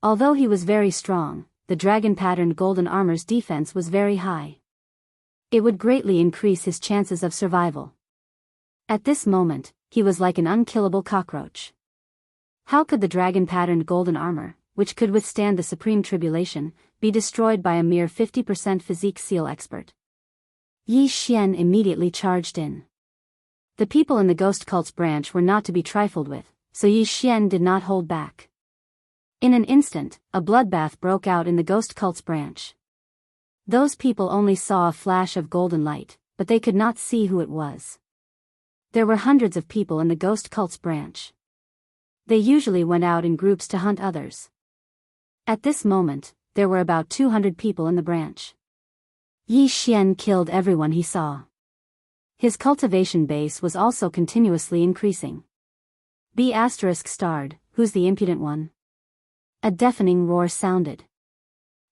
Although he was very strong, the dragon-patterned golden armor's defense was very high. It would greatly increase his chances of survival. At this moment, he was like an unkillable cockroach. How could the dragon-patterned golden armor, which could withstand the supreme tribulation, be destroyed by a mere 50% physique seal expert? Yi Xian immediately charged in. The people in the ghost cult's branch were not to be trifled with, so Yi Xian did not hold back. In an instant, a bloodbath broke out in the ghost cult's branch. Those people only saw a flash of golden light, but they could not see who it was. There were hundreds of people in the ghost cult's branch. They usually went out in groups to hunt others. At this moment, there were about 200 people in the branch. Yi Xian killed everyone he saw. His cultivation base was also continuously increasing. B****, who's the impudent one? A deafening roar sounded.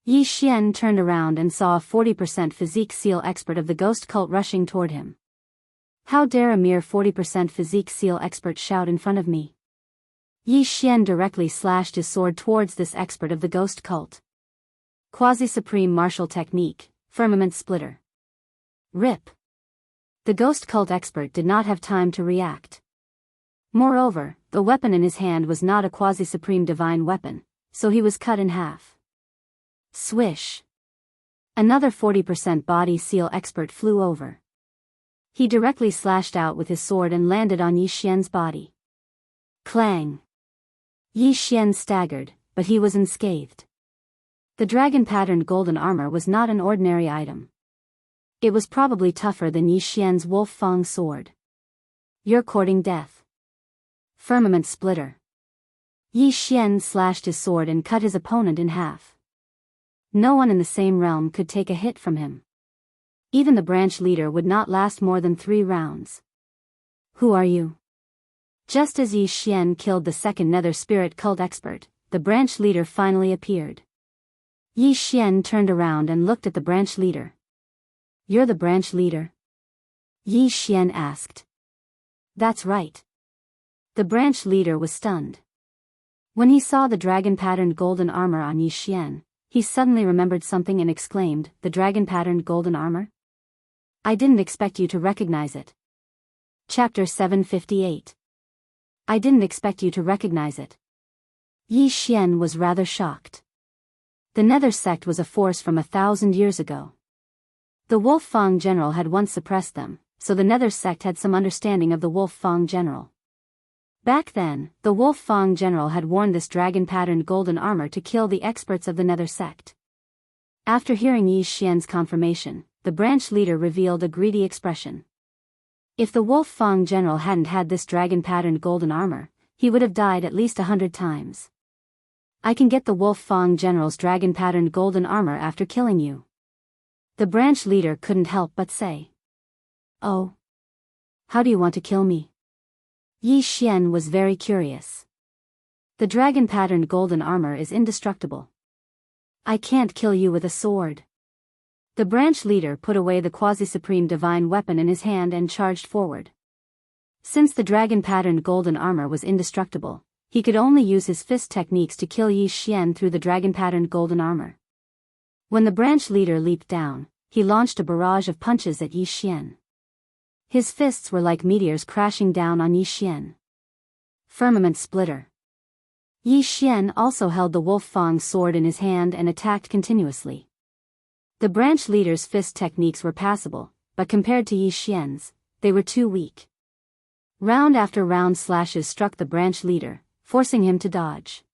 Yi Xian turned around and saw a 40% physique seal expert of the ghost cult rushing toward him. How dare a mere 40% physique seal expert shout in front of me? Yi Xian directly slashed his sword towards this expert of the ghost cult. Quasi-supreme martial technique, firmament splitter. Rip. The ghost cult expert did not have time to react. Moreover, the weapon in his hand was not a quasi-supreme divine weapon, so he was cut in half. Swish. Another 40% body seal expert flew over. He directly slashed out with his sword and landed on Yi Xian's body. Clang. Yi Xian staggered, but he was unscathed. The dragon-patterned golden armor was not an ordinary item. It was probably tougher than Yi Xian's Wolf Fang sword. You're courting death. Firmament splitter. Yi Xian slashed his sword and cut his opponent in half. No one in the same realm could take a hit from him. Even the branch leader would not last more than 3 rounds. Who are you? Just as Yi Xian killed the second nether spirit cult expert, the branch leader finally appeared. Yi Xian turned around and looked at the branch leader. You're the branch leader? Yi Xian asked. That's right. The branch leader was stunned. When he saw the dragon-patterned golden armor on Yi Xian, he suddenly remembered something and exclaimed, "The dragon-patterned golden armor? I didn't expect you to recognize it." Chapter 758. I didn't expect you to recognize it. Yi Xian was rather shocked. The Nether sect was a force from 1,000 years ago. The Wolf Fang general had once suppressed them, so the Nether sect had some understanding of the Wolf Fang general. Back then, the Wolf Fang general had worn this dragon-patterned golden armor to kill the experts of the Nether sect. After hearing Yi Xian's confirmation, the branch leader revealed a greedy expression. If the Wolf Fang general hadn't had this dragon-patterned golden armor, he would have died at least 100 times. I can get the Wolf Fang general's dragon-patterned golden armor after killing you. The branch leader couldn't help but say. Oh. How do you want to kill me? Yi Xian was very curious. The dragon-patterned golden armor is indestructible. I can't kill you with a sword. The branch leader put away the quasi-supreme divine weapon in his hand and charged forward. Since the dragon-patterned golden armor was indestructible, he could only use his fist techniques to kill Yi Xian through the dragon-patterned golden armor. When the branch leader leaped down, he launched a barrage of punches at Yi Xian. His fists were like meteors crashing down on Yi Xian. Firmament splitter. Yi Xian also held the Wolf Fang sword in his hand and attacked continuously. The branch leader's fist techniques were passable, but compared to Yi Xian's, they were too weak. Round after round slashes struck the branch leader, forcing him to dodge.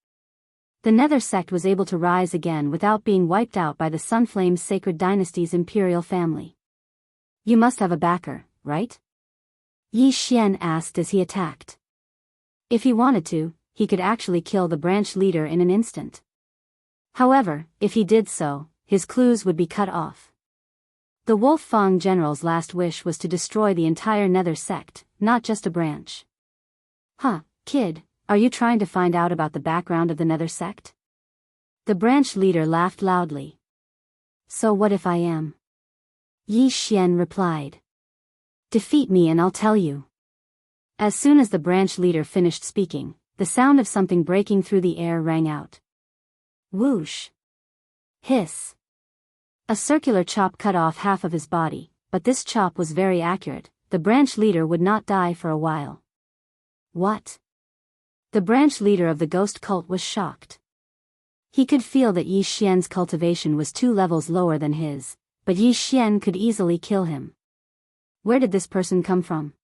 The Nether sect was able to rise again without being wiped out by the Sunflame's Sacred Dynasty's imperial family. You must have a backer, right? Yi Xian asked as he attacked. If he wanted to, he could actually kill the branch leader in an instant. However, if he did so, his clues would be cut off. The Wolf Fang general's last wish was to destroy the entire Nether sect, not just a branch. Huh, kid, are you trying to find out about the background of the Nether sect? The branch leader laughed loudly. So what if I am? Yi Xian replied. Defeat me and I'll tell you. As soon as the branch leader finished speaking, the sound of something breaking through the air rang out. Whoosh! Hiss! A circular chop cut off half of his body, but this chop was very accurate. The branch leader would not die for a while. What? The branch leader of the ghost cult was shocked. He could feel that Yi Xian's cultivation was 2 levels lower than his, but Yi Xian could easily kill him. Where did this person come from?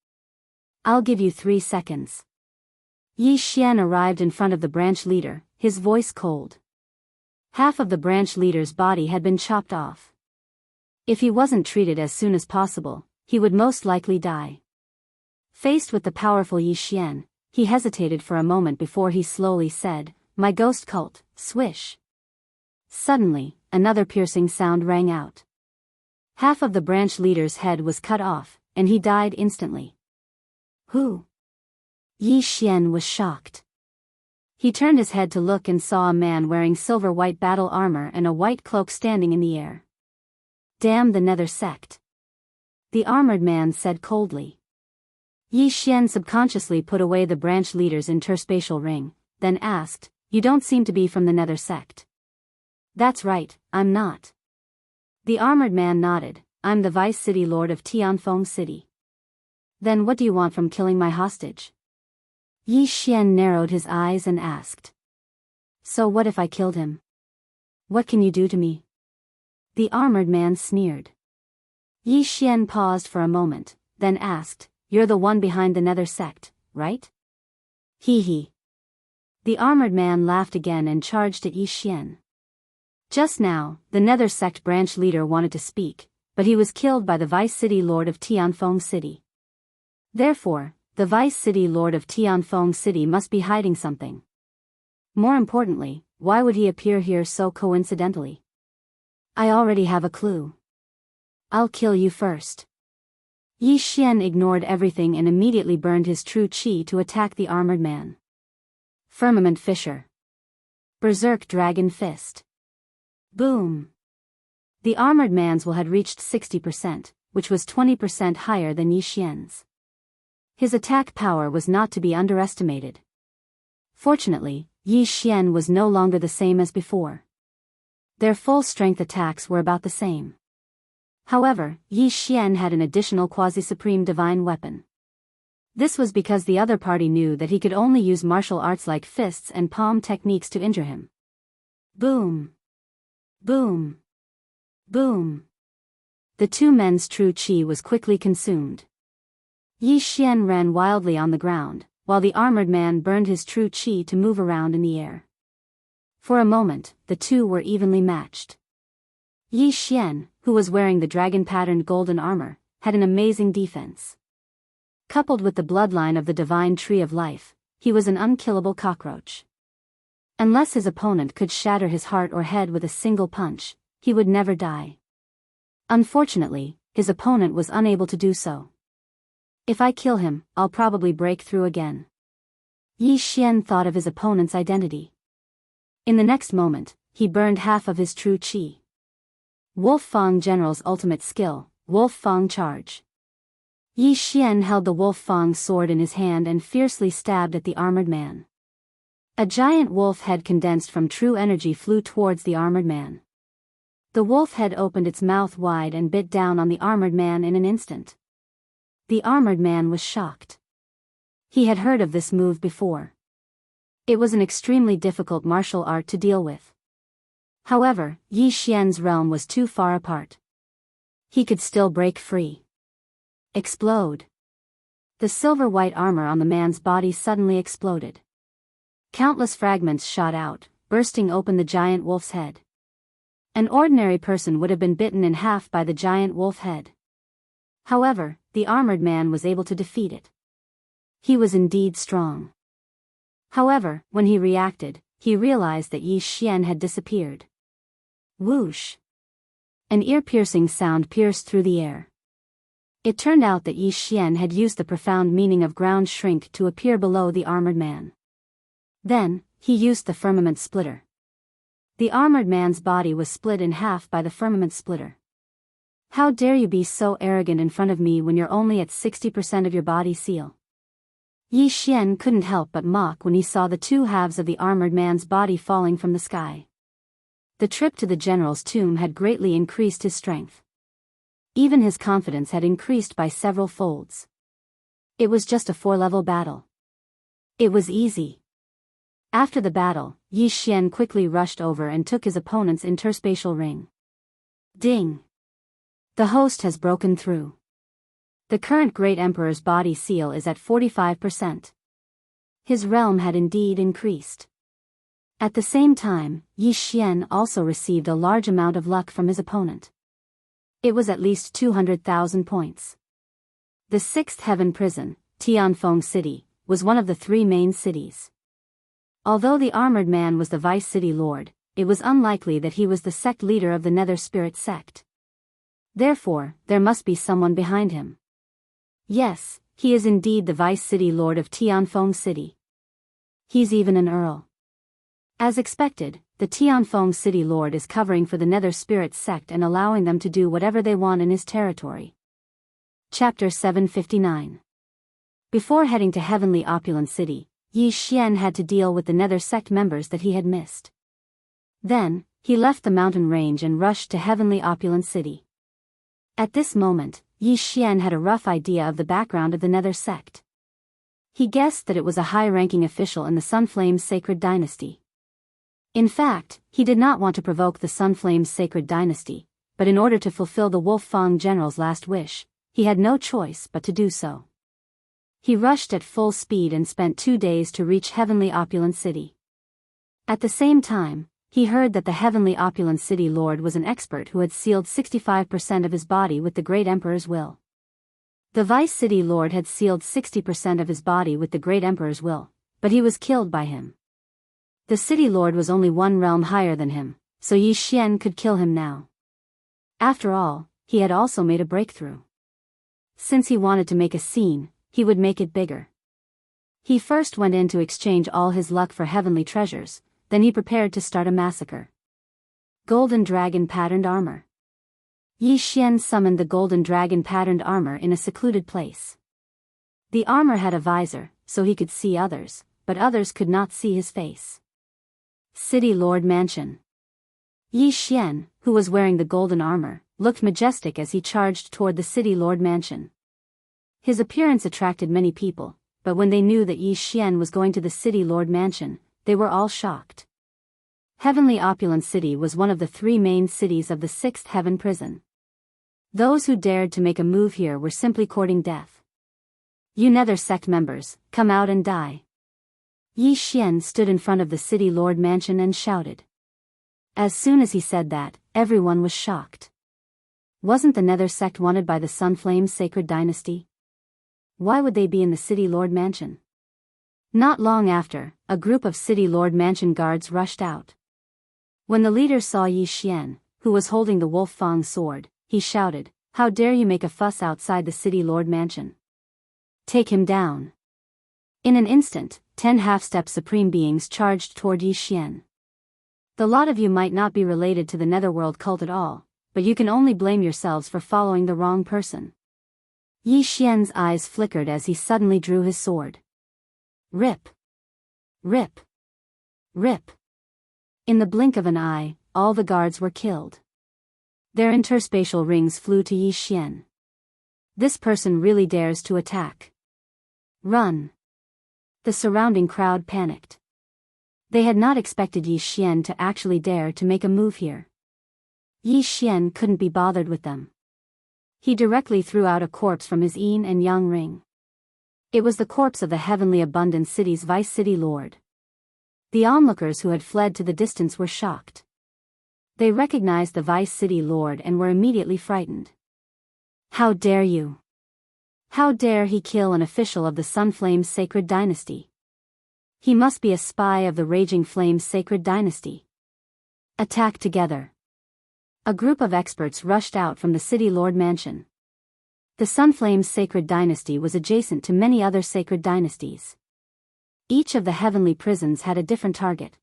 I'll give you 3 seconds. Yi Xian arrived in front of the branch leader, his voice cold. Half of the branch leader's body had been chopped off. If he wasn't treated as soon as possible, he would most likely die. Faced with the powerful Yi Xian, he hesitated for a moment before he slowly said, "My ghost cult, swish." Suddenly, another piercing sound rang out. Half of the branch leader's head was cut off, and he died instantly. Who? Yi Xian was shocked. He turned his head to look and saw a man wearing silver-white battle armor and a white cloak standing in the air. Damn the Nether sect. The armored man said coldly. Yi Xian subconsciously put away the branch leader's interspatial ring, then asked, "You don't seem to be from the Nether sect." "That's right, I'm not." The armored man nodded, "I'm the Vice City Lord of Tianfeng City." "Then what do you want from killing my hostage?" Yi Xian narrowed his eyes and asked. "So what if I killed him? What can you do to me?" The armored man sneered. Yi Xian paused for a moment, then asked, "You're the one behind the Nether sect, right?" Hee hee. The armored man laughed again and charged at Yi Xian. Just now, the Nether sect branch leader wanted to speak, but he was killed by the Vice City Lord of Tianfeng City. Therefore, the Vice City Lord of Tianfeng City must be hiding something. More importantly, why would he appear here so coincidentally? I already have a clue. I'll kill you first. Yi Xian ignored everything and immediately burned his true qi to attack the armored man. Firmament Fissure. Berserk Dragon Fist. Boom. The armored man's will had reached 60%, which was 20% higher than Yi Xian's. His attack power was not to be underestimated. Fortunately, Yi Xian was no longer the same as before. Their full-strength attacks were about the same. However, Yi Xian had an additional quasi-supreme divine weapon. This was because the other party knew that he could only use martial arts like fists and palm techniques to injure him. Boom. Boom. Boom. The 2 men's true qi was quickly consumed. Yi Xian ran wildly on the ground, while the armored man burned his true qi to move around in the air. For a moment, the 2 were evenly matched. Yi Xian, who was wearing the dragon-patterned golden armor, had an amazing defense. Coupled with the bloodline of the divine tree of life, he was an unkillable cockroach. Unless his opponent could shatter his heart or head with a single punch, he would never die. Unfortunately, his opponent was unable to do so. If I kill him, I'll probably break through again. Yi Xian thought of his opponent's identity. In the next moment, he burned half of his true qi. Wolf Fang General's ultimate skill, Wolf Fang Charge. Yi Xian held the Wolf Fang sword in his hand and fiercely stabbed at the armored man. A giant wolf head condensed from true energy flew towards the armored man. The wolf head opened its mouth wide and bit down on the armored man in an instant. The armored man was shocked. He had heard of this move before. It was an extremely difficult martial art to deal with. However, Yi Xian's realm was too far apart. He could still break free. Explode. The silver-white armor on the man's body suddenly exploded. Countless fragments shot out, bursting open the giant wolf's head. An ordinary person would have been bitten in half by the giant wolf head. However, the armored man was able to defeat it. He was indeed strong. However, when he reacted, he realized that Yi Xian had disappeared. Whoosh! An ear-piercing sound pierced through the air. It turned out that Yi Xian had used the profound meaning of ground shrink to appear below the armored man. Then, he used the firmament splitter. The armored man's body was split in half by the firmament splitter. How dare you be so arrogant in front of me when you're only at 60% of your body seal? Yi Xian couldn't help but mock when he saw the two halves of the armored man's body falling from the sky. The trip to the general's tomb had greatly increased his strength. Even his confidence had increased by several folds. It was just a 4-level battle. It was easy. After the battle, Yi Xian quickly rushed over and took his opponent's interspatial ring. Ding! The host has broken through. The current Great Emperor's body seal is at 45%. His realm had indeed increased. At the same time, Yi Xian also received a large amount of luck from his opponent. It was at least 200,000 points. The 6th Heaven Prison, Tianfeng City, was one of the 3 main cities. Although the armored man was the vice city lord, it was unlikely that he was the sect leader of the Nether Spirit sect. Therefore, there must be someone behind him. Yes, he is indeed the vice city lord of Tianfeng City. He's even an earl. As expected, the Tianfeng City lord is covering for the Nether Spirit sect and allowing them to do whatever they want in his territory. Chapter 759. Before heading to Heavenly Opulent City, Yi Xian had to deal with the Nether sect members that he had missed. Then, he left the mountain range and rushed to Heavenly Opulent City. At this moment, Yi Xian had a rough idea of the background of the Nether sect. He guessed that it was a high-ranking official in the Sunflame's sacred dynasty. In fact, he did not want to provoke the Sunflame's sacred dynasty, but in order to fulfill the Wolf Fang general's last wish, he had no choice but to do so. He rushed at full speed and spent 2 days to reach Heavenly Opulent City. At the same time, he heard that the Heavenly Opulent City Lord was an expert who had sealed 65% of his body with the Great Emperor's will. The Vice City Lord had sealed 60% of his body with the Great Emperor's will, but he was killed by him. The City Lord was only 1 realm higher than him, so Yi Xian could kill him now. After all, he had also made a breakthrough. Since he wanted to make a scene, he would make it bigger. He first went in to exchange all his luck for heavenly treasures, then he prepared to start a massacre. Golden Dragon Patterned Armor. Yi Xian summoned the Golden Dragon Patterned Armor in a secluded place. The armor had a visor, so he could see others, but others could not see his face. City Lord Mansion. Yi Xian, who was wearing the golden armor, looked majestic as he charged toward the City Lord Mansion. His appearance attracted many people, but when they knew that Yi Xian was going to the City Lord Mansion, they were all shocked. Heavenly Opulent City was one of the 3 main cities of the 6th Heaven Prison. Those who dared to make a move here were simply courting death. You Nether sect members, come out and die. Yi Xian stood in front of the City Lord Mansion and shouted. As soon as he said that, everyone was shocked. Wasn't the Nether sect wanted by the Sunflame's sacred dynasty? Why would they be in the City Lord Mansion? Not long after, a group of City Lord Mansion guards rushed out. When the leader saw Yi Xian, who was holding the Wolf Fang sword, he shouted, "How dare you make a fuss outside the City Lord Mansion? Take him down." In an instant, 10 half-step supreme beings charged toward Yi Xian. The lot of you might not be related to the Netherworld cult at all, but you can only blame yourselves for following the wrong person. Yi Xian's eyes flickered as he suddenly drew his sword. Rip! Rip! Rip! In the blink of an eye, all the guards were killed. Their interspatial rings flew to Yi Xian. This person really dares to attack. Run! The surrounding crowd panicked. They had not expected Yi Xian to actually dare to make a move here. Yi Xian couldn't be bothered with them. He directly threw out a corpse from his yin and yang ring. It was the corpse of the heavenly abundant city's vice city lord. The onlookers who had fled to the distance were shocked. They recognized the vice city lord and were immediately frightened. How dare you? How dare he kill an official of the Sunflame's sacred dynasty? He must be a spy of the Raging Flame's sacred dynasty. Attack together. A group of experts rushed out from the city lord mansion. The Sunflame's sacred dynasty was adjacent to many other sacred dynasties. Each of the heavenly prisons had a different target.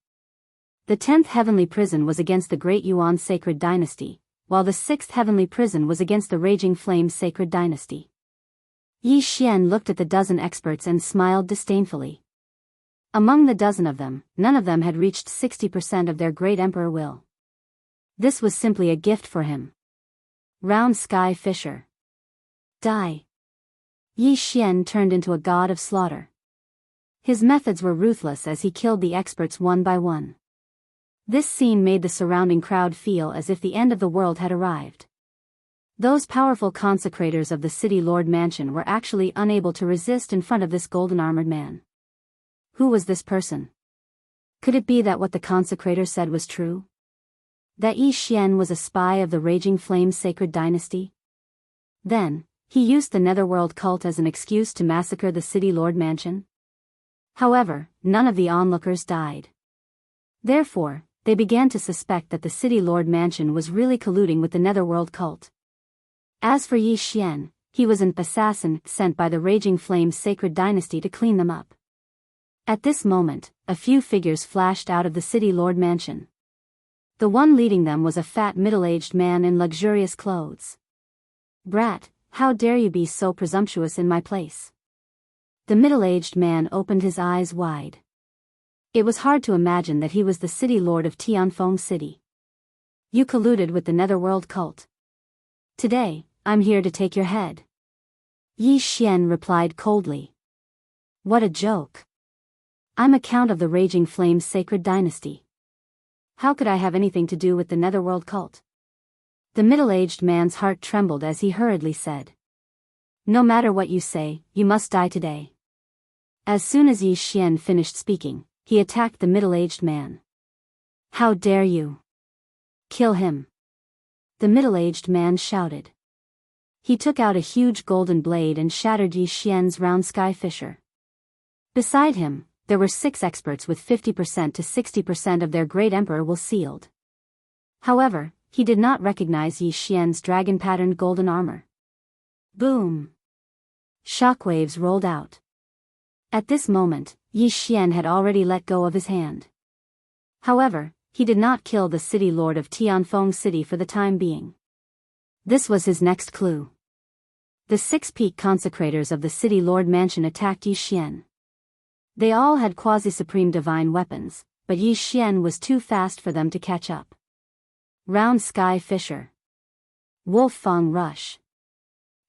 The 10th heavenly prison was against the Great Yuan sacred dynasty, while the 6th heavenly prison was against the Raging Flame sacred dynasty. Yi Xian looked at the dozen experts and smiled disdainfully. Among the dozen of them, none of them had reached 60% of their great emperor will. This was simply a gift for him. Round Sky Fisher. Die. Yi Xian turned into a god of slaughter. His methods were ruthless as he killed the experts one by one. This scene made the surrounding crowd feel as if the end of the world had arrived. Those powerful consecrators of the city lord mansion were actually unable to resist in front of this golden-armored man. Who was this person? Could it be that what the consecrator said was true? That Yi Xian was a spy of the Raging Flame sacred dynasty? Then, he used the Netherworld cult as an excuse to massacre the city lord mansion? However, none of the onlookers died. Therefore, they began to suspect that the city lord mansion was really colluding with the Netherworld cult. As for Yi Xian, he was an assassin sent by the Raging Flame sacred dynasty to clean them up. At this moment, a few figures flashed out of the city lord mansion. The one leading them was a fat middle-aged man in luxurious clothes. Brat, how dare you be so presumptuous in my place? The middle-aged man opened his eyes wide. It was hard to imagine that he was the city lord of Tianfeng City. You colluded with the Netherworld cult. Today, I'm here to take your head. Yi Xian replied coldly. What a joke. I'm a count of the Raging Flame's sacred dynasty. How could I have anything to do with the Netherworld cult? The middle-aged man's heart trembled as he hurriedly said. No matter what you say, you must die today. As soon as Yi Xian finished speaking, he attacked the middle-aged man. How dare you? Kill him. The middle-aged man shouted. He took out a huge golden blade and shattered Yi Xian's round sky fisher. Beside him, there were 6 experts with 50% to 60% of their great emperor will sealed. However, he did not recognize Yi Xian's dragon-patterned golden armor. Boom! Shockwaves rolled out. At this moment, Yi Xian had already let go of his hand. However, he did not kill the city lord of Tianfeng City for the time being. This was his next clue. The 6 peak consecrators of the city lord mansion attacked Yi Xian. They all had quasi-supreme divine weapons, but Yi Xian was too fast for them to catch up. Round Sky Fisher. Wolf Fang Rush.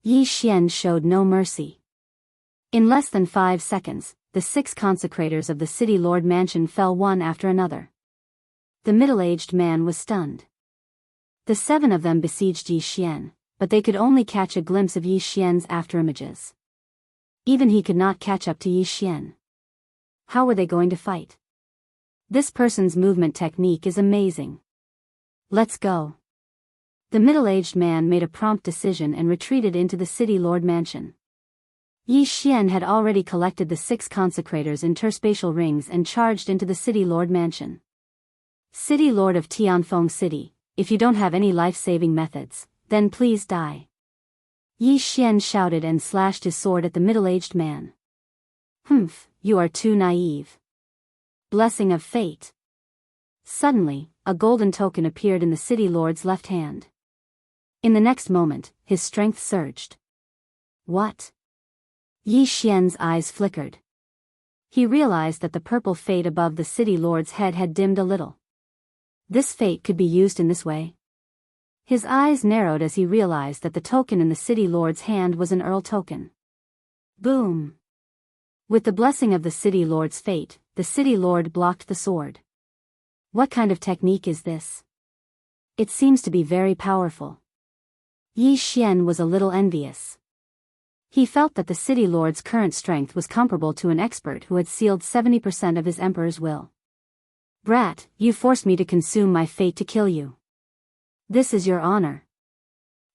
Yi Xian showed no mercy. In less than 5 seconds, the 6 consecrators of the city lord mansion fell one after another. The middle-aged man was stunned. The 7 of them besieged Yi Xian, but they could only catch a glimpse of Yi Xian's afterimages. Even he could not catch up to Yi Xian. How were they going to fight? This person's movement technique is amazing. Let's go. The middle-aged man made a prompt decision and retreated into the city lord mansion. Yi Xian had already collected the 6 consecrators' interspatial rings and charged into the city lord mansion. City lord of Tianfeng City, if you don't have any life-saving methods, then please die. Yi Xian shouted and slashed his sword at the middle-aged man. Humph, you are too naive. Blessing of fate. Suddenly, a golden token appeared in the city lord's left hand. In the next moment, his strength surged. What? Yi Xian's eyes flickered. He realized that the purple fate above the city lord's head had dimmed a little. This fate could be used in this way. His eyes narrowed as he realized that the token in the city lord's hand was an Earl token. Boom! With the blessing of the city lord's fate, the city lord blocked the sword. What kind of technique is this? It seems to be very powerful. Yi Xian was a little envious. He felt that the city lord's current strength was comparable to an expert who had sealed 70% of his emperor's will. Brat, you forced me to consume my fate to kill you. This is your honor.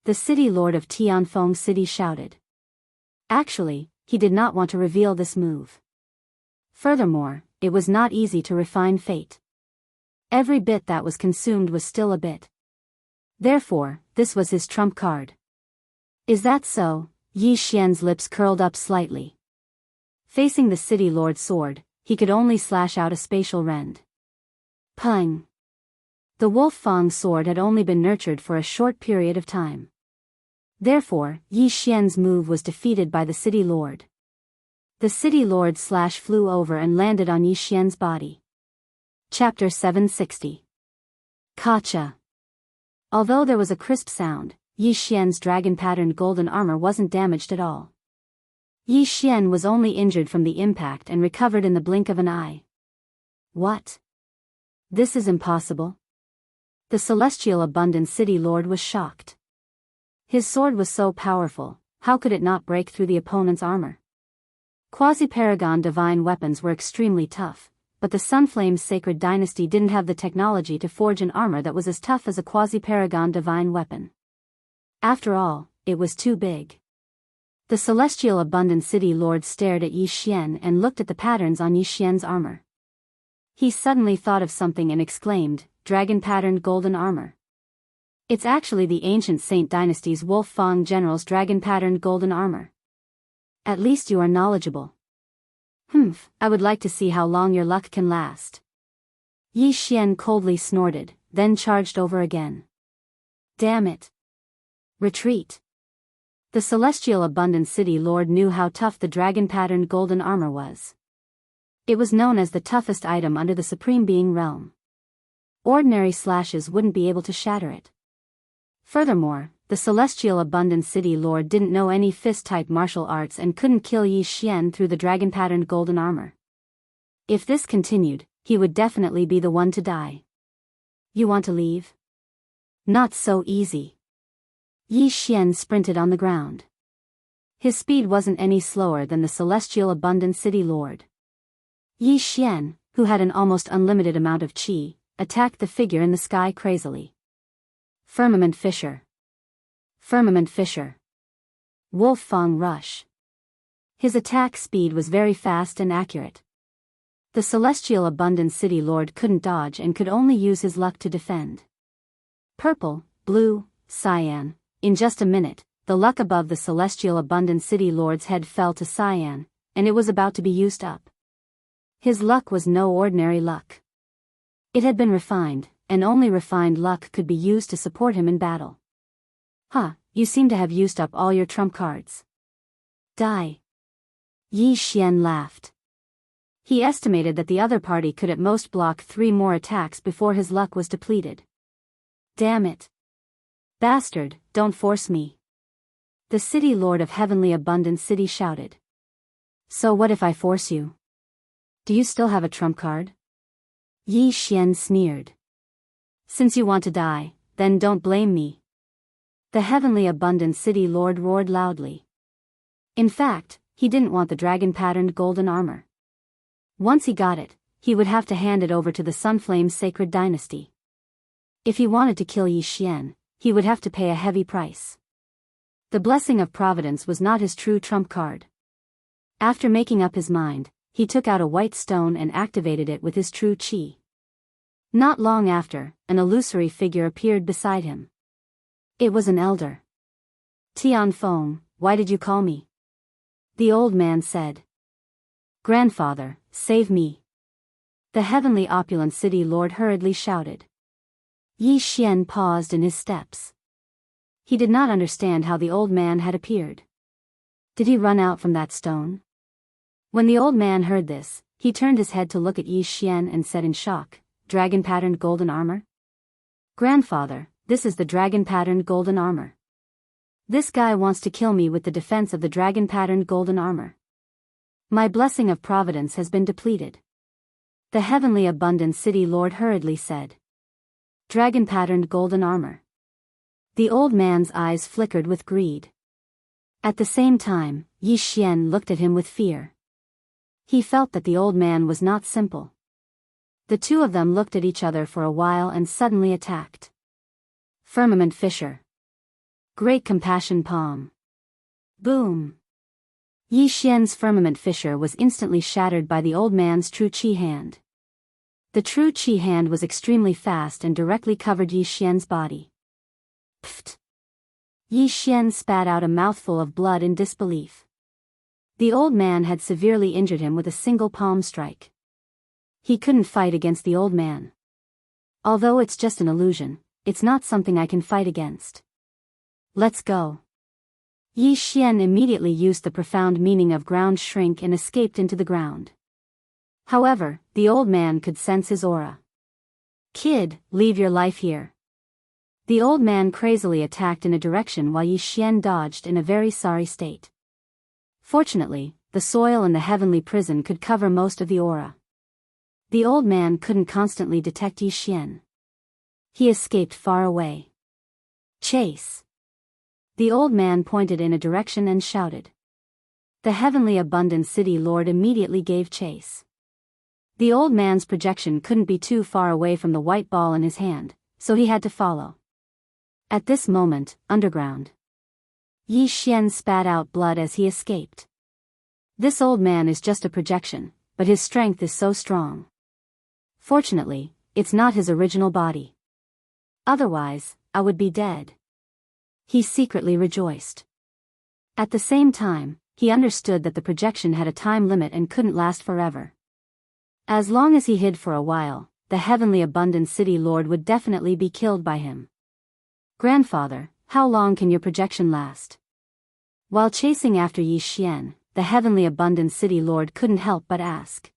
The city lord of Tianfeng City shouted. Actually, he did not want to reveal this move. Furthermore, it was not easy to refine fate. Every bit that was consumed was still a bit. Therefore, this was his trump card. Is that so? Yi Xian's lips curled up slightly. Facing the city lord's sword, he could only slash out a spatial rend. Pung! The Wolf Fang's sword had only been nurtured for a short period of time. Therefore, Yi Xian's move was defeated by the city lord. The city lord's slash flew over and landed on Yi Xian's body. Chapter 760. Kacha. Although there was a crisp sound, Yi Xian's dragon-patterned golden armor wasn't damaged at all. Yi Xian was only injured from the impact and recovered in the blink of an eye. What? This is impossible. The celestial abundant city lord was shocked. His sword was so powerful, how could it not break through the opponent's armor? Quasi-paragon divine weapons were extremely tough, but the Sunflame's sacred dynasty didn't have the technology to forge an armor that was as tough as a quasi-paragon divine weapon. After all, it was too big. The celestial abundant city lord stared at Yi Xian and looked at the patterns on Yi Xian's armor. He suddenly thought of something and exclaimed, dragon-patterned golden armor. It's actually the ancient Saint Dynasty's Wolf Fang general's dragon-patterned golden armor. At least you are knowledgeable. I would like to see how long your luck can last. Yi Xian coldly snorted, then charged over again. Damn it. Retreat. The celestial abundant city lord knew how tough the dragon-patterned golden armor was. It was known as the toughest item under the Supreme Being realm. Ordinary slashes wouldn't be able to shatter it. Furthermore, the celestial abundant city lord didn't know any fist-type martial arts and couldn't kill Yi Xian through the dragon-patterned golden armor. If this continued, he would definitely be the one to die. You want to leave? Not so easy. Yi Xian sprinted on the ground. His speed wasn't any slower than the celestial abundant city lord. Yi Xian, who had an almost unlimited amount of qi, attacked the figure in the sky crazily. Firmament Fissure. Firmament Fissure. Wolf Fang Rush. His attack speed was very fast and accurate. The celestial abundant city lord couldn't dodge and could only use his luck to defend. Purple, blue, cyan. In just a minute, the luck above the celestial abundant city lord's head fell to cyan, and it was about to be used up. His luck was no ordinary luck. It had been refined, and only refined luck could be used to support him in battle. You seem to have used up all your trump cards. Die. Yi Xian laughed. He estimated that the other party could at most block 3 more attacks before his luck was depleted. Damn it. Bastard, don't force me. The city lord of Heavenly Abundant City shouted. So what if I force you? Do you still have a trump card? Yi Xian sneered. Since you want to die, then don't blame me. The Heavenly Abundant City lord roared loudly. In fact, he didn't want the dragon-patterned golden armor. Once he got it, he would have to hand it over to the Sunflame's sacred dynasty. If he wanted to kill Yi Xian, he would have to pay a heavy price. The blessing of Providence was not his true trump card. After making up his mind, he took out a white stone and activated it with his true qi. Not long after, an illusory figure appeared beside him. It was an elder. Tianfeng, why did you call me? The old man said. Grandfather, save me. The heavenly opulent city lord hurriedly shouted. Yi Xian paused in his steps. He did not understand how the old man had appeared. Did he run out from that stone? When the old man heard this, he turned his head to look at Yi Xian and said in shock, dragon-patterned golden armor? Grandfather, this is the dragon-patterned golden armor. This guy wants to kill me with the defense of the dragon-patterned golden armor. My blessing of providence has been depleted. The heavenly abundant city lord hurriedly said. Dragon-patterned golden armor. The old man's eyes flickered with greed. At the same time, Yi Xian looked at him with fear. He felt that the old man was not simple. The two of them looked at each other for a while and suddenly attacked. Firmament fissure. Great compassion palm. Boom. Yi Xian's firmament fissure was instantly shattered by the old man's true qi hand. The true qi hand was extremely fast and directly covered Yi Xian's body. Pfft. Yi Xian spat out a mouthful of blood in disbelief. The old man had severely injured him with a single palm strike. He couldn't fight against the old man. Although it's just an illusion, it's not something I can fight against. Let's go. Yi Xian immediately used the profound meaning of ground shrink and escaped into the ground. However, the old man could sense his aura. Kid, leave your life here. The old man crazily attacked in a direction while Yi Xian dodged in a very sorry state. Fortunately, the soil in the heavenly prison could cover most of the aura. The old man couldn't constantly detect Yi Xian. He escaped far away. Chase. The old man pointed in a direction and shouted. The heavenly abundant city lord immediately gave chase. The old man's projection couldn't be too far away from the white ball in his hand, so he had to follow. At this moment, underground. Yi Xian spat out blood as he escaped. This old man is just a projection, but his strength is so strong. Fortunately, it's not his original body. Otherwise, I would be dead. He secretly rejoiced. At the same time, he understood that the projection had a time limit and couldn't last forever. As long as he hid for a while, the heavenly abundant city lord would definitely be killed by him. Grandfather, how long can your projection last? While chasing after Yi Xian, the heavenly abundant city lord couldn't help but ask.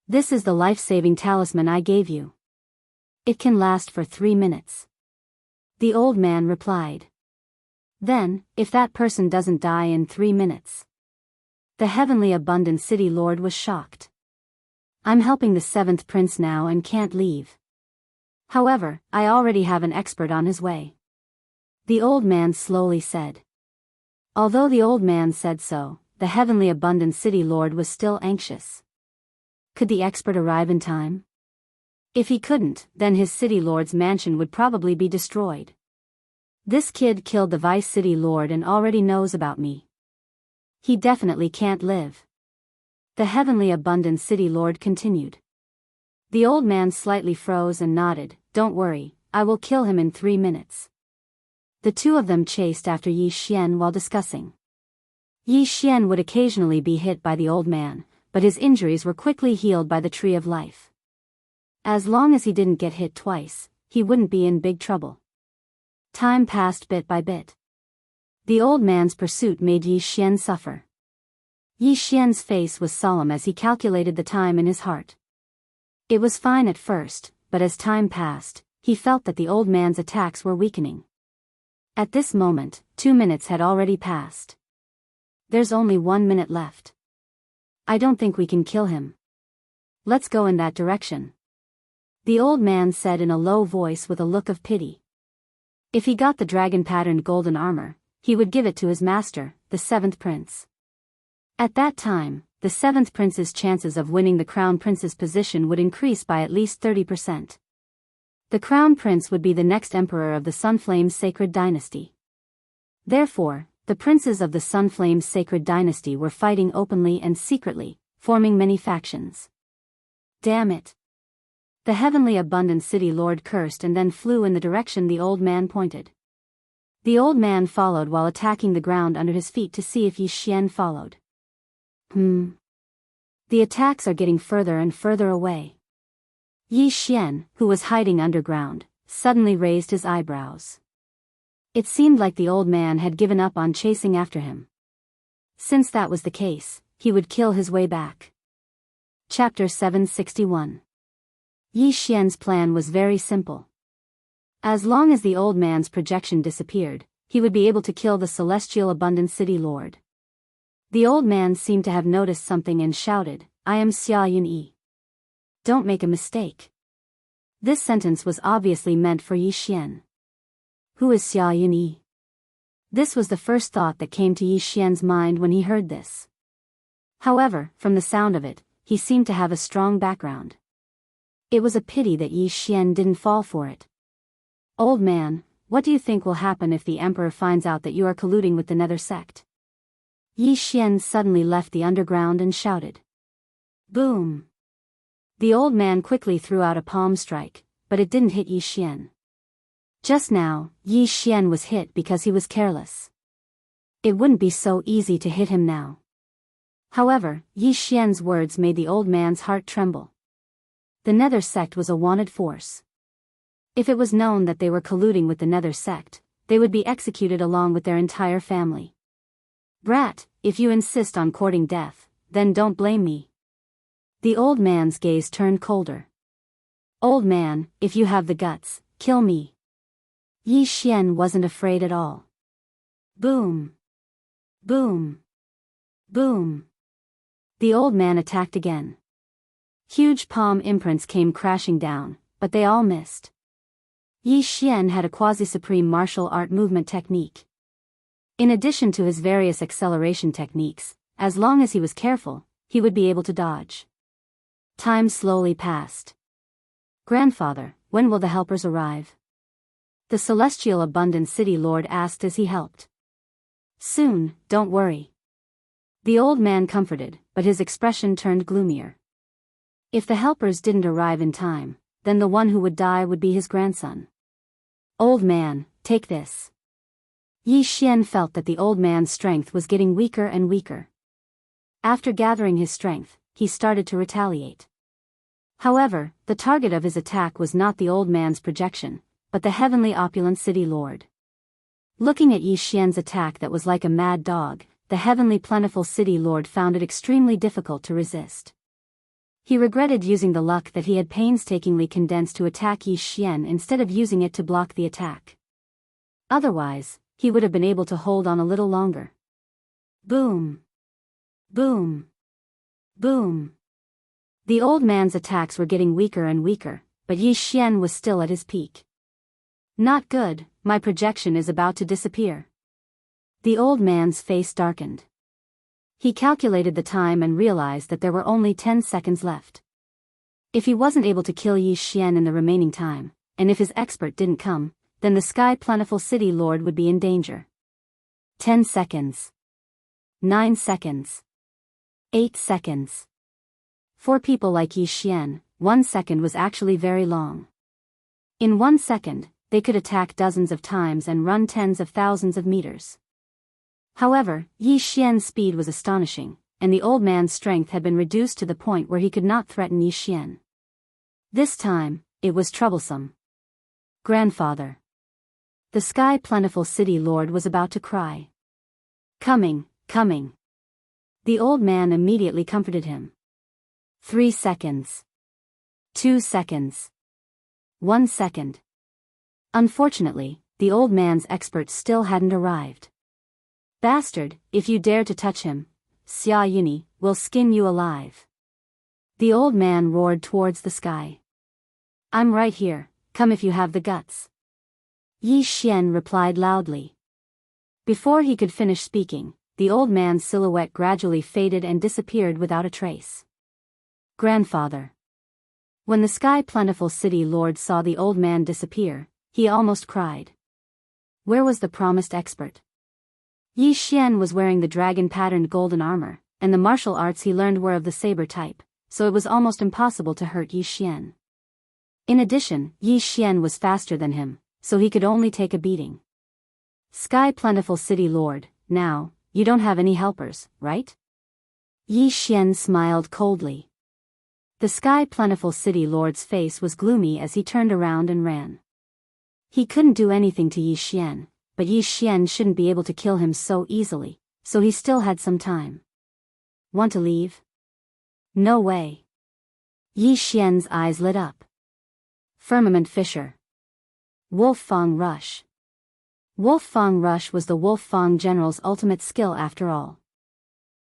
This is the life-saving talisman I gave you. It can last for 3 minutes. The old man replied. Then, if that person doesn't die in 3 minutes. The heavenly abundant city lord was shocked. I'm helping the 7th prince now and can't leave. However, I already have an expert on his way. The old man slowly said. Although the old man said so, the heavenly abundant city lord was still anxious. Could the expert arrive in time? If he couldn't, then his city lord's mansion would probably be destroyed. This kid killed the vice city lord and already knows about me. He definitely can't live. The heavenly abundant city lord continued. The old man slightly froze and nodded. Don't worry, I will kill him in 3 minutes. The two of them chased after Yi Xian while discussing. Yi Xian would occasionally be hit by the old man, but his injuries were quickly healed by the Tree of Life. As long as he didn't get hit twice, he wouldn't be in big trouble. Time passed bit by bit. The old man's pursuit made Yi Xian suffer. Yi Xian's face was solemn as he calculated the time in his heart. It was fine at first, but as time passed, he felt that the old man's attacks were weakening. At this moment, 2 minutes had already passed. There's only 1 minute left. I don't think we can kill him. Let's go in that direction. The old man said in a low voice with a look of pity. If he got the dragon-patterned golden armor, he would give it to his master, the 7th prince. At that time, the 7th prince's chances of winning the crown prince's position would increase by at least 30%. The crown prince would be the next emperor of the Sunflame's sacred dynasty. Therefore, the princes of the Sunflame's sacred dynasty were fighting openly and secretly, forming many factions. Damn it! The heavenly abundant city lord cursed and then flew in the direction the old man pointed. The old man followed while attacking the ground under his feet to see if Yi Xian followed. The attacks are getting further and further away. Yi Xian, who was hiding underground, suddenly raised his eyebrows. It seemed like the old man had given up on chasing after him. Since that was the case, he would kill his way back. Chapter 761. Yi Xian's plan was very simple. As long as the old man's projection disappeared, he would be able to kill the celestial abundant city lord. The old man seemed to have noticed something and shouted, "I am Xia Yunyi. Don't make a mistake." This sentence was obviously meant for Yi Xian. Who is Xia Yunyi? This was the first thought that came to Yi Xian's mind when he heard this. However, from the sound of it, he seemed to have a strong background. It was a pity that Yi Xian didn't fall for it. "Old man, what do you think will happen if the emperor finds out that you are colluding with the Nether sect?" Yi Xian suddenly left the underground and shouted. Boom! The old man quickly threw out a palm strike, but it didn't hit Yi Xian. Just now, Yi Xian was hit because he was careless. It wouldn't be so easy to hit him now. However, Yi Xian's words made the old man's heart tremble. The Nether sect was a wanted force. If it was known that they were colluding with the Nether sect, they would be executed along with their entire family. "Brat, if you insist on courting death, then don't blame me." The old man's gaze turned colder. "Old man, if you have the guts, kill me." Yi Xian wasn't afraid at all. Boom! Boom! Boom! The old man attacked again. Huge palm imprints came crashing down, but they all missed. Yi Xian had a quasi-supreme martial art movement technique. In addition to his various acceleration techniques, as long as he was careful, he would be able to dodge. Time slowly passed. "Grandfather, when will the helpers arrive?" The celestial abundant city lord asked as he helped. "Soon, don't worry." The old man comforted, but his expression turned gloomier. If the helpers didn't arrive in time, then the one who would die would be his grandson. "Old man, take this." Yi Xian felt that the old man's strength was getting weaker and weaker. After gathering his strength, he started to retaliate. However, the target of his attack was not the old man's projection, but the heavenly opulent city lord. Looking at Yi Xian's attack that was like a mad dog, the heavenly plentiful city lord found it extremely difficult to resist. He regretted using the luck that he had painstakingly condensed to attack Yi Xian instead of using it to block the attack. Otherwise, he would have been able to hold on a little longer. Boom! Boom! Boom! The old man's attacks were getting weaker and weaker, but Yi Xian was still at his peak. "Not good, my projection is about to disappear." The old man's face darkened. He calculated the time and realized that there were only 10 seconds left. If he wasn't able to kill Yi Xian in the remaining time, and if his expert didn't come, then the sky plentiful city lord would be in danger. 10 seconds. 9 seconds. 8 seconds. For people like Yi Xian, 1 second was actually very long. In 1 second, they could attack dozens of times and run tens of thousands of meters. However, Yi Xian's speed was astonishing, and the old man's strength had been reduced to the point where he could not threaten Yi Xian. This time, it was troublesome. "Grandfather." The sky plentiful city lord was about to cry. "Coming, coming." The old man immediately comforted him. 3 seconds. 2 seconds. 1 second. Unfortunately, the old man's expert still hadn't arrived. "Bastard, if you dare to touch him, Xia Yunyi will skin you alive." The old man roared towards the sky. "I'm right here, come if you have the guts." Yi Xian replied loudly. Before he could finish speaking, the old man's silhouette gradually faded and disappeared without a trace. "Grandfather." When the sky plentiful city lord saw the old man disappear, he almost cried. Where was the promised expert? Yi Xian was wearing the dragon-patterned golden armor, and the martial arts he learned were of the saber type, so it was almost impossible to hurt Yi Xian. In addition, Yi Xian was faster than him, so he could only take a beating. "Sky plentiful city lord, now, you don't have any helpers, right?" Yi Xian smiled coldly. The sky plentiful city lord's face was gloomy as he turned around and ran. He couldn't do anything to Yi Xian, but Yi Xian shouldn't be able to kill him so easily, so he still had some time. "Want to leave?" "No way." Yi Xian's eyes lit up. "Firmament Fisher." Wolf Fang Rush. Wolf Fang Rush was the Wolf Fang general's ultimate skill after all.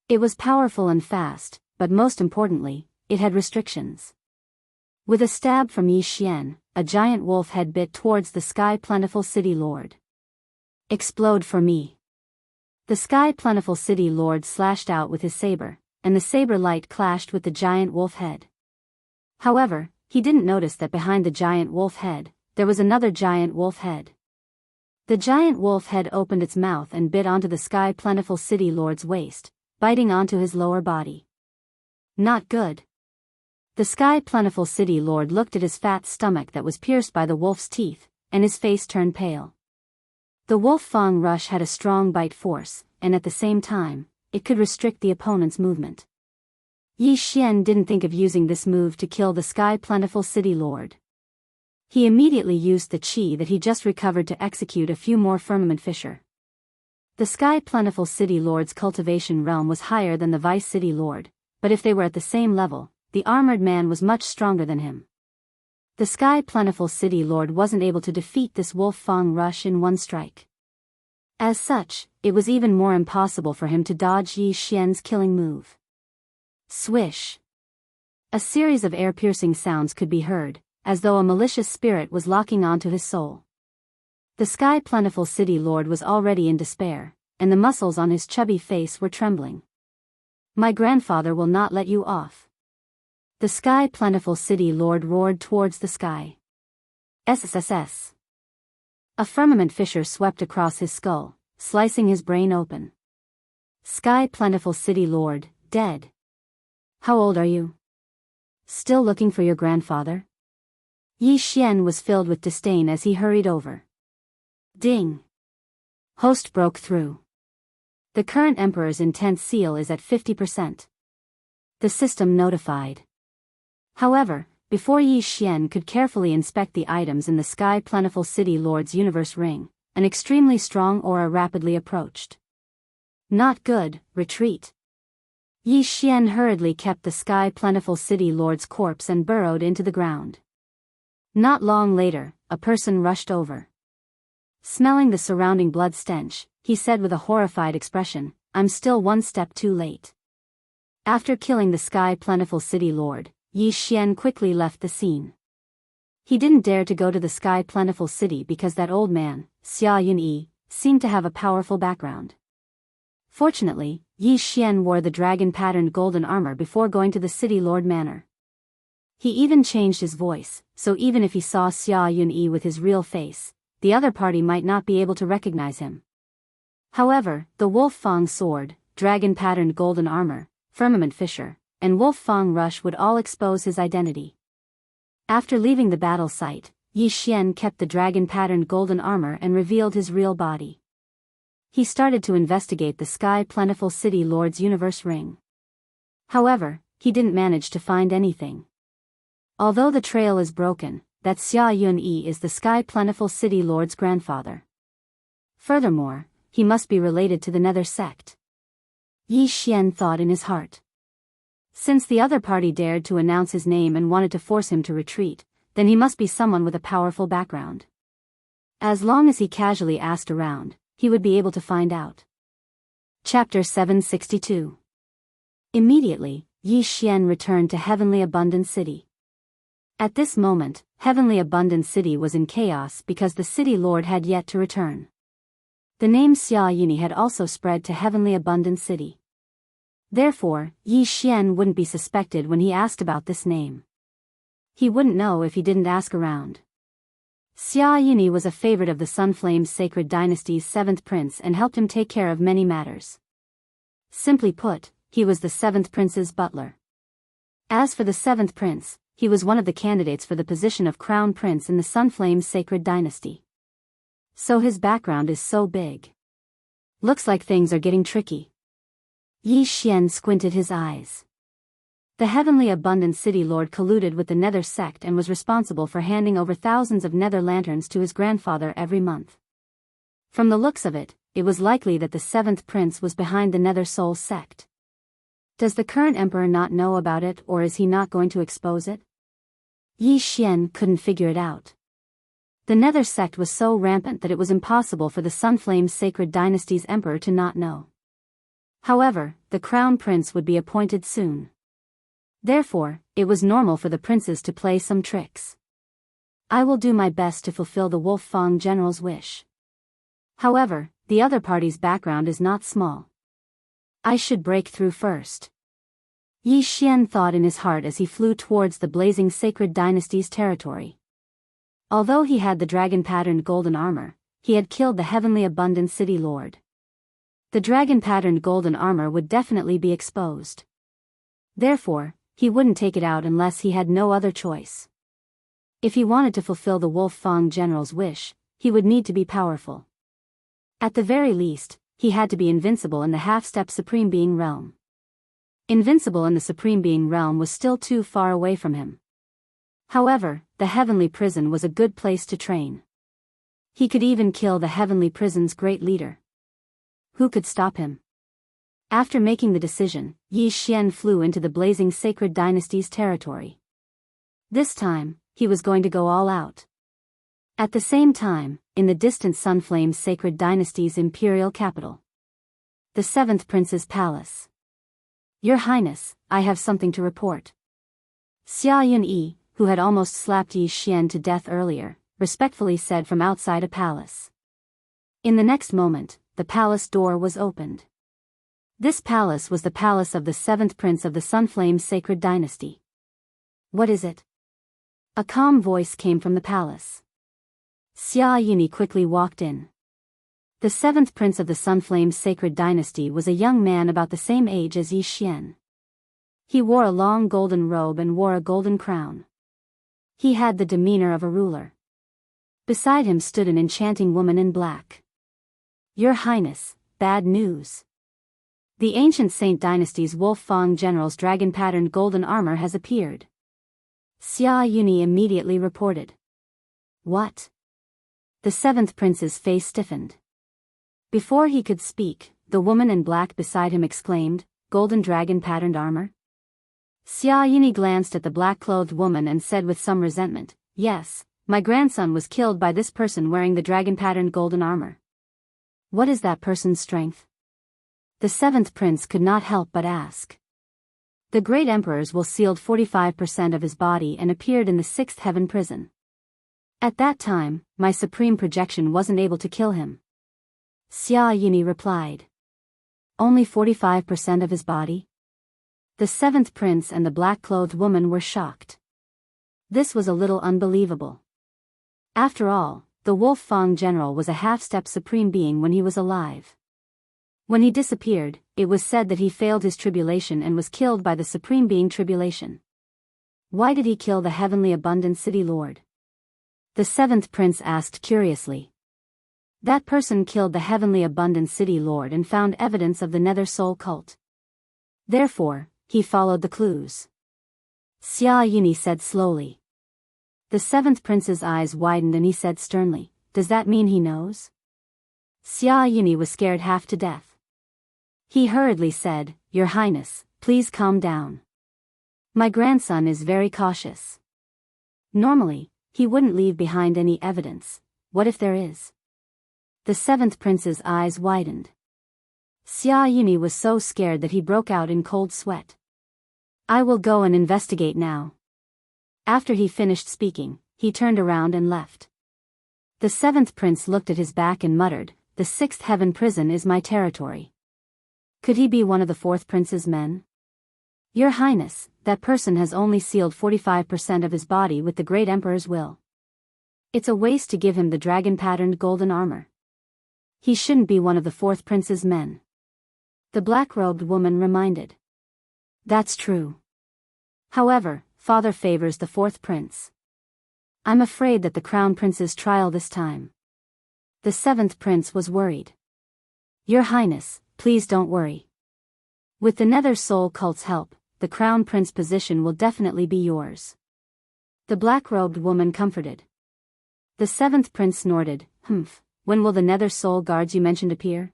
It was powerful and fast, but most importantly, it had restrictions. With a stab from Yi Xian, a giant wolf head bit towards the Sky Plentiful City Lord. Explode for me. The Sky Plentiful City Lord slashed out with his saber, and the saber light clashed with the giant wolf head. However, he didn't notice that behind the giant wolf head, there was another giant wolf head. The giant wolf head opened its mouth and bit onto the Sky Plentiful City Lord's waist, biting onto his lower body. Not good. The Sky Plentiful City Lord looked at his fat stomach that was pierced by the wolf's teeth, and his face turned pale. The Wolf Fang Rush had a strong bite force, and at the same time, it could restrict the opponent's movement. Yi Xian didn't think of using this move to kill the Sky Plentiful City Lord. He immediately used the qi that he just recovered to execute a few more firmament fissure. The Sky Plentiful City Lord's cultivation realm was higher than the Vice City Lord, but if they were at the same level, the armored man was much stronger than him. The Sky Plentiful City Lord wasn't able to defeat this Wolf Fang Rush in one strike. As such, it was even more impossible for him to dodge Yi Xian's killing move. Swish! A series of air-piercing sounds could be heard, as though a malicious spirit was locking onto his soul. The Sky Plentiful City Lord was already in despair, and the muscles on his chubby face were trembling. My grandfather will not let you off. The Sky Plentiful City Lord roared towards the sky. SSSS. A firmament fissure swept across his skull, slicing his brain open. Sky Plentiful City Lord, dead. How old are you? Still looking for your grandfather? Yi Xian was filled with disdain as he hurried over. Ding! Host broke through. The current Emperor's intent seal is at 50%. The system notified. However, before Yi Xian could carefully inspect the items in the Sky Plentiful City Lord's universe ring, an extremely strong aura rapidly approached. Not good, retreat. Yi Xian hurriedly kept the Sky Plentiful City Lord's corpse and burrowed into the ground. Not long later, a person rushed over. Smelling the surrounding blood stench, he said with a horrified expression, I'm still one step too late. After killing the Sky Plentiful City Lord, Yi Xian quickly left the scene. He didn't dare to go to the Sky Plentiful City because that old man, Xia Yunyi, seemed to have a powerful background. Fortunately, Yi Xian wore the dragon-patterned golden armor before going to the City Lord Manor. He even changed his voice, so even if he saw Xia Yunyi with his real face, the other party might not be able to recognize him. However, the Wolf Fang sword, dragon-patterned golden armor, firmament fissure, and Wolf Fang Rush would all expose his identity. After leaving the battle site, Yi Xian kept the dragon-patterned golden armor and revealed his real body. He started to investigate the Sky Plentiful City Lord's universe ring. However, he didn't manage to find anything. Although the trail is broken, that Xia Yunyi is the Sky Plentiful City Lord's grandfather. Furthermore, he must be related to the Nether sect. Yi Xian thought in his heart. Since the other party dared to announce his name and wanted to force him to retreat, then he must be someone with a powerful background. As long as he casually asked around, he would be able to find out. Chapter 762. Immediately, Yi Xian returned to Heavenly Abundant City. At this moment, Heavenly Abundant City was in chaos because the City Lord had yet to return. The name Xia Yunyi had also spread to Heavenly Abundant City. Therefore, Yi Xian wouldn't be suspected when he asked about this name. He wouldn't know if he didn't ask around. Xia Yunyi was a favorite of the Sunflame's Sacred Dynasty's 7th prince and helped him take care of many matters. Simply put, he was the 7th prince's butler. As for the 7th prince, he was one of the candidates for the position of crown prince in the Sunflame's Sacred Dynasty. So his background is so big. Looks like things are getting tricky. Yi Xian squinted his eyes. The Heavenly Abundant City Lord colluded with the Nether sect and was responsible for handing over thousands of Nether lanterns to his grandfather every month. From the looks of it, it was likely that the 7th prince was behind the Nether Soul sect. Does the current emperor not know about it, or is he not going to expose it? Yi Xian couldn't figure it out. The Nether sect was so rampant that it was impossible for the Sunflame's Sacred Dynasty's emperor to not know. However, the crown prince would be appointed soon. Therefore, it was normal for the princes to play some tricks. I will do my best to fulfill the Wolf Fang general's wish. However, the other party's background is not small. I should break through first. Yi Xian thought in his heart as he flew towards the blazing Sacred Dynasty's territory. Although he had the dragon-patterned golden armor, he had killed the Heavenly Abundant City Lord. The dragon-patterned golden armor would definitely be exposed. Therefore, he wouldn't take it out unless he had no other choice. If he wanted to fulfill the Wolf Fang general's wish, he would need to be powerful. At the very least, he had to be invincible in the half-step Supreme Being realm. Invincible in the Supreme Being realm was still too far away from him. However, the Heavenly Prison was a good place to train. He could even kill the Heavenly Prison's great leader. Who could stop him? After making the decision, Yi Xian flew into the blazing Sacred Dynasty's territory. This time, he was going to go all out. At the same time, in the distant Sunflame's Sacred Dynasty's imperial capital, the 7th Prince's palace. Your Highness, I have something to report. Xia Yunyi, who had almost slapped Yi Xian to death earlier, respectfully said from outside a palace. In the next moment, the palace door was opened. This palace was the palace of the 7th Prince of the Sunflame's Sacred Dynasty. What is it? A calm voice came from the palace. Xia Yunyi quickly walked in. The 7th Prince of the Sunflame's Sacred Dynasty was a young man about the same age as Yi Xian. He wore a long golden robe and wore a golden crown. He had the demeanor of a ruler. Beside him stood an enchanting woman in black. Your Highness, bad news. The ancient Saint Dynasty's Wolf Fang general's dragon-patterned golden armor has appeared. Xia Yunyi immediately reported. What? The 7th Prince's face stiffened. Before he could speak, the woman in black beside him exclaimed, Golden dragon-patterned armor? Xia Yunyi glanced at the black-clothed woman and said with some resentment, Yes, my grandson was killed by this person wearing the dragon-patterned golden armor. What is that person's strength? The 7th Prince could not help but ask. The great emperor's will sealed 45% of his body and appeared in the 6th heaven prison. At that time, my supreme projection wasn't able to kill him. Xia Yunyi replied. Only 45% of his body? The 7th Prince and the black-clothed woman were shocked. This was a little unbelievable. After all, the Wolf Fang general was a half-step supreme being when he was alive. When he disappeared, it was said that he failed his tribulation and was killed by the supreme being tribulation. Why did he kill the Heavenly Abundant City Lord? The 7th Prince asked curiously. That person killed the Heavenly Abundant City Lord and found evidence of the Nether Soul cult. Therefore, he followed the clues. Xia Yunyi said slowly. The 7th Prince's eyes widened and he said sternly, Does that mean he knows? Xia Yunyi was scared half to death. He hurriedly said, Your Highness, please calm down. My grandson is very cautious. Normally, he wouldn't leave behind any evidence. What if there is? The 7th Prince's eyes widened. Xia Yunyi was so scared that he broke out in cold sweat. I will go and investigate now. After he finished speaking, he turned around and left. The 7th Prince looked at his back and muttered, The 6th heaven prison is my territory. Could he be one of the 4th Prince's men? Your Highness, that person has only sealed 45% of his body with the Great Emperor's will. It's a waste to give him the dragon-patterned golden armor. He shouldn't be one of the 4th Prince's men. The black-robed woman reminded. That's true. However, Father favors the 4th Prince. I'm afraid that the Crown Prince's trial this time. The 7th Prince was worried. Your Highness, please don't worry. With the Nether Soul cult's help, the Crown Prince position will definitely be yours. The black-robed woman comforted. The 7th Prince snorted, When will the Nether Soul guards you mentioned appear?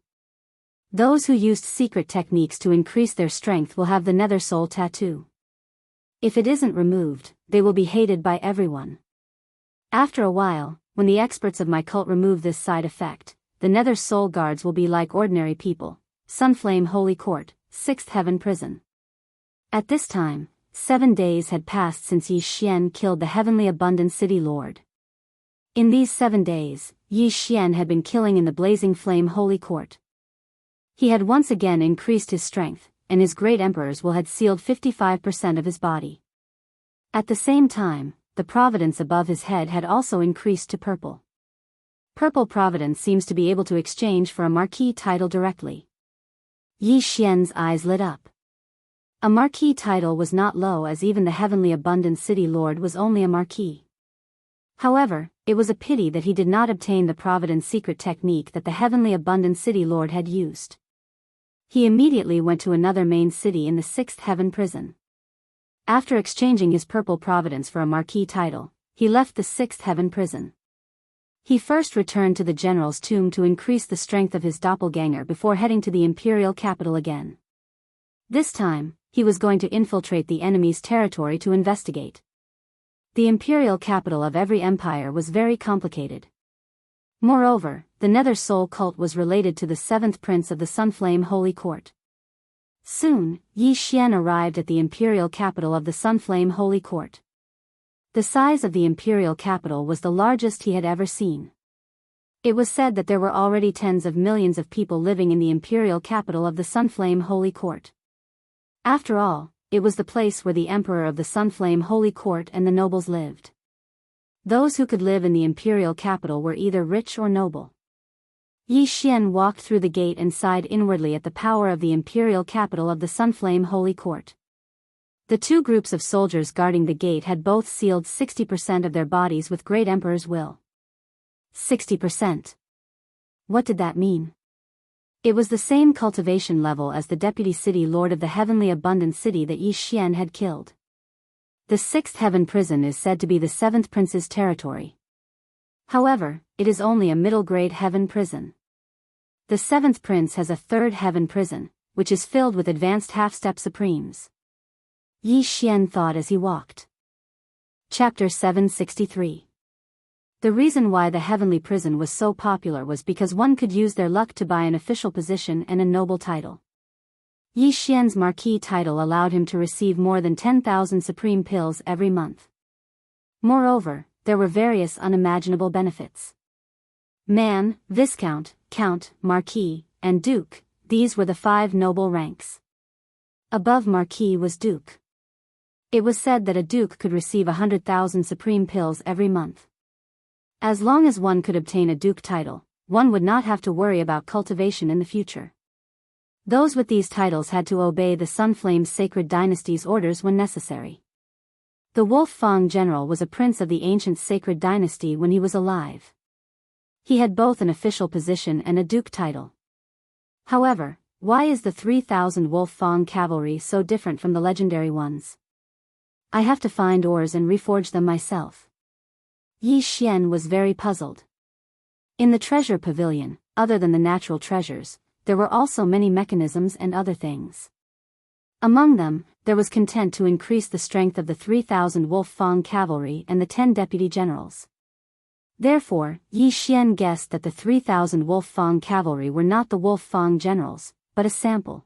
Those who used secret techniques to increase their strength will have the Nether Soul tattoo. If it isn't removed, they will be hated by everyone. After a while, when the experts of my cult remove this side effect, the Nether Soul Guards will be like ordinary people. Sunflame Holy Court, 6th Heaven Prison. At this time, 7 days had passed since Yi Xian killed the Heavenly Abundant City Lord. In these 7 days, Yi Xian had been killing in the Blazing Flame Holy Court. He had once again increased his strength, and his great emperor's will had sealed 55% of his body. At the same time, the providence above his head had also increased to purple. Purple providence seems to be able to exchange for a marquis title directly. Yi Xian's eyes lit up. A marquis title was not low, as even the Heavenly Abundant City Lord was only a marquis. However, it was a pity that he did not obtain the providence secret technique that the Heavenly Abundant City Lord had used. He immediately went to another main city in the 6th Heaven Prison. After exchanging his purple providence for a marquis title, he left the 6th Heaven Prison. He first returned to the general's tomb to increase the strength of his doppelganger before heading to the imperial capital again. This time, he was going to infiltrate the enemy's territory to investigate. The imperial capital of every empire was very complicated. Moreover, the Nether Soul cult was related to the 7th prince of the Sunflame Holy Court. Soon, Yi Xian arrived at the imperial capital of the Sunflame Holy Court. The size of the imperial capital was the largest he had ever seen. It was said that there were already tens of millions of people living in the imperial capital of the Sunflame Holy Court. After all, it was the place where the emperor of the Sunflame Holy Court and the nobles lived. Those who could live in the imperial capital were either rich or noble. Yi Xian walked through the gate and sighed inwardly at the power of the imperial capital of the Sunflame Holy Court. The two groups of soldiers guarding the gate had both sealed 60% of their bodies with Great Emperor's will. 60%. What did that mean? It was the same cultivation level as the Deputy City Lord of the Heavenly Abundant City that Yi Xian had killed. The 6th Heaven Prison is said to be the 7th Prince's territory. However, it is only a middle-grade heaven prison. The 7th Prince has a 3rd Heaven Prison, which is filled with advanced half-step supremes. Yi Xian thought as he walked. Chapter 763. The reason why the heavenly prison was so popular was because one could use their luck to buy an official position and a noble title. Yi Xian's marquis title allowed him to receive more than 10,000 supreme pills every month. Moreover, there were various unimaginable benefits. Man, Viscount, Count, Marquis, and Duke, these were the 5 noble ranks. Above Marquis was Duke. It was said that a duke could receive 100,000 supreme pills every month. As long as one could obtain a duke title, one would not have to worry about cultivation in the future. Those with these titles had to obey the Sunflame's sacred dynasty's orders when necessary. The Wolf Fang general was a prince of the ancient sacred dynasty when he was alive. He had both an official position and a duke title. However, why is the 3,000 Wolf Fang cavalry so different from the legendary ones? I have to find ores and reforge them myself. Yi Xian was very puzzled. In the treasure pavilion, other than the natural treasures, there were also many mechanisms and other things. Among them, there was content to increase the strength of the 3,000 Wolf Fang cavalry and the 10 deputy generals. Therefore, Yi Xian guessed that the 3,000 Wolf Fang cavalry were not the Wolf Fang generals, but a sample.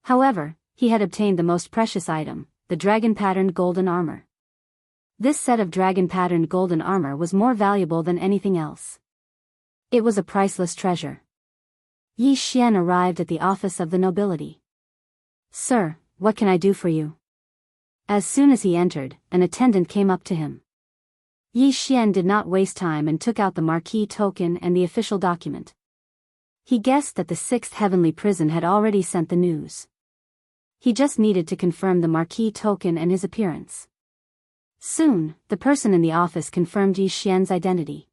However, he had obtained the most precious item, the dragon-patterned golden armor. This set of dragon-patterned golden armor was more valuable than anything else. It was a priceless treasure. Yi Xian arrived at the office of the nobility. "Sir, what can I do for you?" As soon as he entered, an attendant came up to him. Yi Xian did not waste time and took out the marquis token and the official document. He guessed that the 6th heavenly prison had already sent the news. He just needed to confirm the marquis token and his appearance. Soon, the person in the office confirmed Yi Xian's identity.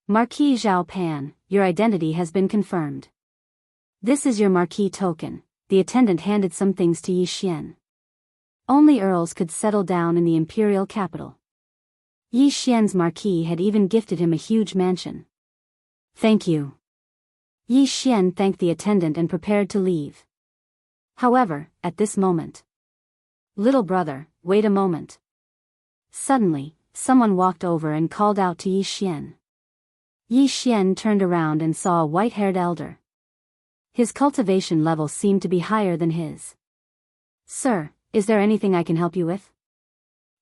"Marquis Zhao Pan, your identity has been confirmed. This is your marquis token." The attendant handed some things to Yi Xian. Only earls could settle down in the imperial capital. Yi Xian's marquis had even gifted him a huge mansion. "Thank you." Yi Xian thanked the attendant and prepared to leave. However, at this moment. "Little brother, wait a moment." Suddenly, someone walked over and called out to Yi Xian. Yi Xian turned around and saw a white-haired elder. His cultivation level seemed to be higher than his. "Sir, is there anything I can help you with?"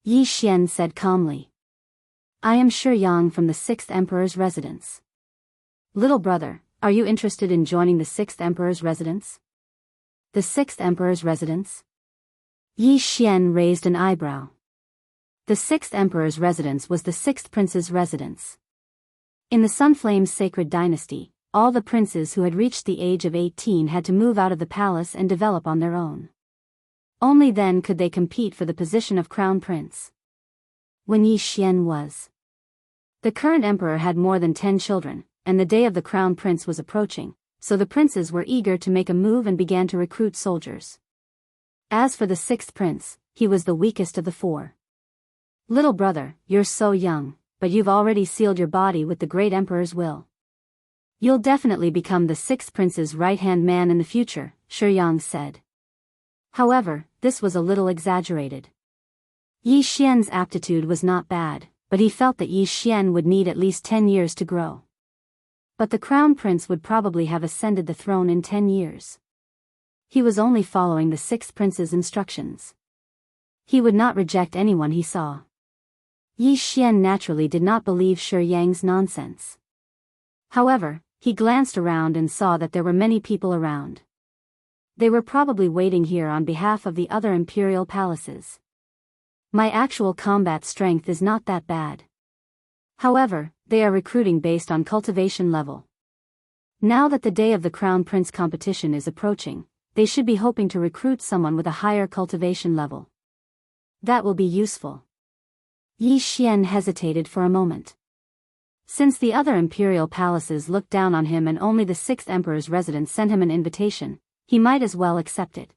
Yi Xian said calmly. "I am Shi Yang from the 6th Emperor's residence." "Little brother, are you interested in joining the 6th Emperor's residence?" "The 6th Emperor's residence?" Yi Xian raised an eyebrow. The 6th Emperor's residence was the 6th Prince's residence. In the Sunflame's sacred dynasty, all the princes who had reached the age of 18 had to move out of the palace and develop on their own. Only then could they compete for the position of crown prince. When Yi Xian was. The current emperor had more than 10 children, and the day of the crown prince was approaching, so the princes were eager to make a move and began to recruit soldiers. As for the 6th prince, he was the weakest of the 4. "Little brother, you're so young, but you've already sealed your body with the great emperor's will. You'll definitely become the 6th prince's right-hand man in the future," Shi Yang said. However, this was a little exaggerated. Yi Xian's aptitude was not bad, but he felt that Yi Xian would need at least 10 years to grow. But the crown prince would probably have ascended the throne in 10 years. He was only following the 6th prince's instructions. He would not reject anyone he saw. Yi Xian naturally did not believe Shi Yang's nonsense. However, he glanced around and saw that there were many people around. They were probably waiting here on behalf of the other imperial palaces. "My actual combat strength is not that bad. However, they are recruiting based on cultivation level. Now that the day of the Crown Prince competition is approaching, they should be hoping to recruit someone with a higher cultivation level. That will be useful." Yi Xian hesitated for a moment. Since the other imperial palaces looked down on him and only the 6th emperor's residence sent him an invitation, he might as well accept it.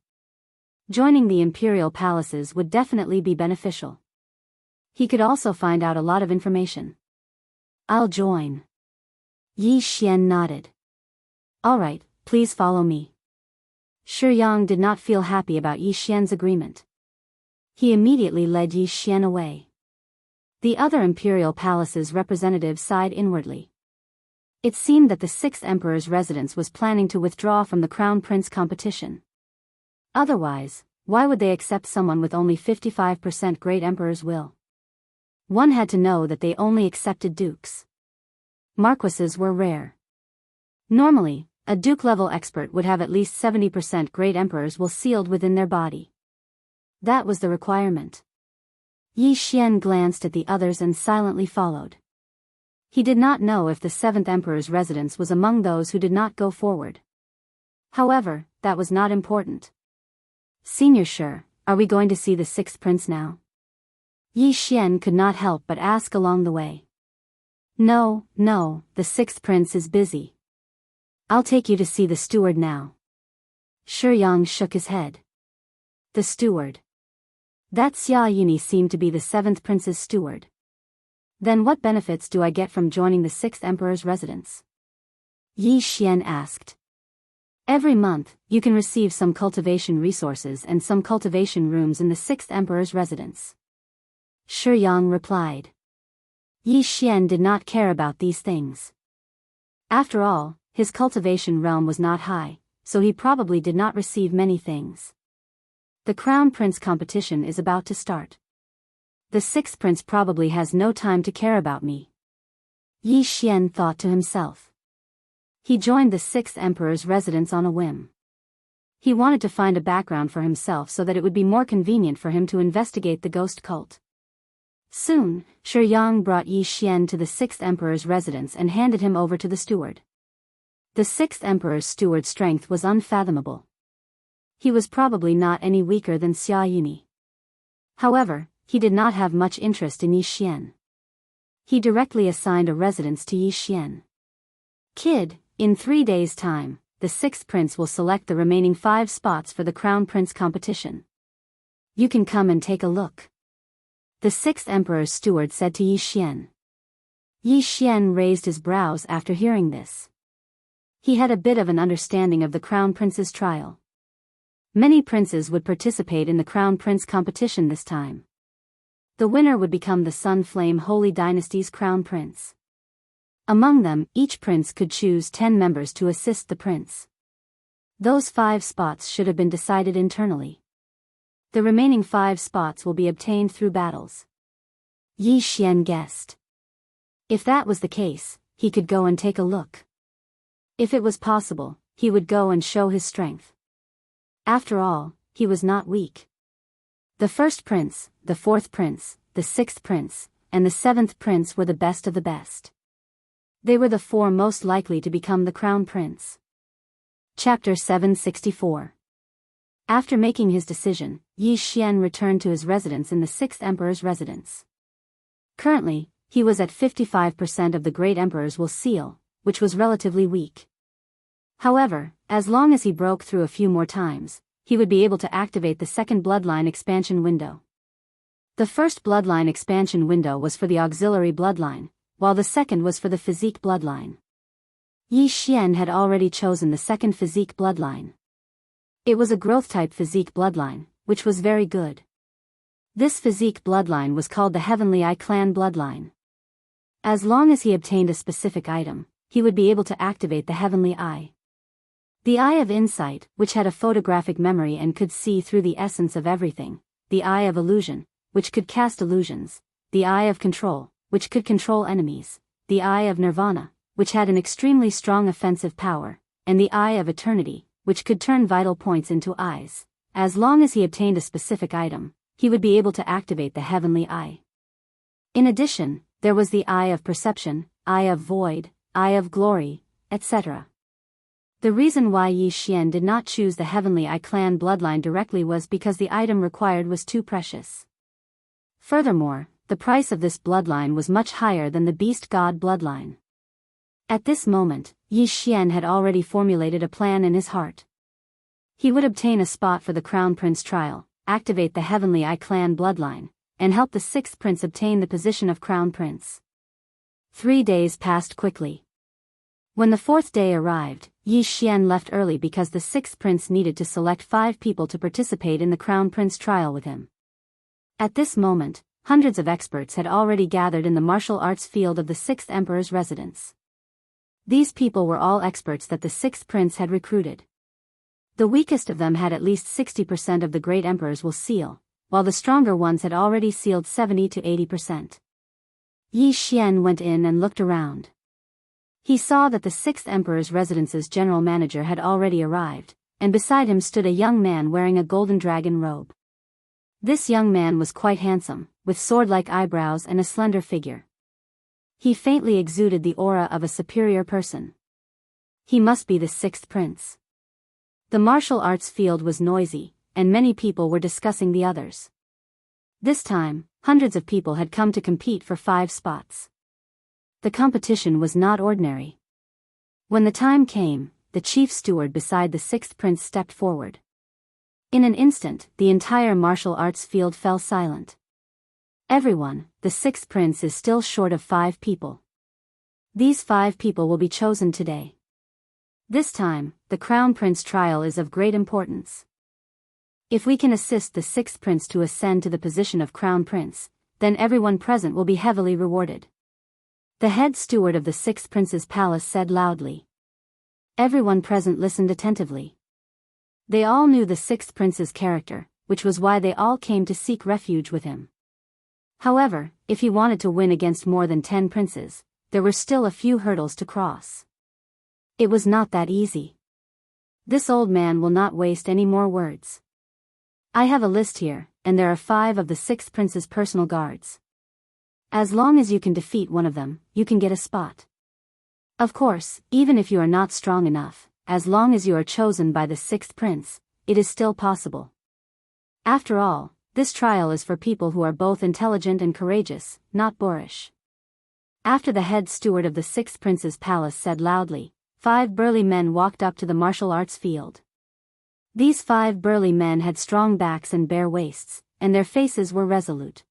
Joining the imperial palaces would definitely be beneficial. He could also find out a lot of information. "I'll join." Yi Xian nodded. "All right, please follow me." Shi Yang did not feel happy about Yi Xian's agreement. He immediately led Yi Xian away. The other imperial palace's representatives sighed inwardly. It seemed that the 6th emperor's residence was planning to withdraw from the crown prince competition. Otherwise, why would they accept someone with only 55% great emperor's will? One had to know that they only accepted dukes. Marquises were rare. Normally, a duke-level expert would have at least 70% great emperor's will sealed within their body. That was the requirement. Yi Xian glanced at the others and silently followed. He did not know if the 7th emperor's residence was among those who did not go forward. However, that was not important. "Senior Shi, are we going to see the 6th prince now?" Yi Xian could not help but ask along the way. No, the 6th prince is busy. I'll take you to see the steward now." Shi Yang shook his head. The steward. That Xia Yuni seemed to be the 7th prince's steward. Then what benefits do I get from joining the 6th emperor's residence? Yi Xian asked. "Every month, you can receive some cultivation resources and some cultivation rooms in the 6th emperor's residence." Shi Yang replied. Yi Xian did not care about these things. After all, his cultivation realm was not high, so he probably did not receive many things. The Crown Prince competition is about to start. The 6th prince probably has no time to care about me. Yi Xian thought to himself. He joined the 6th emperor's residence on a whim. He wanted to find a background for himself so that it would be more convenient for him to investigate the ghost cult. Soon, Shi Yang brought Yi Xian to the 6th emperor's residence and handed him over to the steward. The 6th emperor's steward's strength was unfathomable. He was probably not any weaker than Xia Yuni. However, he did not have much interest in Yi Xian. He directly assigned a residence to Yi Xian. "Kid, in 3 days' time, the 6th prince will select the remaining 5 spots for the Crown Prince competition. You can come and take a look." The 6th emperor's steward said to Yi Xian. Yi Xian raised his brows after hearing this. He had a bit of an understanding of the Crown Prince's trial. Many princes would participate in the Crown Prince competition this time. The winner would become the Sun Flame Holy Dynasty's crown prince. Among them, each prince could choose 10 members to assist the prince. Those 5 spots should have been decided internally. The remaining 5 spots will be obtained through battles. Yi Xian guessed. If that was the case, he could go and take a look. If it was possible, he would go and show his strength. After all, he was not weak. The first prince, the 4th prince, the 6th prince, and the 7th prince were the best of the best. They were the 4 most likely to become the crown prince. Chapter 764. After making his decision, Yi Xian returned to his residence in the 6th emperor's residence. Currently, he was at 55% of the great emperor's will seal, which was relatively weak. However, as long as he broke through a few more times, he would be able to activate the second bloodline expansion window. The first bloodline expansion window was for the auxiliary bloodline, while the second was for the physique bloodline. Yi Xian had already chosen the second physique bloodline. It was a growth-type physique bloodline, which was very good. This physique bloodline was called the Heavenly Eye Clan bloodline. As long as he obtained a specific item, he would be able to activate the Heavenly Eye. The Eye of Insight, which had a photographic memory and could see through the essence of everything, the Eye of Illusion, which could cast illusions, the Eye of Control, which could control enemies, the Eye of Nirvana, which had an extremely strong offensive power, and the Eye of Eternity, which could turn vital points into eyes. As long as he obtained a specific item, he would be able to activate the Heavenly Eye. In addition, there was the Eye of Perception, Eye of Void, Eye of Glory, etc. The reason why Yi Xian did not choose the Heavenly Eye Clan bloodline directly was because the item required was too precious. Furthermore, the price of this bloodline was much higher than the Beast God bloodline. At this moment, Yi Xian had already formulated a plan in his heart. He would obtain a spot for the Crown Prince trial, activate the Heavenly Eye Clan bloodline, and help the 6th prince obtain the position of Crown Prince. 3 days passed quickly. When the 4th day arrived, Yi Xian left early because the 6th prince needed to select 5 people to participate in the Crown Prince trial with him. At this moment, hundreds of experts had already gathered in the martial arts field of the 6th emperor's residence. These people were all experts that the 6th prince had recruited. The weakest of them had at least 60% of the great emperor's will seal, while the stronger ones had already sealed 70 to 80%. Yi Xian went in and looked around. He saw that the 6th emperor's residence's general manager had already arrived, and beside him stood a young man wearing a golden dragon robe. This young man was quite handsome, with sword-like eyebrows and a slender figure. He faintly exuded the aura of a superior person. He must be the 6th prince. The martial arts field was noisy, and many people were discussing the others. This time, hundreds of people had come to compete for 5 spots. The competition was not ordinary. When the time came, the chief steward beside the 6th prince stepped forward. In an instant, the entire martial arts field fell silent. Everyone, the 6th prince is still short of 5 people. These 5 people will be chosen today. This time, the Crown Prince trial is of great importance. If we can assist the 6th prince to ascend to the position of Crown Prince, then everyone present will be heavily rewarded. The head steward of the 6th prince's palace said loudly. Everyone present listened attentively. They all knew the 6th prince's character, which was why they all came to seek refuge with him. However, if he wanted to win against more than 10 princes, there were still a few hurdles to cross. It was not that easy. This old man will not waste any more words. I have a list here, and there are 5 of the 6th prince's personal guards. As long as you can defeat one of them, you can get a spot. Of course, even if you are not strong enough, as long as you are chosen by the 6th prince, it is still possible. After all, this trial is for people who are both intelligent and courageous, not boorish. After the head steward of the 6th prince's palace said loudly, 5 burly men walked up to the martial arts field. These 5 burly men had strong backs and bare waists, and their faces were resolute.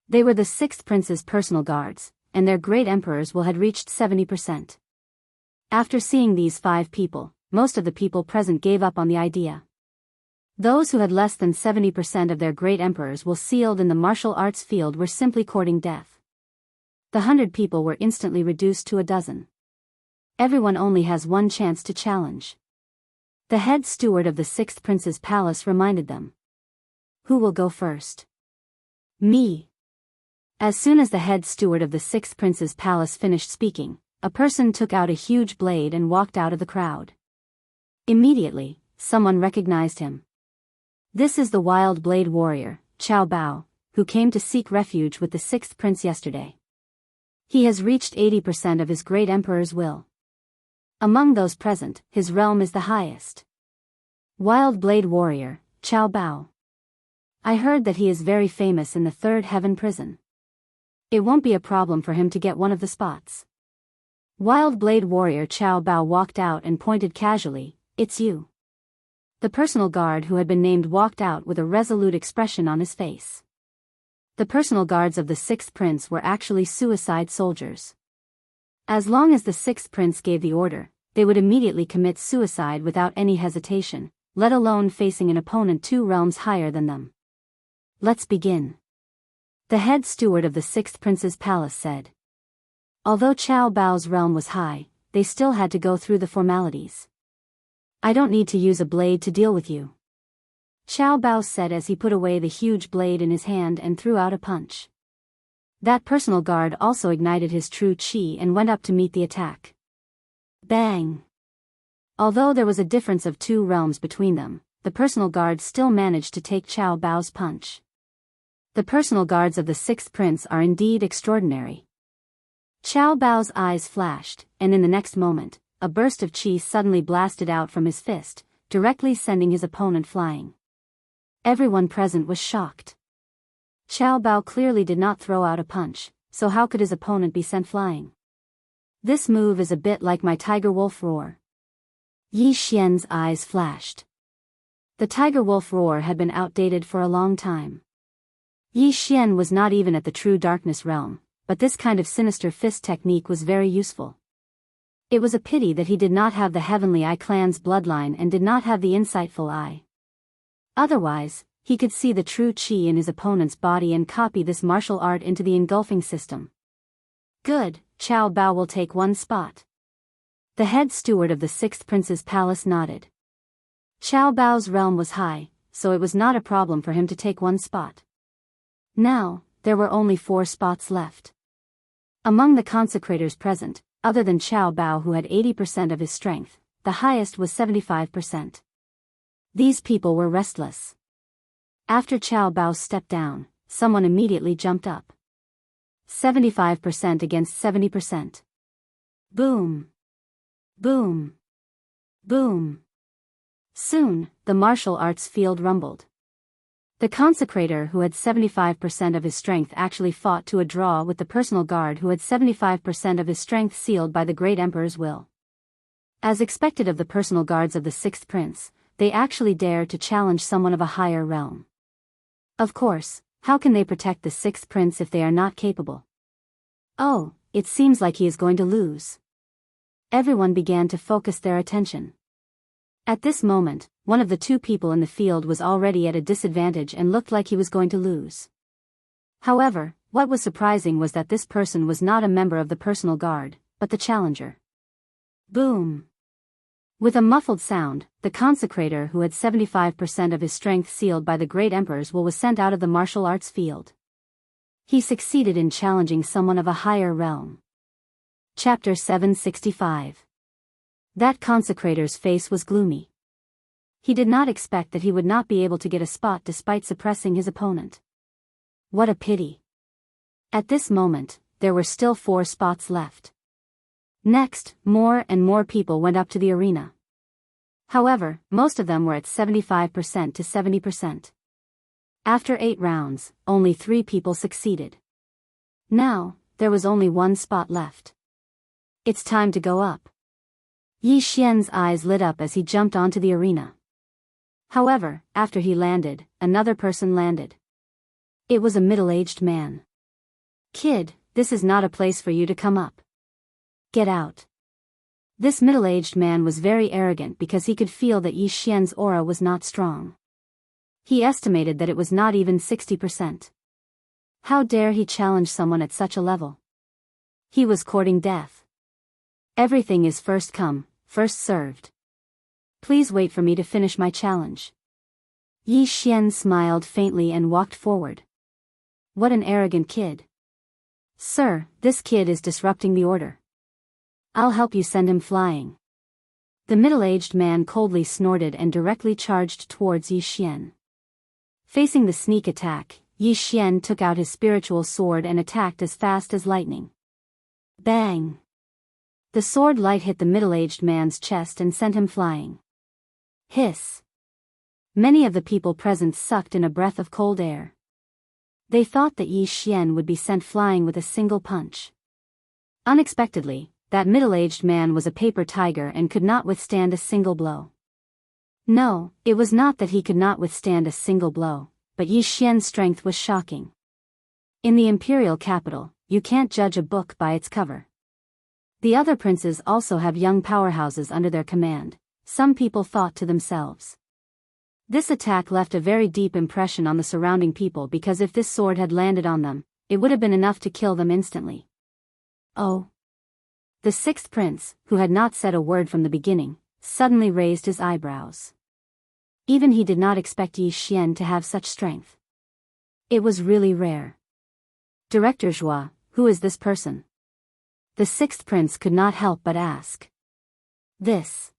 They were the 6th prince's personal guards, and their great emperor's will had reached 70%. After seeing these 5 people, most of the people present gave up on the idea. Those who had less than 70% of their great emperors will sealed in the martial arts field were simply courting death. The 100 people were instantly reduced to a dozen. Everyone only has one chance to challenge. The head steward of the 6th prince's palace reminded them. Who will go first? Me. As soon as the head steward of the 6th prince's palace finished speaking, a person took out a huge blade and walked out of the crowd. Immediately, someone recognized him. This is the wild blade warrior, Qiao Bao, who came to seek refuge with the 6th prince yesterday. He has reached 80% of his great emperor's will. Among those present, his realm is the highest. Wild blade warrior, Qiao Bao. I heard that he is very famous in the 3rd heaven prison. It won't be a problem for him to get one of the spots. Wild blade warrior Qiao Bao walked out and pointed casually, "It's you." The personal guard who had been named walked out with a resolute expression on his face. The personal guards of the 6th prince were actually suicide soldiers. As long as the 6th prince gave the order, they would immediately commit suicide without any hesitation, let alone facing an opponent 2 realms higher than them. Let's begin. The head steward of the 6th prince's palace said. Although Qiao Bao's realm was high, they still had to go through the formalities. I don't need to use a blade to deal with you. Qiao Bao said as he put away the huge blade in his hand and threw out a punch. That personal guard also ignited his true chi and went up to meet the attack. Bang! Although there was a difference of 2 realms between them, the personal guard still managed to take Qiao Bao's punch. The personal guards of the 6th prince are indeed extraordinary. Qiao Bao's eyes flashed, and in the next moment, a burst of chi suddenly blasted out from his fist, directly sending his opponent flying. Everyone present was shocked. Qiao Bao clearly did not throw out a punch, so how could his opponent be sent flying? This move is a bit like my tiger wolf roar. Yi Xian's eyes flashed. The tiger wolf roar had been outdated for a long time. Yi Xian was not even at the true darkness realm, but this kind of sinister fist technique was very useful. It was a pity that he did not have the Heavenly Eye clan's bloodline and did not have the insightful eye. Otherwise, he could see the true chi in his opponent's body and copy this martial art into the engulfing system. Good, Qiao Bao will take one spot. The head steward of the 6th prince's palace nodded. Qiao Bao's realm was high, so it was not a problem for him to take one spot. Now, there were only 4 spots left. Among the consecrators present, other than Qiao Bao who had 80% of his strength, the highest was 75%. These people were restless. After Qiao Bao stepped down, someone immediately jumped up. 75% against 70%. Boom. Boom. Boom. Soon, the martial arts field rumbled. The consecrator who had 75% of his strength actually fought to a draw with the personal guard who had 75% of his strength sealed by the great emperor's will. As expected of the personal guards of the 6th prince, they actually dared to challenge someone of a higher realm. Of course, how can they protect the 6th prince if they are not capable? Oh, it seems like he is going to lose. Everyone began to focus their attention. At this moment, one of the 2 people in the field was already at a disadvantage and looked like he was going to lose. However, what was surprising was that this person was not a member of the personal guard, but the challenger. Boom! With a muffled sound, the consecrator who had 75% of his strength sealed by the great emperor's will was sent out of the martial arts field. He succeeded in challenging someone of a higher realm. Chapter 765. That consecrator's face was gloomy. He did not expect that he would not be able to get a spot despite suppressing his opponent. What a pity. At this moment, there were still 4 spots left. Next, more and more people went up to the arena. However, most of them were at 75% to 70%. After 8 rounds, only 3 people succeeded. Now, there was only 1 spot left. It's time to go up. Yi Xian's eyes lit up as he jumped onto the arena. However, after he landed, another person landed. It was a middle-aged man. Kid, this is not a place for you to come up. Get out. This middle-aged man was very arrogant because he could feel that Yi Xian's aura was not strong. He estimated that it was not even 60%. How dare he challenge someone at such a level? He was courting death. Everything is first come, first served. Please wait for me to finish my challenge. Yi Xian smiled faintly and walked forward. What an arrogant kid. Sir, this kid is disrupting the order. I'll help you send him flying. The middle-aged man coldly snorted and directly charged towards Yi Xian. Facing the sneak attack, Yi Xian took out his spiritual sword and attacked as fast as lightning. Bang! The sword light hit the middle-aged man's chest and sent him flying. Hiss! Many of the people present sucked in a breath of cold air. They thought that Yi Xian would be sent flying with a single punch. Unexpectedly, that middle-aged man was a paper tiger and could not withstand a single blow. No, it was not that he could not withstand a single blow, but Yi Xian's strength was shocking. In the imperial capital, you can't judge a book by its cover. The other princes also have young powerhouses under their command, some people thought to themselves. This attack left a very deep impression on the surrounding people because if this sword had landed on them, it would have been enough to kill them instantly. Oh! The sixth prince, who had not said a word from the beginning, suddenly raised his eyebrows. Even he did not expect Yi Xian to have such strength. It was really rare. Director Zhua, who is this person? The sixth prince could not help but ask. This.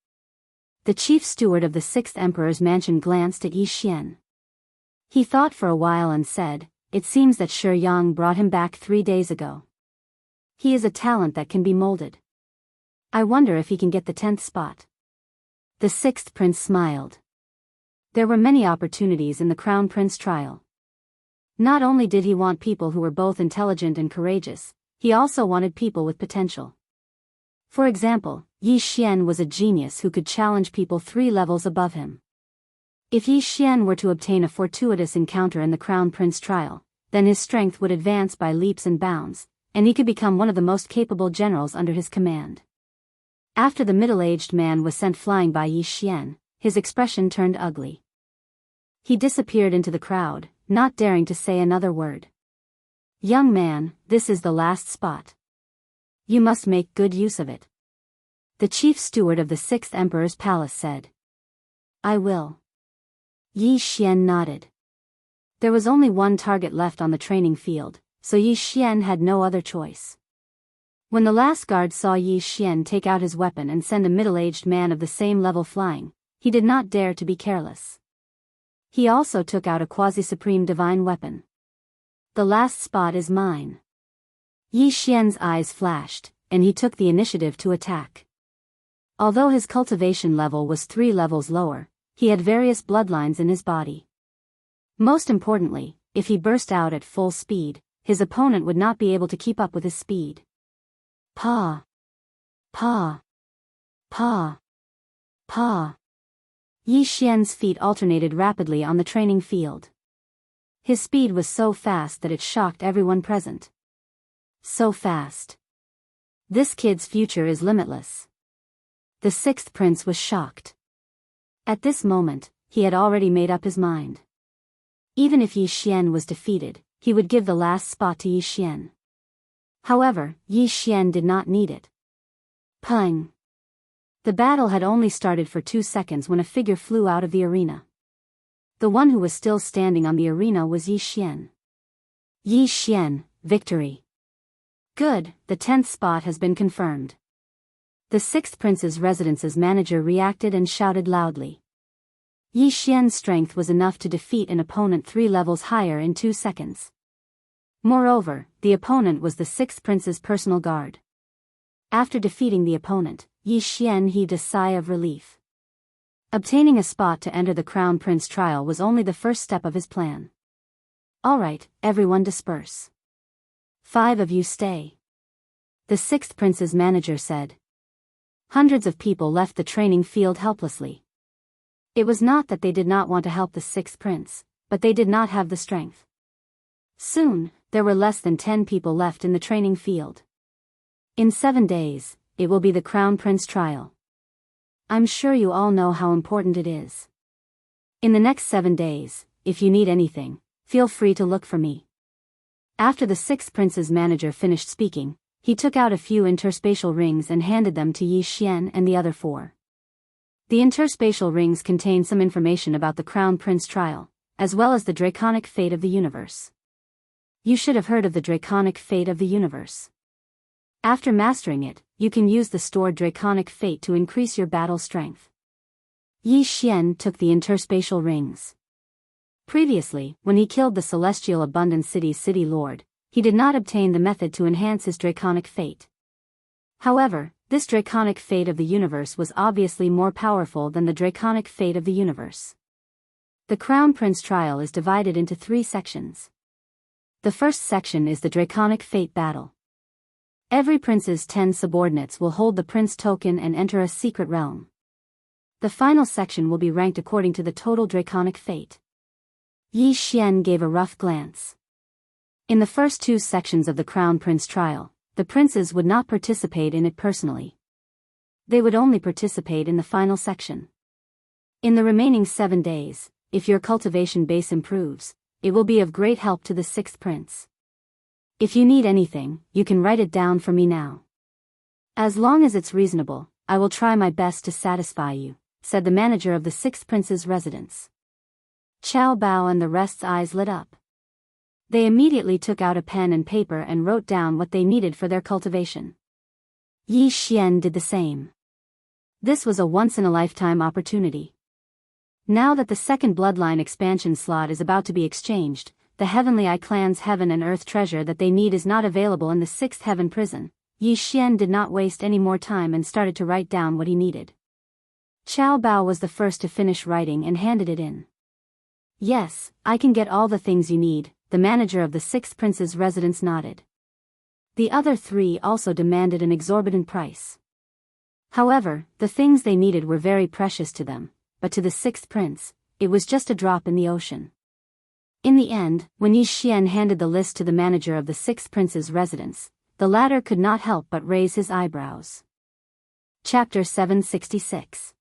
The chief steward of the sixth emperor's mansion glanced at Yi Xian. He thought for a while and said, "It seems that Shi Yang brought him back 3 days ago. He is a talent that can be molded. I wonder if he can get the 10th spot." The sixth prince smiled. There were many opportunities in the crown prince trial. Not only did he want people who were both intelligent and courageous, he also wanted people with potential. For example, Yi Xian was a genius who could challenge people 3 levels above him. If Yi Xian were to obtain a fortuitous encounter in the crown prince trial, then his strength would advance by leaps and bounds, and he could become one of the most capable generals under his command. After the middle-aged man was sent flying by Yi Xian, his expression turned ugly. He disappeared into the crowd, not daring to say another word. "Young man, this is the last spot. You must make good use of it," the chief steward of the sixth emperor's palace said. "I will." Yi Xian nodded. There was only one target left on the training field, so Yi Xian had no other choice. When the last guard saw Yi Xian take out his weapon and send a middle-aged man of the same level flying, he did not dare to be careless. He also took out a quasi-supreme divine weapon. "The last spot is mine." Yi Xian's eyes flashed, and he took the initiative to attack. Although his cultivation level was 3 levels lower, he had various bloodlines in his body. Most importantly, if he burst out at full speed, his opponent would not be able to keep up with his speed. Pa! Pa! Pa! Pa! Yi Xian's feet alternated rapidly on the training field. His speed was so fast that it shocked everyone present. So fast. This kid's future is limitless. The sixth prince was shocked. At this moment, he had already made up his mind. Even if Yi Xian was defeated, he would give the last spot to Yi Xian. However, Yi Xian did not need it. Pung! The battle had only started for 2 seconds when a figure flew out of the arena. The one who was still standing on the arena was Yi Xian. Yi Xian, victory. Good, the 10th spot has been confirmed. The sixth prince's residence's manager reacted and shouted loudly. Yi Xian's strength was enough to defeat an opponent 3 levels higher in 2 seconds. Moreover, the opponent was the sixth prince's personal guard. After defeating the opponent, Yi Xian heaved a sigh of relief. Obtaining a spot to enter the crown prince trial was only the first step of his plan. "All right, everyone disperse. 5 of you stay," the sixth prince's manager said. Hundreds of people left the training field helplessly. It was not that they did not want to help the sixth prince, but they did not have the strength. Soon, there were less than 10 people left in the training field. In 7 days, it will be the crown prince trial. I'm sure you all know how important it is. In the next 7 days, if you need anything, feel free to look for me. After the sixth prince's manager finished speaking, he took out a few interspatial rings and handed them to Yi Xian and the other four. The interspatial rings contain some information about the Crown Prince trial, as well as the draconic fate of the universe. You should have heard of the draconic fate of the universe. After mastering it, you can use the stored draconic fate to increase your battle strength. Yi Xian took the interspatial rings. Previously, when he killed the Celestial Abundant City's city lord, he did not obtain the method to enhance his draconic fate. However, this draconic fate of the universe was obviously more powerful than the draconic fate of the universe. The Crown Prince trial is divided into 3 sections. The first section is the draconic fate battle. Every prince's 10 subordinates will hold the prince token and enter a secret realm. The final section will be ranked according to the total draconic fate. Yi Xian gave a rough glance. In the first 2 sections of the Crown Prince trial, the princes would not participate in it personally. They would only participate in the final section. In the remaining 7 days, if your cultivation base improves, it will be of great help to the 6th prince. If you need anything, you can write it down for me now. As long as it's reasonable, I will try my best to satisfy you, said the manager of the 6th prince's residence. Qiao Bao and the rest's eyes lit up. They immediately took out a pen and paper and wrote down what they needed for their cultivation. Yi Xian did the same. This was a once-in-a-lifetime opportunity. Now that the second bloodline expansion slot is about to be exchanged, the Heavenly Eye clan's heaven and earth treasure that they need is not available in the 6th heaven prison. Yi Xian did not waste any more time and started to write down what he needed. Qiao Bao was the first to finish writing and handed it in. Yes, I can get all the things you need, the manager of the 6th prince's residence nodded. The other 3 also demanded an exorbitant price. However, the things they needed were very precious to them, but to the 6th prince, it was just a drop in the ocean. In the end, when Yi Xian handed the list to the manager of the 6th prince's residence, the latter could not help but raise his eyebrows. Chapter 766.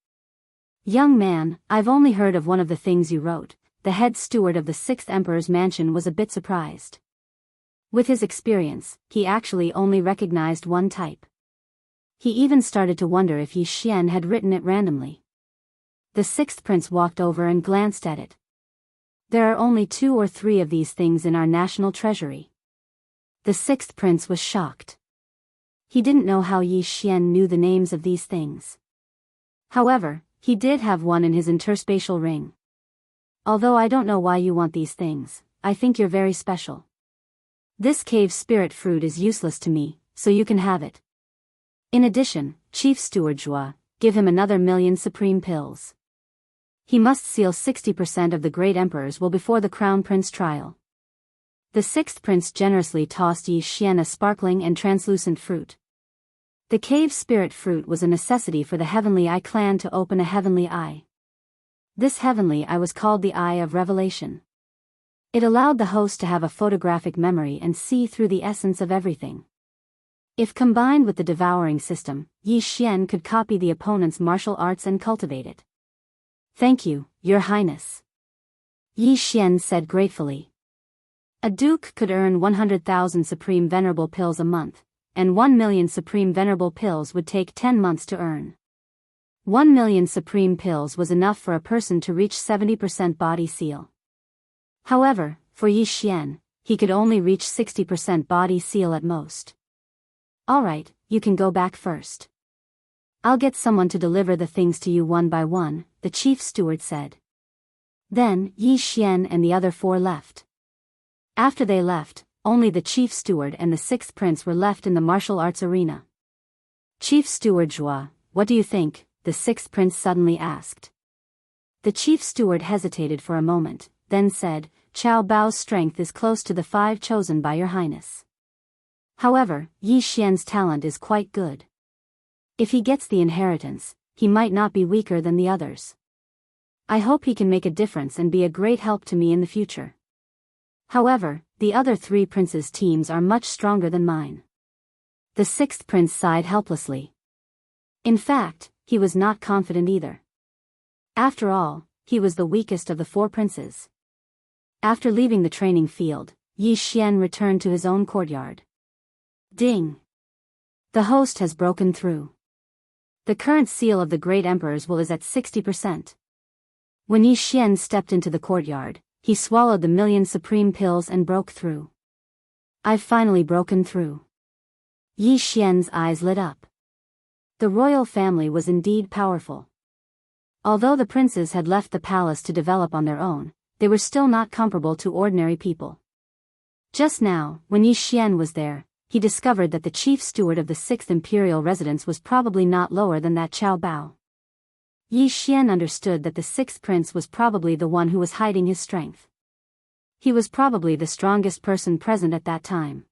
Young man, I've only heard of one of the things you wrote. The head steward of the 6th emperor's mansion was a bit surprised. With his experience, he actually only recognized one type. He even started to wonder if Yi Xian had written it randomly. The 6th prince walked over and glanced at it. There are only 2 or 3 of these things in our national treasury. The 6th prince was shocked. He didn't know how Yi Xian knew the names of these things. However, he did have one in his interspatial ring. Although I don't know why you want these things, I think you're very special. This cave spirit fruit is useless to me, so you can have it. In addition, Chief Steward Zhua, give him another 1,000,000 supreme pills. He must seal 60% of the great emperor's will before the Crown Prince trial. The 6th prince generously tossed Yi Xian a sparkling and translucent fruit. The cave spirit fruit was a necessity for the Heavenly Eye clan to open a heavenly eye. This heavenly eye was called the Eye of Revelation. It allowed the host to have a photographic memory and see through the essence of everything. If combined with the devouring system, Yi Xian could copy the opponent's martial arts and cultivate it. Thank you, Your Highness. Yi Xian said gratefully. A duke could earn 100,000 supreme venerable pills a month, and 1,000,000 supreme venerable pills would take 10 months to earn. 1,000,000 supreme pills was enough for a person to reach 70% body seal. However, for Yi Xian, he could only reach 60% body seal at most. Alright, you can go back first. I'll get someone to deliver the things to you one by one, the chief steward said. Then, Yi Xian and the other 4 left. After they left, only the chief steward and the 6th prince were left in the martial arts arena. Chief Steward Zhua, what do you think? The 6th prince suddenly asked. The chief steward hesitated for a moment, then said, Qiao Bao's strength is close to the 5 chosen by Your Highness. However, Yi Xian's talent is quite good. If he gets the inheritance, he might not be weaker than the others. I hope he can make a difference and be a great help to me in the future. However, the other 3 princes' teams are much stronger than mine. The 6th prince sighed helplessly. In fact, he was not confident either. After all, he was the weakest of the 4 princes. After leaving the training field, Yi Xian returned to his own courtyard. Ding! The host has broken through. The current seal of the Great Emperor's will is at 60%. When Yi Xian stepped into the courtyard, he swallowed the million supreme pills and broke through. I've finally broken through. Yi Xian's eyes lit up. The royal family was indeed powerful. Although the princes had left the palace to develop on their own, they were still not comparable to ordinary people. Just now, when Yi Xian was there, he discovered that the chief steward of the 6th imperial residence was probably not lower than that Cao Bao. Yi Xian understood that the 6th prince was probably the one who was hiding his strength. He was probably the strongest person present at that time.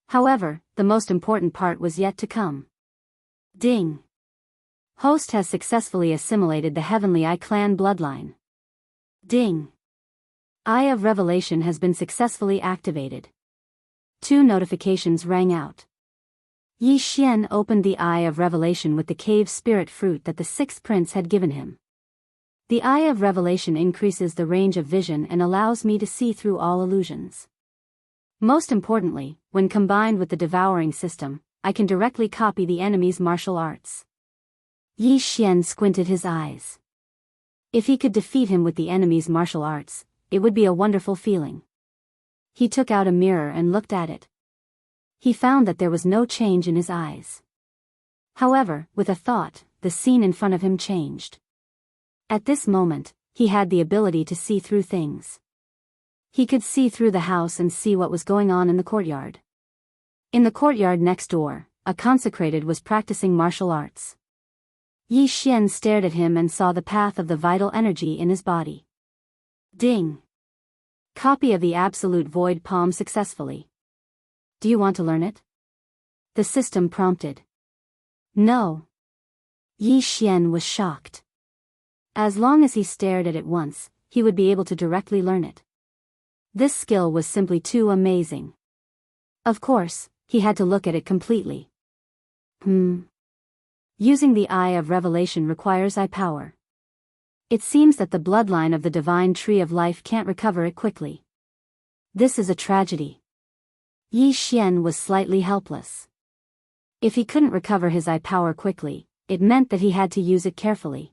However, the most important part was yet to come. Ding! Host has successfully assimilated the Heavenly Eye clan bloodline. Ding! Eye of Revelation has been successfully activated. 2 notifications rang out. Yi Xian opened the Eye of Revelation with the cave spirit fruit that the 6th prince had given him. The Eye of Revelation increases the range of vision and allows me to see through all illusions. Most importantly, when combined with the devouring system, I can directly copy the enemy's martial arts. Yi Xian squinted his eyes. If he could defeat him with the enemy's martial arts, it would be a wonderful feeling. He took out a mirror and looked at it. He found that there was no change in his eyes. However, with a thought, the scene in front of him changed. At this moment, he had the ability to see through things. He could see through the house and see what was going on in the courtyard. In the courtyard next door, a consecrated was practicing martial arts. Yi Xian stared at him and saw the path of the vital energy in his body. Ding! Copy of the Absolute Void Palm successfully. Do you want to learn it? The system prompted. No. Yi Xian was shocked. As long as he stared at it once, he would be able to directly learn it. This skill was simply too amazing. Of course, he had to look at it completely. Using the Eye of Revelation requires eye power. It seems that the bloodline of the divine tree of life can't recover it quickly. This is a tragedy. Yi Xian was slightly helpless. If he couldn't recover his eye power quickly, it meant that he had to use it carefully.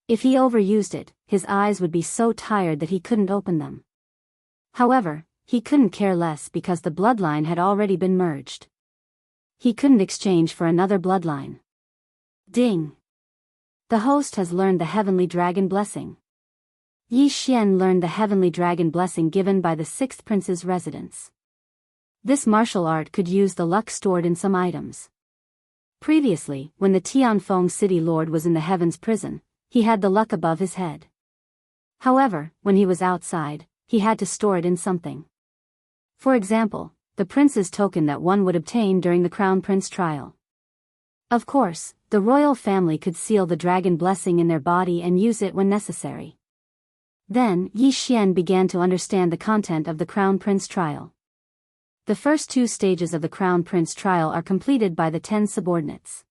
If he overused it, his eyes would be so tired that he couldn't open them. However, he couldn't care less because the bloodline had already been merged. He couldn't exchange for another bloodline. Ding! The host has learned the Heavenly Dragon Blessing. Yi Xian learned the Heavenly Dragon Blessing given by the 6th prince's residence. This martial art could use the luck stored in some items. Previously, when the Tianfeng city lord was in the Heaven's prison, he had the luck above his head. However, when he was outside, he had to store it in something. For example, the prince's token that one would obtain during the Crown Prince trial. Of course, the royal family could seal the dragon blessing in their body and use it when necessary. Then, Yi Xian began to understand the content of the Crown Prince trial. The first 2 stages of the Crown Prince trial are completed by the 10 subordinates.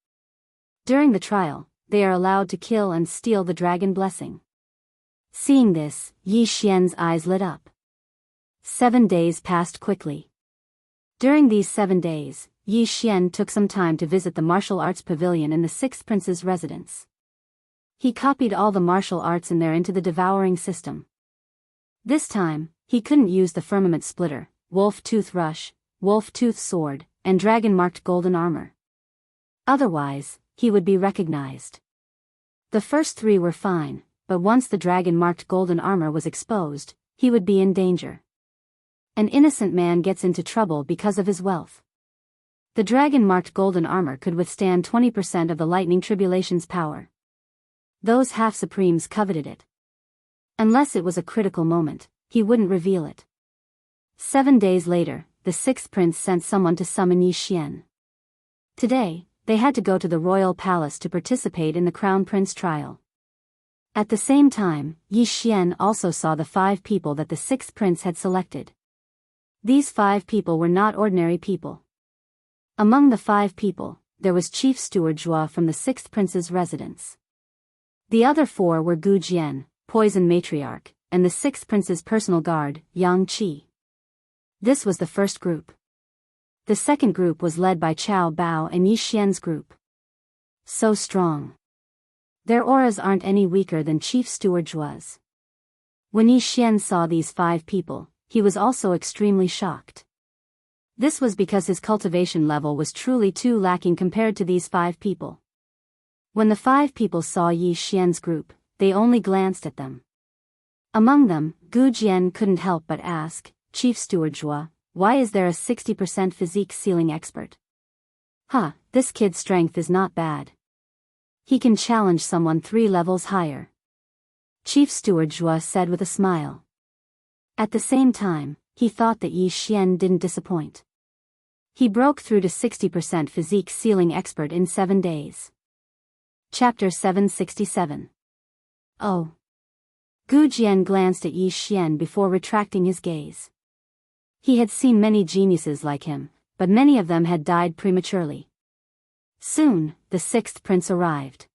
During the trial, they are allowed to kill and steal the dragon blessing. Seeing this, Yi Xian's eyes lit up. 7 days passed quickly. During these 7 days, Yi Xian took some time to visit the martial arts pavilion in the 6th prince's residence. He copied all the martial arts in there into the devouring system. This time, he couldn't use the firmament splitter, wolf tooth rush, wolf tooth sword, and dragon-marked golden armor. Otherwise, he would be recognized. The first 3 were fine, but once the dragon-marked golden armor was exposed, he would be in danger. An innocent man gets into trouble because of his wealth. The dragon-marked golden armor could withstand 20% of the lightning tribulation's power. Those half-supremes coveted it. Unless it was a critical moment, he wouldn't reveal it. 7 days later, the 6th prince sent someone to summon Yi Xian. Today, they had to go to the royal palace to participate in the Crown Prince trial. At the same time, Yi Xian also saw the 5 people that the 6th prince had selected. These 5 people were not ordinary people. Among the 5 people, there was Chief Steward Zhua from the 6th prince's residence. The other 4 were Gu Jian, Poison Matriarch, and the sixth prince's personal guard, Yang Qi. This was the first group. The second group was led by Qiao Bao and Yi Xian's group. So strong. Their auras aren't any weaker than Chief Steward Zhua's. When Yi Xian saw these 5 people, he was also extremely shocked. This was because his cultivation level was truly too lacking compared to these 5 people. When the 5 people saw Yi Xian's group, they only glanced at them. Among them, Gu Jian couldn't help but ask, Chief Steward Zhua, why is there a 60% physique sealing expert? This kid's strength is not bad. He can challenge someone 3 levels higher. Chief Steward Zhua said with a smile. At the same time, he thought that Yi Xian didn't disappoint. He broke through to 60% physique sealing expert in 7 days. Chapter 767. Oh. Gu Jian glanced at Yi Xian before retracting his gaze. He had seen many geniuses like him, but many of them had died prematurely. Soon, the 6th prince arrived.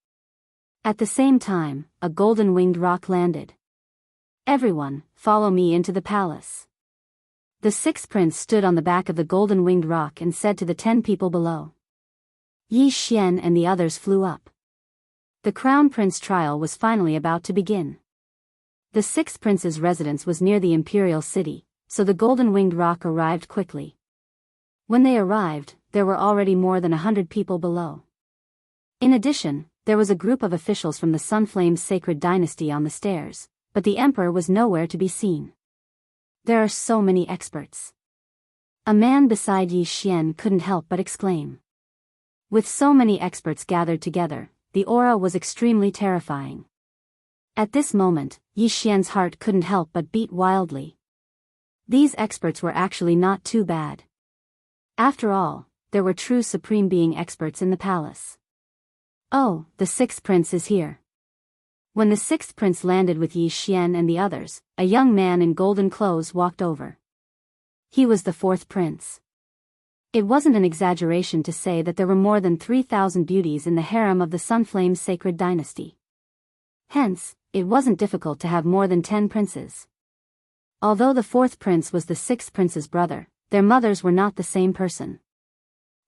At the same time, a golden-winged roc landed. Everyone, follow me into the palace. The 6th prince stood on the back of the golden-winged roc and said to the 10 people below. Yi Xian and the others flew up. The crown prince trial was finally about to begin. The 6th prince's residence was near the imperial city, so the golden-winged roc arrived quickly. When they arrived, there were already more than 100 people below. In addition, there was a group of officials from the Sunflame's sacred dynasty on the stairs, but the emperor was nowhere to be seen. There are so many experts. A man beside Yi Xian couldn't help but exclaim. With so many experts gathered together, the aura was extremely terrifying. At this moment, Yi Xian's heart couldn't help but beat wildly. These experts were actually not too bad. After all, there were true supreme being experts in the palace. Oh, the 6th prince is here. When the 6th prince landed with Yi Xian and the others, a young man in golden clothes walked over. He was the 4th prince. It wasn't an exaggeration to say that there were more than 3,000 beauties in the harem of the Sunflame's sacred dynasty. Hence, it wasn't difficult to have more than 10 princes. Although the 4th prince was the 6th prince's brother, their mothers were not the same person.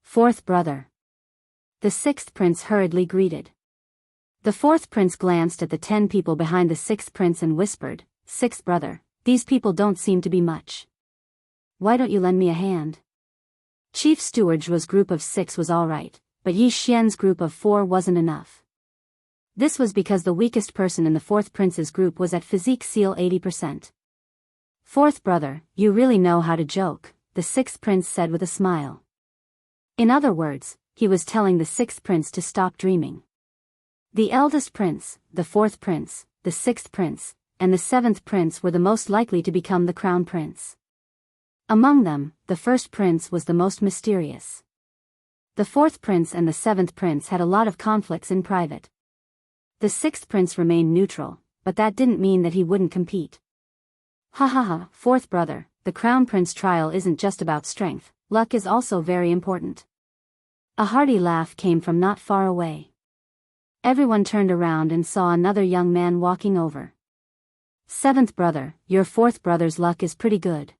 4th brother. The 6th prince hurriedly greeted. The 4th prince glanced at the 10 people behind the 6th prince and whispered, 6th brother, these people don't seem to be much. Why don't you lend me a hand? Chief Steward Zhua's group of 6 was alright, but Yi Xian's group of 4 wasn't enough. This was because the weakest person in the 4th prince's group was at physique seal 80%. 4th brother, you really know how to joke, the 6th prince said with a smile. In other words, he was telling the 6th prince to stop dreaming. The eldest prince, the 4th prince, the 6th prince, and the 7th prince were the most likely to become the crown prince. Among them, the 1st prince was the most mysterious. The 4th prince and the 7th prince had a lot of conflicts in private. The 6th prince remained neutral, but that didn't mean that he wouldn't compete. 4th brother, the crown prince trial isn't just about strength, luck is also very important. A hearty laugh came from not far away. Everyone turned around and saw another young man walking over. 7th brother, your 4th brother's luck is pretty good.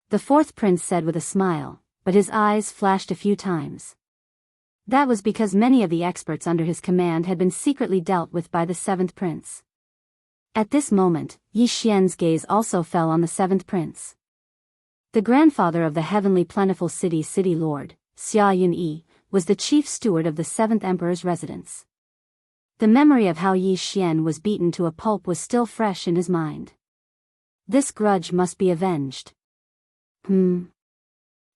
The 4th prince said with a smile, but his eyes flashed a few times. That was because many of the experts under his command had been secretly dealt with by the 7th prince. At this moment, Yi Xian's gaze also fell on the 7th prince. The grandfather of the heavenly plentiful city lord, Xia Yunyi, was the chief steward of the 7th emperor's residence. The memory of how Yi Xian was beaten to a pulp was still fresh in his mind. This grudge must be avenged.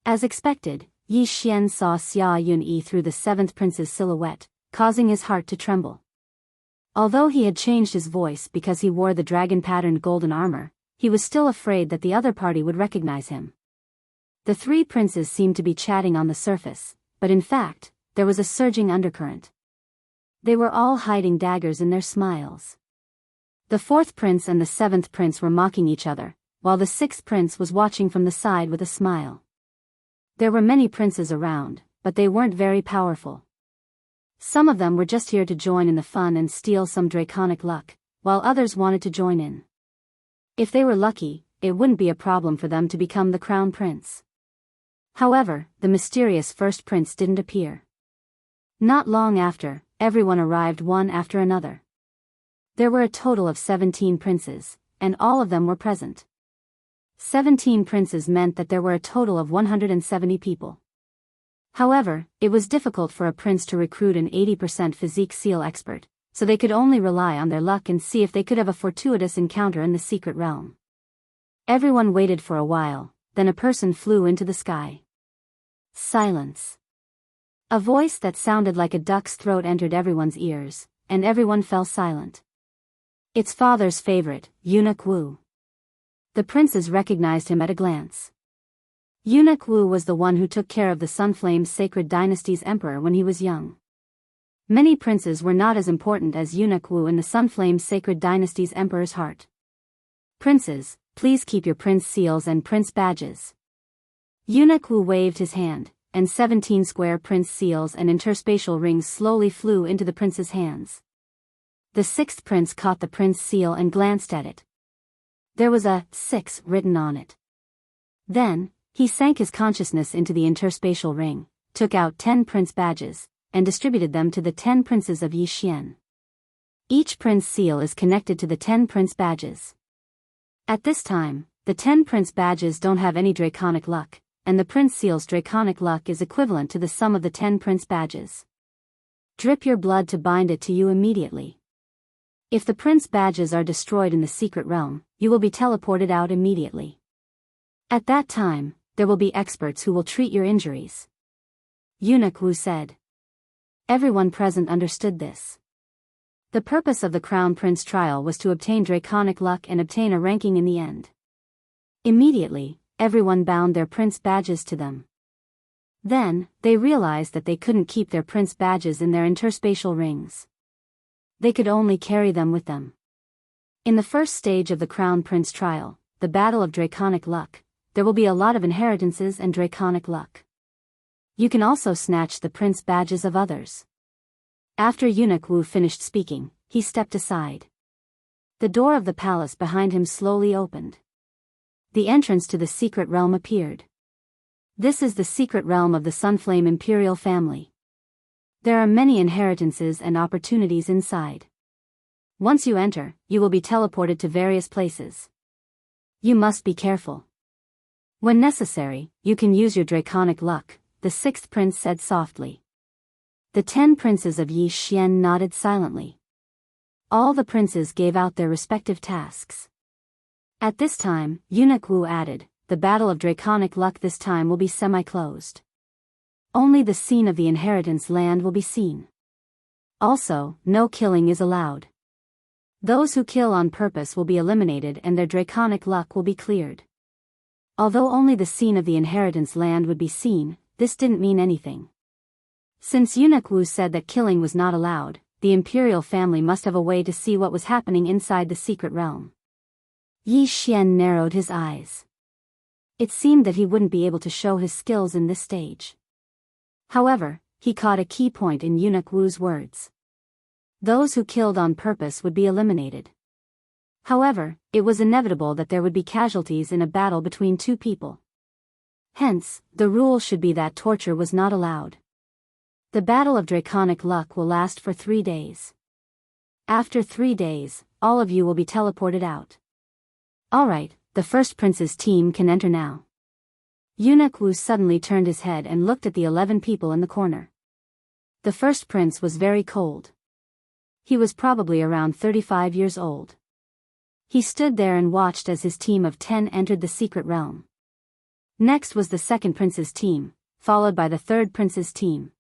As expected, Yi Xian saw Xia Yunyi through the 7th prince's silhouette, causing his heart to tremble. Although he had changed his voice because he wore the dragon-patterned golden armor, he was still afraid that the other party would recognize him. The 3 princes seemed to be chatting on the surface, but in fact, there was a surging undercurrent. They were all hiding daggers in their smiles. The 4th prince and the 7th prince were mocking each other, while the 6th prince was watching from the side with a smile. There were many princes around, but they weren't very powerful. Some of them were just here to join in the fun and steal some draconic luck, while others wanted to join in. If they were lucky, it wouldn't be a problem for them to become the crown prince. However, the mysterious first prince didn't appear. Not long after, everyone arrived one after another. There were a total of 17 princes, and all of them were present. 17 princes meant that there were a total of 170 people. However, it was difficult for a prince to recruit an 80% physique seal expert, so they could only rely on their luck and see if they could have a fortuitous encounter in the secret realm. Everyone waited for a while, then a person flew into the sky. Silence. A voice that sounded like a duck's throat entered everyone's ears, and everyone fell silent. Its father's favorite, Eunuch Wu. The princes recognized him at a glance. Eunuch Wu was the one who took care of the Sunflame's Sacred Dynasty's emperor when he was young. Many princes were not as important as Eunuch Wu in the Sunflame's Sacred Dynasty's emperor's heart. Princes, please keep your prince seals and prince badges. Eunuch Wu waved his hand, and 17 square prince seals and interspatial rings slowly flew into the prince's hands. The sixth prince caught the prince seal and glanced at it. There was a 6 written on it. Then, he sank his consciousness into the interspatial ring, took out 10 prince badges, and distributed them to the 10 princes of Yixian. Each prince seal is connected to the 10 prince badges. At this time, the 10 prince badges don't have any draconic luck, and the prince seal's draconic luck is equivalent to the sum of the 10 prince badges. Drip your blood to bind it to you immediately. If the prince badges are destroyed in the secret realm, you will be teleported out immediately. At that time, there will be experts who will treat your injuries. Eunuch Wu said. Everyone present understood this. The purpose of the Crown Prince trial was to obtain draconic luck and obtain a ranking in the end. Immediately, everyone bound their prince badges to them. Then, they realized that they couldn't keep their prince badges in their interspatial rings. They could only carry them with them. In the first stage of the Crown Prince trial, the Battle of Draconic Luck, there will be a lot of inheritances and draconic luck. You can also snatch the prince badges of others. After Eunuch Wu finished speaking, he stepped aside. The door of the palace behind him slowly opened. The entrance to the secret realm appeared. This is the secret realm of the Sunflame Imperial family. There are many inheritances and opportunities inside. Once you enter, you will be teleported to various places. You must be careful. When necessary, you can use your draconic luck, the sixth prince said softly. The 10 princes of Yixian nodded silently. All the princes gave out their respective tasks. At this time, Eunuch Wu added, the Battle of Draconic Luck this time will be semi-closed. Only the scene of the inheritance land will be seen. Also, no killing is allowed. Those who kill on purpose will be eliminated and their draconic luck will be cleared. Although only the scene of the inheritance land would be seen, this didn't mean anything. Since Eunuch Wu said that killing was not allowed, the imperial family must have a way to see what was happening inside the secret realm. Yixian narrowed his eyes. It seemed that he wouldn't be able to show his skills in this stage. However, he caught a key point in Eunuch Wu's words. Those who killed on purpose would be eliminated. However, it was inevitable that there would be casualties in a battle between two people. Hence, the rule should be that torture was not allowed. The Battle of Draconic Luck will last for 3 days. After 3 days, all of you will be teleported out. Alright, the first prince's team can enter now. Eunuch Wu suddenly turned his head and looked at the 11 people in the corner. The first prince was very cold. He was probably around 35 years old. He stood there and watched as his team of 10 entered the secret realm. Next was the second prince's team, followed by the third prince's team.